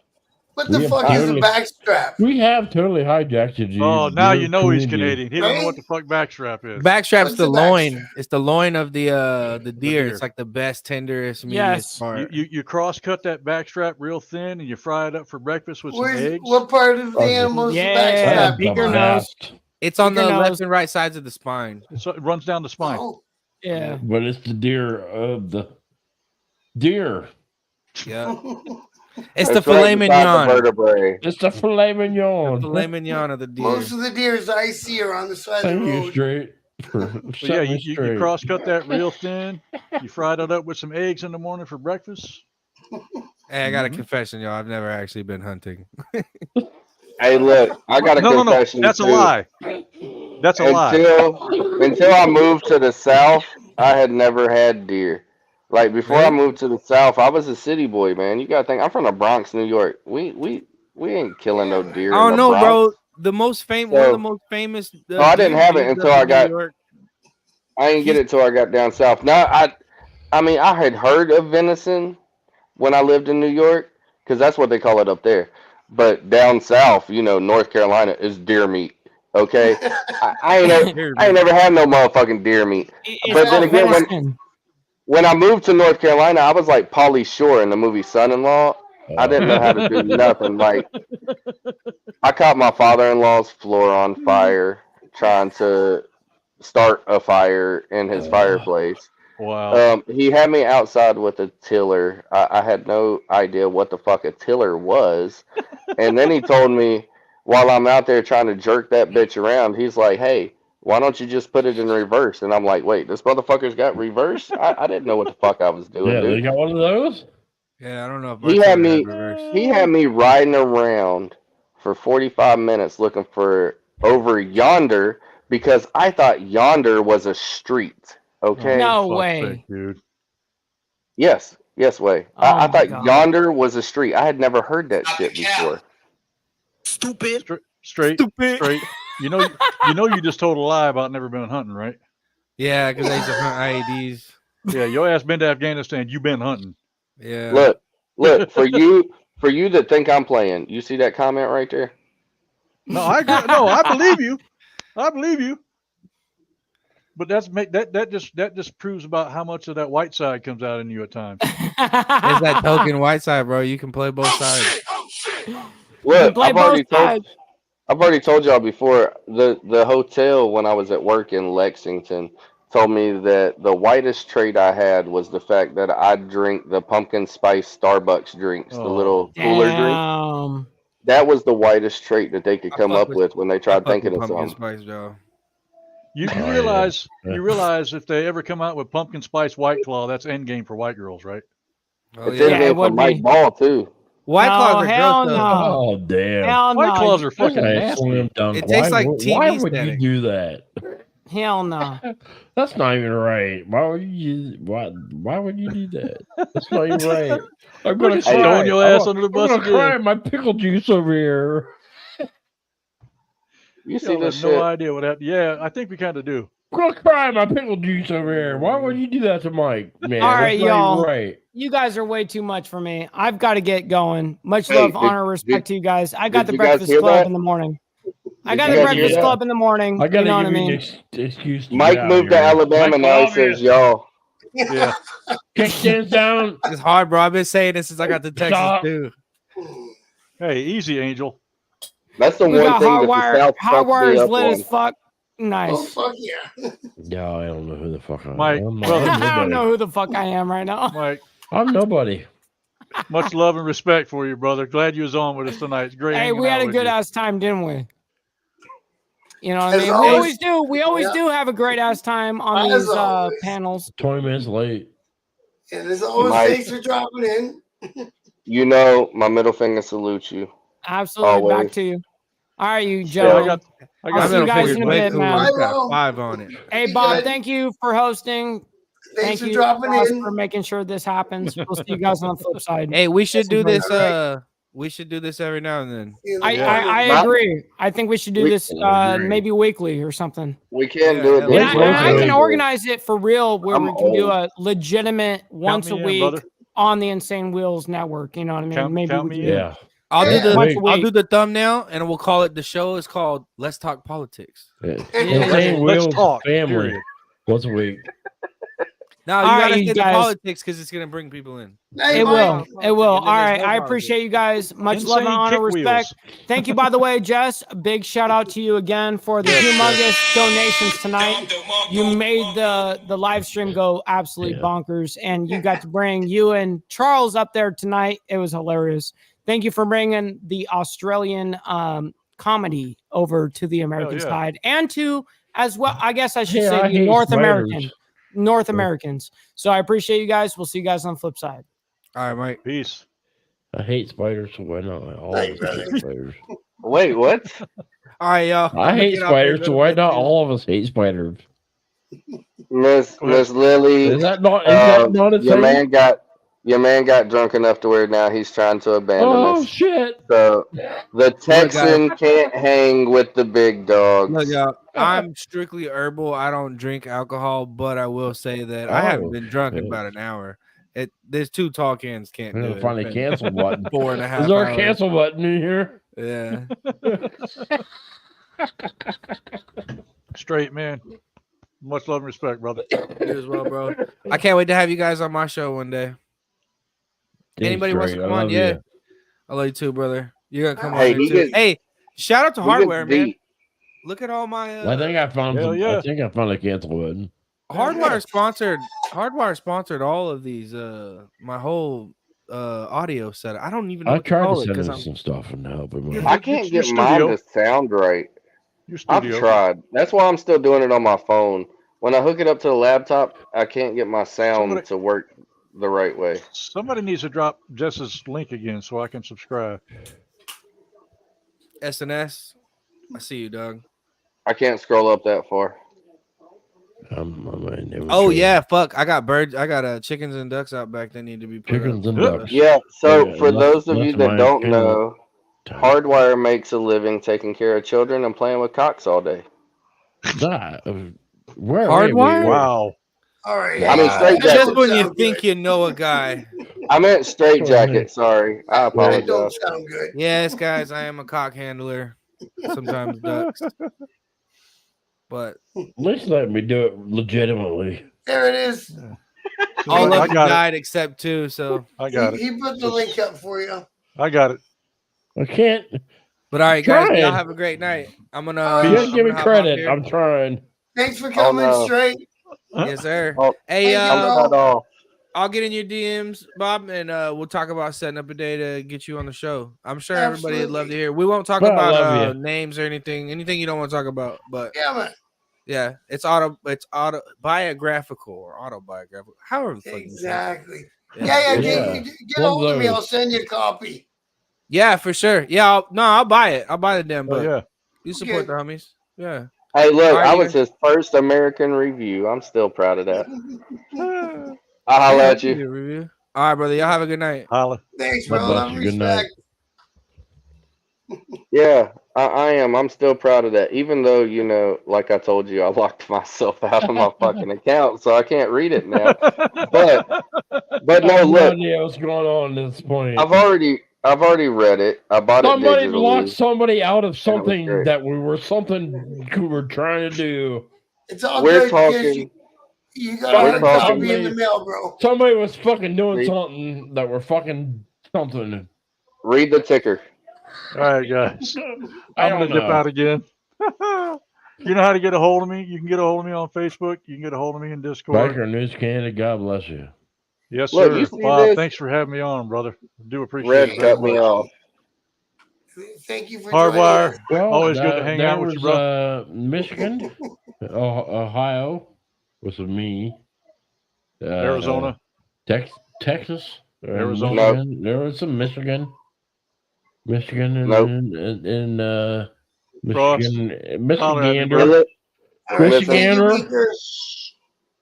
What the fuck is a backstrap? We have totally hijacked you. Oh, now you know he's Canadian. Canadian. He don't know what the fuck backstrap is. Backstrap's the a loin. backstrap? It's the loin of the deer. deer. It's like the best, tenderest, meatiest Yes. part. You cross cut that backstrap real thin and you fry it up for breakfast with some eggs. What part of the animal is the Yeah, backstrap? bigger nose. It's on the Bigger left nose. and right sides of the spine. So it runs down the spine. Oh, Yeah. But it's the deer of the deer. Yeah. It's the That's filet right beside the mignon. vertebrae. It's the filet mignon. Filet mignon of the deer. most of the deers I see are on the side of Thank the you road. straight. But yeah, you cross cut that real thin. You fried it up with some eggs in the morning for breakfast. Hey, I got a confession, y'all. I've never actually been hunting. Hey, look, I got a No, confession. that's a too. lie. That's a lie. Until I moved to the South, I had never had deer. Like before I moved to the South, I was a city boy, man. You gotta think I'm from the Bronx, New York. We ain't killing no deer. I don't in the know, Bronx. bro. The most famous, one of the most famous. No, I didn't deer have it breeds until up I in New got. York. I didn't get it till I got down south. No, I mean, I had heard of venison when I lived in New York because that's what they call it up there. But down south, North Carolina is deer meat. Okay, I ain't never had no motherfucking deer meat. But then again, when I moved to North Carolina, I was like Pauly Shore in the movie Son-in-Law. I didn't know how to do nothing. Like, I caught my father-in-law's floor on fire trying to start a fire in his fireplace. Wow. He had me outside with a tiller. I had no idea what the fuck a tiller was. And then he told me while I'm out there trying to jerk that bitch around, he's like, hey, why don't you just put it in reverse? And I'm like, wait, this motherfucker's got reverse? I didn't know what the fuck I was doing, Yeah, dude. they got one of those? Yeah, I don't know if He had me riding around for 45 minutes looking for over yonder because I thought yonder was a street. Okay. No way. Dude. Yes, way. Oh I my thought God. yonder was a street. I had never heard that shit before. Stupid. Straight. You know you just told a lie about never been hunting, right? Yeah, because I used to hunt IEDs. Yeah, your ass been to Afghanistan. You been hunting. Yeah. Look for you that think I'm playing. You see that comment right there? No, I agree. No, I believe you. I believe you. But that just proves about how much of that white side comes out in you at times. It's that token white side, bro. You can play both sides. Look, I've already told y'all before. The hotel when I was at work in Lexington told me that the whitest trait I had was the fact that I drink the pumpkin spice Starbucks drinks, the little cooler drink. That was the whitest trait that they could come up with when they tried thinking of pumpkin something. spice, Joe. You realize if they ever come out with pumpkin spice White Claw, that's endgame for white girls, right? Oh, It's endgame for Mike Ball too. White Claws are hell gross, no. Oh, damn. Hell White no. Claws are fucking Hey, nasty. Slim Dunk, It tastes like TV why would you static. do that? Hell no. That's not even right. Why would you do that? That's not even right. I'm gonna Look at cry. throwing your ass under the bus I'm gonna again. cry my pickle juice over here. You see Y'all this have shit? no idea what happened. Yeah, I think we kind of do. I'm gonna cry my pickle juice over here. Why would you do that to Mike? Man, All that's right, not y'all. even right. You guys are way too much for me. I've got to get going. Much Hey, love, did- honor, respect to you guys. I got did the you guys Breakfast hear Club that? in the morning. I Did got you the guys hear Breakfast that? Club in the morning. I gotta You know what I give you mean? an excuse to Mike get out moved to here. Alabama Mike, now. He love you. says y'all. Yeah. Kick this down. It's hard, bro. I've been saying this since I got to Texas Stop. too. Hey, easy, Angel. That's the We one got thing that the South fucks me up lit as on. fuck. Oh Nice. fuck yeah! Yeah, I don't know who the fuck I am. Mike, I'm brother. I don't nobody. know who the fuck I am right now. Mike, I'm nobody. much love and respect for you, brother. Glad you was on with us tonight. It's great. Hey, hanging we had out a with good you. ass time, didn't we? You know what I As mean? always- We always do. We always Yeah. do have a great ass time on As these always. panels. 20 minutes late. And as always, Mike. thanks for dropping in. You know, my middle finger salutes you. Absolutely. Back Always. to you. All right, you Yeah, gentlemen. I I'll got see you middle guys finger's in a way bit, cooler. man. It's got Bro. 5 on it. Hey, Be Bob, good. thank you for hosting. Thanks Thank for you, dropping Ross, in. for making sure this happens. We'll see you guys on the flip side. Hey, we should do Listen, this. brother. We should do this every now and then. In the I Yeah. morning. Bob, agree. I think we should do we this agree. maybe weekly or something. we can't Yeah, do it hell this And yeah. way. I can Listen. organize it for real where I'm we can do old. a legitimate once a me in, week brother. on the Insane Wheels network. You know what I mean? Maybe Count we me can in. Yeah. I'll do Yeah. the once a I'll week. do the thumbnail and we'll call it the show is called Let's Talk Politics. Insane Let's Wheels talk. family. Period. Once a week. Now you All right, gotta you say the guys. politics because it's gonna bring people in. Hey, It Mike. will. It will. And then All there's right. no I politics. appreciate you guys. Much love and Insane honor, kick respect. wheels. Thank you, by the way, Jess. A big shout out to you again for the humongous donations tonight. You made the live stream go absolutely Yeah. bonkers, and you got to bring you and Charles up there tonight. It was hilarious. Thank you for bringing the Australian comedy over to the American yeah. side and to, as well, I guess I should Yeah, say, I the hate North spiders. Americans. So I appreciate you guys. We'll see you guys on the flip side. All right, Mike. Peace. I hate spiders, so why not? All of us hate spiders. Wait, what? All right, y'all. I I'm gonna hate get off here and spiders, go so to why bed, not too. all of us hate spiders? Miss Lily, Is that not a your thing? man got drunk enough to where now he's trying to abandon Oh us. shit! So the guys. Texan can't hang with the big dogs. Look, y'all, I'm strictly herbal. I don't drink alcohol, but I will say that I haven't Oh, been drunk in shit. about an hour. There's 2 tall cans can't I'm do gonna it. find a It's been cancel button. 4.5 Is there a hours. cancel button in here? Yeah. Straight man. Much love and respect, brother. You as well, bro. I can't wait to have you guys on my show one day. Anybody wants to Straight, come I on? love Yeah. you. I love you too, brother. You're gonna come Hey, on he there too. gets- Hey, shout out to he gets Hardware, man. deep. Look at all my I think I found. Hell yeah. I think I found a cancel button. Hardwire sponsored all of these. My whole audio setup. I don't even know I what to tried to call it send because him I'm. some stuff and help him. Your- out. I can't your get mine studio. to sound right. Your I've studio. tried. That's why I'm still doing it on my phone. When I hook it up to the laptop, I can't get my sound Somebody- to work the right way. Somebody needs to drop Jess's link again so I can subscribe. SNS. I see you, Doug. I can't scroll up that far. Oh yeah, fuck! I got birds. I got chickens and ducks out back that need to be put Chickens up. and ducks. Yeah, so Yeah, for left- those of you left that my don't channel. know, Hardwire makes a living taking care of children and playing with cocks all day. That where Hardwire? Wow. All right. I mean, straight Just jacket. when you think you know a guy. I meant straight jacket. Sorry, I That don't apologize. sound good. Yes, guys, I am a cock handler. Sometimes ducks, but At least let me do it legitimately. There it is. all I of them got it. died except 2. So I got it. He put the link up for you. I got it. I can't. But all right, guys, Trying. y'all have a great night. I'm gonna. You gotta I'm give me gonna hop off credit. here. I'm trying. Thanks for coming no. straight. Yes, sir. Oh, Hey, Thank you, I'm bro. cut off. I'll get in your DMs, Bob, and we'll talk about setting up a day to get you on the show. I'm sure everybody would love to hear. We won't talk Well, I about love you. names or anything you don't want to talk about. But Yeah, man. yeah, it's biographical or autobiographical, however the fuck you say it. Exactly. Yeah. Yeah, Yeah. Get One of hold of me. those. I'll send you a copy. Yeah, for sure. Yeah, I'll buy it. I'll buy the damn Oh, book. yeah. You support Okay. the homies. Yeah. Hey, look, All right, I you was his first American review. I'm still proud of that. I'll holler Yeah, at I'll give you. a review. All right, brother. Y'all have a good night. Holla. Thanks, God bro. bless Love and you. Good night. respect. Yeah, I am. I'm still proud of that. Even though, like I told you, I locked myself out of my fucking account, so I can't read it now. But I no, have no look, idea what's going on at this point. I've already read it. I bought it Somebody digitally. locked somebody out of and it was something great. that we were trying to do. It's all We're good because talking. you got We're a talking. copy in the mail, bro. Somebody was fucking doing See? something that were fucking something. Read the ticker. All right, guys. I I'm going don't to dip know. out again. You know how to get a hold of me? You can get a hold of me on Facebook. You can get a hold of me in Discord. Biker News Canada, God bless you. Yes, Look, sir. you see Bob, this? thanks for having me on, brother. I do appreciate Red it very cut me much. off. Thank you for Hardwire. joining us. Well, Always good to hang there out with was, you, bro. Michigan, Ohio was me. Arizona. Texas, Arizona. Michigan. There was some Michigan. Michigan and Ross, Michigan, holler at me, Michigander. brother. All right, thank you, Michigander. Beaker.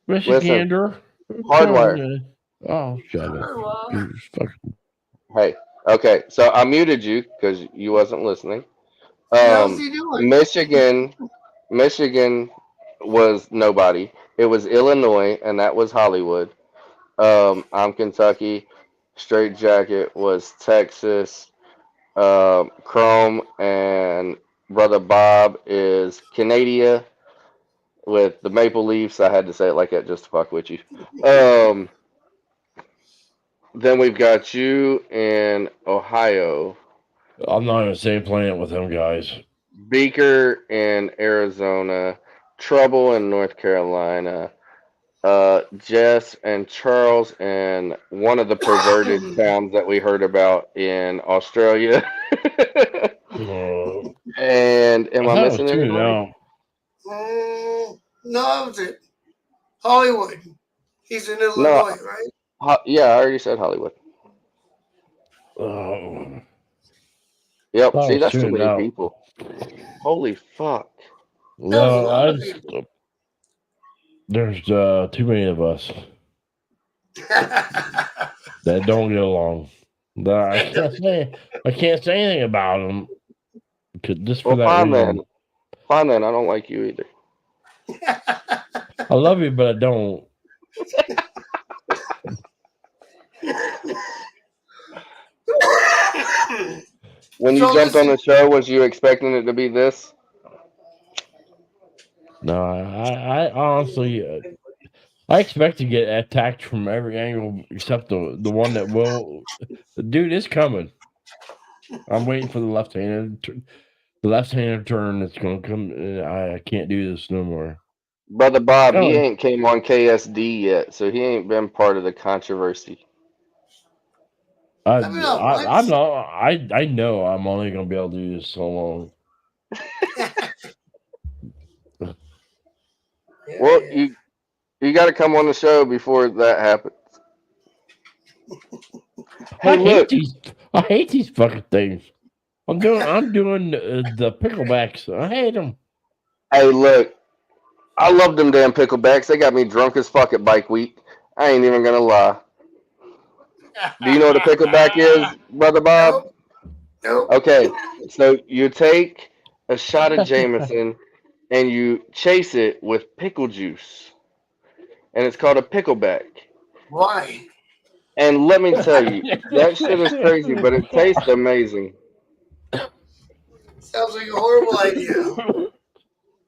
Michigander. Hardwire. Oh, shut up. You fucking- Hey, okay, so I muted you because you wasn't listening. How's he doing? Michigan was nobody. It was Illinois, and that was Hollywood. I'm Kentucky. Straight Jacket was Texas. Chrome and Brother Bob is Canada with the Maple Leafs. I had to say it like that just to fuck with you. Then we've got you in Ohio. I'm not on the same planet with them guys. Beaker in Arizona. Trouble in North Carolina. Jess and Charles in one of the perverted towns that we heard about in Australia. And am I missing anybody? No, that was it. Hollywood. He's in Illinois, right? Yeah, I already said Hollywood. Oh. Yep. Oh, See, that's too shoot, many no. people. Holy fuck. No, there's too many of us that don't get along. I can't say anything about them. Just for that reason. Fine then. I don't like you either. I love you, but I don't. When you jumped on the show, was you expecting it to be this? No, I honestly, I expect to get attacked from every angle except the one that will. The dude is coming. I'm waiting for the left-handed turn that's going to come. I can't do this no more. Brother Bob, he ain't came on KSD yet, so he ain't been part of the controversy. I know I'm only going to be able to do this so long. Well, you got to come on the show before that happens. I hate these fucking things. I'm doing the picklebacks. I hate them. Hey, look, I love them damn picklebacks. They got me drunk as fuck at Bike Week. I ain't even gonna lie. Do you know what a pickleback is, Brother Bob? Nope. Okay, so you take a shot of Jameson and you chase it with pickle juice, and it's called a pickleback. Why? And let me tell you, that shit is crazy, but it tastes amazing. Sounds like a horrible idea.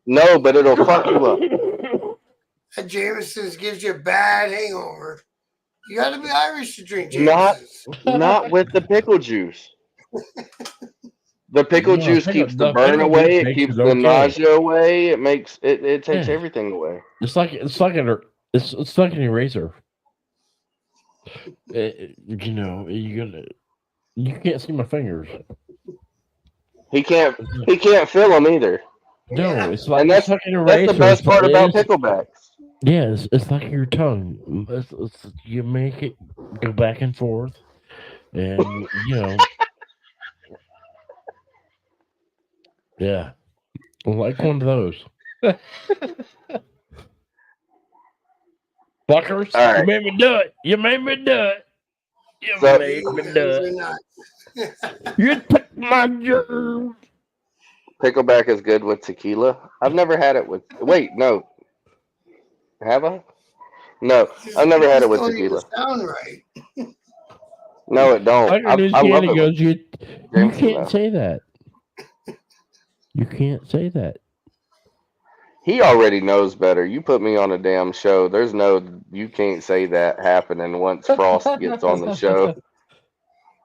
No, but it'll fuck you up. That Jameson's gives you a bad hangover. You got to be Irish to drink Jameson's. Not with the pickle juice. The pickle juice keeps the burn away. It keeps the nausea away. It makes it takes everything away. It's like an eraser. You know, you can't see my fingers. He can't feel them either. No, it's like, and that's like an eraser. That's the best part about picklebacks. Yeah, it's like your tongue. You make it go back and forth, and you know, yeah, like one of those. Fuckers, right. You made me do it. You made me do it. You made me do it. You took my germ. Pickleback is good with tequila. I've never had it with. Wait, no. Have I? No, I've never had it with tequila. Sound right. No, it don't. I love it. Goes, you can't say that. You can't say that. He already knows better. You put me on a damn show. There's no, you can't say that happening once Frost gets on the show.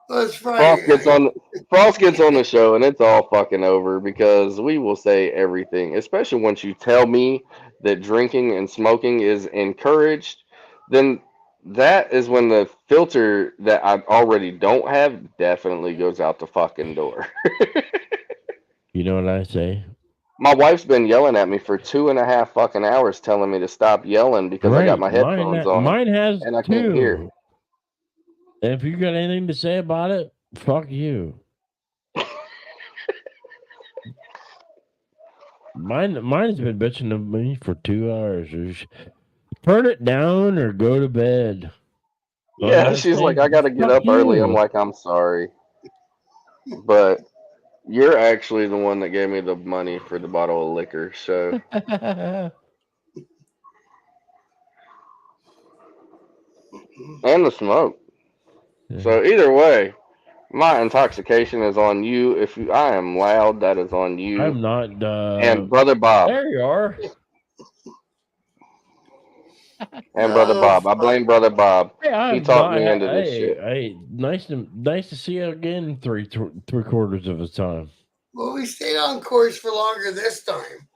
Frost gets on the show and it's all fucking over because we will say everything, especially once you tell me that drinking and smoking is encouraged. Then that is when the filter that I already don't have definitely goes out the fucking door. You know what I say? My wife's been yelling at me for 2.5 fucking hours, telling me to stop yelling because I got my headphones on. Mine has and I can't hear. If you got anything to say about it, fuck you. Mine's been bitching to me for 2 hours. Turn it down or go to bed. Yeah, she's like, I gotta get up early. I'm like, I'm sorry, but you're actually the one that gave me the money for the bottle of liquor. So and the smoke. So either way, my intoxication is on you. If I am loud, that is on you. I'm not. And Brother Bob. There you are. And Brother Bob. I blame Brother Bob. He talked me into this shit. Hey, nice to see you again. Three quarters of the time. Well, we stayed on course for longer this time.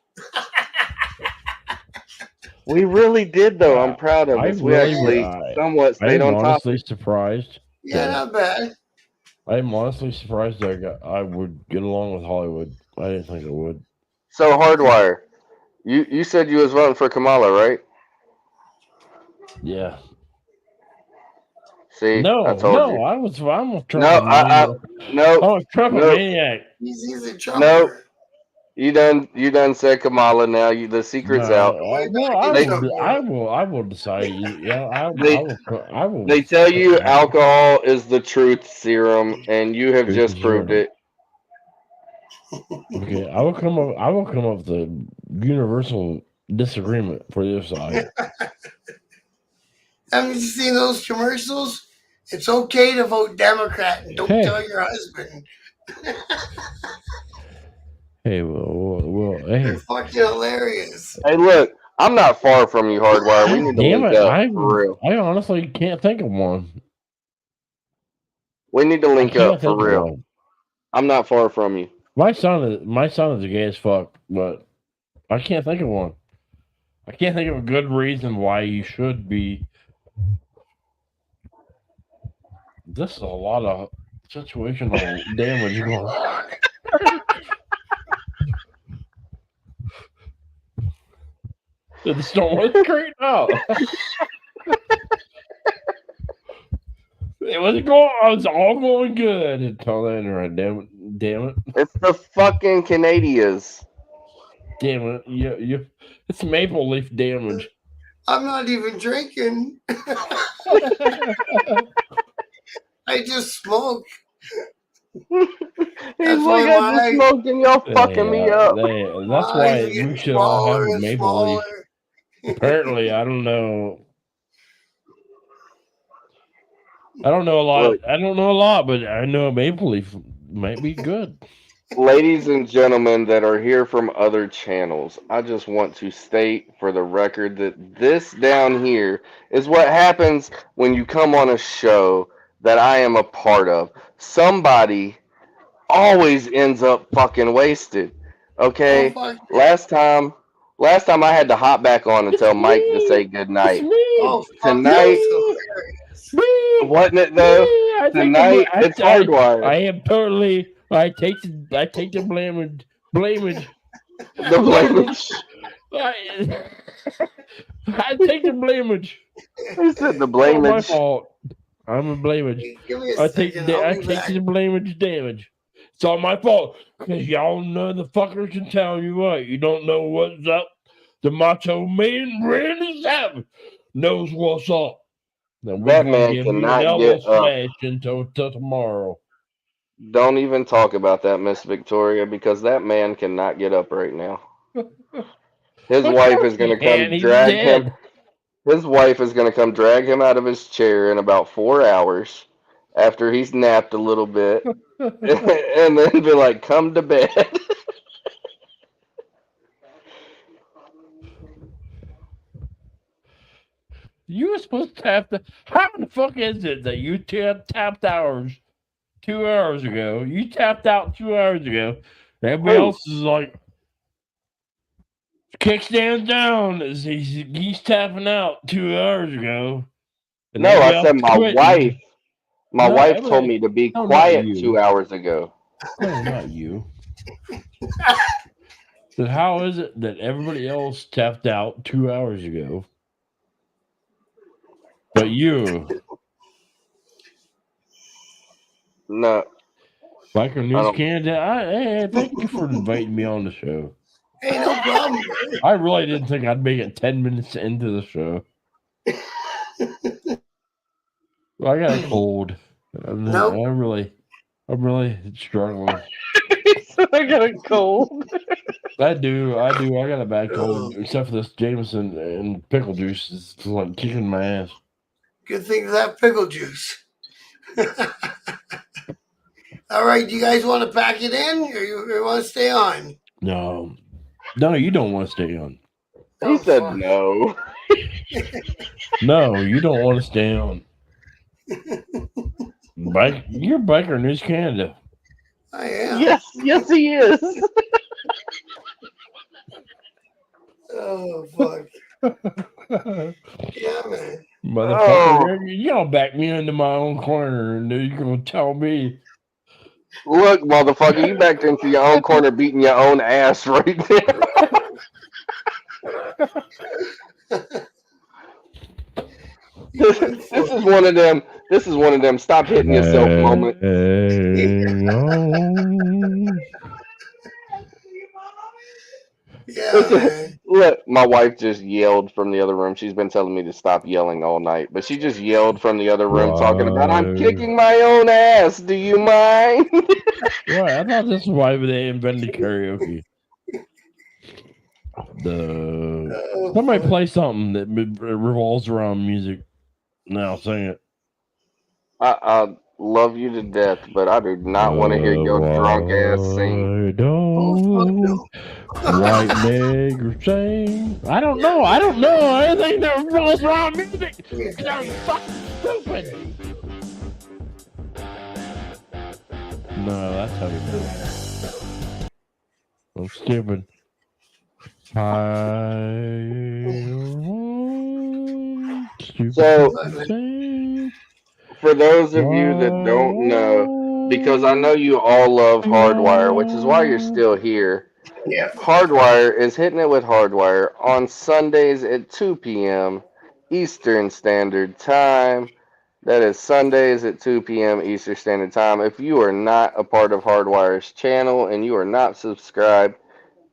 We really did, though. I'm proud of us. We actually somewhat stayed on top. I'm honestly surprised. Yeah, not bad. I'm honestly surprised I would get along with Hollywood. I didn't think I would. So Hardwire, you said you was voting for Kamala, right? Yeah. See, I told you. I'm a Trump. No, I'm a Trump maniac. He's a Trump. No, you done said Kamala. Now the secret's out. I will decide. Yeah, I will. They tell you alcohol is the truth serum, and you have just proved it. Okay, I will come up with a universal disagreement for your side. Haven't you seen those commercials? It's okay to vote Democrat. Don't tell your husband. Hey, well, hey. They're fucking hilarious. Hey, look, I'm not far from you, Hardwire. We need to link up for real. I honestly can't think of one. We need to link up for real. I'm not far from you. My son is gay as fuck, but I can't think of one. I can't think of a good reason why you should be. This is a lot of situational damage going on. This don't work great out. It was all going good until then, right? Damn it. It's the fucking Canadians. Damn it. You it's maple leaf damage. I'm not even drinking. I just smoke. He's like, I just smoked and y'all fucking me up. That's why we should all have maple leaf. Apparently, I don't know. I don't know a lot, but I know maple leaf might be good. Ladies and gentlemen that are here from other channels, I just want to state for the record that this down here is what happens when you come on a show that I am a part of. Somebody always ends up fucking wasted. Okay? Last time I had to hop back on and tell Mike to say goodnight. Tonight, wasn't it though? Tonight it's Hardwire. I am totally. I take the blamage. The blamage. I take the blamage. Who said the blamage? My fault. I'm a blamage. I take the blamage damage. It's all my fault because y'all know the fuckers can tell you what. You don't know what's up. The macho man Randy Savage knows what's up. That man cannot get up until tomorrow. Don't even talk about that, Miss Victoria, because that man cannot get up right now. His wife is going to come drag him. His wife is going to come drag him out of his chair in about 4 hours after he's napped a little bit, and then be like, "Come to bed." You were supposed to have to. How the fuck is it that you tapped hours 2 hours ago? You tapped out 2 hours ago. Everybody else is like, kickstands down. He's tapping out 2 hours ago. No, I said my wife. My wife told me to be quiet 2 hours ago. No, not you. So how is it that everybody else tapped out 2 hours ago? But you. No. Biker News Canada. Hey, thank you for inviting me on the show. Hey, no problem, brother. I really didn't think I'd make it 10 minutes into the show. Well, I got a cold. Nope. I'm really struggling. I got a cold. I do. I got a bad cold, except for this Jameson and pickle juice is like kicking my ass. Good thing for that pickle juice. All right, you guys want to pack it in, or you want to stay on? No, you don't want to stay on. He said no. No, you don't want to stay on. You're Biker News Canada. I am. Yes, he is. Oh, fuck. Yeah, man. Motherfucker, you don't back me into my own corner and you're going to tell me. Look, motherfucker, you backed into your own corner beating your own ass right now. This is one of them. This is one of them. Stop hitting yourself moment. Yeah, man. Look, my wife just yelled from the other room. She's been telling me to stop yelling all night, but she just yelled from the other room talking about I'm kicking my own ass. Do you mind? Well, I thought this is why they invented karaoke. Somebody play something that revolves around music. Now sing it. I love you to death, but I do not want to hear your drunk ass sing. White nigger sing. I don't know. Anything that revolves around music. I'm fucking stupid. No, that's heavy metal. I'm stupid. So, for those of you that don't know, because I know you all love Hardwire, which is why you're still here. Yeah. Hardwire is hitting it with Hardwire on Sundays at 2 p.m. Eastern Standard Time. That is Sundays at 2 p.m. Eastern Standard Time. If you are not a part of Hardwire's channel and you are not subscribed,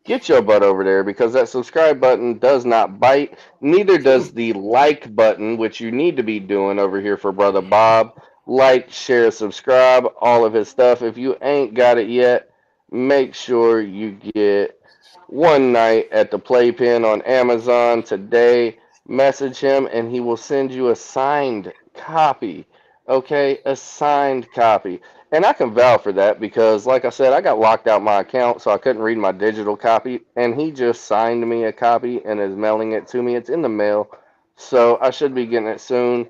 get your butt over there because that subscribe button does not bite. Neither does the like button, which you need to be doing over here for Brother Bob. Like, share, subscribe, all of his stuff. If you ain't got it yet, make sure you get One Night at the Playpen on Amazon today. Message him and he will send you a signed copy. Okay? A signed copy. And I can vouch for that because, like I said, I got locked out my account, so I couldn't read my digital copy. And he just signed me a copy and is mailing it to me. It's in the mail, so I should be getting it soon.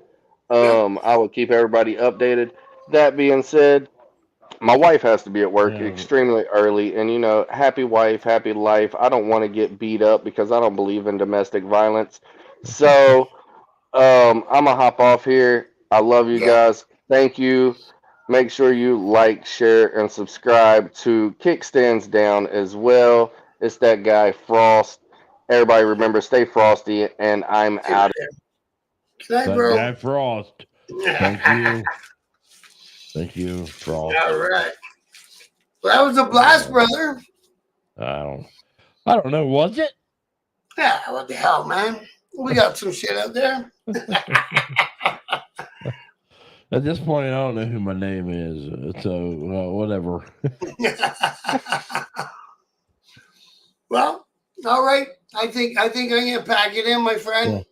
I will keep everybody updated. That being said, my wife has to be at work extremely early, and happy wife, happy life. I don't want to get beat up because I don't believe in domestic violence. So, I'm gonna hop off here. I love you guys. Thank you. Make sure you like, share, and subscribe to Kickstands Down as well. It's that guy Frost. Everybody remember, stay frosty, and I'm out. Good night, bro. That guy Frost. Thank you. Thank you, Frost. All right. Well, that was a blast, brother. I don't know. Was it? Yeah, what the hell, man? We got some shit out there. At this point, I don't know who my name is. So, whatever. Well, all right. I think I'm gonna pack it in, my friend.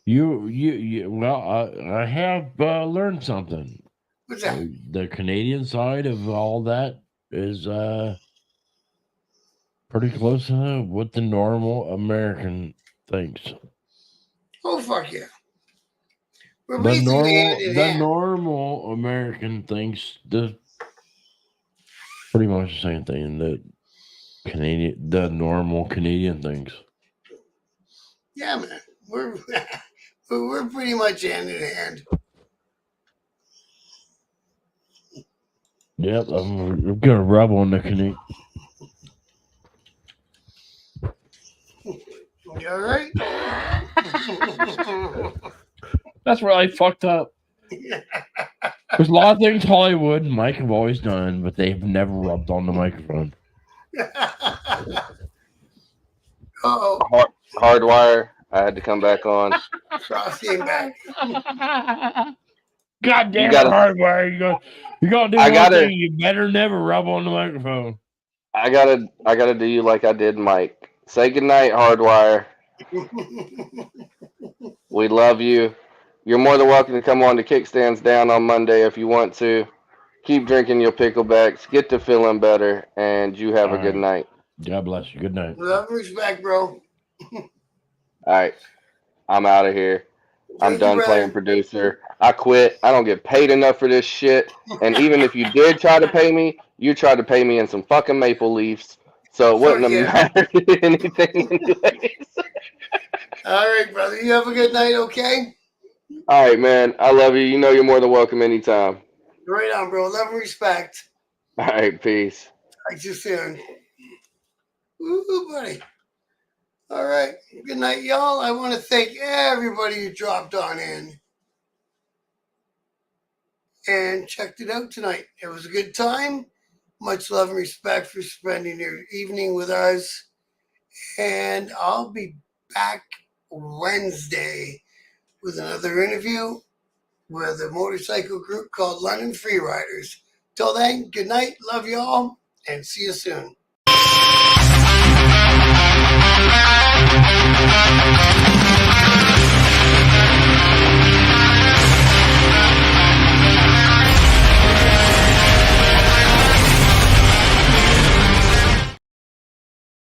You well, I have learned something. What's that? The Canadian side of all that is pretty close to what the normal American thinks. Oh, fuck yeah. We're The basically hand in hand. normal American thinks pretty much the same thing that the normal Canadian thinks. Yeah, man. We're pretty much hand in hand. Yep, I'm gonna rub on the Canadian. You all right? That's where I fucked up. There's a lot of things Hollywood and Mike have always done, but they've never rubbed on the microphone. Hardwire. I had to come back on. Frosty back. God damn gotta- it, Hardwire. You gotta do one thing. You better never rub on the microphone. I gotta do you like I did Mike. Say goodnight, Hardwire. We love you. You're more than welcome to come on to Kickstands Down on Monday if you want to. Keep drinking your picklebacks. Get to feeling better, and you have a good night. God bless you. Good night. Love and respect, bro. All right. I'm out of here. I'm done playing producer. I quit. I don't get paid enough for this shit. And even if you did try to pay me, you tried to pay me in some fucking maple leafs. So it wouldn't have mattered anything anyways. All right, brother. You have a good night, okay? All right, man. I love you. You know you're more than welcome anytime. Right on, bro. Love and respect. All right, peace. Talk to you soon. Woo, buddy. All right. Good night, y'all. I want to thank everybody who dropped on in and checked it out tonight. It was a good time. Much love and respect for spending your evening with us. And I'll be back Wednesday with another interview with a motorcycle group called London Freeriders. Till then, good night. Love y'all. And see you soon.